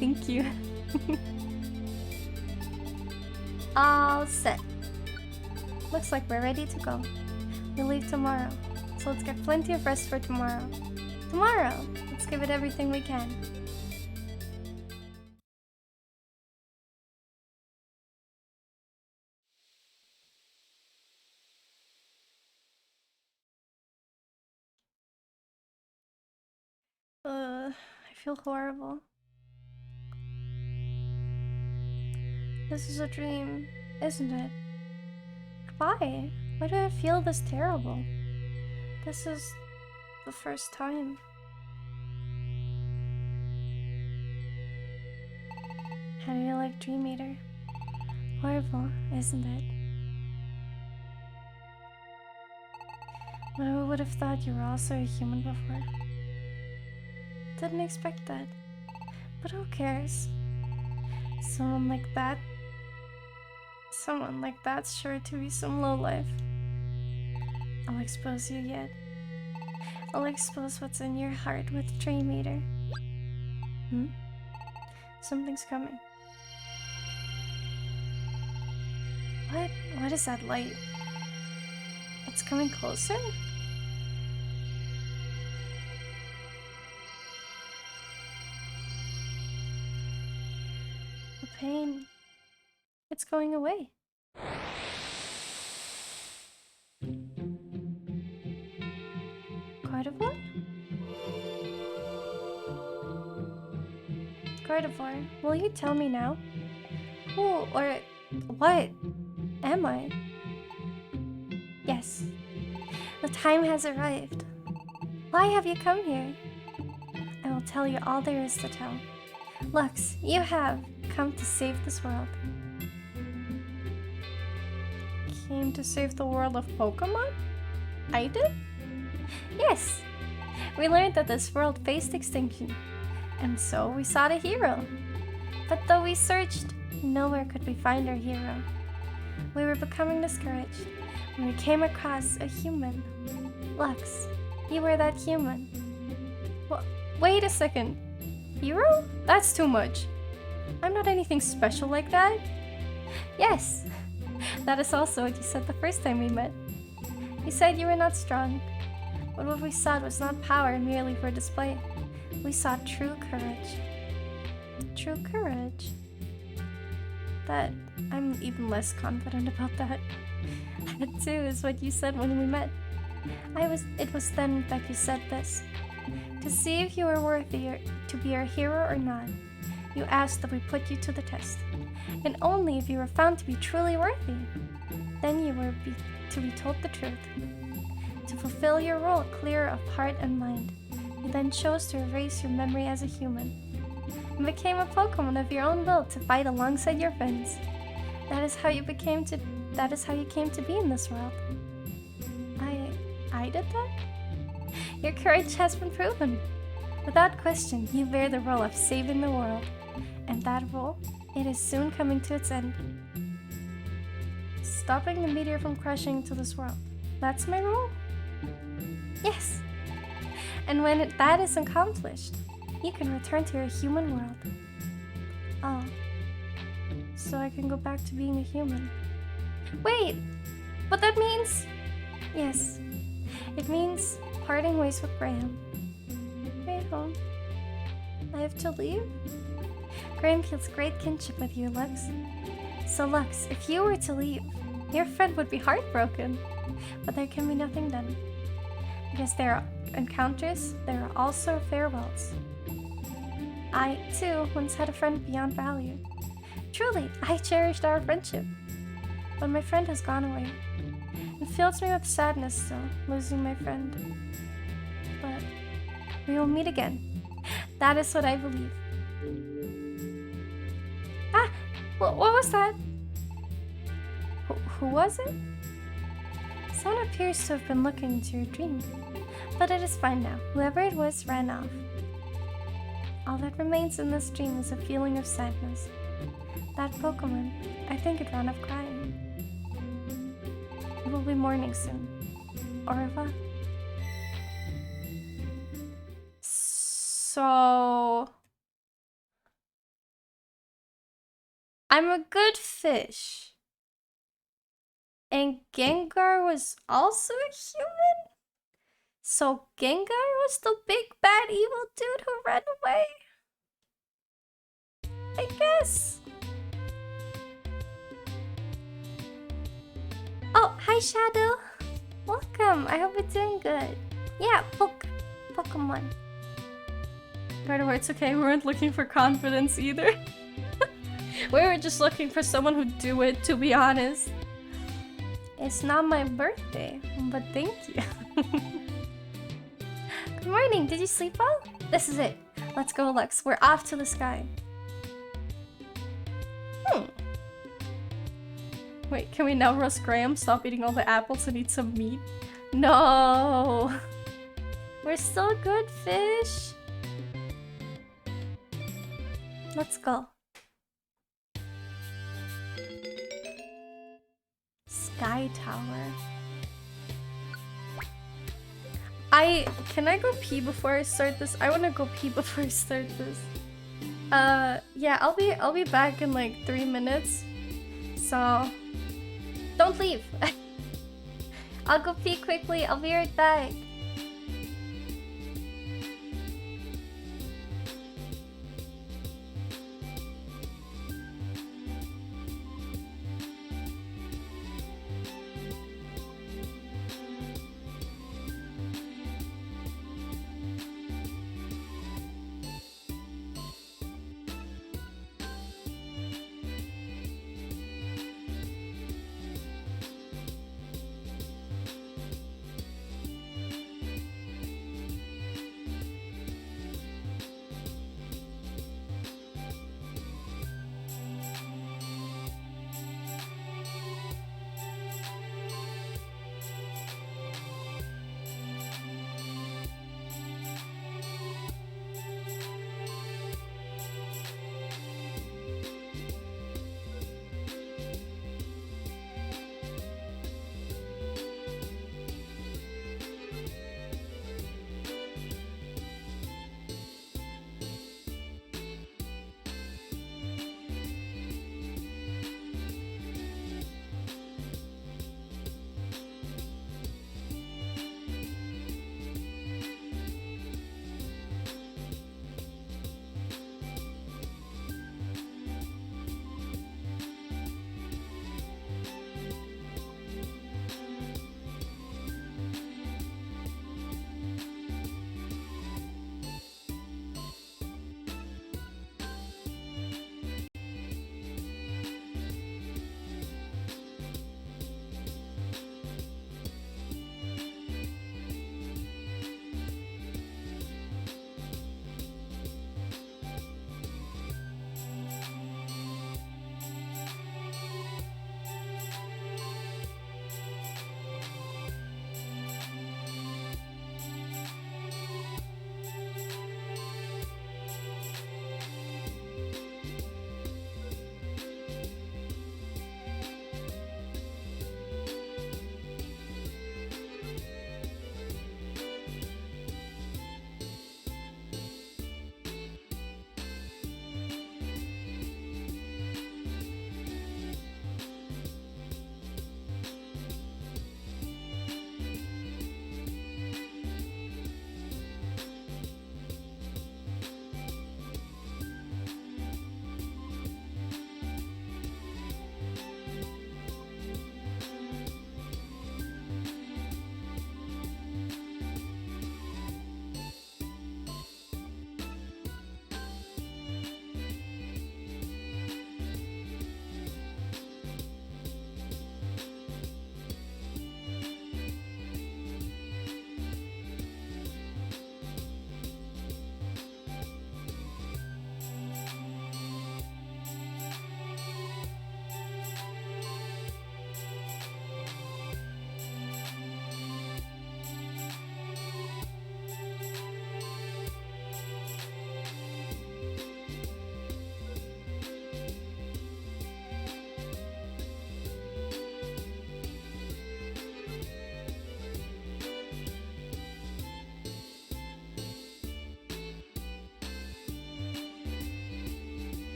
Thank you. All set. Looks like we're ready to go. We leave tomorrow, so let's get plenty of rest for tomorrow. Tomorrow, let's give it everything we can. I feel horrible. This is a dream, isn't it? Why? Why do I feel this terrible? This is the first time. How do you like Dream Eater? Horrible, isn't it? I would have thought you were also a human before. Didn't expect that. But who cares? Someone like that's sure to be some lowlife. I'll expose you yet. I'll expose what's in your heart with Dream Eater. Something's coming. What is that light? It's coming closer? The pain. It's going away. Carnivore? Carnivore, will you tell me now? Who or what am I? Yes, the time has arrived. Why have you come here? I will tell you all there is to tell. Lux, you have come to save this world. Came to save the world of Pokemon? I did? Yes. We learned that this world faced extinction, and so we sought a hero. But though we searched, nowhere could we find our hero. We were becoming discouraged when we came across a human. Lux, you were that human. Wait a second. Hero? That's too much. I'm not anything special like that. Yes, that is also what you said the first time we met. You said you were not strong, but what we sought was not power merely for display. We sought true courage. True courage? That I'm even less confident about that. That too is what you said when we met. It was then that you said this. To see if you were worthy to be our hero or not, you asked that we put you to the test. And only if you were found to be truly worthy, then you were to be told the truth. To fulfill your role clear of heart and mind, you then chose to erase your memory as a human, and became a Pokemon of your own will to fight alongside your friends. That is how you came to be in this world. I did that? Your courage has been proven. Without question, you bear the role of saving the world, and that role, it is soon coming to its end. Stopping the meteor from crashing into this world. That's my role? Yes. And when that is accomplished, you can return to your human world. Oh. So I can go back to being a human. Wait! But that means... Yes. It means parting ways with Graham. Graham. I have to leave? Graham feels great kinship with you, Lux. So Lux, if you were to leave, your friend would be heartbroken. But there can be nothing done. Because there are encounters, there are also farewells. I, too, once had a friend beyond value. Truly, I cherished our friendship. But my friend has gone away. It fills me with sadness still, losing my friend. But we will meet again. That is what I believe. Ah! What was that? Who was it? Someone appears to have been looking into your dream. But it is fine now. Whoever it was ran off. All that remains in this dream is a feeling of sadness. That Pokemon, I think it ran off crying. It will be morning soon. Au revoir. So I'm a good fish. And Gengar was also a human? So Gengar was the big bad evil dude who ran away? I guess. Oh, hi Shadow. Welcome. I hope it's doing good. Yeah, Pokemon. By the way, it's okay. We weren't looking for confidence either. We were just looking for someone who'd do it, to be honest. It's not my birthday, but thank you. Good morning. Did you sleep well? This is it. Let's go, Lux. We're off to the sky. Wait, can we now roast Graham? Stop eating all the apples and eat some meat? No! We're still good fish. Let's go. Sky Tower. Can I go pee before I start this? I wanna go pee before I start this. Yeah, I'll be back in like 3 minutes. So don't leave. I'll go pee quickly. I'll be right back.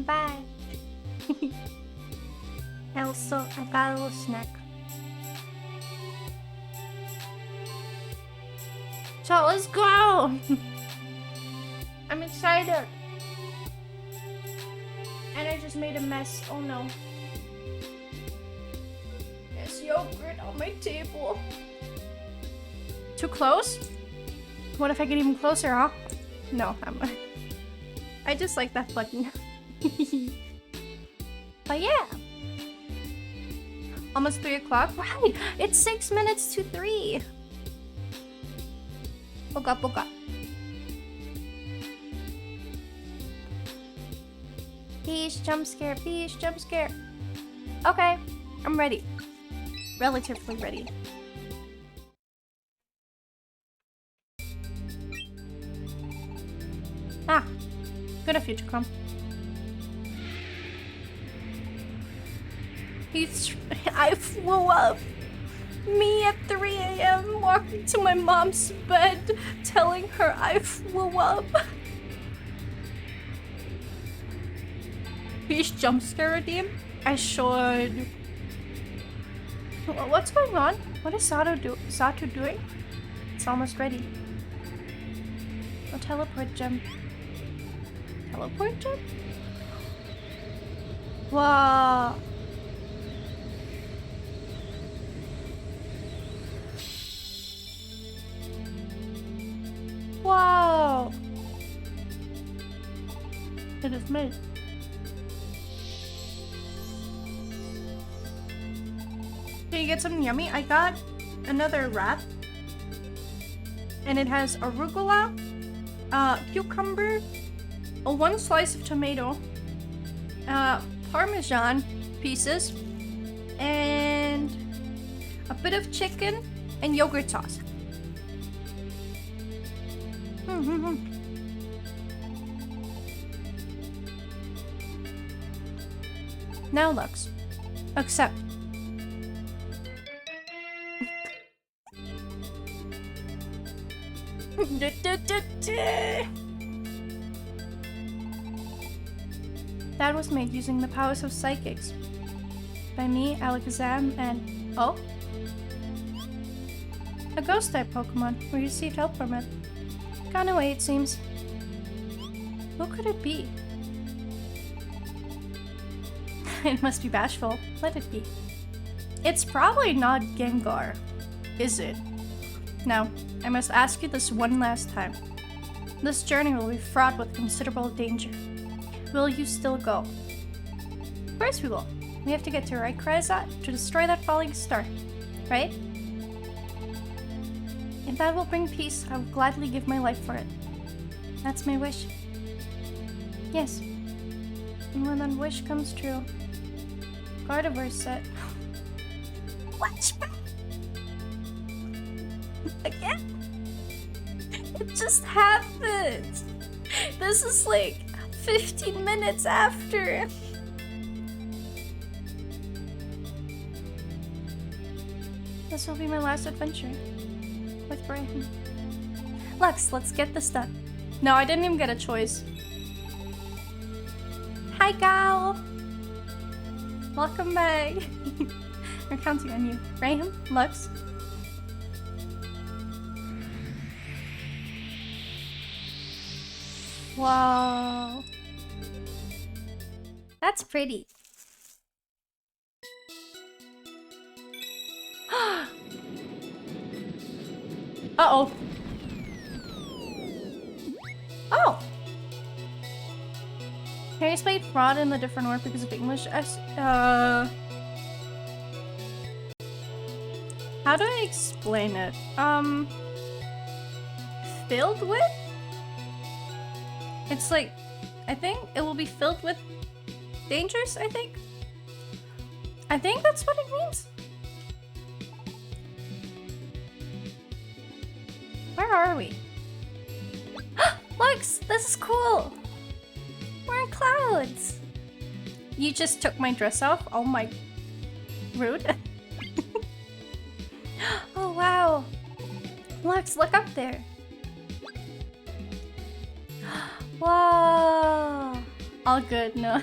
back. Also, I got a little snack. So let's go! I'm excited. And I just made a mess. Oh no. There's yogurt on my table. Too close? What if I get even closer, huh? No, I just like that button. But yeah. Almost 3 o'clock. Right! It's 6 minutes to 3. Boga, boga. Peace, jump scare, peace, jump scare. Okay, I'm ready. Relatively ready. Ah, good a future come. I flew up. Me at 3 a.m. walking to my mom's bed, telling her I flew up. Please jump scare redeem? I should. What's going on? What is Sato doing? It's almost ready. A teleport jump. Teleport jump? Wow. Wow. It is made. Can you get something yummy? I got another wrap. And it has arugula, cucumber, one slice of tomato, parmesan pieces, and a bit of chicken and yogurt sauce. Now Lux, accept. That was made using the powers of psychics. By me, Alakazam, and... Oh? A ghost-type Pokemon. We received help from it. Gone away, it seems. Who could it be? It must be bashful. Let it be. It's probably not Gengar, is it? Now, I must ask you this one last time. This journey will be fraught with considerable danger. Will you still go? Of course we will. We have to get to Rayquaza to destroy that falling star, right? If that will bring peace, I will gladly give my life for it. That's my wish. Yes. And when that wish comes true, Gardevoir said... What? Again? It just happened! This is like 15 minutes after. This will be my last adventure with Brian. Lux, let's get this done. No, I didn't even get a choice. Hi, Gal! Welcome back. We're counting on you. Graham, Lux. Wow. That's pretty. Uh-oh. Oh! Can you spell fraud in a different word because of English? How do I explain it? Filled with? It's like, I think it will be filled with dangers, I think? I think that's what it means. Where are we? Lux, this is cool! We're in clouds! You just took my dress off? Oh my... Rude. Oh wow! Lux, look up there! Whoa! All good, no.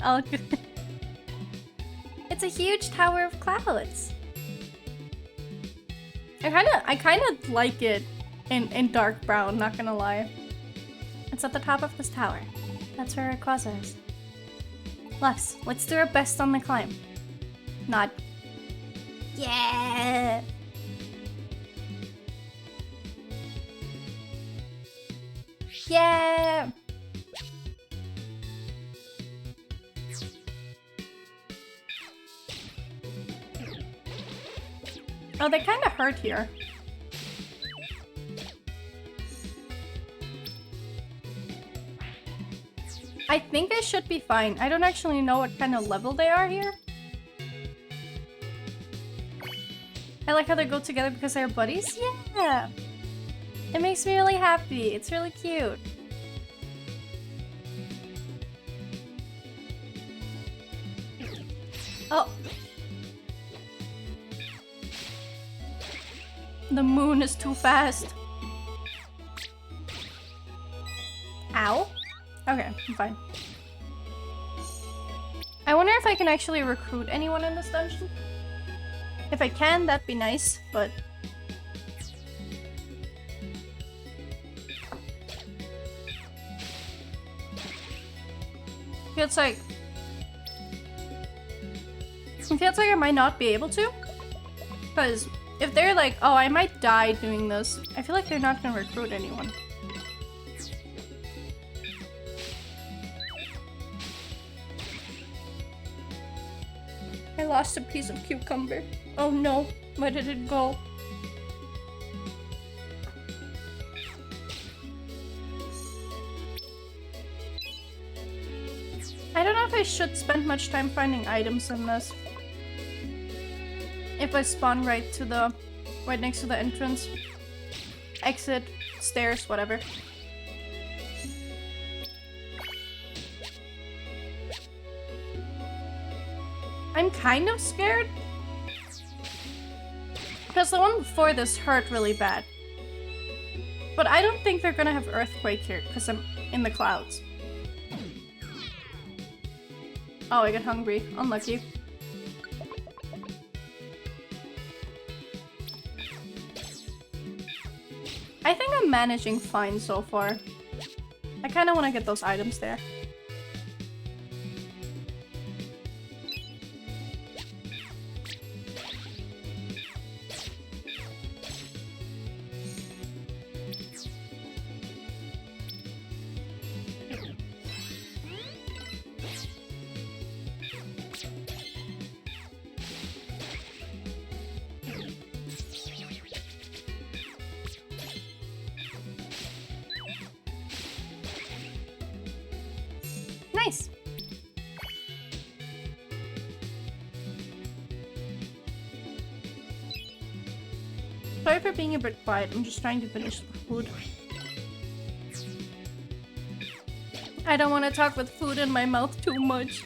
All good. It's a huge tower of clouds. I kind of like it in dark brown, not gonna lie. It's at the top of this tower. That's where Rayquaza is. Lux, let's do our best on the climb. Nod. Yeah! Yeah! Oh, they kind of hurt here. I think I should be fine. I don't actually know what kind of level they are here. I like how they go together because they're buddies. Yeah! It makes me really happy. It's really cute. Oh. The moon is too fast. Ow. Okay, I'm fine. I wonder if I can actually recruit anyone in this dungeon. If I can, that'd be nice, but... Feels like I might not be able to. Because if they're like, oh, I might die doing this, I feel like they're not gonna recruit anyone. I lost a piece of cucumber. Oh no, where did it go? I don't know if I should spend much time finding items in this. If I spawn right next to the entrance. Exit, stairs, whatever. I'm kind of scared. Because the one before this hurt really bad. But I don't think they're gonna have earthquake here because I'm in the clouds. Oh, I got hungry. Unlucky. I think I'm managing fine so far. I kind of want to get those items there. Nice. Sorry for being a bit quiet. I'm just trying to finish the food. I don't want to talk with food in my mouth too much.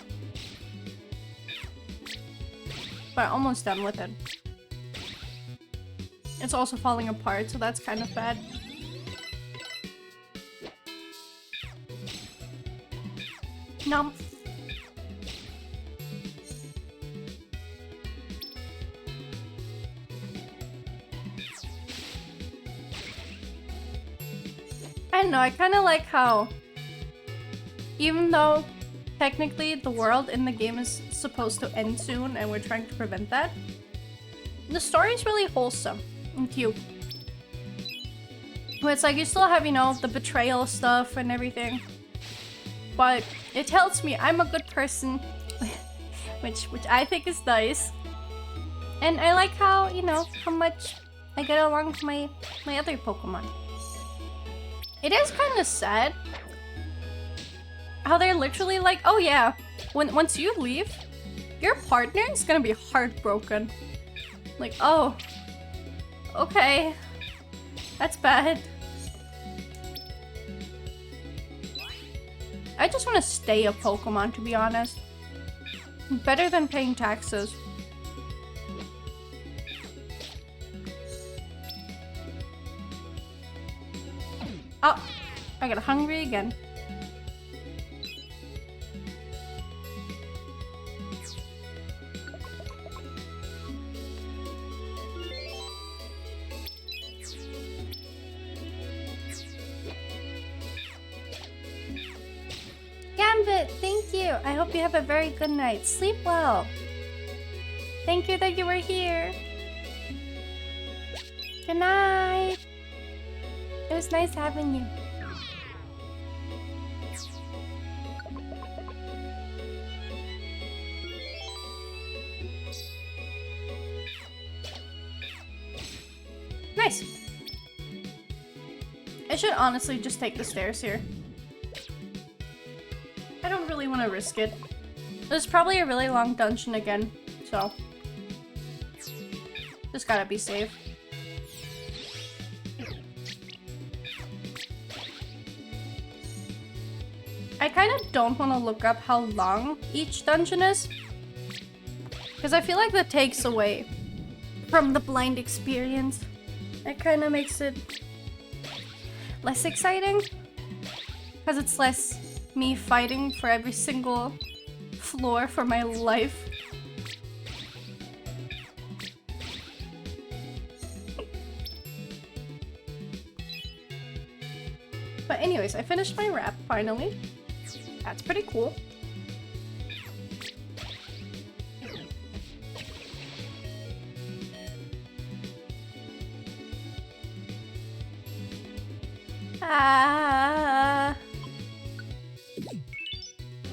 But almost done with it. It's also falling apart, so that's kind of bad. Nom. I don't know, I kind of like how, even though technically the world in the game is supposed to end soon and we're trying to prevent that, the story is really wholesome and cute. But it's like you still have, you know, the betrayal stuff and everything. But it tells me I'm a good person, which I think is nice. And I like how, you know, how much I get along with my other Pokemon. It is kind of sad how they're literally like, oh yeah, once you leave, your partner is gonna be heartbroken. Like, oh, okay, that's bad. I just want to stay a Pokemon, to be honest. Better than paying taxes. Oh, I got hungry again. Thank you. I hope you have a very good night. Sleep well. Thank you that you were here. Good night. It was nice having you. Nice. I should honestly just take the stairs here. I don't really want to risk it. There's probably a really long dungeon again, so just gotta be safe. I kind of don't want to look up how long each dungeon is, because I feel like that takes away from the blind experience. It kind of makes it less exciting, because it's less me fighting for every single floor for my life. But anyways, I finished my wrap finally. That's pretty cool.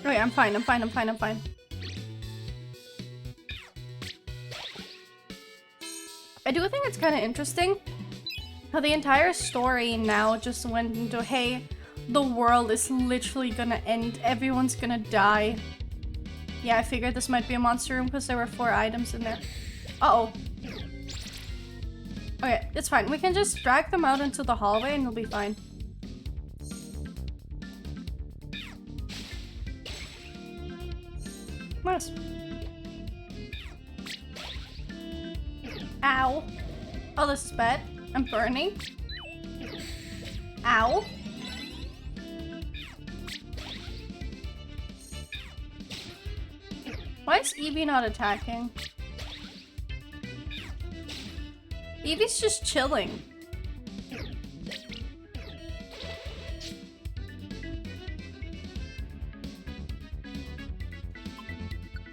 Oh yeah, I'm fine. I do think it's kind of interesting how the entire story now just went into, hey, the world is literally gonna end, everyone's gonna die. Yeah, I figured this might be a monster room because there were 4 items in there. Uh-oh. Okay, it's fine. We can just drag them out into the hallway and we'll be fine. Nice. Ow. Oh, this is bad. I'm burning. Ow. Why is Evie not attacking? Evie's just chilling.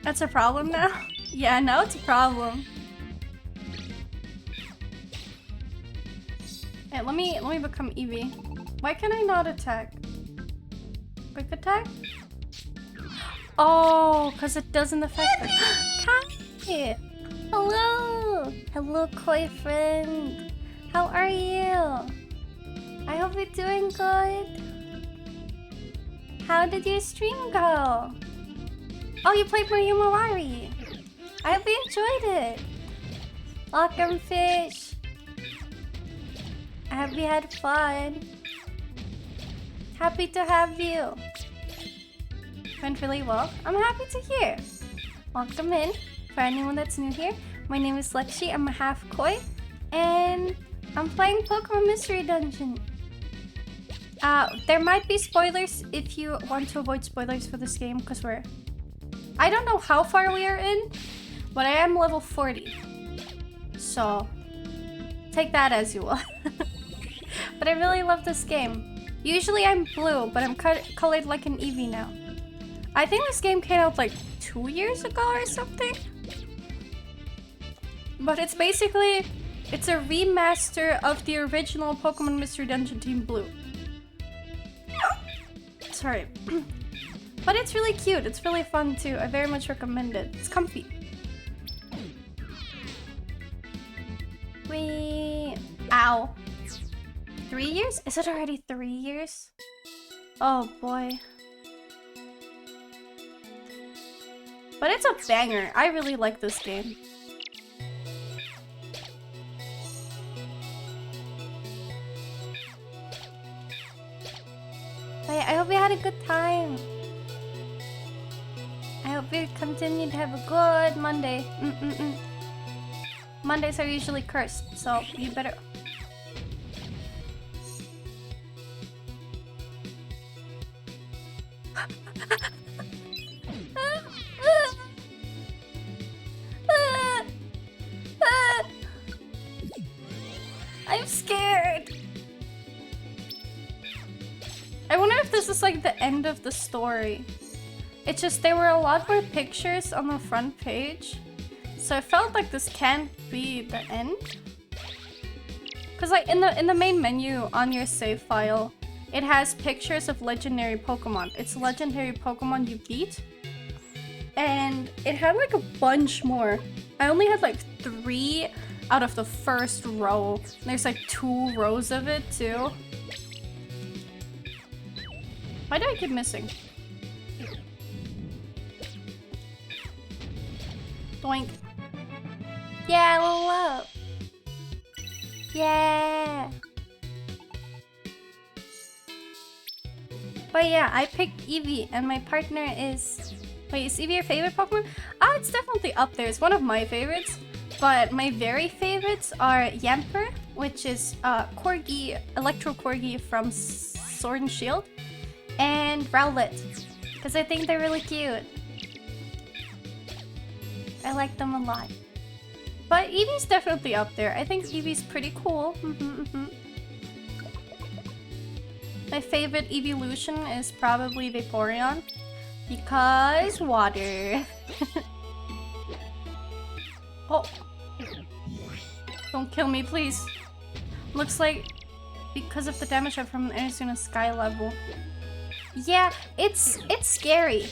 That's a problem now? Yeah, now it's a problem. Hey, let me become Evie. Why can I not attack? Quick attack? Oh, because it doesn't affect her. Kai! Hello! Hello, koi friend. How are you? I hope you're doing good. How did your stream go? Oh, you played Mario Mirari. I hope you enjoyed it. Welcome, fish. I hope you had fun. Happy to have you. Went really well. I'm happy to hear. Welcome in. For anyone that's new here, my name is Lexi. I'm a half koi, and I'm playing Pokemon Mystery Dungeon. There might be spoilers if you want to avoid spoilers for this game, because I don't know how far we are in, but I am level 40. So take that as you will. But I really love this game. Usually I'm blue, but I'm colored like an Eevee now. I think this game came out like 2 years ago or something. But it's basically, it's a remaster of the original Pokemon Mystery Dungeon Team Blue. Sorry. But it's really cute. It's really fun too. I very much recommend it. It's comfy. Ow. 3 years? Is it already 3 years? Oh boy. But it's a banger. I really like this game. I hope you had a good time. I hope you continue to have a good Monday. Mondays are usually cursed, so you better... I'm scared. I wonder if this is like the end of the story. It's just there were a lot more pictures on the front page. So I felt like this can't be the end. Cause like in the main menu on your save file, it has pictures of legendary Pokemon. It's legendary Pokemon you beat. And it had like a bunch more. I only had like 3 out of the first row. There's like 2 rows of it too. Why do I keep missing? Doink. Yeah, level up. Yeah. But yeah, I picked Eevee and my partner is... Wait, is Eevee your favorite Pokemon? Ah, it's definitely up there. It's one of my favorites. But my very favorites are Yamper, which is Corgi, Electro Corgi from Sword and Shield. And Rowlet, because I think they're really cute. I like them a lot. But Eevee's definitely up there. I think Eevee's pretty cool. My favorite evolution is probably Vaporeon. Because water. Oh. Don't kill me, please. Looks like because of the damage from Arizona Sky level. Yeah, it's scary.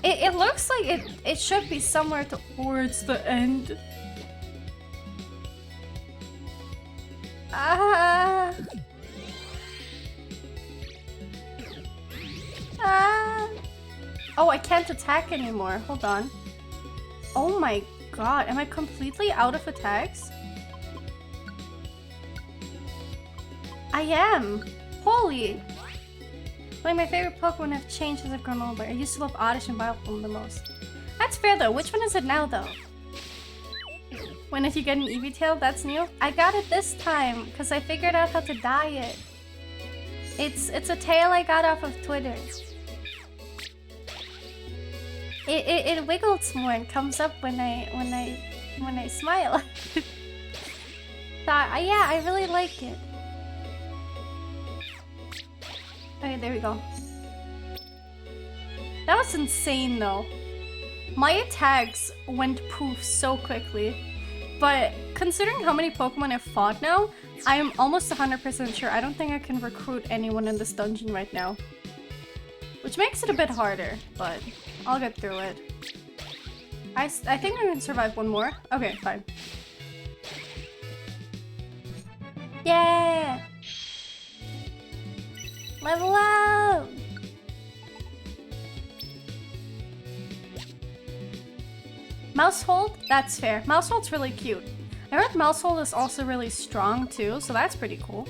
It looks like it should be somewhere towards the end. Ah. Ah. Oh, I can't attack anymore. Hold on. Oh my god, am I completely out of attacks? I am. Holy. Like my favorite Pokemon have changed as I've grown older. I used to love Oddish and Vileplume the most. That's fair though. Which one is it now though? When if you get an Eevee tail, that's new? I got it this time because I figured out how to dye it. It's a tail I got off of Twitter. It wiggles more and comes up when I smile. So yeah, I really like it. Okay, there we go. That was insane though. My attacks went poof so quickly. But considering how many Pokemon I've fought now, I am almost 100% sure I don't think I can recruit anyone in this dungeon right now. Which makes it a bit harder, but I'll get through it. I think I can survive one more. Okay, fine. Yeah! Level up! Mousehold? That's fair. Mousehold's really cute. I heard Mousehold is also really strong too, so that's pretty cool.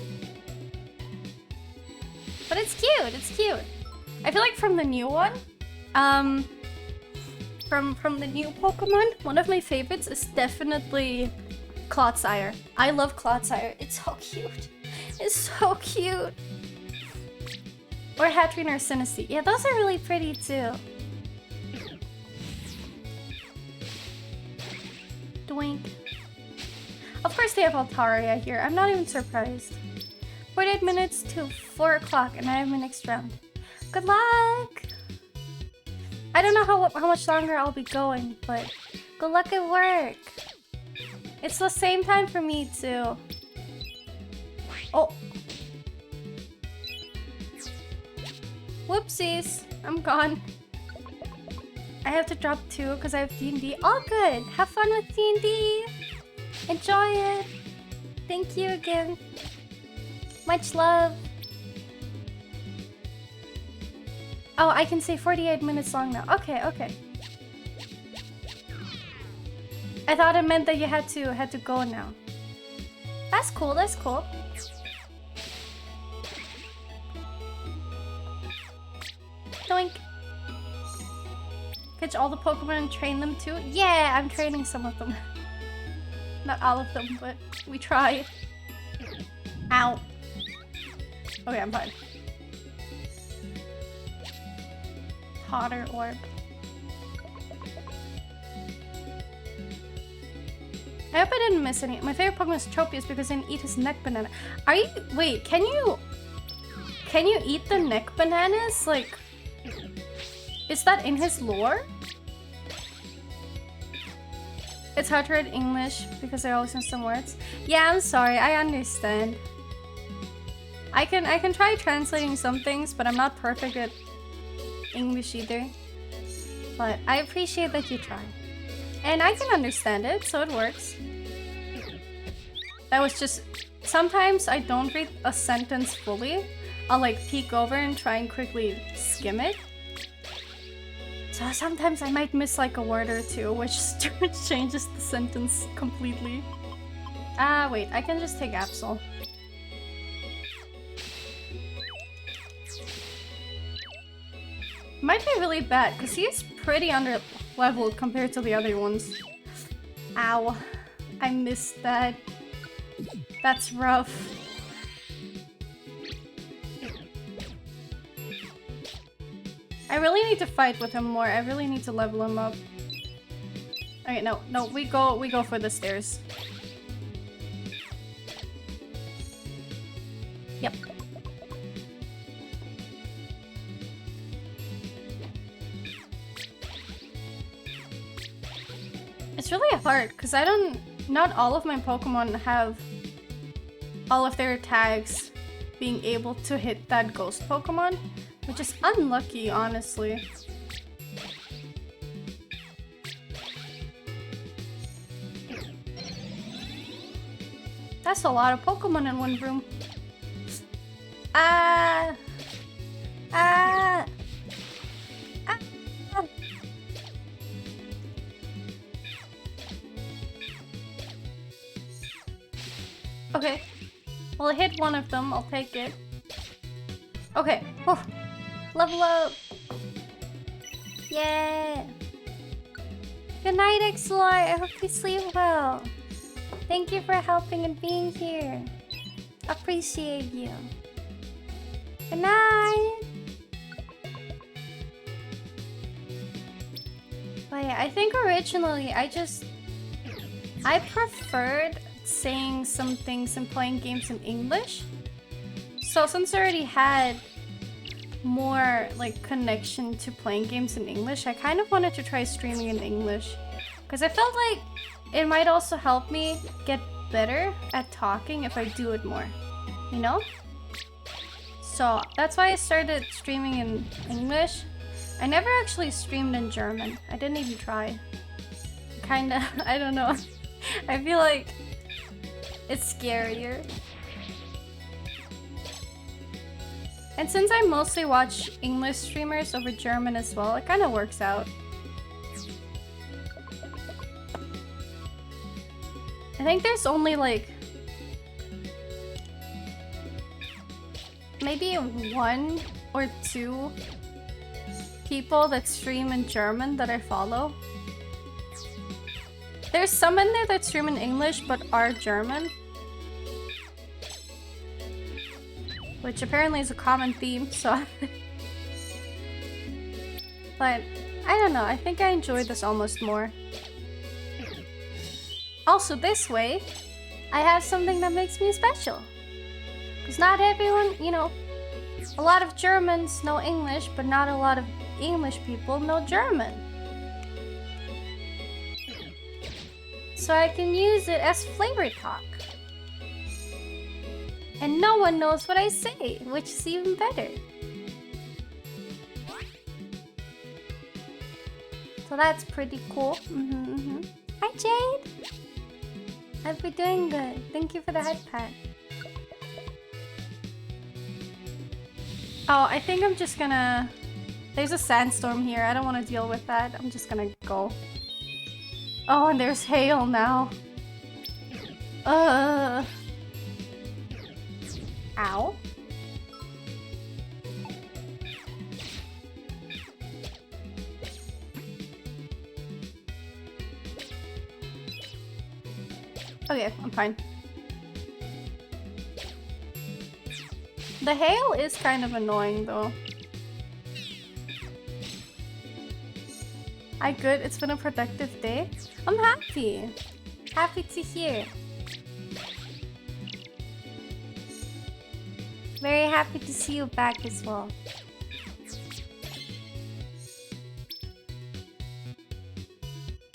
But it's cute, it's cute. I feel like from the new one, from the new Pokemon, one of my favorites is definitely Clodsire. I love Clodsire. It's so cute. It's so cute. Or Hatterene or Sinistee. Yeah, those are really pretty too. Doink. Of course they have Altaria here. I'm not even surprised. 48 minutes to 4 o'clock and I have my next round. Good luck! I don't know how much longer I'll be going, but good luck at work. It's the same time for me too. Oh. Whoopsies. I'm gone. I have to drop 2 because I have D&D. All good. Have fun with D&D. Enjoy it. Thank you again. Much love. Oh, I can say 48 minutes long now. Okay, okay. I thought it meant that you had to go now. That's cool, that's cool. Doink. Catch all the Pokemon and train them too? Yeah, I'm training some of them. Not all of them, but we try. Ow. Okay, I'm fine. Hotter orb. I hope I didn't miss any. My favorite Pokemon is Tropius because I didn't eat his neck banana. Are you... Wait, can you eat the neck bananas? Like... Is that in his lore? It's hard to read English because I always miss some words. Yeah, I'm sorry. I understand. I can try translating some things, but I'm not perfect at English either. But I appreciate that you try. And I can understand it, so it works. That was just... Sometimes I don't read a sentence fully. I'll like peek over and try and quickly skim it. So sometimes I might miss like a word or two, which changes the sentence completely. Wait, I can just take Absol. Might be really bad, because he is pretty under-leveled compared to the other ones. Ow. I missed that. That's rough. I really need to fight with him more. I really need to level him up. Okay, no, we go for the stairs. Yep. It's really hard because not all of my Pokemon have all of their tags being able to hit that ghost Pokemon, which is unlucky, honestly. That's a lot of Pokemon in one room. Okay. Well, I hit one of them. I'll take it. Okay. Oh, level up. Yeah. Good night, Exlor. I hope you sleep well. Thank you for helping and being here. Appreciate you. Good night. But yeah, I think originally I preferred saying some things and playing games in English. So since I already had more like connection to playing games in English, I kind of wanted to try streaming in English. Because I felt like it might also help me get better at talking if I do it more, you know? So that's why I started streaming in English. I never actually streamed in German. I didn't even try. Kinda, I don't know. I feel like it's scarier. And since I mostly watch English streamers over German as well, it kind of works out. I think there's only like maybe 1 or 2 people that stream in German that I follow. There's some in there that stream in English but are German, which apparently is a common theme, so but I don't know, I think I enjoy this almost more. Also, this way, I have something that makes me special. Because not everyone, you know, a lot of Germans know English, but not a lot of English people know German. So I can use it as flavor talk. And no one knows what I say, which is even better. So that's pretty cool. Hi, Jade! Hope you're doing good. Thank you for the head pat. Oh, I think I'm just gonna... There's a sandstorm here. I don't want to deal with that. I'm just gonna go. Oh, and there's hail now. Ow. Okay, I'm fine. The hail is kind of annoying though. Hi, good. It's been a productive day. I'm happy. Happy to hear. Very happy to see you back as well.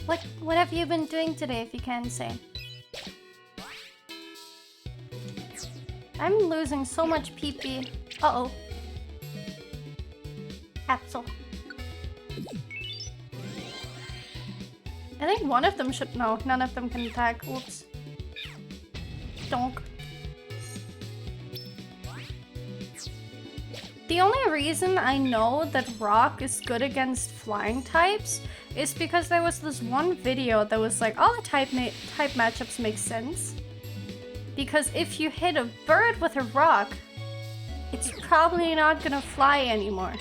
What have you been doing today, if you can say? I'm losing so much PP. Uh-oh. Capsule. I think one of them should... No, none of them can attack. Oops. Donk. The only reason I know that rock is good against flying types is because there was this one video that was like, all the type matchups make sense. Because if you hit a bird with a rock, it's probably not gonna fly anymore.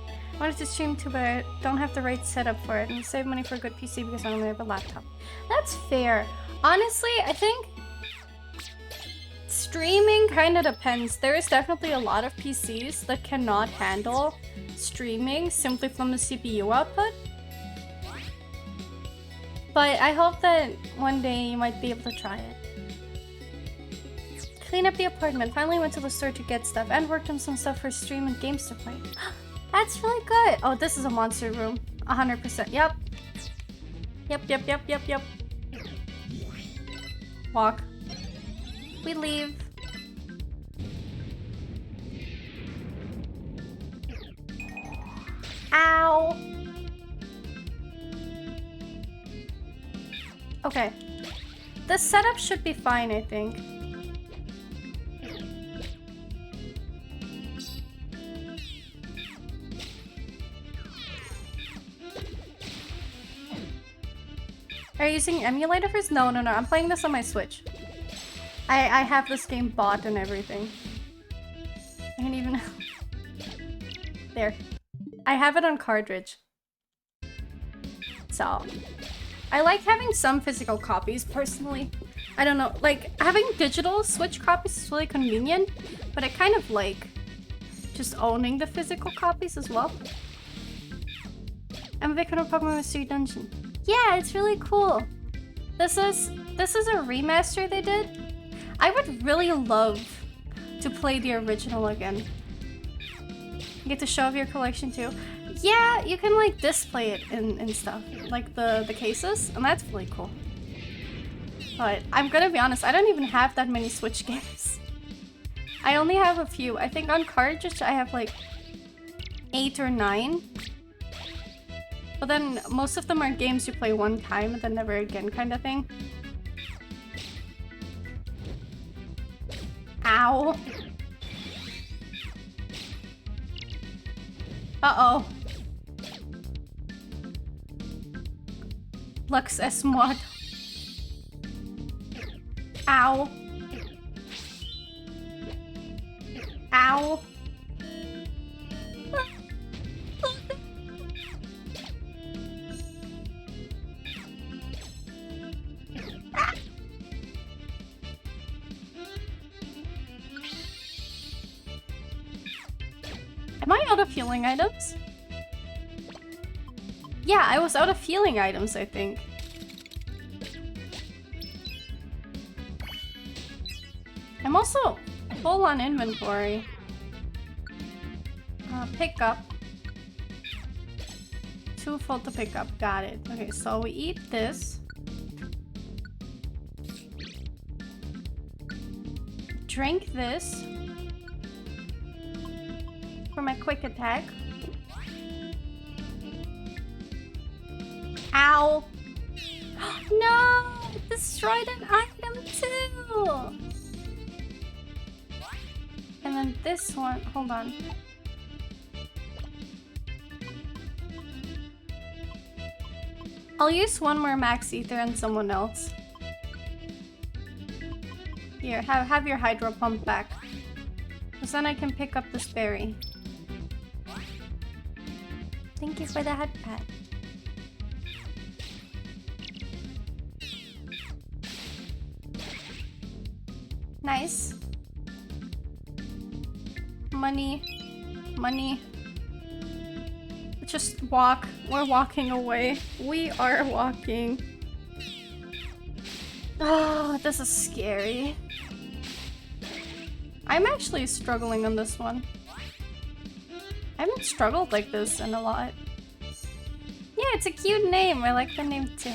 I wanted to stream too, but I don't have the right setup for it, and save money for a good PC because I only have a laptop. That's fair. Honestly, I think streaming kind of depends. There is definitely a lot of PCs that cannot handle streaming simply from the CPU output. But I hope that one day you might be able to try it. Clean up the apartment. Finally went to the store to get stuff and worked on some stuff for stream and games to play. That's really good. Oh, this is a monster room. 100%. Yep. Yep. Walk. We leave. Ow. Okay. The setup should be fine, I think. Are you using emulator first? No. I'm playing this on my Switch. I have this game bought and everything. I can even... There. I have it on cartridge. So... I like having some physical copies, personally. I don't know, like, having digital Switch copies is really convenient, but I kind of like just owning the physical copies as well. I'm a big fan of Pokemon Mystery Dungeon. Yeah, it's really cool. This is a remaster they did. I would really love to play the original again. You get to show off your collection too. Yeah, you can like display it and stuff, like the cases, and that's really cool. But I'm gonna be honest, I don't even have that many Switch games. I only have a few. I think on cartridge I have like 8 or 9. But then most of them are games you play one time and then never again kind of thing. Ow. Uh-oh. Lux S mod. Ow. Ow. Am I out of healing items? Yeah, I was out of healing items, I think. I'm also full on inventory. Pick up. 2 full to pick up. Got it. Okay, so we eat this. Drink this. For my quick attack. Ow! No! Destroyed an item too! And then this one, hold on. I'll use one more max ether on someone else. Here, have your hydro pump back. Because then I can pick up this berry. Thank you for the head pat. Nice. Money. Money. Just walk. We're walking away. We are walking. Oh, this is scary. I'm actually struggling on this one. I haven't struggled like this in a lot. it's a cute name. I like the name too.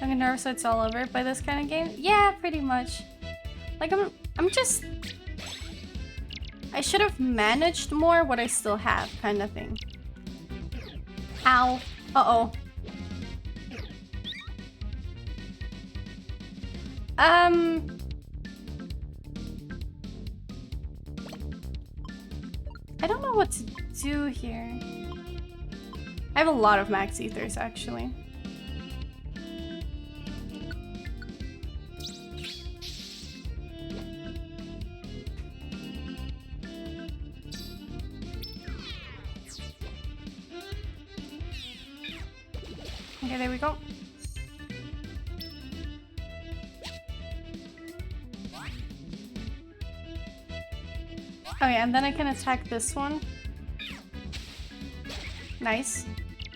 I'm nervous so it's all over by this kind of game. Yeah, pretty much. Like I'm just. I should have managed more what I still have, kind of thing. Ow. Uh-oh. I don't know what to do here. I have a lot of max ethers, actually. Okay, there we go. Okay, and then I can attack this one. Nice.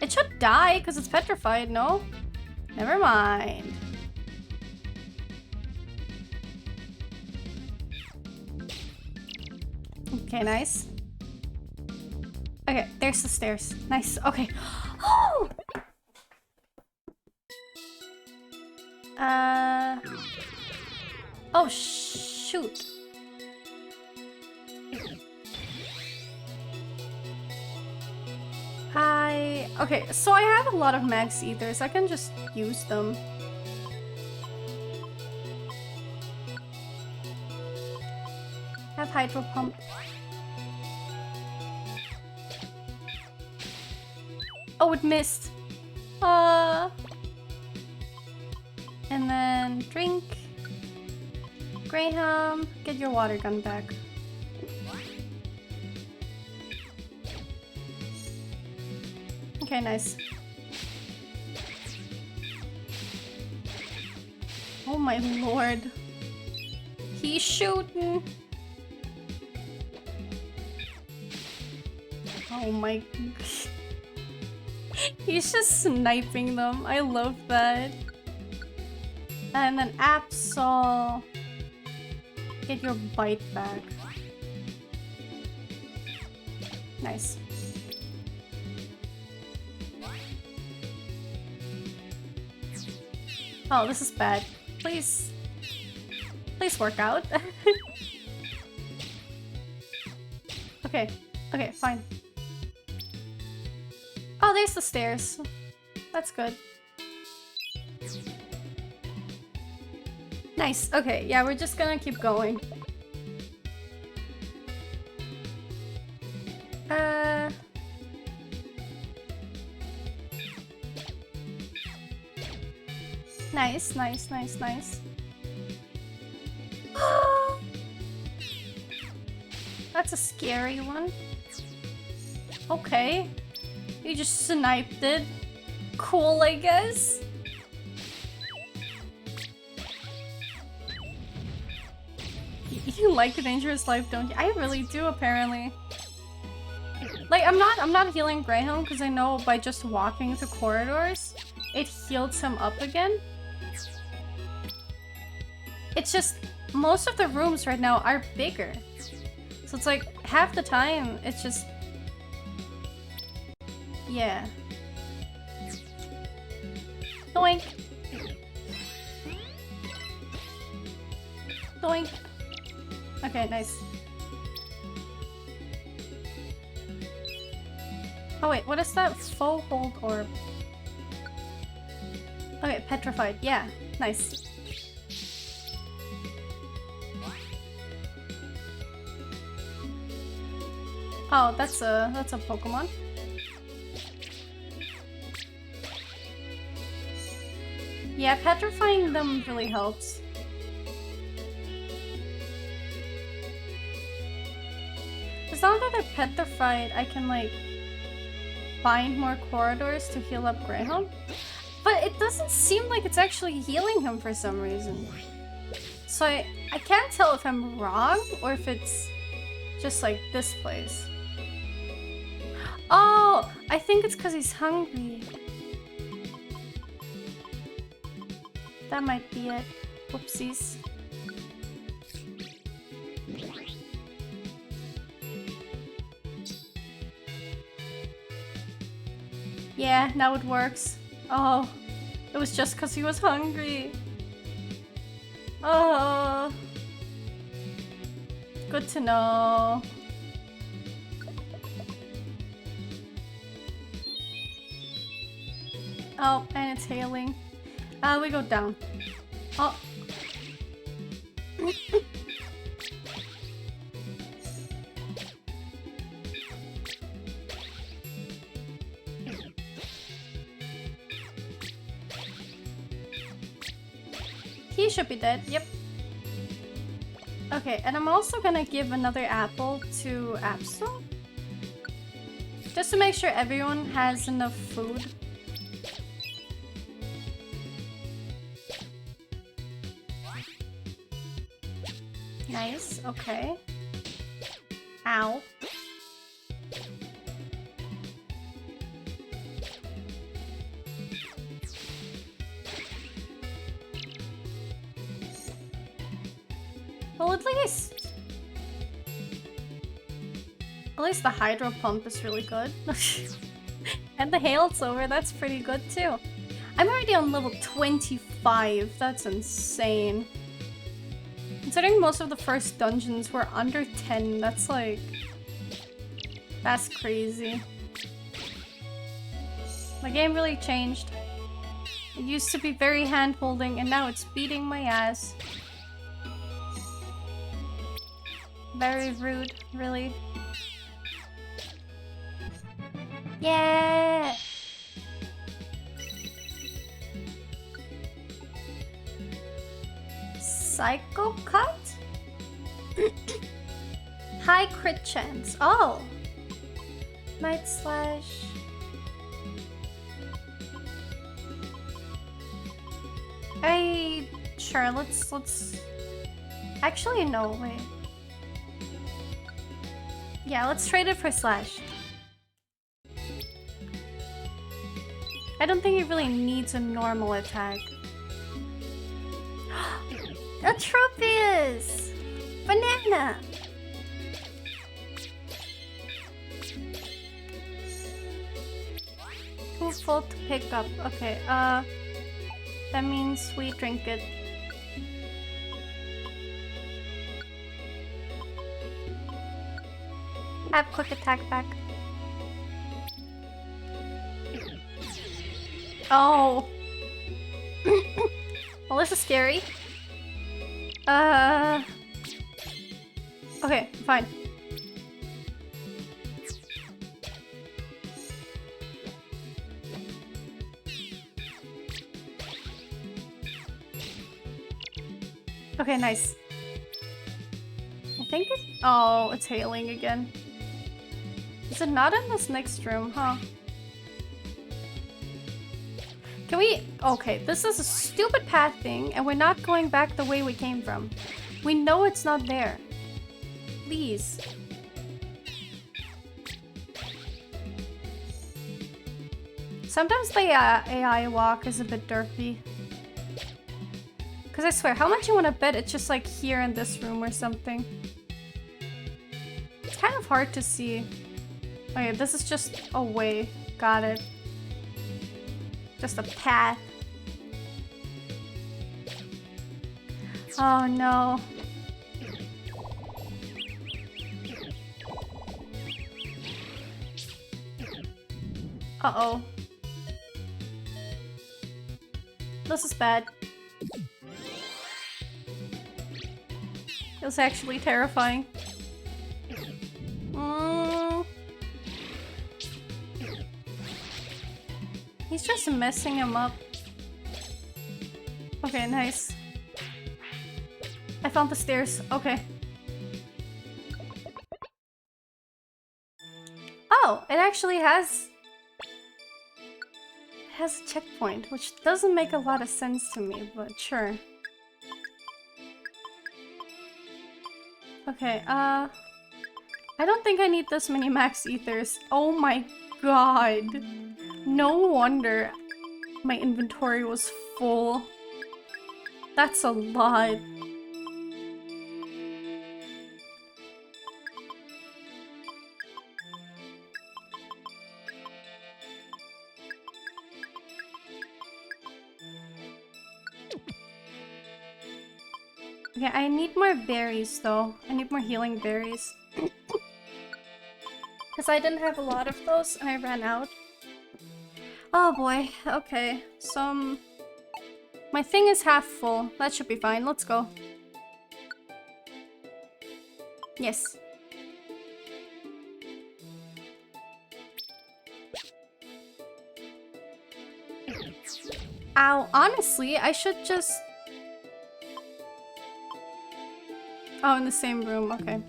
It should die because it's petrified, no? Never mind. Okay, nice. Okay, there's the stairs. Nice. Okay. Oh! Oh, shoot. Okay, so I have a lot of max ethers. I can just use them. Have hydro pump. Oh, it missed. And then drink. Graham, get your water gun back. Okay, nice. Oh my lord. He's shooting. Oh my... He's just sniping them. I love that. And then Absol. Get your bite back. Nice. Oh, this is bad. Please. Please work out. Okay. Okay, fine. Oh, there's the stairs. That's good. Nice. Okay, yeah, we're just gonna keep going. Nice, nice, nice, nice. That's a scary one. Okay. You just sniped it. Cool, I guess. You like a dangerous life, don't you? I really do, apparently. Like, I'm not healing Graham because I know by just walking through corridors, it heals him up again. It's just, most of the rooms right now are bigger. So it's like, half the time, it's just... Yeah. Doink! Doink! Okay, nice. Oh wait, what is that? Full hold orb. Okay, petrified. Yeah, nice. Oh, that's a Pokemon. Yeah, petrifying them really helps. As long as they're petrified, I can like find more corridors to heal up Graham. But it doesn't seem like it's actually healing him for some reason. So I can't tell if I'm wrong or if it's just like this place. Oh, I think it's because he's hungry. That might be it. Whoopsies. Yeah, now it works. Oh, it was just because he was hungry. Oh, good to know. Oh, and it's hailing. We go down. Oh. He should be dead, yep. Okay, and I'm also gonna give another apple to Absol. Just to make sure everyone has enough food. Nice, okay. Ow. Well, at least the hydro pump is really good. And the hail's over, that's pretty good too. I'm already on level 25, that's insane. Considering most of the first dungeons were under 10, that's crazy. The game really changed. It used to be very hand-holding, and now it's beating my ass. Very rude, really. Yeah! Psycho Cut? High crit chance. Oh! Night Slash. Sure, let's... Actually, no, wait. Yeah, let's trade it for Slash. I don't think it really needs a normal attack. Atropius! Banana! Too full to pick up. Okay, that means we drink it. Have quick attack back. Oh. Well, this is scary. Okay, fine. Okay, nice. I think it... Oh, it's hailing again. Is it not in this next room, huh? Can we... Okay, this is a stupid path thing, and we're not going back the way we came from. We know it's not there. Please. Sometimes the AI walk is a bit derpy. Because I swear, how much you want to bet it's just like here in this room or something? It's kind of hard to see. Okay, this is just a way. Got it. Just a path. Oh no. Uh-oh. This is bad. It was actually terrifying. He's just messing him up. Okay, nice. I found the stairs. Okay. Oh, it actually has a checkpoint, which doesn't make a lot of sense to me, but sure. Okay, I don't think I need this many max ethers. Oh my god. No wonder my inventory was full. That's a lot. Okay, I need more berries though. I need more healing berries. Because I didn't have a lot of those and I ran out. Oh boy, okay. So, my thing is half full. That should be fine. Let's go. Yes. Ow, honestly, I should just... Oh, in the same room, okay.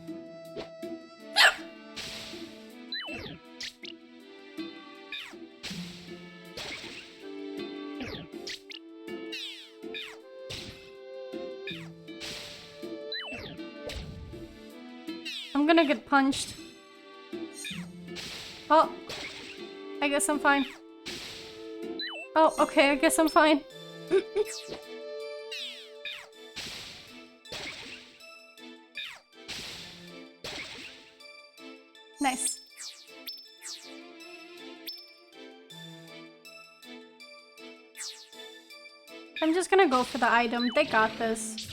I'm gonna get punched. Oh, I guess I'm fine. Oh, okay, I guess I'm fine. Nice. I'm just gonna go for the item. They got this.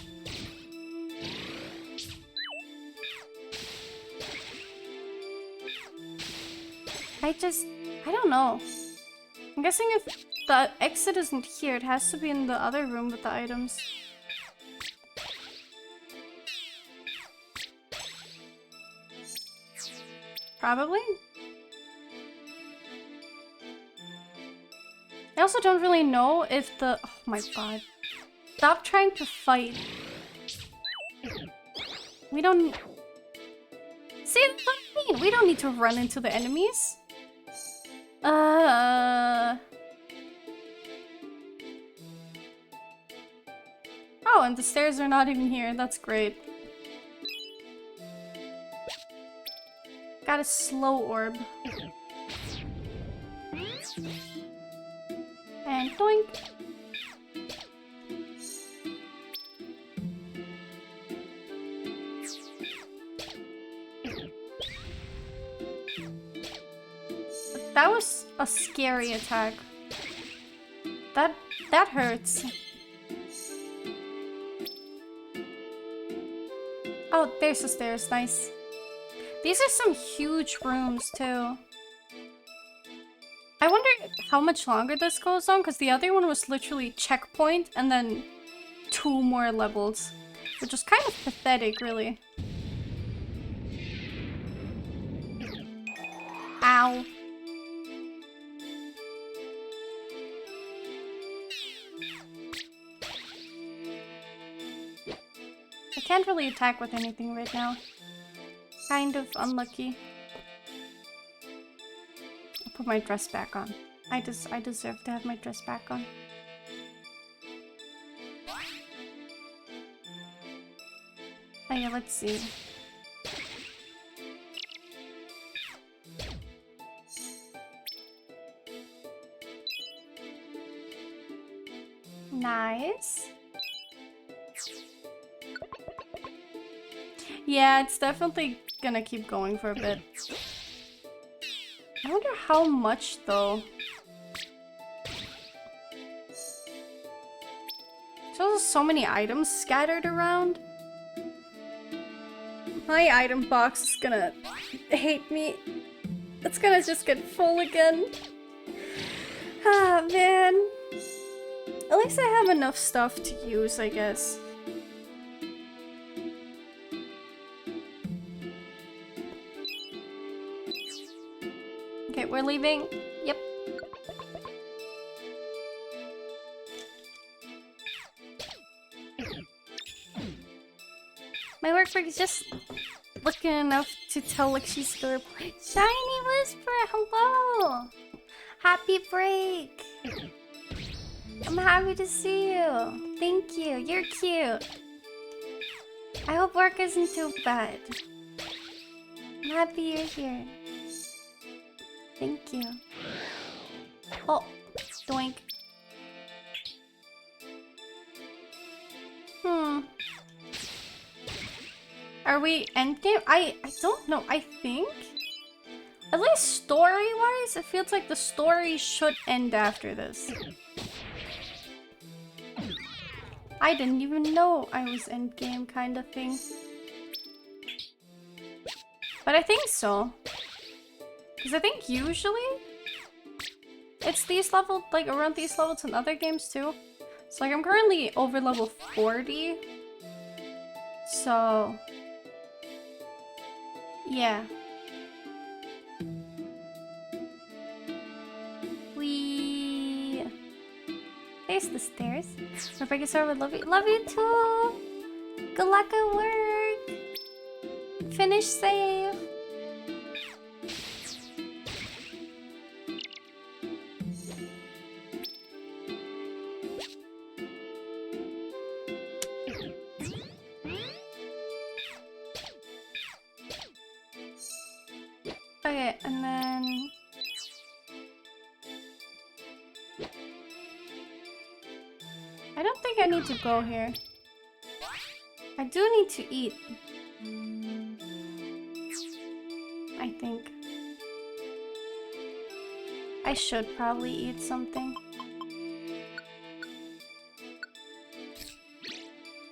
I don't know. I'm guessing if the exit isn't here, it has to be in the other room with the items. Probably? I also don't really know if the... Oh my god. Stop trying to fight. We don't... See, that's what I mean. We don't need to run into the enemies. Oh, and the stairs are not even here. That's great. Got a slow orb. And doink. That was a scary attack. That hurts. Oh, there's the stairs. Nice. These are some huge rooms too. I wonder how much longer this goes on, because the other one was literally checkpoint and then 2 more levels, which is kind of pathetic, really. Ow. I can't really attack with anything right now. Kind of unlucky. I'll put my dress back on. I deserve to have my dress back on. Oh yeah, let's see. Nice. Yeah, it's definitely gonna keep going for a bit. I wonder how much though. There's so many items scattered around. My item box is gonna hate me. It's gonna just get full again. Ah, man. At least I have enough stuff to use, I guess. Okay, we're leaving. Yep. My workbook is just looking enough to tell like she's still playing. Shiny Whisper, hello! Happy break! I'm happy to see you. Thank you. You're cute. I hope work isn't too bad. I'm happy you're here. Thank you. Oh, doink. Are we endgame? I don't know. I think, at least story-wise, it feels like the story should end after this. I didn't even know I was endgame kind of thing. But I think so. Because I think usually it's these levels, like around these levels in other games too. So like I'm currently over level 40. So yeah. We there's the stairs. Rebecca Star would love you. Love you too. Good luck at work. Finish safe. Okay, and then I don't think I need to go here. I do need to eat. I think I should probably eat something.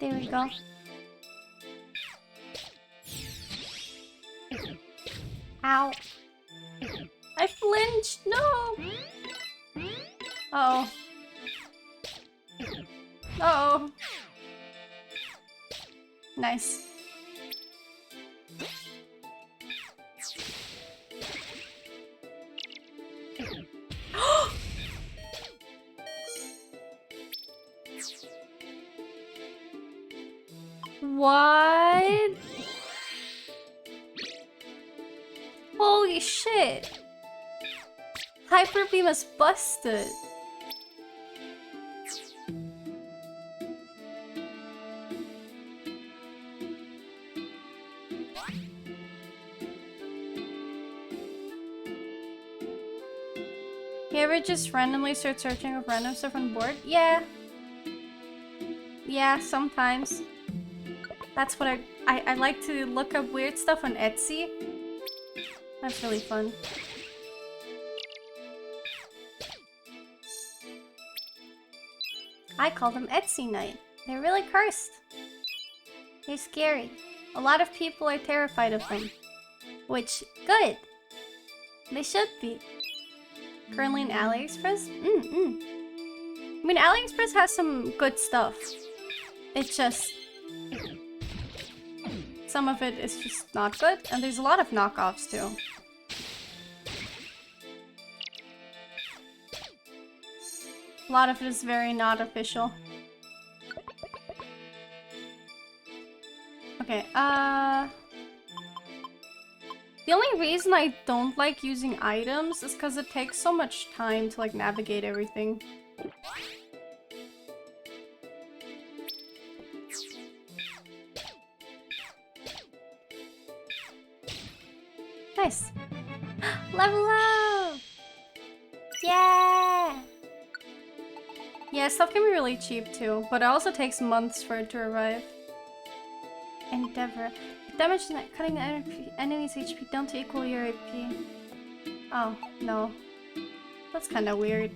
There we go. Ow. I flinched! No! Uh-oh. Uh-oh. Nice. What? Holy shit! Hyper Beam is busted. You ever just randomly start searching with random stuff on board? Yeah. Yeah, sometimes. That's what I like to look up weird stuff on Etsy. That's really fun. I call them Etsy Night. They're really cursed. They're scary. A lot of people are terrified of them. Which, good. They should be. Currently in AliExpress? I mean, AliExpress has some good stuff. It's just... some of it is just not good, and there's a lot of knockoffs too. A lot of it is very not official. Okay, the only reason I don't like using items is because it takes so much time to like navigate everything. Nice. Level up! Yeah! Yeah, stuff can be really cheap too, but it also takes months for it to arrive. Endeavor. Damage cutting the enemy's HP down to equal your AP. Oh, no. That's kind of weird.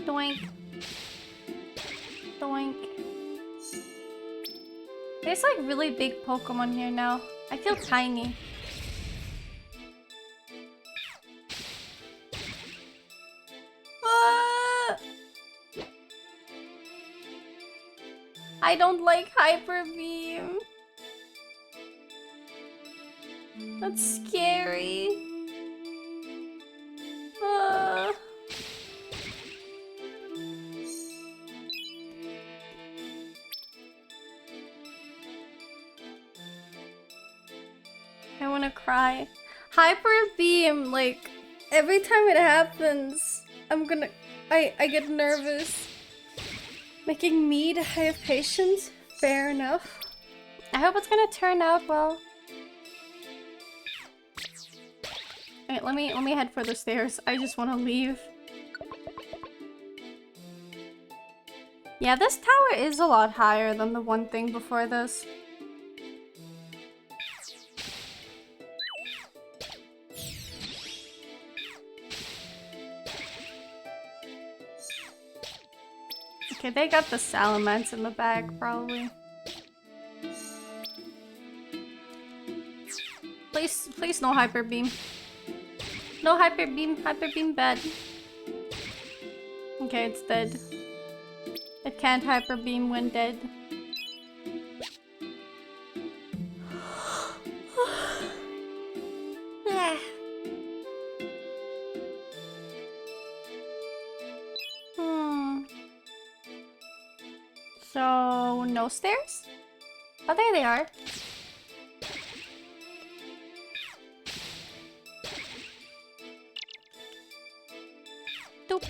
Doink. Doink. There's like really big Pokemon here now. I feel tiny. I don't like Hyper Beam. That's scary. I wanna cry. Hyper Beam, like, every time it happens, I get nervous. Making me to have patience? Fair enough. I hope it's gonna turn out well. Wait, let me head for the stairs. I just wanna leave. Yeah, this tower is a lot higher than the one thing before this. Okay, they got the salamence in the bag, probably. Please no hyper beam. No hyper beam bad. Okay, it's dead. It can't hyper beam when dead. So, no stairs? Oh, there they are. Doop.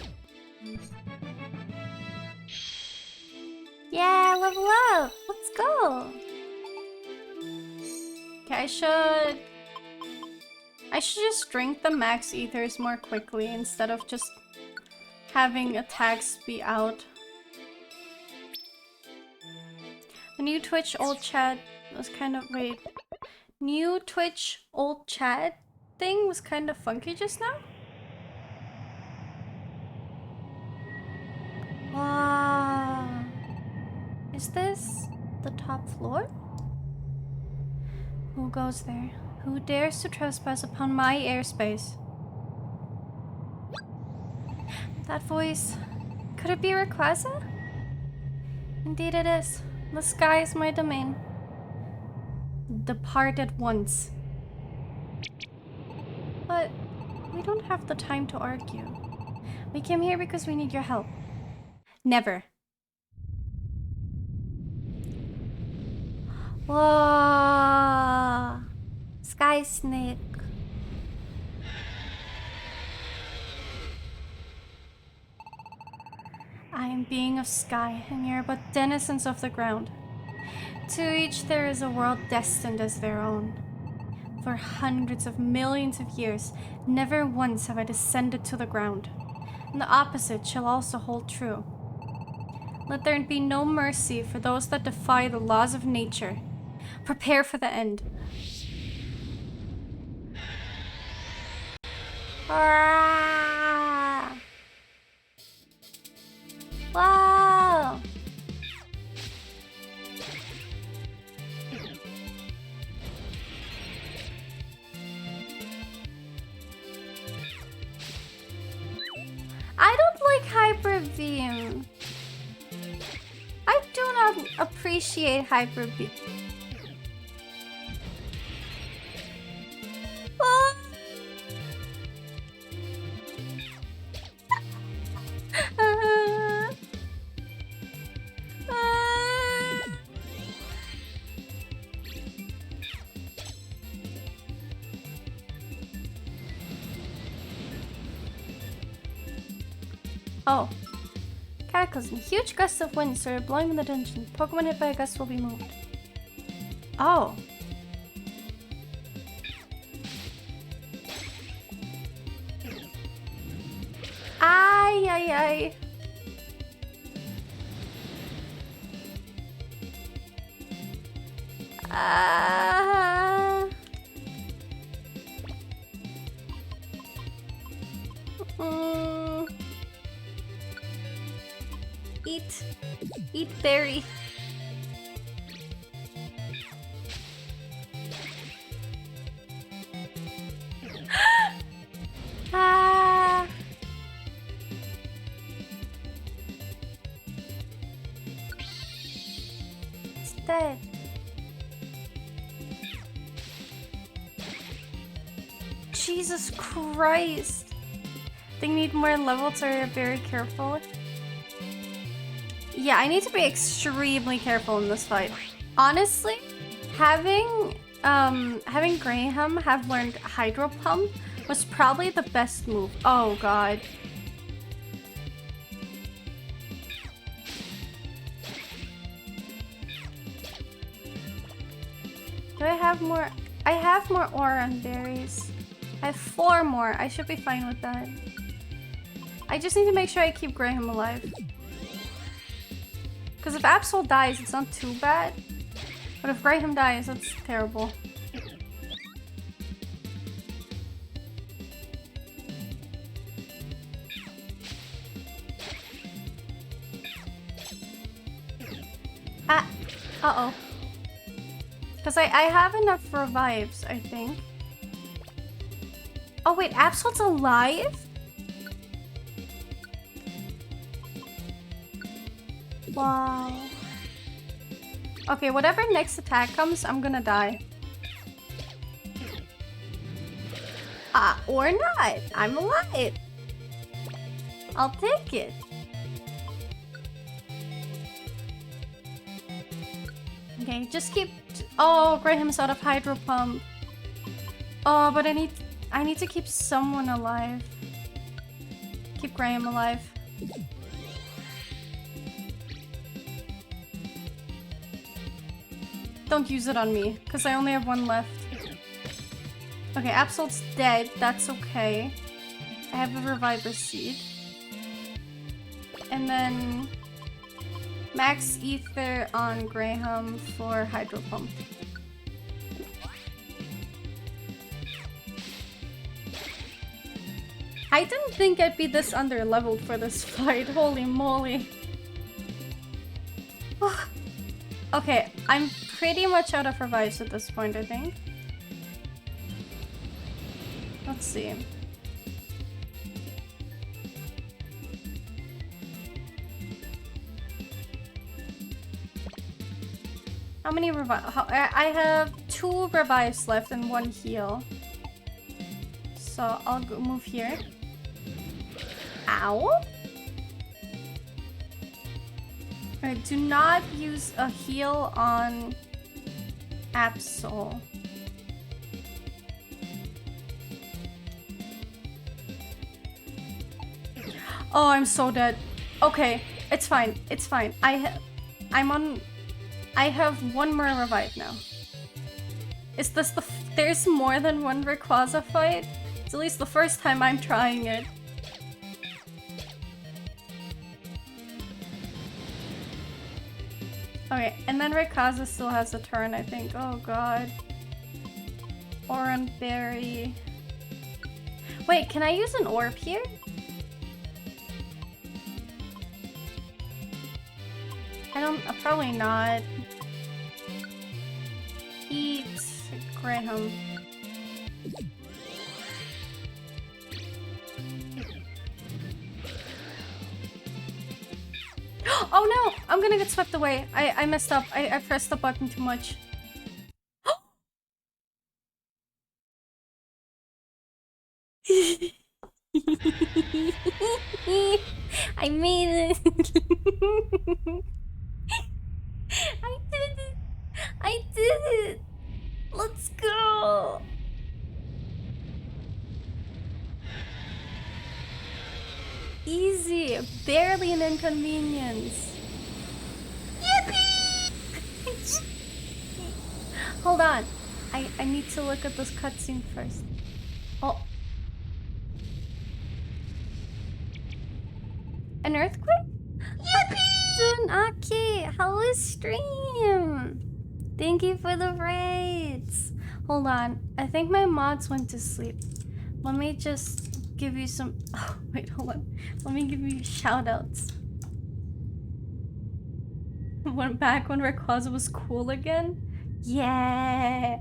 Yeah, level up! Let's go! Okay, I should just drink the max ethers more quickly instead of just having attacks be out. The new Twitch old chat was kind of... wait. New Twitch old chat thing was kind of funky just now? Wow. Is this the top floor? Who goes there? Who dares to trespass upon my airspace? That voice. Could it be Rayquaza? Indeed it is. The sky is my domain. Depart at once. But we don't have the time to argue. We came here because we need your help. Never. Whoa. Sky snake. I am being of sky, and you're but denizens of the ground. To each there is a world destined as their own. For hundreds of millions of years, never once have I descended to the ground. And the opposite shall also hold true. Let there be no mercy for those that defy the laws of nature. Prepare for the end. Ah! Wow! I don't like Hyper Beam. I do not appreciate Hyper Beam. Oh. Oh. Cataclysm. Huge gusts of wind started blowing in the dungeon. Pokemon hit by a gust will be moved. Oh. Ay, ay, ay. Eat berry. Ah. It's dead. Jesus Christ. They need more levels, so you're very careful. Yeah, I need to be extremely careful in this fight. Honestly, having Graham have learned Hydro Pump was probably the best move. Oh god. Do I have more? I have more Oran berries. I have 4 more. I should be fine with that. I just need to make sure I keep Graham alive. Because if Absol dies, it's not too bad. But if Graham dies, that's terrible. Uh-oh. Because I have enough revives, I think. Oh wait, Absol's alive? Wow. Okay, whatever next attack comes, I'm gonna die. Or not. I'm alive. I'll take it. Okay, just keep... Oh, Graham's out of Hydro Pump. Oh, but I need to keep someone alive. Keep Graham alive. Don't use it on me, because I only have one left. Okay, Absol's dead. That's okay. I have a Reviver Seed. And then... Max Ether on Graham for Hydro Pump. I didn't think I'd be this under-leveled for this fight. Holy moly. Okay, I'm pretty much out of revives at this point, I think. Let's see. How many revives? I have 2 revives left and 1 heal. So I'll go move here. Ow! Alright, do not use a heal on Absol. Oh, I'm so dead. Okay, it's fine. It's fine. I have 1 more revive now. Is this the... There's more than 1 Rayquaza fight? It's at least the first time I'm trying it. Okay, and then Rayquaza still has a turn, I think. Oh god. Oran Berry. Wait, can I use an orb here? Probably not. Eat Graham. Oh no! I'm gonna get swept away. I messed up. I pressed the button too much. I made it. I did it. I did it. Let's go. Easy. Barely an inconvenience. Yippee! Hold on. I need to look at this cutscene first. Oh. An earthquake? Yippee! Aki, how was stream? Thank you for the raids. Hold on. I think my mods went to sleep. Let me just give you some... Oh, wait, hold on. Let me give you shout-outs. Went back when Rayquaza was cool again? Yeah!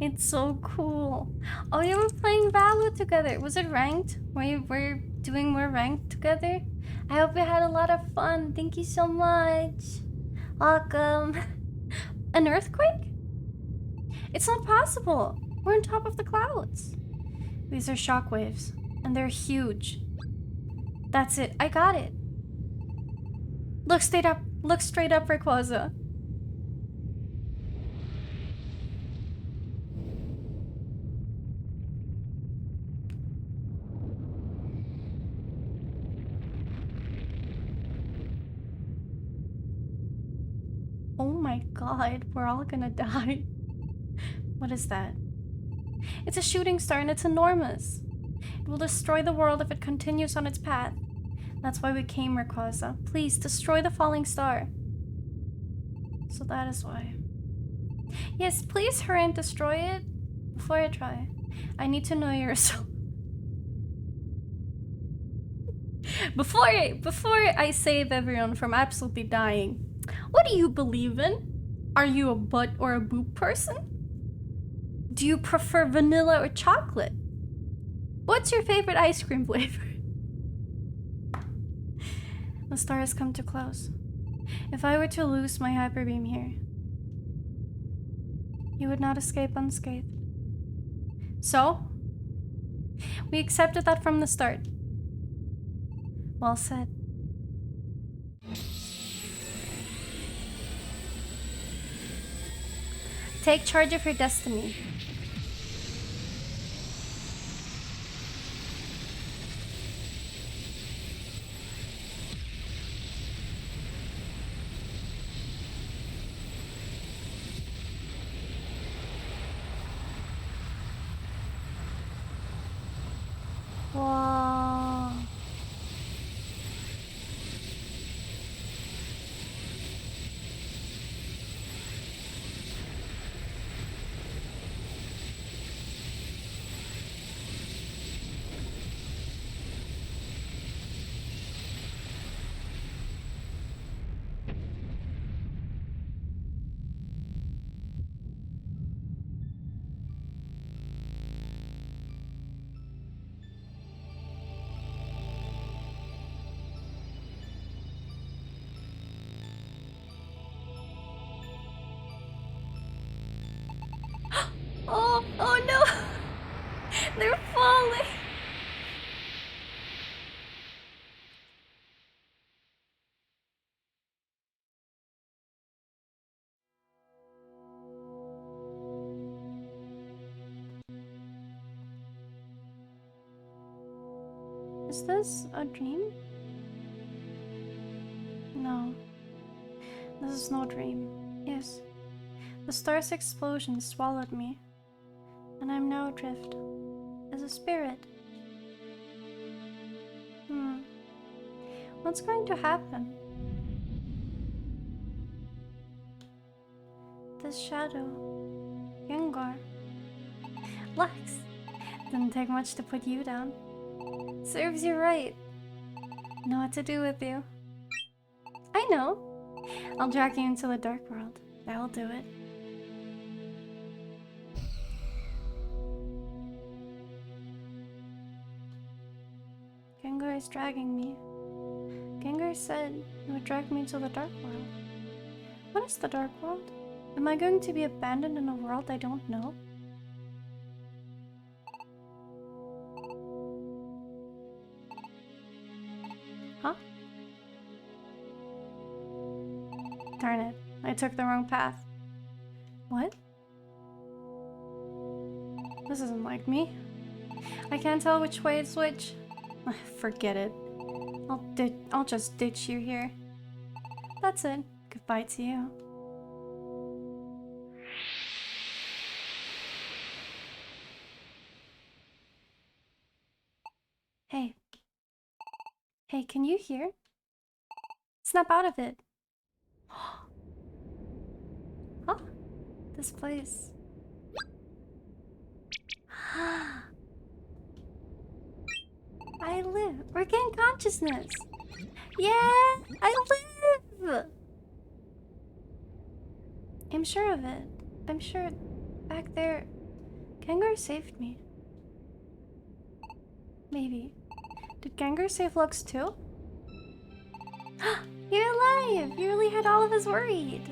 It's so cool. Oh, you were playing Valor together. Was it ranked? Were you doing more ranked together? I hope you had a lot of fun. Thank you so much. Welcome. An earthquake? It's not possible. We're on top of the clouds. These are shockwaves, and they're huge. That's it. I got it. Look straight up. Look straight up, Rayquaza. Oh my god, we're all gonna die. What is that? It's a shooting star and it's enormous. It will destroy the world if it continues on its path. That's why we came, Rayquaza. Please, destroy the falling star. So that is why. Yes, please hurry and destroy it before I try. I need to know your soul. Before I save everyone from absolutely dying, what do you believe in? Are you a butt or a boob person? Do you prefer vanilla or chocolate? What's your favorite ice cream flavor? The star has come too close. If I were to lose my hyperbeam here, you would not escape unscathed. So, we accepted that from the start. Well said. Take charge of your destiny. Whoa. Oh no! They're falling! Is this a dream? No. This is no dream. Yes. The star's explosion swallowed me, and I'm now adrift as a spirit. What's going to happen? This shadow. Gengar. Lux. Didn't take much to put you down. Serves you right. Know what to do with you. I know. I'll drag you into the dark world. That'll do it. Gengar is dragging me. Gengar said he would drag me to the dark world. What is the dark world? Am I going to be abandoned in a world I don't know? Huh? Darn it. I took the wrong path. What? This isn't like me. I can't tell which way is which. Forget it. I'll just ditch you here. That's it. Goodbye to you. Hey. Hey, can you hear? Snap out of it. Huh? This place. I live. Regain consciousness. Yeah, I live. I'm sure of it. I'm sure back there, Gengar saved me. Maybe. Did Gengar save Lux too? You're alive! You really had all of us worried.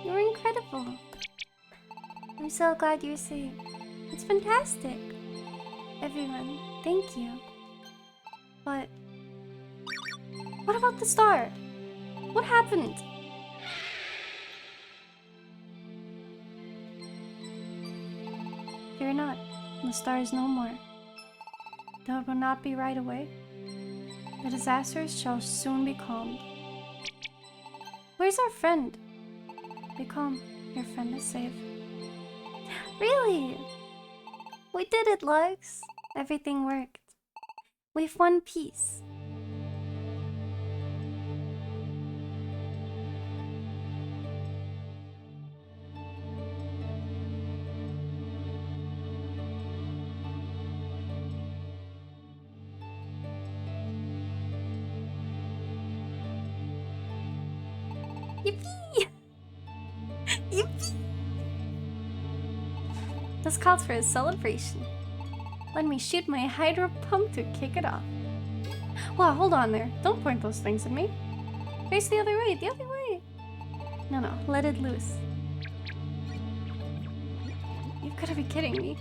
You were incredible. I'm so glad you're safe. It's fantastic. Everyone, thank you. But what about the star? What happened? Fear not, the star is no more. Though it will not be right away, the disasters shall soon be calmed. Where's our friend? Be calm, your friend is safe. Really? We did it, Lux. Everything worked. We've won peace. Yippee! This calls for a celebration. Let me shoot my hydro pump to kick it off. Wow, hold on there. Don't point those things at me. Face the other way, the other way. No, let it loose. You've gotta be kidding me.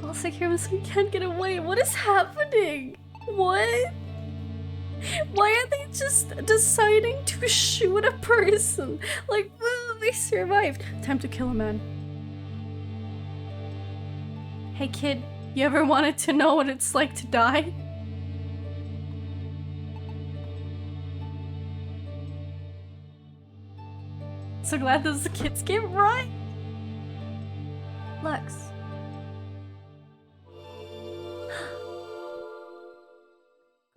I'll secure so we can't get away. What is happening? What? Why are they just deciding to shoot a person? Like, well, they survived. Time to kill a man. Hey kid, you ever wanted to know what it's like to die? So glad those kids came right. Lux.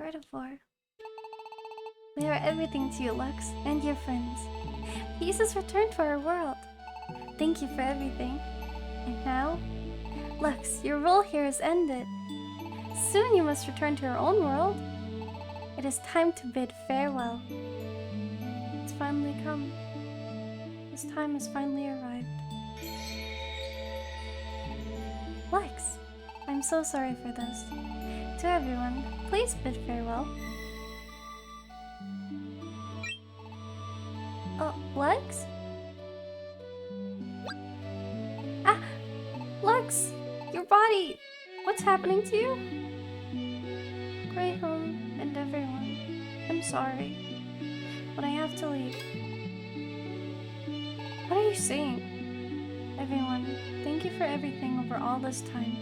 Gardevoir. We are everything to you, Lux, and your friends. Peace has returned to our world. Thank you for everything. And now, Lux, your role here is ended. Soon you must return to your own world. It is time to bid farewell. It's finally come. This time has finally arrived. Lux, I'm so sorry for this. To everyone, please bid farewell. Oh, Lux? Ah! Lux! Your body! What's happening to you? Graham and everyone, I'm sorry, but I have to leave. What are you saying? Everyone, thank you for everything over all this time.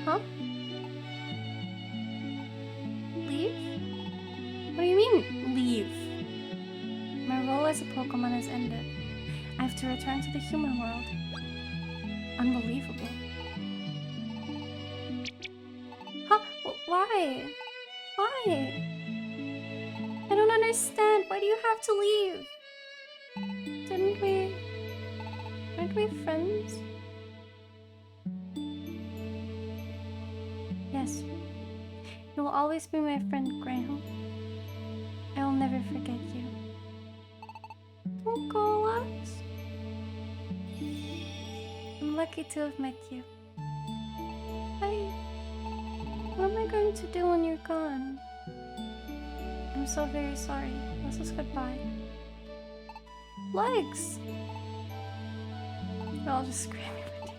Huh? Leave? What do you mean, leave? My role as a Pokemon has ended. I have to return to the human world. Unbelievable. Huh? Why? Why? I don't understand. Why do you have to leave? Aren't we friends? Yes. You will always be my friend, Graham. I will never forget you. Don't go, Lux. I'm lucky to have met you. What am I going to do when you're gone? I'm so very sorry. This is goodbye. Legs! They're all just screaming at me.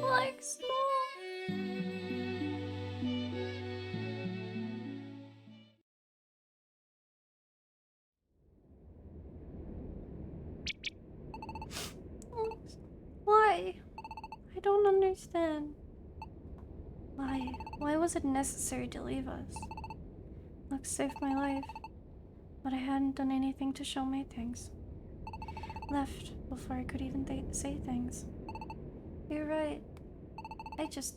Legs, no! Why? I don't understand. Why? Why was it necessary to leave us? Lux saved my life, but I hadn't done anything to show my thanks. Left before I could even say things. You're right. I just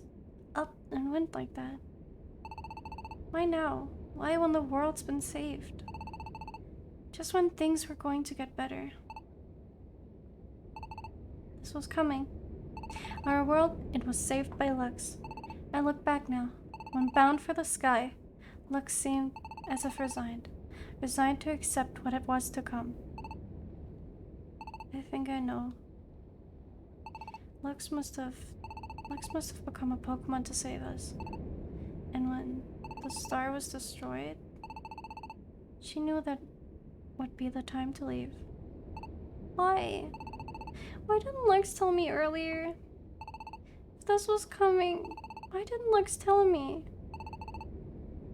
up and went like that. Why now? Why when the world's been saved? Just when things were going to get better. This was coming. Our world, it was saved by Lux. I look back now. When bound for the sky, Lux seemed as if resigned. Resigned to accept what it was to come. I think I know. Lux must have become a Pokemon to save us. And when the star was destroyed, she knew that would be the time to leave. Why? Why didn't Lux tell me earlier? If this was coming, why didn't Lux tell me?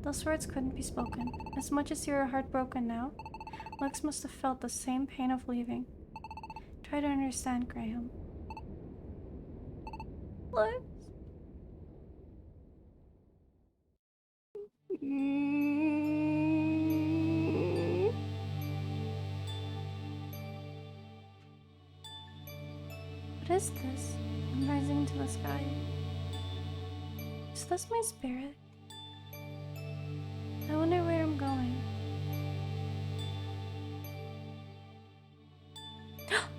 Those words couldn't be spoken. As much as you are heartbroken now, Lux must have felt the same pain of leaving. Try to understand, Graham. Lux? What is this? I'm rising to the sky. Is this my spirit? I wonder where I'm going.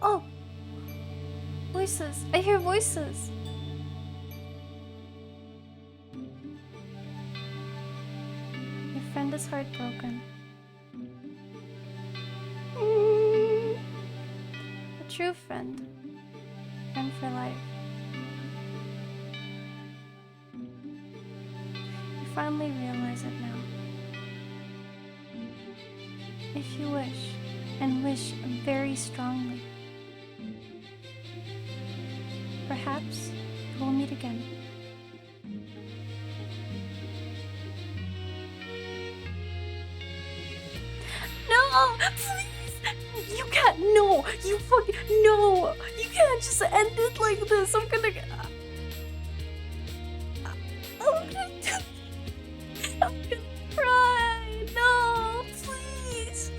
Oh! Voices! I hear voices! Your friend is heartbroken. A true friend. Friend for life. You finally realize it now. If you wish, and wish very strongly, perhaps we'll meet again. No! Please! You can't! No! You fucking... No! You can't just end it like this! I'm gonna... I'm gonna cry! No! Please!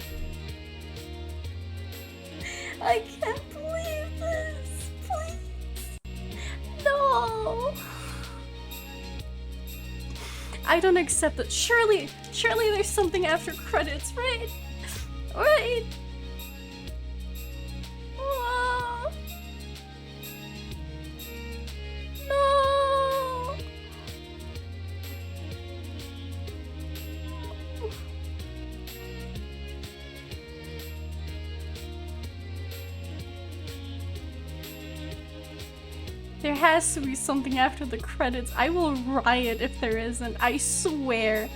I can't believe this! Please! No! I don't accept it. Surely there's something after credits, right? Right? Oh. No! There has to be something after the credits. I will riot if there isn't. I swear.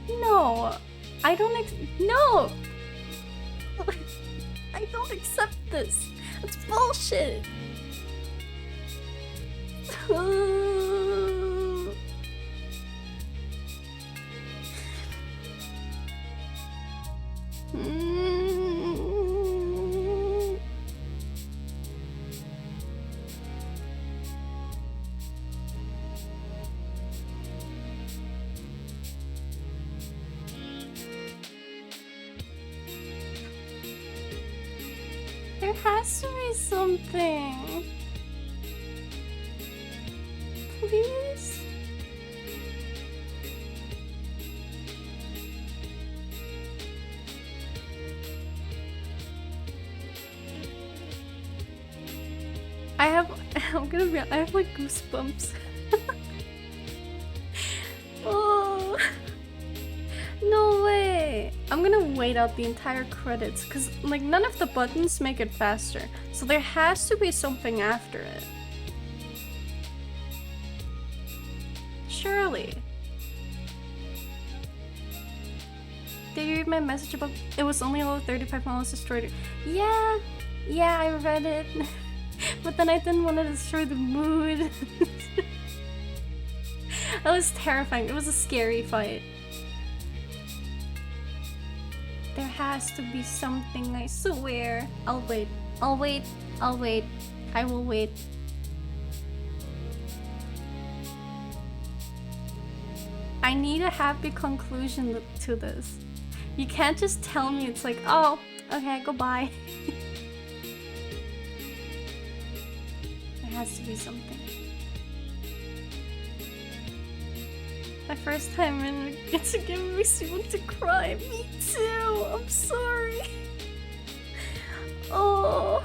No, I don't no! I don't accept this. It's bullshit. There has to be something. Please? I have like goosebumps. Oh. No way! I'm gonna wait out the entire credits, cause like none of the buttons make it faster. So there has to be something after it. Surely. Did you read my message about it was only level 35 when I was destroyed? Yeah, I read it. But then I didn't want to destroy the mood. That was terrifying. It was a scary fight. There has to be something, I swear. I'll wait. I will wait. I need a happy conclusion to this. You can't just tell me it's like, oh, okay, goodbye. There has to be something. My first time in it's giving me someone to cry. Me too. I'm sorry. Oh,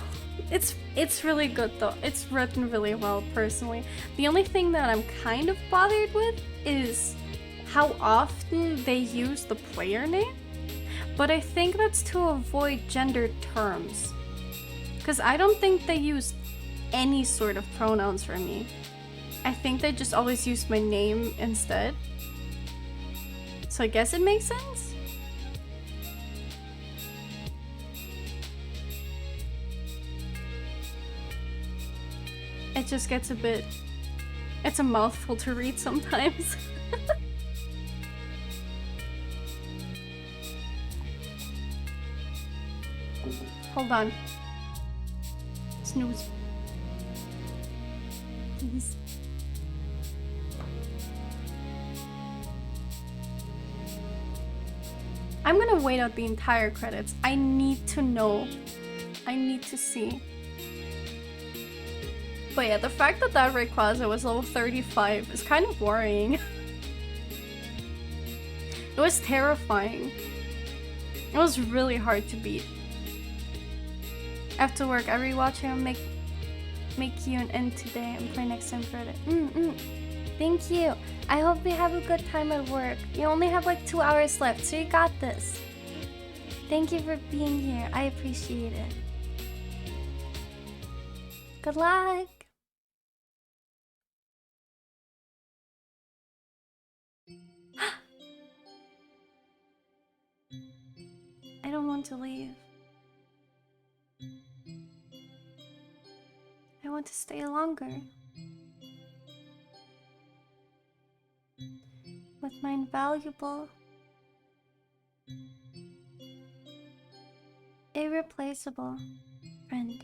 it's really good though. It's written really well personally. The only thing that I'm kind of bothered with is how often they use the player name. But I think that's to avoid gender terms. Because I don't think they use any sort of pronouns for me. I think they just always use my name instead. So I guess it makes sense? It just gets a bit... It's a mouthful to read sometimes. Hold on. Snooze. Please. I'm gonna wait out the entire credits. I need to know. I need to see. But yeah, the fact that that Rayquaza was level 35 is kind of worrying. It was terrifying. It was really hard to beat. After work, I rewatch it and make you an end today and play next time further. Thank you. I hope you have a good time at work. You only have like 2 hours left, so you got this. Thank you for being here. I appreciate it. Good luck. I don't want to leave. I want to stay longer. With my invaluable, irreplaceable friend.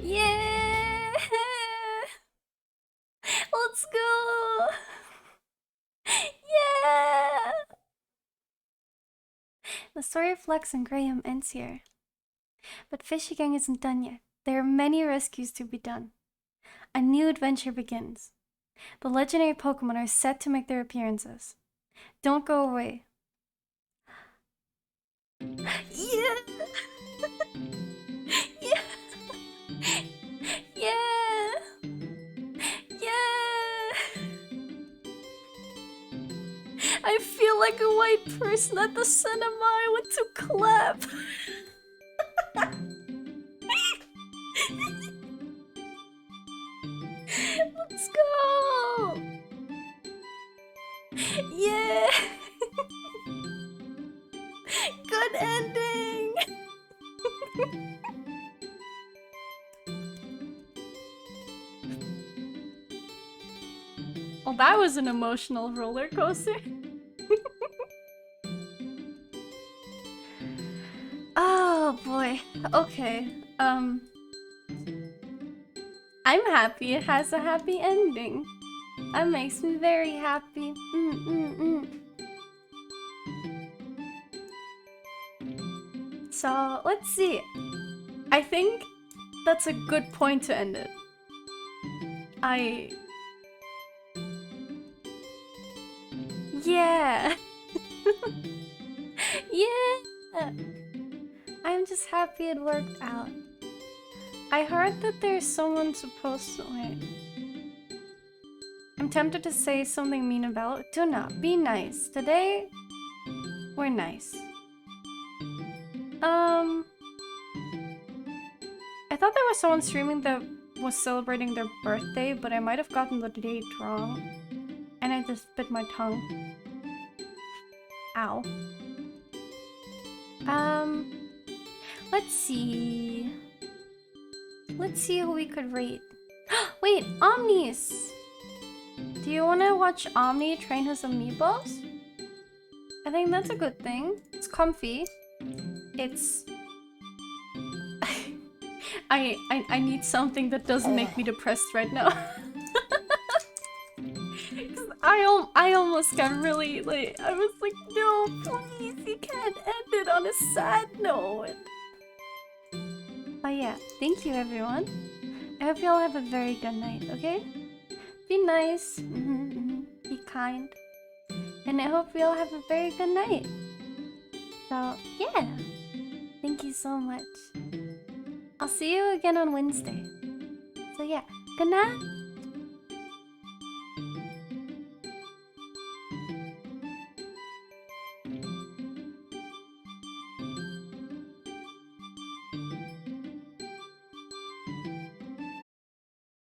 Yeah! Let's go! Yeah! The story of Flex and Graham ends here. But Fishy Gang isn't done yet. There are many rescues to be done. A new adventure begins. The legendary Pokemon are set to make their appearances. Don't go away. Yeah! Yeah! Yeah! Yeah! I feel like a white person at the cinema. I want to clap. Let's go! Yeah! Good ending! Well, that was an emotional roller coaster. Oh boy. Okay. I'm happy it has a happy ending. That makes me very happy. So, let's see. I think that's a good point to end it. Yeah. Yeah. I'm just happy it worked out. I heard that there's someone supposed to wait. I'm tempted to say something mean about it. Do not. Be nice. Today, we're nice. I thought there was someone streaming that was celebrating their birthday, but I might have gotten the date wrong. And I just bit my tongue. Ow. Let's see. Let's see who we could rate. Wait, Omnis! Do you want to watch Omni train his amiibos? I think that's a good thing. It's comfy. It's... I need something that doesn't make me depressed right now. I almost got really, like, I was like, no, please, you can't end it on a sad note. But yeah, thank you everyone. I hope you all have a very good night, okay? Be nice, be kind, and I hope we all have a very good night. So yeah, thank you so much. I'll see you again on Wednesday. So yeah, good night.